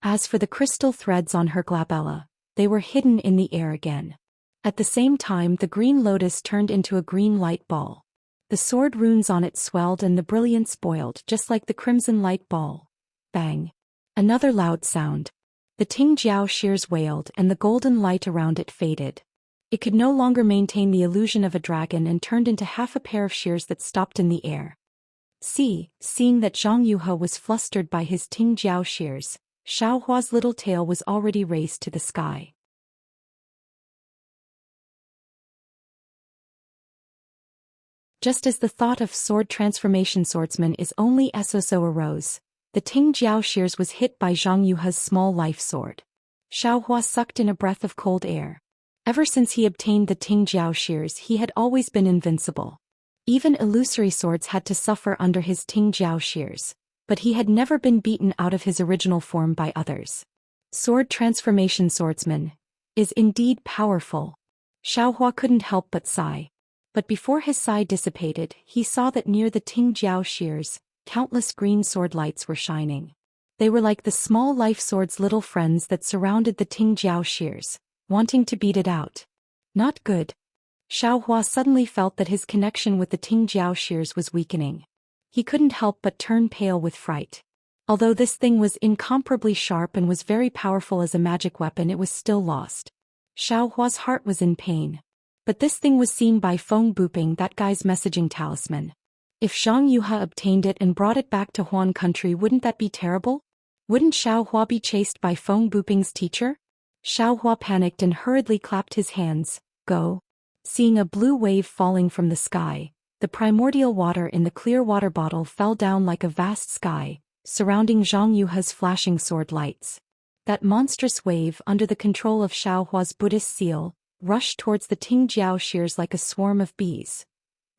As for the crystal threads on her glabella, they were hidden in the air again. At the same time, the green lotus turned into a green light ball. The sword runes on it swelled and the brilliance boiled just like the crimson light ball. Bang! Another loud sound. The Ting Jiao shears wailed and the golden light around it faded. It could no longer maintain the illusion of a dragon and turned into half a pair of shears that stopped in the air. Seeing that Zhang Yuha was flustered by his Ting Jiao shears, Xiaohua's little tail was already raised to the sky. Just as the thought of sword transformation swordsman is only so arose, the Ting Jiao shears was hit by Zhang Yuha's small life sword. Xiaohua sucked in a breath of cold air. Ever since he obtained the Ting Jiao shears he had always been invincible. Even illusory swords had to suffer under his Ting Jiao shears, but he had never been beaten out of his original form by others. Sword transformation swordsman is indeed powerful. Xiaohua couldn't help but sigh. But before his sigh dissipated, he saw that near the Ting Jiao shears, countless green sword lights were shining. They were like the small life sword's little friends that surrounded the Ting Jiao shears, wanting to beat it out. Not good. Xiaohua suddenly felt that his connection with the Ting Jiao shears was weakening. He couldn't help but turn pale with fright. Although this thing was incomparably sharp and was very powerful as a magic weapon, it was still lost. Xiaohua's heart was in pain. But this thing was seen by Feng Buping, that guy's messaging talisman. If Zhang Yuha obtained it and brought it back to Huan country, wouldn't that be terrible? Wouldn't Xiaohua be chased by Feng Buping's teacher? Xiaohua panicked and hurriedly clapped his hands. Go. Seeing a blue wave falling from the sky, The primordial water in the clear water bottle fell down like a vast sky, surrounding Zhang Yuha's flashing sword lights. That monstrous wave, under the control of Xiaohua's Buddhist seal, rushed towards the Tingjiao shears like a swarm of bees.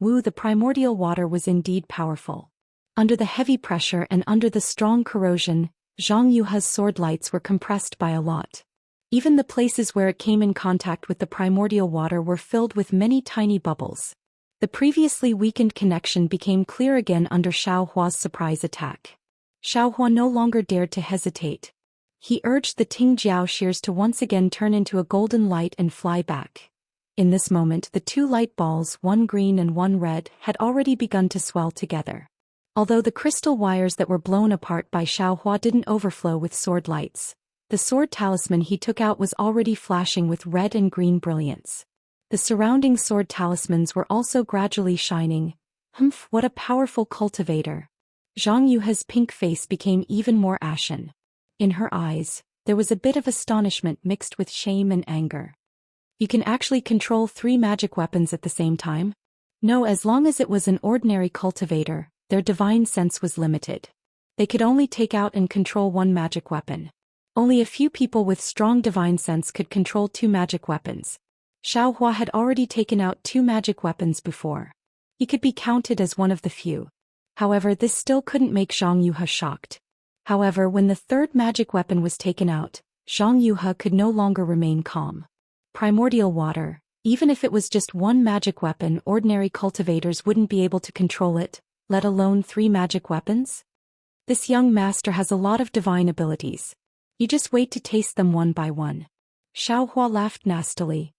The primordial water was indeed powerful. Under the heavy pressure and under the strong corrosion, Zhang Yuha's sword lights were compressed by a lot. Even the places where it came in contact with the primordial water were filled with many tiny bubbles. The previously weakened connection became clear again under Xiaohua's surprise attack. Xiaohua no longer dared to hesitate. He urged the Tingjiao shears to once again turn into a golden light and fly back. In this moment, the two light balls, one green and one red, had already begun to swell together. Although the crystal wires that were blown apart by Xiaohua didn't overflow with sword lights, the sword talisman he took out was already flashing with red and green brilliance. The surrounding sword talismans were also gradually shining. What a powerful cultivator. Zhang Yuha's pink face became even more ashen. In her eyes, there was a bit of astonishment mixed with shame and anger. You can actually control 3 magic weapons at the same time? No, as long as it was an ordinary cultivator, their divine sense was limited. They could only take out and control 1 magic weapon. Only a few people with strong divine sense could control 2 magic weapons. Xiaohua had already taken out 2 magic weapons before. He could be counted as one of the few. However, this still couldn't make Zhang Yuha shocked. However, when the 3rd magic weapon was taken out, Zhang Yuha could no longer remain calm. Primordial water, even if it was just 1 magic weapon, ordinary cultivators wouldn't be able to control it, let alone 3 magic weapons? This young master has a lot of divine abilities. You just wait to taste them one by one. Xiaohua laughed nastily.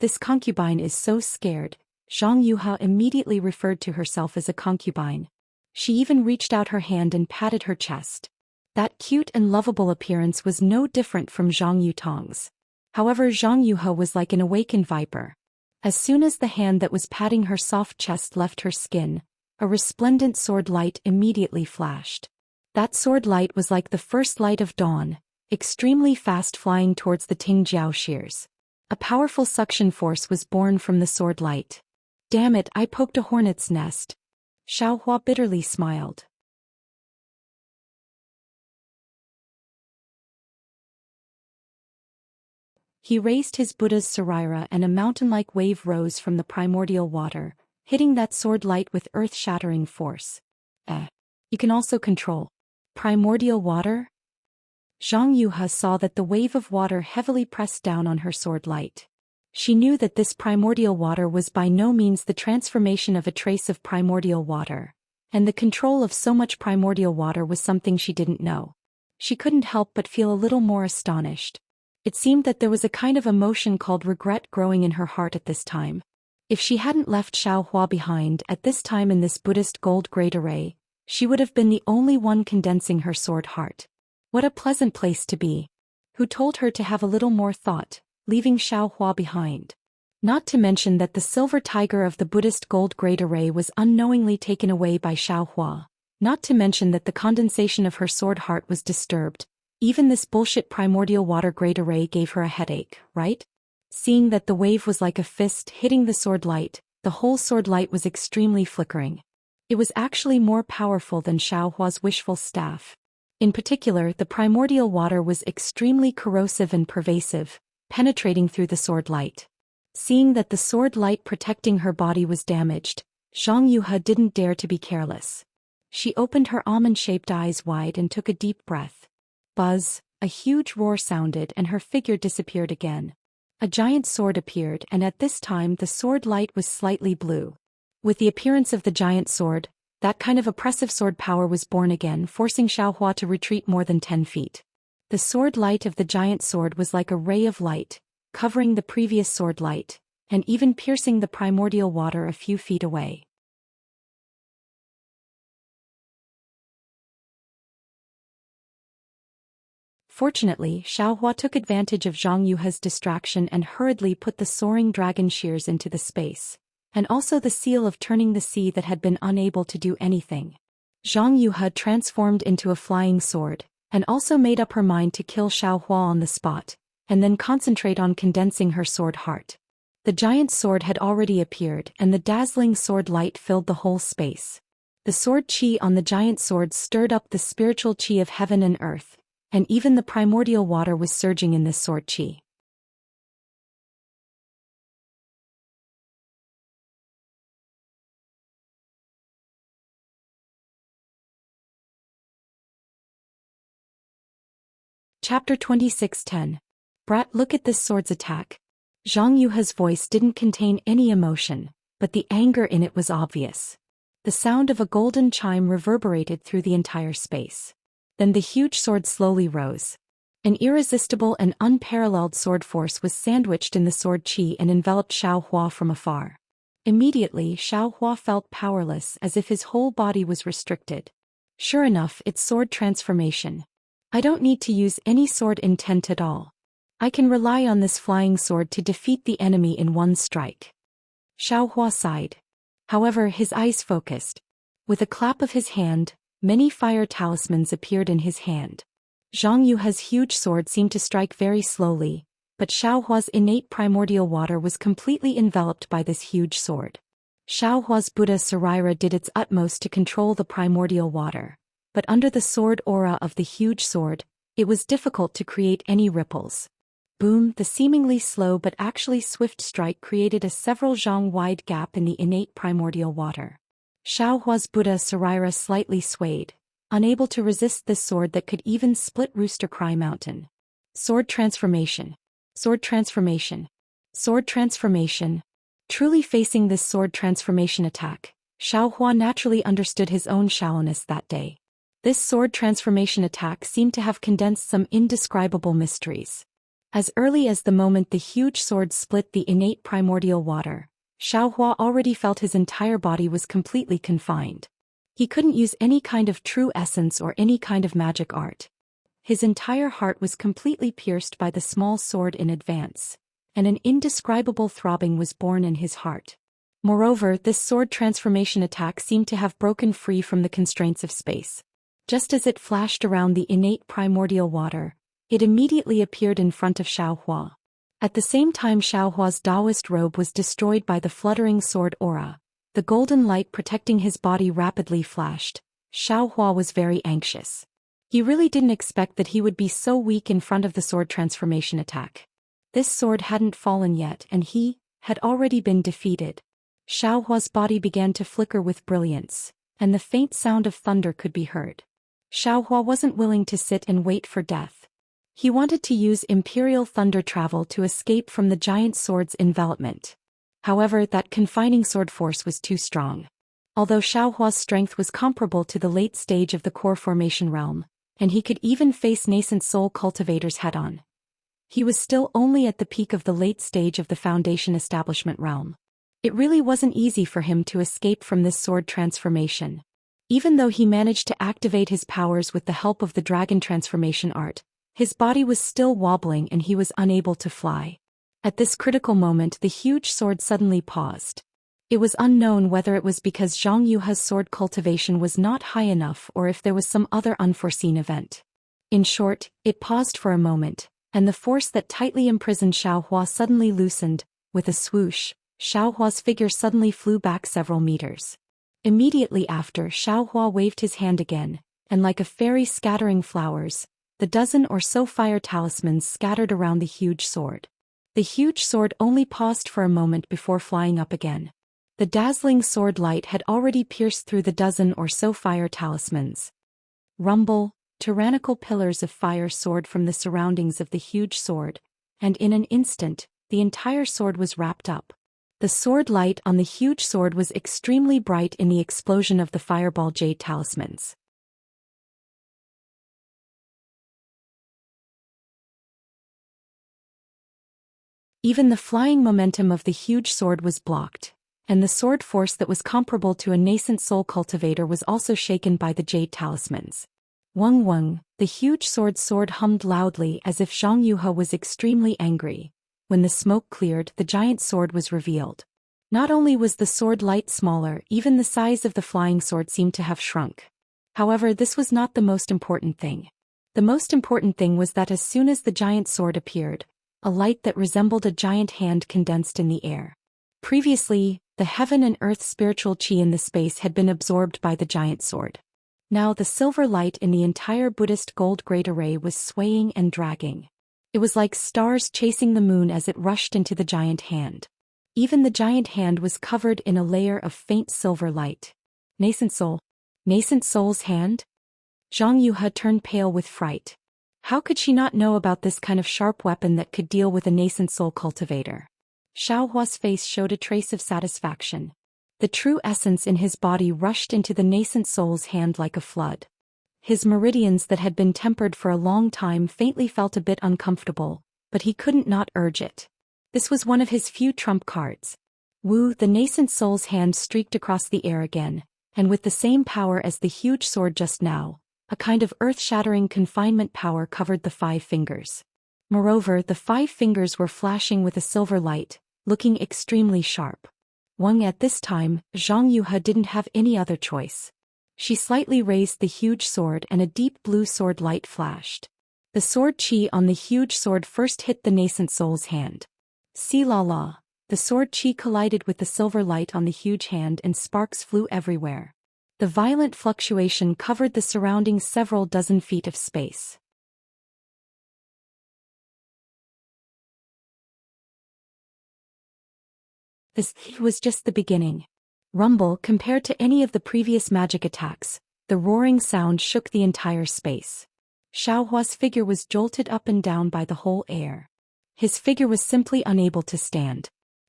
This concubine is so scared. Zhang Yuha immediately referred to herself as a concubine. She even reached out her hand and patted her chest. That cute and lovable appearance was no different from Zhang Yutong's. However, Zhang Yuha was like an awakened viper. As soon as the hand that was patting her soft chest left her skin, a resplendent sword light immediately flashed. That sword light was like the first light of dawn, extremely fast, flying towards the Tingjiao shears. A powerful suction force was born from the sword light. Damn it, I poked a hornet's nest. Xiaohua bitterly smiled. He raised his Buddha's Sarira and a mountain-like wave rose from the primordial water, hitting that sword light with earth-shattering force. You can also control primordial water? Zhang Yuha saw that the wave of water heavily pressed down on her sword light. She knew that this primordial water was by no means the transformation of a trace of primordial water, and the control of so much primordial water was something she didn't know. She couldn't help but feel a little more astonished. It seemed that there was a kind of emotion called regret growing in her heart at this time. If she hadn't left Xiaohua behind at this time in this Buddhist gold grade array, she would have been the only one condensing her sword heart. What a pleasant place to be. Who told her to have a little more thought, leaving Xiaohua behind? Not to mention that the silver tiger of the Buddhist gold grade array was unknowingly taken away by Xiaohua. Not to mention that the condensation of her sword heart was disturbed. Even this bullshit primordial water grade array gave her a headache, right? Seeing that the wave was like a fist hitting the sword light, the whole sword light was extremely flickering. It was actually more powerful than Xiaohua's wishful staff. In particular, the primordial water was extremely corrosive and pervasive, penetrating through the sword light. Seeing that the sword light protecting her body was damaged, Zhang Yuha didn't dare to be careless. She opened her almond-shaped eyes wide and took a deep breath. Buzz, a huge roar sounded and her figure disappeared again. A giant sword appeared, and at this time the sword light was slightly blue. With the appearance of the giant sword, that kind of oppressive sword power was born again, forcing Xiaohua to retreat more than 10 feet. The sword light of the giant sword was like a ray of light, covering the previous sword light, and even piercing the primordial water a few feet away. Fortunately, Xiaohua took advantage of Zhang Yuha's distraction and hurriedly put the soaring dragon shears into the space, and also the seal of turning the sea that had been unable to do anything. Zhang Yuha transformed into a flying sword, and also made up her mind to kill Xiaohua on the spot, and then concentrate on condensing her sword heart. The giant sword had already appeared, and the dazzling sword light filled the whole space. The sword chi on the giant sword stirred up the spiritual chi of heaven and earth, and even the primordial water was surging in this sword chi. Chapter 26:10. Brat, look at this sword's attack. Zhang Yuha's voice didn't contain any emotion, but the anger in it was obvious. The sound of a golden chime reverberated through the entire space. Then the huge sword slowly rose. An irresistible and unparalleled sword force was sandwiched in the sword chi and enveloped Xiao Hua from afar. Immediately, Xiao Hua felt powerless, as if his whole body was restricted. Sure enough, it's sword transformation. I don't need to use any sword intent at all. I can rely on this flying sword to defeat the enemy in one strike. Xiao Hua sighed. However, his eyes focused. With a clap of his hand, many fire talismans appeared in his hand. Zhang Yuha's huge sword seemed to strike very slowly, but Xiao Hua's innate primordial water was completely enveloped by this huge sword. Xiao Hua's Buddha Sarira did its utmost to control the primordial water, but under the sword aura of the huge sword, it was difficult to create any ripples. Boom, the seemingly slow but actually swift strike created a several zhang wide gap in the innate primordial water. Xiao Hua's Buddha Sarira slightly swayed, unable to resist this sword that could even split Rooster Cry Mountain. Sword transformation. Sword transformation. Sword transformation. Truly facing this sword transformation attack, Xiao Hua naturally understood his own shallowness that day. This sword transformation attack seemed to have condensed some indescribable mysteries. As early as the moment the huge sword split the innate primordial water, Xiao Hua already felt his entire body was completely confined. He couldn't use any kind of true essence or any kind of magic art. His entire heart was completely pierced by the small sword in advance, and an indescribable throbbing was born in his heart. Moreover, this sword transformation attack seemed to have broken free from the constraints of space. Just as it flashed around the innate primordial water, it immediately appeared in front of Xiao Hua. At the same time, Xiao Hua's Taoist robe was destroyed by the fluttering sword aura. The golden light protecting his body rapidly flashed. Xiao Hua was very anxious. He really didn't expect that he would be so weak in front of the sword transformation attack. This sword hadn't fallen yet, and he had already been defeated. Xiao Hua's body began to flicker with brilliance, and the faint sound of thunder could be heard. Xiao Hua wasn't willing to sit and wait for death. He wanted to use Imperial Thunder Travel to escape from the giant sword's envelopment. However, that confining sword force was too strong. Although Xiao Hua's strength was comparable to the late stage of the core formation realm, and he could even face nascent soul cultivators head-on, he was still only at the peak of the late stage of the foundation establishment realm. It really wasn't easy for him to escape from this sword transformation. Even though he managed to activate his powers with the help of the dragon transformation art, his body was still wobbling and he was unable to fly. At this critical moment, the huge sword suddenly paused. It was unknown whether it was because Zhang Yuha's sword cultivation was not high enough or if there was some other unforeseen event. In short, it paused for a moment, and the force that tightly imprisoned Xiao Hua suddenly loosened. With a swoosh, Xiao Hua's figure suddenly flew back several meters. Immediately after, Xiao Hua waved his hand again, and like a fairy scattering flowers, the dozen or so fire talismans scattered around the huge sword. The huge sword only paused for a moment before flying up again. The dazzling sword light had already pierced through the dozen or so fire talismans. Rumble, tyrannical pillars of fire soared from the surroundings of the huge sword, and in an instant, the entire sword was wrapped up. The sword light on the huge sword was extremely bright in the explosion of the fireball jade talismans. Even the flying momentum of the huge sword was blocked, and the sword force that was comparable to a nascent soul cultivator was also shaken by the jade talismans. Wung wung, the huge sword hummed loudly as if Zhang Yuha was extremely angry. When the smoke cleared, the giant sword was revealed. Not only was the sword light smaller, even the size of the flying sword seemed to have shrunk. However, this was not the most important thing. The most important thing was that as soon as the giant sword appeared, a light that resembled a giant hand condensed in the air. Previously, the heaven and earth spiritual chi in the space had been absorbed by the giant sword. Now the silver light in the entire Buddhist gold great array was swaying and dragging. It was like stars chasing the moon as it rushed into the giant hand. Even the giant hand was covered in a layer of faint silver light. Nascent soul? Nascent soul's hand? Zhang Yuhe turned pale with fright. How could she not know about this kind of sharp weapon that could deal with a nascent soul cultivator? Xiao Hua's face showed a trace of satisfaction. The true essence in his body rushed into the nascent soul's hand like a flood. His meridians that had been tempered for a long time faintly felt a bit uncomfortable, but he couldn't not urge it. This was one of his few trump cards. Wu, the nascent soul's hand streaked across the air again, and with the same power as the huge sword just now, a kind of earth-shattering confinement power covered the 5 fingers. Moreover, the 5 fingers were flashing with a silver light, looking extremely sharp. Wang at this time, Zhang Yuhe didn't have any other choice. She slightly raised the huge sword and a deep blue sword light flashed. The sword chi on the huge sword first hit the nascent soul's hand. See la la, the sword chi collided with the silver light on the huge hand and sparks flew everywhere. The violent fluctuation covered the surrounding several dozen feet of space. This was just the beginning. Rumble compared to any of the previous magic attacks, the roaring sound shook the entire space. Xiao Hua's figure was jolted up and down by the whole air. His figure was simply unable to stand.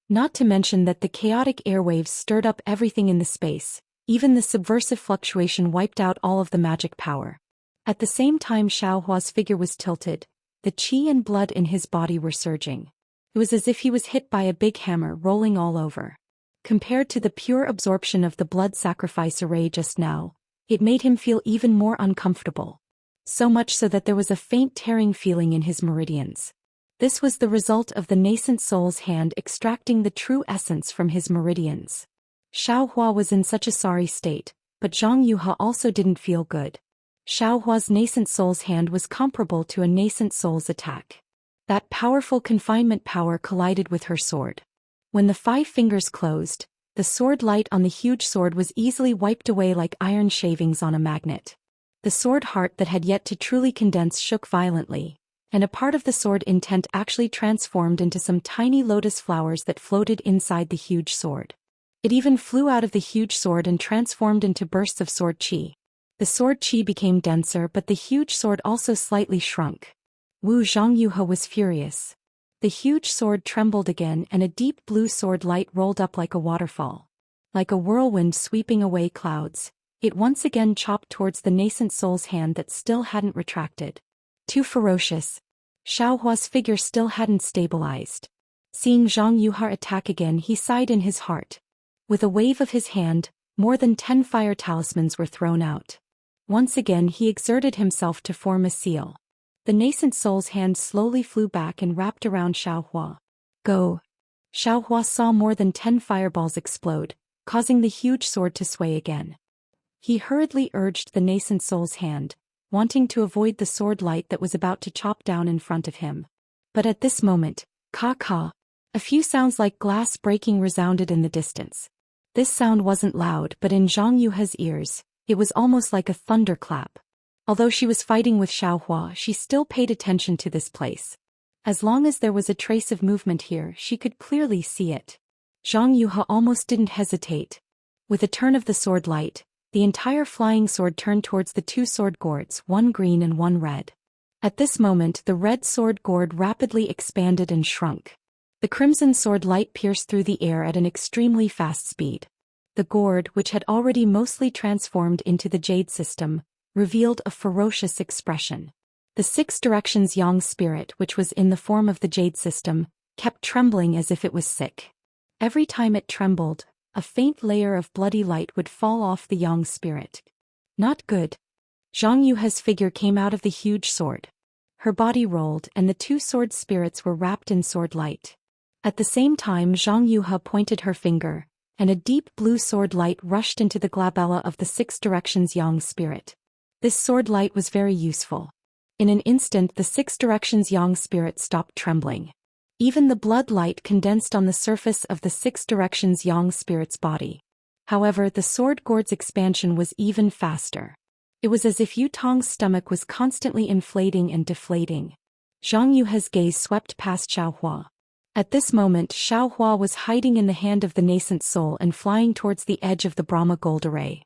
Not to mention that the chaotic airwaves stirred up everything in the space. Even the subversive fluctuation wiped out all of the magic power. At the same time Xiao Hua's figure was tilted, the qi and blood in his body were surging. It was as if he was hit by a big hammer rolling all over. Compared to the pure absorption of the blood sacrifice array just now, it made him feel even more uncomfortable. So much so that there was a faint tearing feeling in his meridians. This was the result of the nascent soul's hand extracting the true essence from his meridians. Xiao Hua was in such a sorry state, but Zhang Yuhe also didn't feel good. Xiao Hua's nascent soul's hand was comparable to a nascent soul's attack. That powerful confinement power collided with her sword. When the 5 fingers closed, the sword light on the huge sword was easily wiped away like iron shavings on a magnet. The sword heart that had yet to truly condense shook violently, and a part of the sword intent actually transformed into some tiny lotus flowers that floated inside the huge sword. It even flew out of the huge sword and transformed into bursts of sword chi. The sword chi became denser, but the huge sword also slightly shrunk. Zhang Yuhe was furious. The huge sword trembled again and a deep blue sword light rolled up like a waterfall. Like a whirlwind sweeping away clouds, it once again chopped towards the nascent soul's hand that still hadn't retracted. Too ferocious. Xiao Hua's figure still hadn't stabilized. Seeing Zhang Yuhe attack again, he sighed in his heart. With a wave of his hand, more than 10 fire talismans were thrown out. Once again he exerted himself to form a seal. The nascent soul's hand slowly flew back and wrapped around Xiao Hua. Go! Xiao Hua saw more than 10 fireballs explode, causing the huge sword to sway again. He hurriedly urged the nascent soul's hand, wanting to avoid the sword light that was about to chop down in front of him. But at this moment, ka-ka, a few sounds like glass breaking resounded in the distance. This sound wasn't loud, but in Zhang Yuhe's ears, it was almost like a thunderclap. Although she was fighting with Xiao Hua, she still paid attention to this place. As long as there was a trace of movement here, she could clearly see it. Zhang Yuhe almost didn't hesitate. With a turn of the sword light, the entire flying sword turned towards the 2 sword gourds, one green and one red. At this moment, the red sword gourd rapidly expanded and shrunk. The crimson sword light pierced through the air at an extremely fast speed. The gourd, which had already mostly transformed into the jade system, revealed a ferocious expression. The 6 directions yang spirit, which was in the form of the jade system, kept trembling as if it was sick. Every time it trembled, a faint layer of bloody light would fall off the yang spirit. Not good. Zhang Yuhe's figure came out of the huge sword. Her body rolled and the 2 sword spirits were wrapped in sword light. At the same time Zhang Yuhe pointed her finger, and a deep blue sword light rushed into the glabella of the 6 directions yang spirit. This sword light was very useful. In an instant the 6 directions yang spirit stopped trembling. Even the blood light condensed on the surface of the Six Directions Yang spirit's body. However, the sword gourd's expansion was even faster. It was as if Yu Tong's stomach was constantly inflating and deflating. Zhang Yuhe's gaze swept past Xiaohua. At this moment, Xiaohua was hiding in the hand of the nascent soul and flying towards the edge of the Brahma gold array.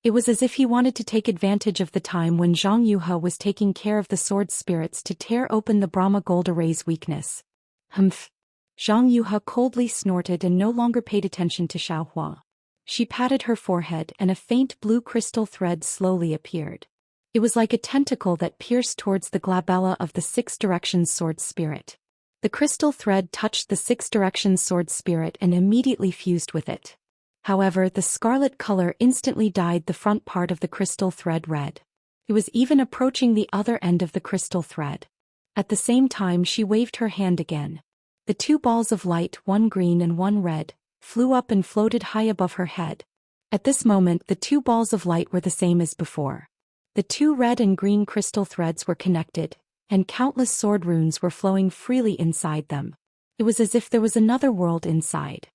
It was as if he wanted to take advantage of the time when Zhang Yuhe was taking care of the sword spirits to tear open the Brahma gold array's weakness. Humph. Zhang Yuhe coldly snorted and no longer paid attention to Xiaohua. She patted her forehead and a faint blue crystal thread slowly appeared. It was like a tentacle that pierced towards the glabella of the Six Directions sword spirit. The crystal thread touched the Six Directions sword spirit and immediately fused with it. However, the scarlet color instantly dyed the front part of the crystal thread red. It was even approaching the other end of the crystal thread. At the same time, she waved her hand again. The two balls of light, one green and one red, flew up and floated high above her head. At this moment, the two balls of light were the same as before. The two red and green crystal threads were connected, and countless sword runes were flowing freely inside them. It was as if there was another world inside.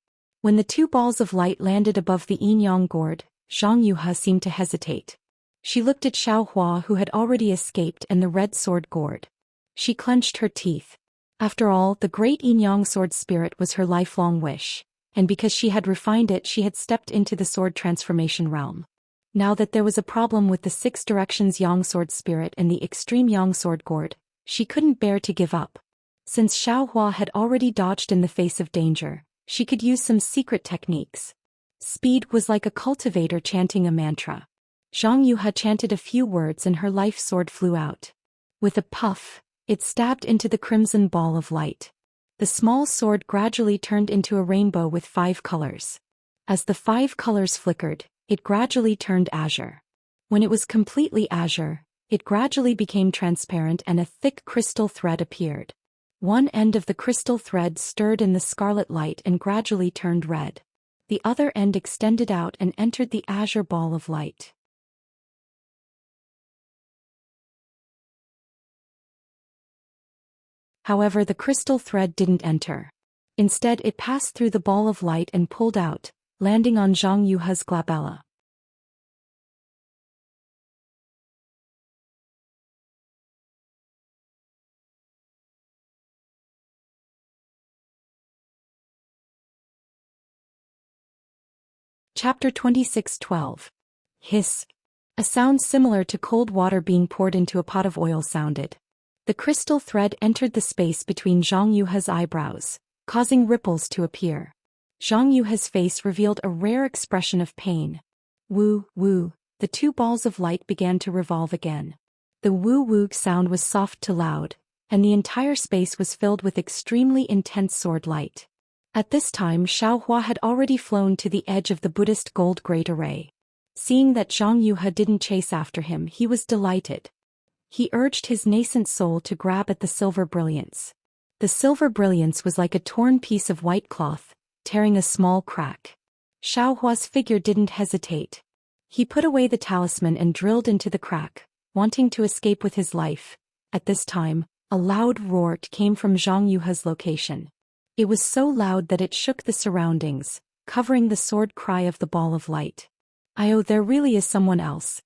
When the two balls of light landed above the yin-yang gourd, Zhang Yuhe seemed to hesitate. She looked at Xiaohua, who had already escaped, and the red sword gourd. She clenched her teeth. After all, the great yin-yang sword spirit was her lifelong wish, and because she had refined it, she had stepped into the sword transformation realm. Now that there was a problem with the Six Directions Yang sword spirit and the extreme Yang sword gourd, she couldn't bear to give up. Since Xiaohua had already dodged in the face of danger, she could use some secret techniques. Speed was like a cultivator chanting a mantra. Zhang Yuhe chanted a few words and her life sword flew out. With a puff, it stabbed into the crimson ball of light. The small sword gradually turned into a rainbow with 5 colors. As the 5 colors flickered, it gradually turned azure. When it was completely azure, it gradually became transparent and a thick crystal thread appeared. One end of the crystal thread stirred in the scarlet light and gradually turned red. The other end extended out and entered the azure ball of light. However, the crystal thread didn't enter. Instead, it passed through the ball of light and pulled out, landing on Zhang Yuhe's glabella. Chapter 26:12. Hiss. A sound similar to cold water being poured into a pot of oil sounded. The crystal thread entered the space between Zhang Yuhe's eyebrows, causing ripples to appear. Zhang Yuhe's face revealed a rare expression of pain. Woo, woo, the two balls of light began to revolve again. The woo-woo sound was soft to loud, and the entire space was filled with extremely intense sword light. At this time, Xiaohua had already flown to the edge of the Buddhist gold great array. Seeing that Zhang Yuhe didn't chase after him, he was delighted. He urged his nascent soul to grab at the silver brilliance. The silver brilliance was like a torn piece of white cloth, tearing a small crack. Xiaohua's figure didn't hesitate. He put away the talisman and drilled into the crack, wanting to escape with his life. At this time, a loud roar came from Zhang Yuhe's location. It was so loud that it shook the surroundings, covering the sword cry of the ball of light. "Oh, there really is someone else."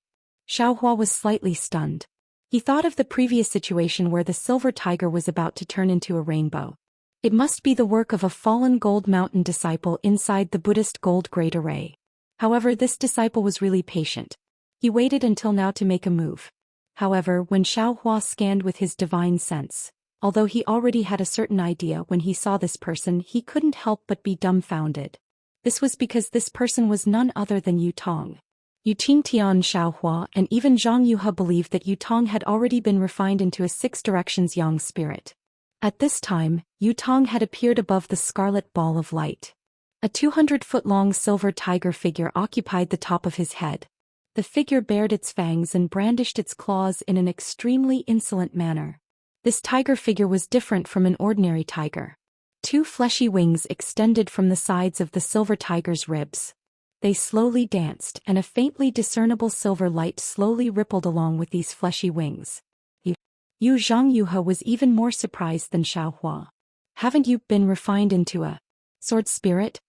Xiaohua was slightly stunned. He thought of the previous situation where the silver tiger was about to turn into a rainbow. It must be the work of a fallen gold mountain disciple inside the Buddhist gold great array. However, this disciple was really patient. He waited until now to make a move. However, when Xiaohua scanned with his divine sense, although he already had a certain idea when he saw this person, he couldn't help but be dumbfounded. This was because this person was none other than Yu Tong. Yu Qingtian Xiaohua and even Zhang Yuhe believed that Yu Tong had already been refined into a Six Directions Yang spirit. At this time, Yu Tong had appeared above the scarlet ball of light. A 200-foot-long silver tiger figure occupied the top of his head. The figure bared its fangs and brandished its claws in an extremely insolent manner. This tiger figure was different from an ordinary tiger. 2 fleshy wings extended from the sides of the silver tiger's ribs. They slowly danced, and a faintly discernible silver light slowly rippled along with these fleshy wings. Zhang Yuhe was even more surprised than Xiao Hua. Haven't you been refined into a sword spirit?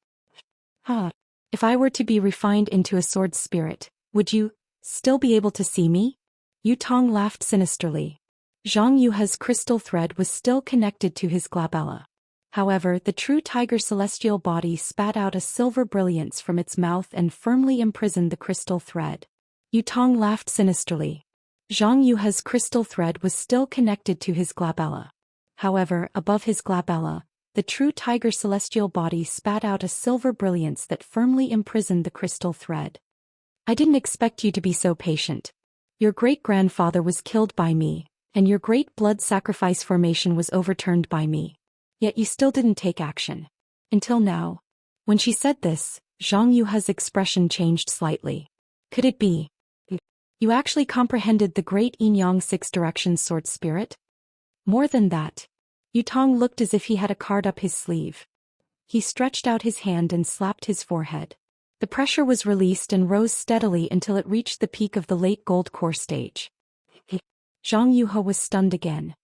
If I were to be refined into a sword spirit, would you still be able to see me? Yu Tong laughed sinisterly. Zhang Yuhe's crystal thread was still connected to his glabella. However, the true tiger celestial body spat out a silver brilliance from its mouth and firmly imprisoned the crystal thread. Yu Tong laughed sinisterly. Zhang Yuhe's crystal thread was still connected to his glabella. However, above his glabella, the true tiger celestial body spat out a silver brilliance that firmly imprisoned the crystal thread. I didn't expect you to be so patient. Your great-grandfather was killed by me, and your great blood sacrifice formation was overturned by me. Yet you still didn't take action. Until now. When she said this, Zhang Yuhe's expression changed slightly. Could it be? You actually comprehended the great yin-yang six directions sword spirit? More than that. Yu Tong looked as if he had a card up his sleeve. He stretched out his hand and slapped his forehead. The pressure was released and rose steadily until it reached the peak of the late gold core stage. Zhang Yuhe was stunned again.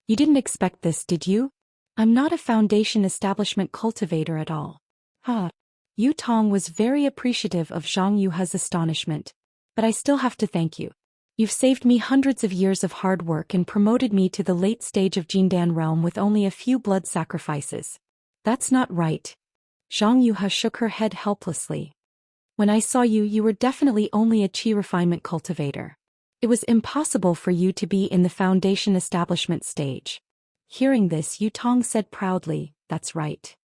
You didn't expect this, did you? I'm not a foundation establishment cultivator at all. Yu Tong was very appreciative of Zhang Yuhe's astonishment. But I still have to thank you. You've saved me hundreds of years of hard work and promoted me to the late stage of Jindan realm with only a few blood sacrifices. That's not right. Zhang Yuhe shook her head helplessly. When I saw you, you were definitely only a qi refinement cultivator. It was impossible for you to be in the foundation establishment stage. Hearing this, Yu Tong said proudly, that's right.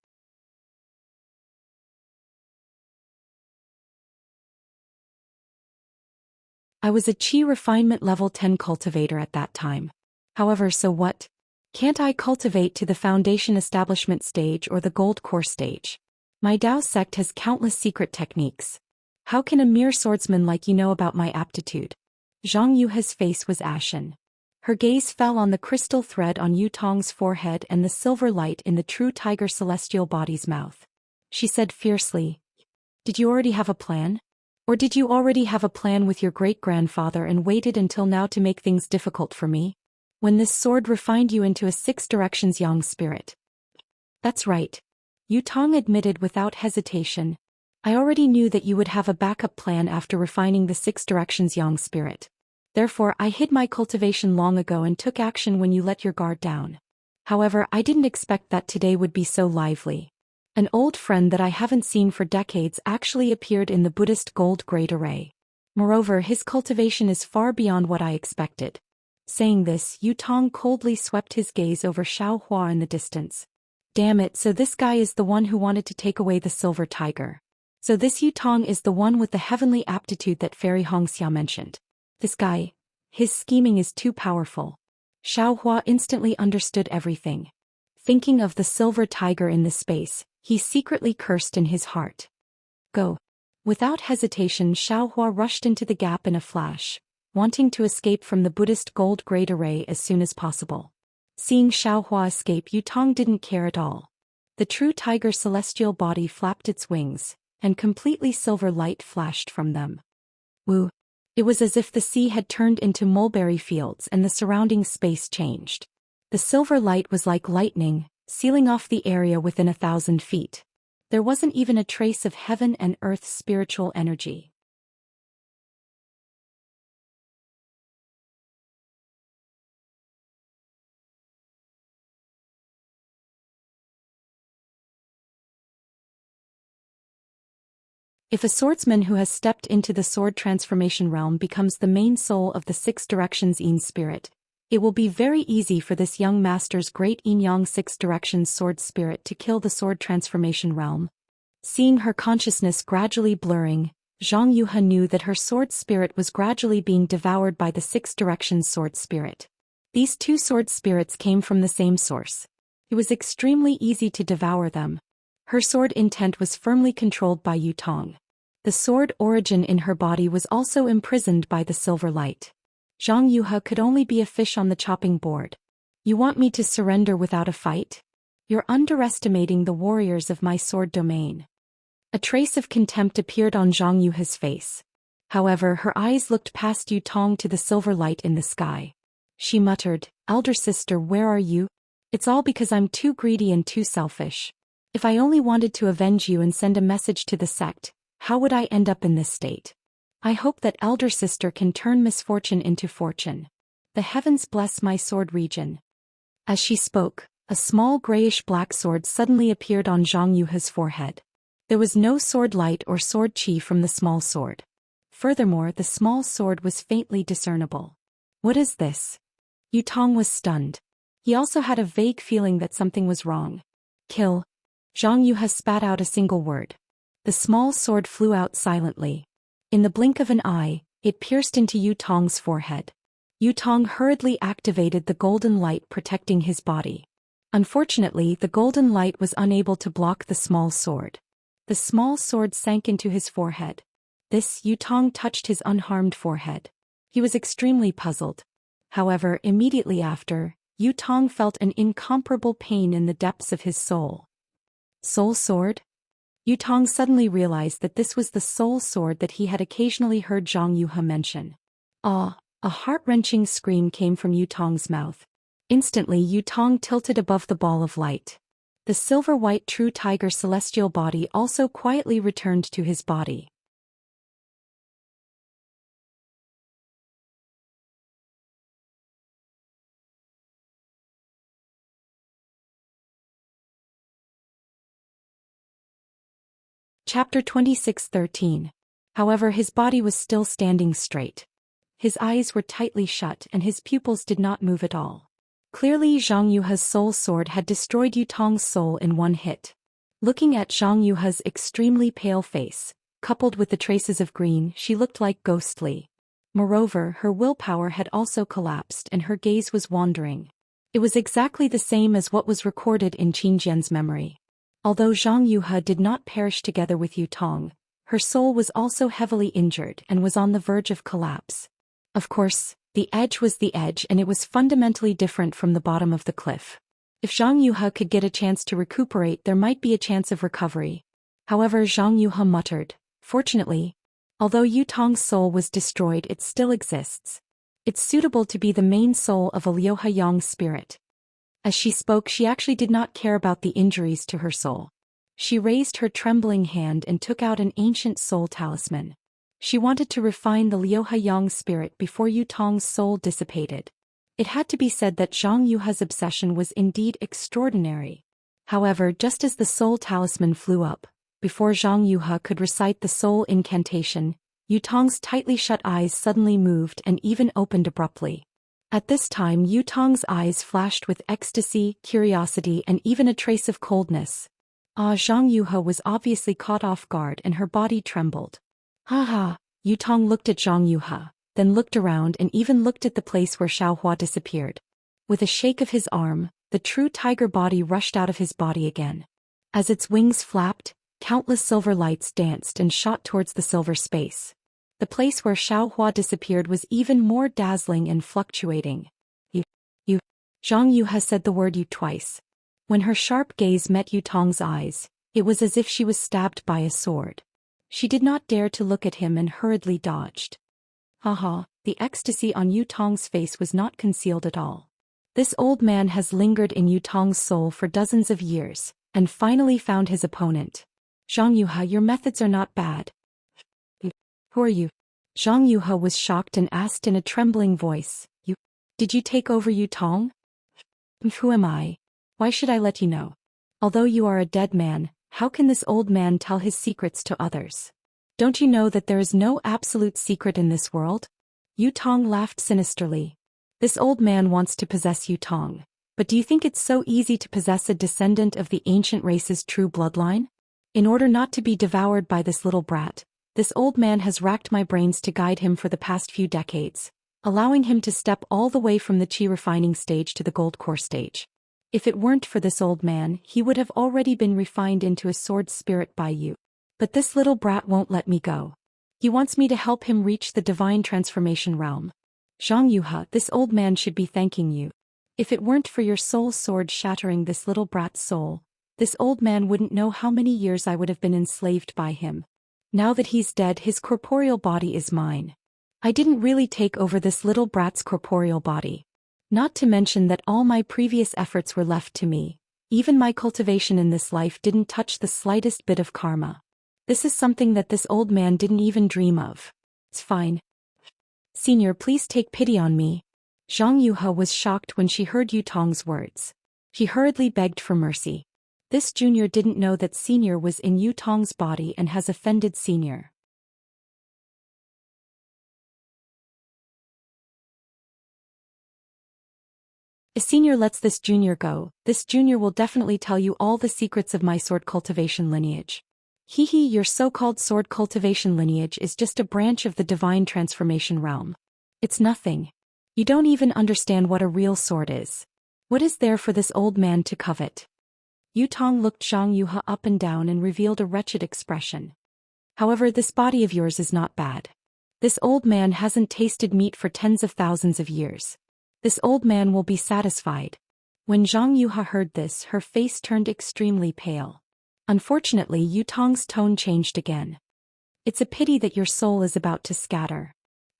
I was a qi refinement level 10 cultivator at that time. However, so what? Can't I cultivate to the foundation establishment stage or the gold core stage? My Dao sect has countless secret techniques. How can a mere swordsman like you know about my aptitude? Zhang Yuhe's face was ashen. Her gaze fell on the crystal thread on Yu Tong's forehead and the silver light in the true tiger celestial body's mouth. She said fiercely, Did you already have a plan? Or did you already have a plan with your great-grandfather and waited until now to make things difficult for me? When this sword refined you into a six directions yang spirit. That's right. Yu Tong admitted without hesitation. I already knew that you would have a backup plan after refining the six directions yang spirit. Therefore, I hid my cultivation long ago and took action when you let your guard down. However, I didn't expect that today would be so lively. An old friend that I haven't seen for decades actually appeared in the Buddhist gold great array. Moreover, his cultivation is far beyond what I expected. Saying this, Yu Tong coldly swept his gaze over Xiao Hua in the distance. Damn it, so this guy is the one who wanted to take away the silver tiger. So this Yu Tong is the one with the heavenly aptitude that Fairy Hongxia mentioned. This guy, his scheming is too powerful. Xiao Hua instantly understood everything. Thinking of the silver tiger in the space, he secretly cursed in his heart. Go. Without hesitation, Xiao Hua rushed into the gap in a flash, wanting to escape from the Buddhist gold great array as soon as possible. Seeing Xiao Hua escape, Yu Tong didn't care at all. The true tiger celestial body flapped its wings, and completely silver light flashed from them. Woo! It was as if the sea had turned into mulberry fields and the surrounding space changed. The silver light was like lightning, sealing off the area within 1,000 feet. There wasn't even a trace of heaven and earth's spiritual energy. If a swordsman who has stepped into the sword transformation realm becomes the main soul of the six directions yin spirit, it will be very easy for this young master's great yin-yang six directions sword spirit to kill the sword transformation realm. Seeing her consciousness gradually blurring, Zhang Yuhe knew that her sword spirit was gradually being devoured by the six directions sword spirit. These two sword spirits came from the same source. It was extremely easy to devour them. Her sword intent was firmly controlled by Yu Tong. The sword origin in her body was also imprisoned by the silver light. Zhang Yuhe could only be a fish on the chopping board. You want me to surrender without a fight? You're underestimating the warriors of my sword domain. A trace of contempt appeared on Zhang Yuha's face. However, her eyes looked past Yu Tong to the silver light in the sky. She muttered, "Elder sister, where are you? It's all because I'm too greedy and too selfish. If I only wanted to avenge you and send a message to the sect, how would I end up in this state? I hope that elder sister can turn misfortune into fortune. The heavens bless my sword region." As she spoke, a small grayish-black sword suddenly appeared on Zhang Yuha's forehead. There was no sword light or sword chi from the small sword. Furthermore, the small sword was faintly discernible. What is this? Yu Tong was stunned. He also had a vague feeling that something was wrong. Kill. Zhang Yuha spat out a single word. The small sword flew out silently. In the blink of an eye, it pierced into Yu Tong's forehead. Yu Tong hurriedly activated the golden light protecting his body. Unfortunately, the golden light was unable to block the small sword. The small sword sank into his forehead. This, Yu Tong touched his unharmed forehead. He was extremely puzzled. However, immediately after, Yu Tong felt an incomparable pain in the depths of his soul. Soul sword? Yu Tong suddenly realized that this was the soul sword that he had occasionally heard Zhang Yuha mention. Ah! A heart-wrenching scream came from Yu Tong's mouth. Instantly Yu Tong tilted above the ball of light. The silver-white true tiger celestial body also quietly returned to his body. Chapter 26:13. However, his body was still standing straight. His eyes were tightly shut and his pupils did not move at all. Clearly Zhang Yuha's soul sword had destroyed Yu Tong's soul in one hit. Looking at Zhang Yuha's extremely pale face, coupled with the traces of green, she looked like ghostly. Moreover, her willpower had also collapsed and her gaze was wandering. It was exactly the same as what was recorded in Qin Jian's memory. Although Zhang Yuha did not perish together with Yu Tong, her soul was also heavily injured and was on the verge of collapse. Of course, the edge was the edge and it was fundamentally different from the bottom of the cliff. If Zhang Yuha could get a chance to recuperate, there might be a chance of recovery. However, Zhang Yuha muttered, "Fortunately, although Yu Tong's soul was destroyed, it still exists. It's suitable to be the main soul of a Liuhayang spirit." As she spoke, she actually did not care about the injuries to her soul. She raised her trembling hand and took out an ancient soul talisman. She wanted to refine the Liuhayang spirit before Yu Tong's soul dissipated. It had to be said that Zhang Yuha's obsession was indeed extraordinary. However, just as the soul talisman flew up, before Zhang Yuha could recite the soul incantation, Yu Tong's tightly shut eyes suddenly moved and even opened abruptly. At this time Yu Tong's eyes flashed with ecstasy, curiosity and even a trace of coldness. Zhang Yuha was obviously caught off guard and her body trembled. "Ha ha!" Yu Tong looked at Zhang Yuha, then looked around and even looked at the place where Xiaohua disappeared. With a shake of his arm, the true tiger body rushed out of his body again. As its wings flapped, countless silver lights danced and shot towards the silver space. The place where Xiaohua disappeared was even more dazzling and fluctuating. You. Zhang Yuha said the word "you" twice. When her sharp gaze met Yu Tong's eyes, it was as if she was stabbed by a sword. She did not dare to look at him and hurriedly dodged. Haha, the ecstasy on Yu Tong's face was not concealed at all. This old man has lingered in Yu Tong's soul for dozens of years, and finally found his opponent. "Zhang Yuha, your methods are not bad." "Who are you?" Zhang Yuha was shocked and asked in a trembling voice. Did you take over Yu Tong?" "Who am I? Why should I let you know? Although you are a dead man, how can this old man tell his secrets to others? Don't you know that there is no absolute secret in this world?" Yu Tong laughed sinisterly. "This old man wants to possess Yu Tong, but do you think it's so easy to possess a descendant of the ancient race's true bloodline? In order not to be devoured by this little brat, this old man has racked my brains to guide him for the past few decades, allowing him to step all the way from the chi refining stage to the gold core stage. If it weren't for this old man, he would have already been refined into a sword spirit by you. But this little brat won't let me go. He wants me to help him reach the divine transformation realm. Zhang Yuha, this old man should be thanking you. If it weren't for your soul sword shattering this little brat's soul, This old man wouldn't know how many years I would have been enslaved by him. Now that he's dead, his corporeal body is mine. I didn't really take over this little brat's corporeal body. Not to mention that all my previous efforts were left to me. Even my cultivation in this life didn't touch the slightest bit of karma. This is something that this old man didn't even dream of. It's fine. Senior, please take pity on me. Zhang Yuhe was shocked when she heard Yutong's words. She hurriedly begged for mercy. This junior didn't know that Senior was in Yutong's body and has offended Senior. If Senior lets this junior go, this junior will definitely tell you all the secrets of my sword cultivation lineage. Your so-called sword cultivation lineage is just a branch of the divine transformation realm. It's nothing. You don't even understand what a real sword is. What is there for this old man to covet? Yutong looked Zhang Yuhe up and down and revealed a wretched expression. However, this body of yours is not bad. This old man hasn't tasted meat for tens of thousands of years. This old man will be satisfied. When Zhang Yuhe heard this, her face turned extremely pale. Unfortunately, Yutong's tone changed again. It's a pity that your soul is about to scatter.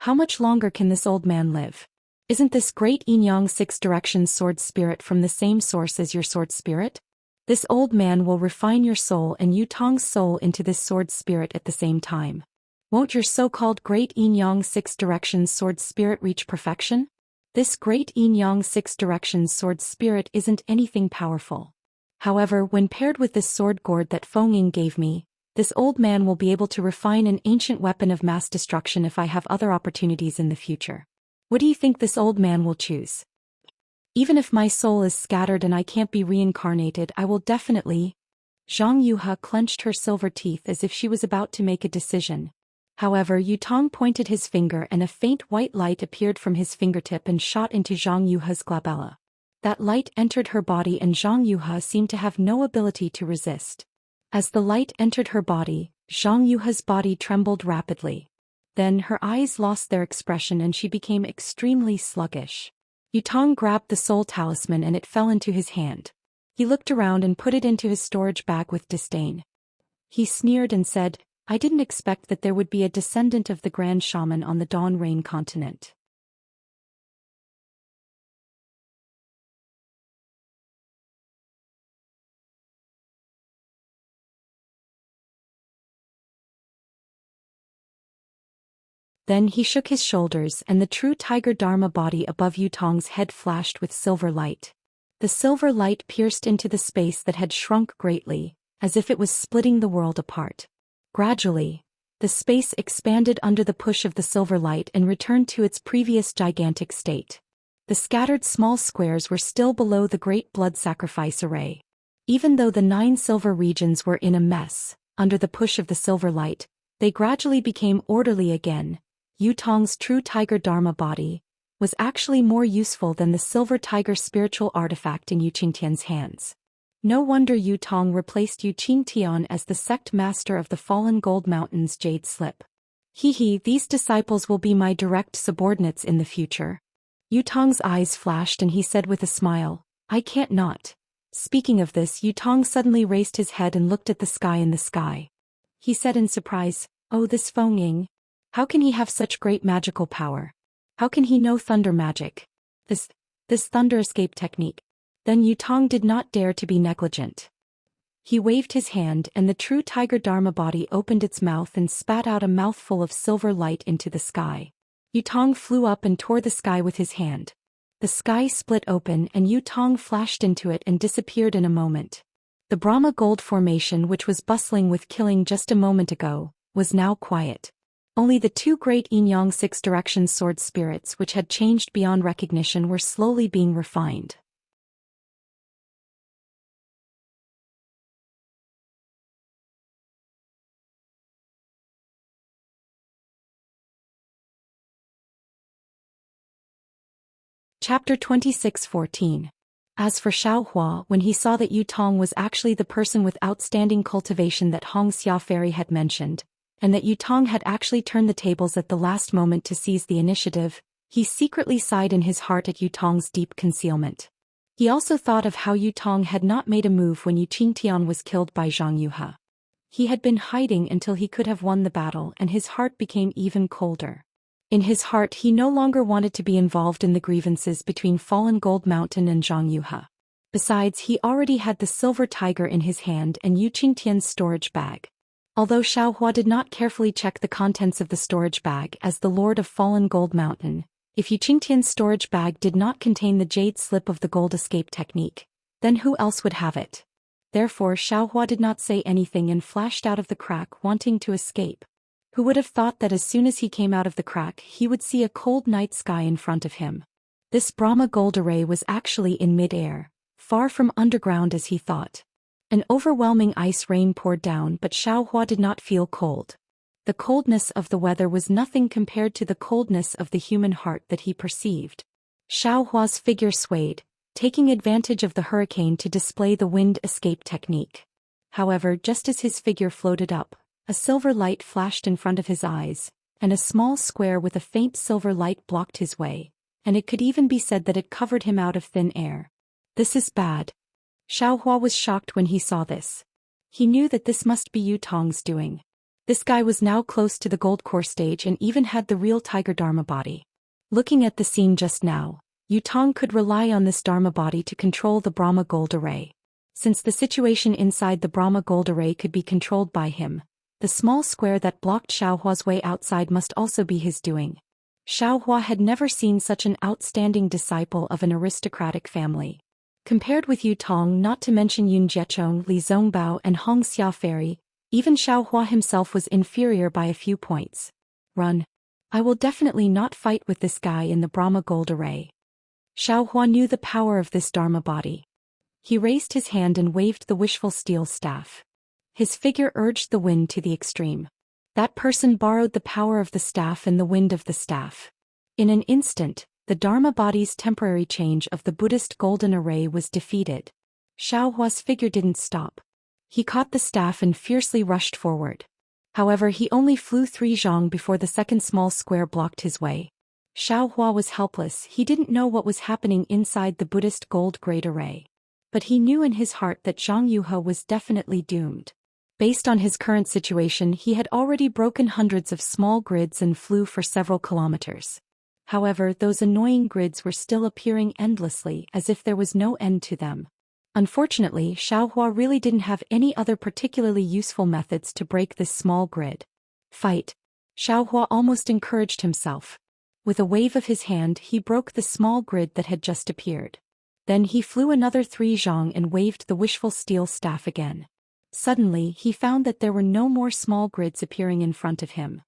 How much longer can this old man live? Isn't this great yin-yang six directions sword spirit from the same source as your sword spirit? This old man will refine your soul and Yutong's soul into this sword spirit at the same time. Won't your so-called great yin-yang six directions sword spirit reach perfection? This great yin-yang six directions sword spirit isn't anything powerful. However, when paired with this sword gourd that Feng gave me, this old man will be able to refine an ancient weapon of mass destruction if I have other opportunities in the future. What do you think this old man will choose? Even if my soul is scattered and I can't be reincarnated, I will definitely... Zhang Yuhe clenched her silver teeth as if she was about to make a decision. However, Yutong pointed his finger and a faint white light appeared from his fingertip and shot into Zhang Yuhe's glabella. That light entered her body and Zhang Yuhe seemed to have no ability to resist. As the light entered her body, Zhang Yuhe's body trembled rapidly. Then her eyes lost their expression and she became extremely sluggish. Yutong grabbed the soul talisman and it fell into his hand. He looked around and put it into his storage bag with disdain. He sneered and said, I didn't expect that there would be a descendant of the Grand Shaman on the Dawn Rain continent. Then he shook his shoulders and the true tiger dharma body above Yutong's head flashed with silver light. The silver light pierced into the space that had shrunk greatly, as if it was splitting the world apart. Gradually, the space expanded under the push of the silver light and returned to its previous gigantic state. The scattered small squares were still below the great blood sacrifice array. Even though the 9 silver regions were in a mess, under the push of the silver light, they gradually became orderly again. Yutong's true tiger dharma body was actually more useful than the silver tiger spiritual artifact in Yu Qingtian's hands. No wonder Yutong replaced Yu Qingtian as the sect master of the fallen Gold Mountain's Jade Slip. These disciples will be my direct subordinates in the future. Yutong's eyes flashed and he said with a smile, I can't not. Speaking of this, Yutong suddenly raised his head and looked at the sky in the sky. He said in surprise, oh, this Feng Ying. How can he have such great magical power? How can he know thunder magic? This thunder escape technique. Then Yutong did not dare to be negligent. He waved his hand and the true tiger dharma body opened its mouth and spat out a mouthful of silver light into the sky. Yutong flew up and tore the sky with his hand. The sky split open and Yutong flashed into it and disappeared in a moment. The Brahma Gold Formation, which was bustling with killing just a moment ago, was now quiet. Only the 2 great yin-yang 6 directions sword spirits which had changed beyond recognition were slowly being refined. Chapter 26:14. As for Xiaohua, when he saw that Yutong was actually the person with outstanding cultivation that Hong Xiaoferi had mentioned, and that Yutong had actually turned the tables at the last moment to seize the initiative, he secretly sighed in his heart at Yutong's deep concealment. He also thought of how Yu Tong had not made a move when Yu Qingtian was killed by Zhang Yuhe. He had been hiding until he could have won the battle, and his heart became even colder. In his heart he no longer wanted to be involved in the grievances between Fallen Gold Mountain and Zhang Yuhe. Besides, he already had the silver tiger in his hand and Yu Qingtian's storage bag. Although Xiaohua did not carefully check the contents of the storage bag as the Lord of Fallen Gold Mountain, if Yu Qingtian's storage bag did not contain the jade slip of the gold escape technique, then who else would have it? Therefore Xiaohua did not say anything and flashed out of the crack, wanting to escape. Who would have thought that as soon as he came out of the crack he would see a cold night sky in front of him? This Brahma gold array was actually in mid-air, far from underground as he thought. An overwhelming ice rain poured down, but Xiaohua did not feel cold. The coldness of the weather was nothing compared to the coldness of the human heart that he perceived. Xiaohua's figure swayed, taking advantage of the hurricane to display the wind escape technique. However, just as his figure floated up, a silver light flashed in front of his eyes, and a small square with a faint silver light blocked his way, and it could even be said that it covered him out of thin air. This is bad. Xiaohua was shocked when he saw this. He knew that this must be Yu Tong's doing. This guy was now close to the gold core stage and even had the real tiger Dharma body. Looking at the scene just now, Yu Tong could rely on this Dharma body to control the Brahma gold array. Since the situation inside the Brahma gold array could be controlled by him, the small square that blocked Xiaohua's way outside must also be his doing. Xiaohua had never seen such an outstanding disciple of an aristocratic family. Compared with Yu Tong, not to mention Yun Jiechong, Li Zongbao and Hong Xiaoferi, even Xiaohua himself was inferior by a few points. Run. I will definitely not fight with this guy in the Brahma gold array. Xiaohua knew the power of this Dharma body. He raised his hand and waved the wishful steel staff. His figure urged the wind to the extreme. That person borrowed the power of the staff and the wind of the staff. In an instant, the Dharma body's temporary change of the Buddhist golden array was defeated. Xiaohua's figure didn't stop. He caught the staff and fiercely rushed forward. However, he only flew 3 zhang before the second small square blocked his way. Xiaohua was helpless. He didn't know what was happening inside the Buddhist gold great array. But he knew in his heart that Zhang Yuhe was definitely doomed. Based on his current situation, he had already broken hundreds of small grids and flew for several kilometers. However, those annoying grids were still appearing endlessly, as if there was no end to them. Unfortunately, Xiaohua really didn't have any other particularly useful methods to break this small grid. Fight. Xiaohua almost encouraged himself. With a wave of his hand, he broke the small grid that had just appeared. Then he flew another 3 zhang and waved the wishful steel staff again. Suddenly, he found that there were no more small grids appearing in front of him.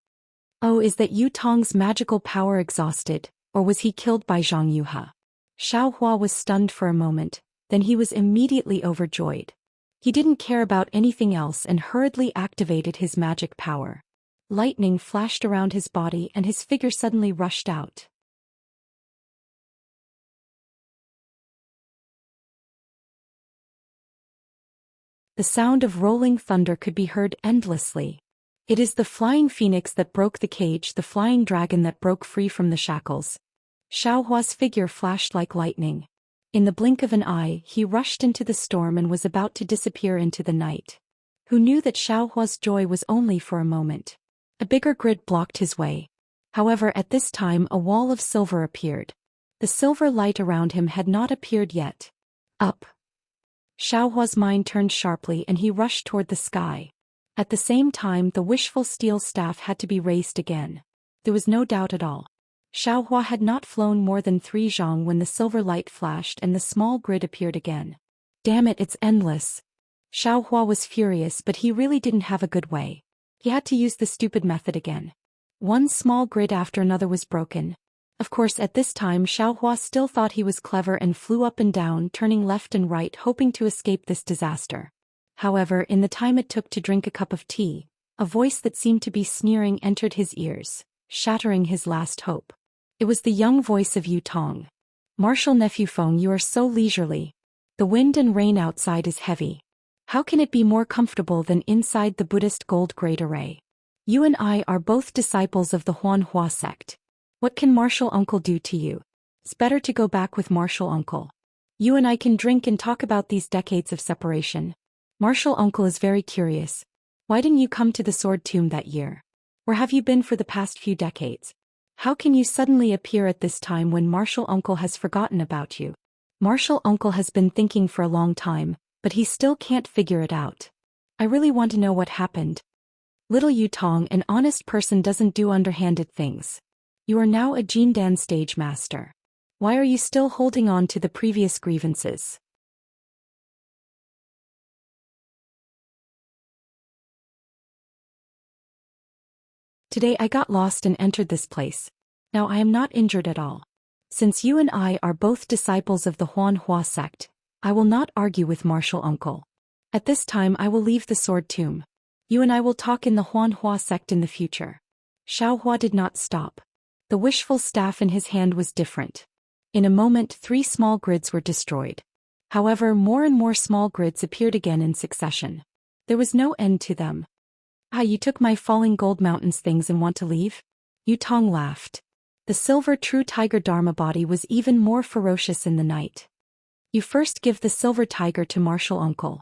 Oh, is that Yu Tong's magical power exhausted, or was he killed by Zhang Yuhe? Xiaohua was stunned for a moment, then he was immediately overjoyed. He didn't care about anything else and hurriedly activated his magic power. Lightning flashed around his body and his figure suddenly rushed out. The sound of rolling thunder could be heard endlessly. It is the flying phoenix that broke the cage, the flying dragon that broke free from the shackles. Xiaohua's figure flashed like lightning. In the blink of an eye, he rushed into the storm and was about to disappear into the night. Who knew that Xiaohua's joy was only for a moment? A bigger grid blocked his way. However, at this time a wall of silver appeared. The silver light around him had not appeared yet. Up. Xiaohua's mind turned sharply and he rushed toward the sky. At the same time, the wishful steel staff had to be raised again. There was no doubt at all. Xiaohua had not flown more than 3 zhang when the silver light flashed and the small grid appeared again. Damn it, it's endless. Xiaohua was furious, but he really didn't have a good way. He had to use the stupid method again. One small grid after another was broken. Of course, at this time Xiaohua still thought he was clever and flew up and down, turning left and right, hoping to escape this disaster. However, in the time it took to drink a cup of tea, a voice that seemed to be sneering entered his ears, shattering his last hope. It was the young voice of Yu Tong. Martial nephew Feng, you are so leisurely. The wind and rain outside is heavy. How can it be more comfortable than inside the Buddhist gold great array? You and I are both disciples of the Huanhua sect. What can martial uncle do to you? It's better to go back with martial uncle. You and I can drink and talk about these decades of separation. Martial Uncle is very curious. Why didn't you come to the Sword Tomb that year? Where have you been for the past few decades? How can you suddenly appear at this time when Martial Uncle has forgotten about you? Martial Uncle has been thinking for a long time, but he still can't figure it out. I really want to know what happened. Little Yutong, an honest person, doesn't do underhanded things. You are now a Jindan stage master. Why are you still holding on to the previous grievances? Today I got lost and entered this place. Now I am not injured at all. Since you and I are both disciples of the Huanhua sect, I will not argue with Martial Uncle. At this time I will leave the Sword Tomb. You and I will talk in the Huanhua sect in the future. Xiaohua did not stop. The wishful staff in his hand was different. In a moment 3 small grids were destroyed. However, more and more small grids appeared again in succession. There was no end to them. Ah, you took my falling gold mountains things and want to leave? Yutong laughed. The silver true tiger Dharma body was even more ferocious in the night. You first give the silver tiger to Martial Uncle.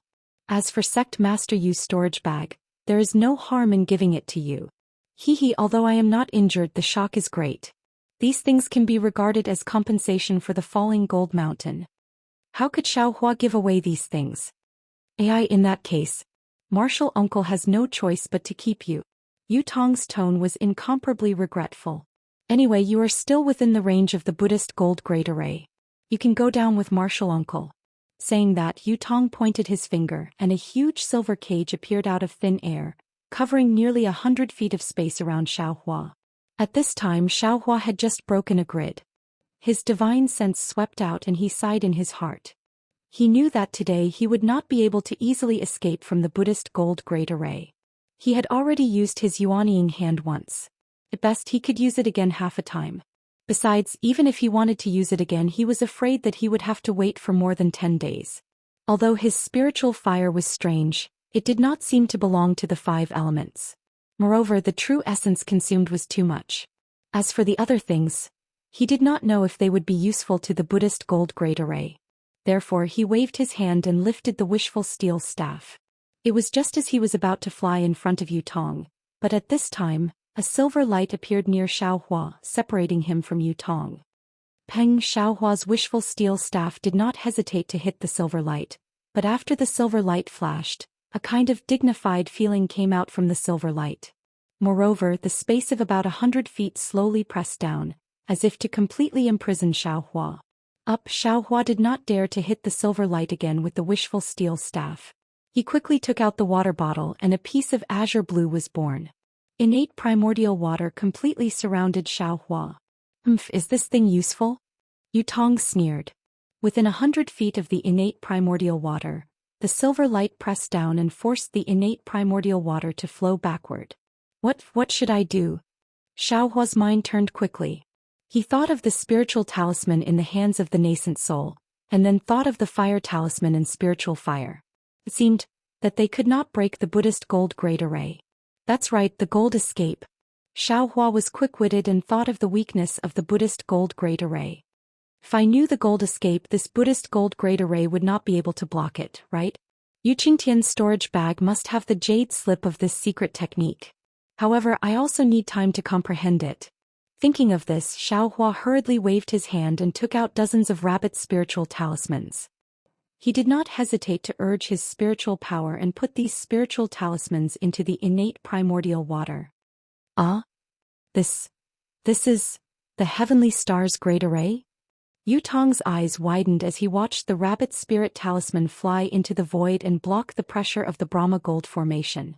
As for sect master Yu's storage bag, there is no harm in giving it to you. Hee, although I am not injured, the shock is great. These things can be regarded as compensation for the falling gold mountain. How could Xiaohua give away these things? AI, in that case, Martial Uncle has no choice but to keep you. Yutong's tone was incomparably regretful. Anyway, you are still within the range of the Buddhist gold great array. You can go down with Martial Uncle. Saying that, Yutong pointed his finger and a huge silver cage appeared out of thin air, covering nearly 100 feet of space around Xiaohua. At this time Xiaohua had just broken a grid. His divine sense swept out and he sighed in his heart. He knew that today he would not be able to easily escape from the Buddhist gold great array. He had already used his Yuanying hand once. At best he could use it again half a time. Besides, even if he wanted to use it again, he was afraid that he would have to wait for more than 10 days. Although his spiritual fire was strange, it did not seem to belong to the 5 elements. Moreover, the true essence consumed was too much. As for the other things, he did not know if they would be useful to the Buddhist gold great array. Therefore he waved his hand and lifted the wishful steel staff. It was just as he was about to fly in front of Yutong, but at this time, a silver light appeared near Xiaohua, separating him from Yutong. Peng, Xiaohua's wishful steel staff did not hesitate to hit the silver light, but after the silver light flashed, a kind of dignified feeling came out from the silver light. Moreover, the space of about 100 feet slowly pressed down, as if to completely imprison Xiaohua. Xiaohua did not dare to hit the silver light again with the wishful steel staff. He quickly took out the water bottle and a piece of azure blue was born. Innate primordial water completely surrounded Xiaohua. Is this thing useful? Yutong sneered. Within 100 feet of the innate primordial water, the silver light pressed down and forced the innate primordial water to flow backward. What should I do? Xiaohua's mind turned quickly. He thought of the spiritual talisman in the hands of the nascent soul, and then thought of the fire talisman and spiritual fire. It seemed that they could not break the Buddhist gold great array. That's right, the gold escape. Xiaohua was quick-witted and thought of the weakness of the Buddhist gold great array. If I knew the gold escape, this Buddhist gold great array would not be able to block it, right? Yuqingtian's storage bag must have the jade slip of this secret technique. However, I also need time to comprehend it. Thinking of this, Xiaohua hurriedly waved his hand and took out dozens of rabbit spiritual talismans. He did not hesitate to urge his spiritual power and put these spiritual talismans into the innate primordial water. This is the heavenly star's great array? Yutong's eyes widened as he watched the rabbit spirit talisman fly into the void and block the pressure of the Brahma gold formation.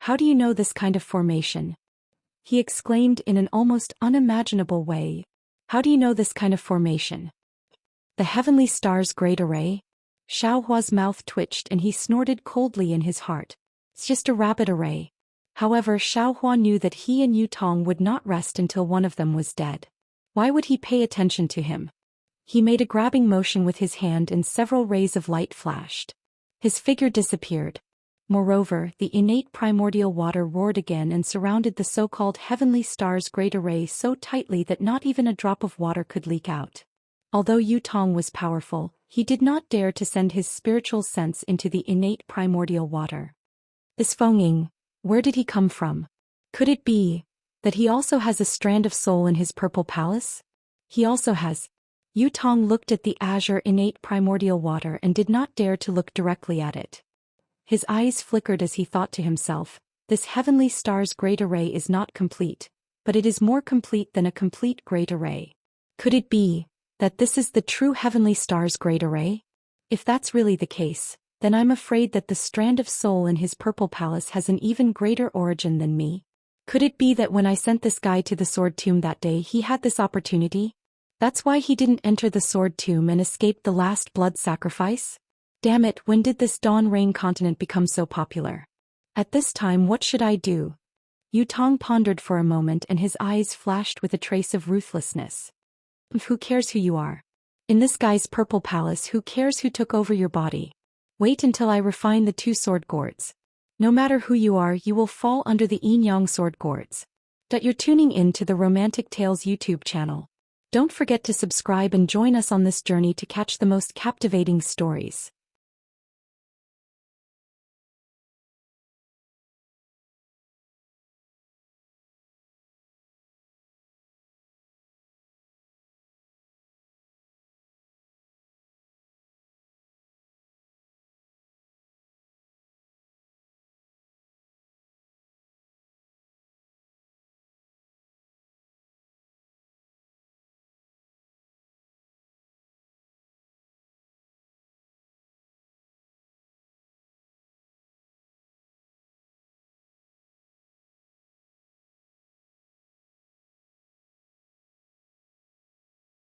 How do you know this kind of formation? He exclaimed in an almost unimaginable way. How do you know this kind of formation? The heavenly star's great array? Xiaohua's mouth twitched and he snorted coldly in his heart. It's just a rabbit array. However, Xiaohua knew that he and Yutong would not rest until one of them was dead. Why would he pay attention to him? He made a grabbing motion with his hand and several rays of light flashed. His figure disappeared. Moreover, the innate primordial water roared again and surrounded the so-called heavenly star's great array so tightly that not even a drop of water could leak out. Although Yutong was powerful, he did not dare to send his spiritual sense into the innate primordial water. This Feng, where did he come from? Could it be that he also has a strand of soul in his purple palace? He also has. Yutong looked at the azure innate primordial water and did not dare to look directly at it. His eyes flickered as he thought to himself, this heavenly star's great array is not complete, but it is more complete than a complete great array. Could it be that this is the true heavenly star's great array? If that's really the case, then I'm afraid that the strand of soul in his purple palace has an even greater origin than me. Could it be that when I sent this guy to the sword tomb that day he had this opportunity? That's why he didn't enter the sword tomb and escaped the last blood sacrifice? Damn it, when did this Dawn Rain continent become so popular? At this time what should I do? Yutong pondered for a moment and his eyes flashed with a trace of ruthlessness. Who cares who you are? In this guy's purple palace who cares who took over your body? Wait until I refine the two sword gourds. No matter who you are you will fall under the yin yang sword gourds. You're tuning in to the Romantic Tales YouTube channel. Don't forget to subscribe and join us on this journey to catch the most captivating stories.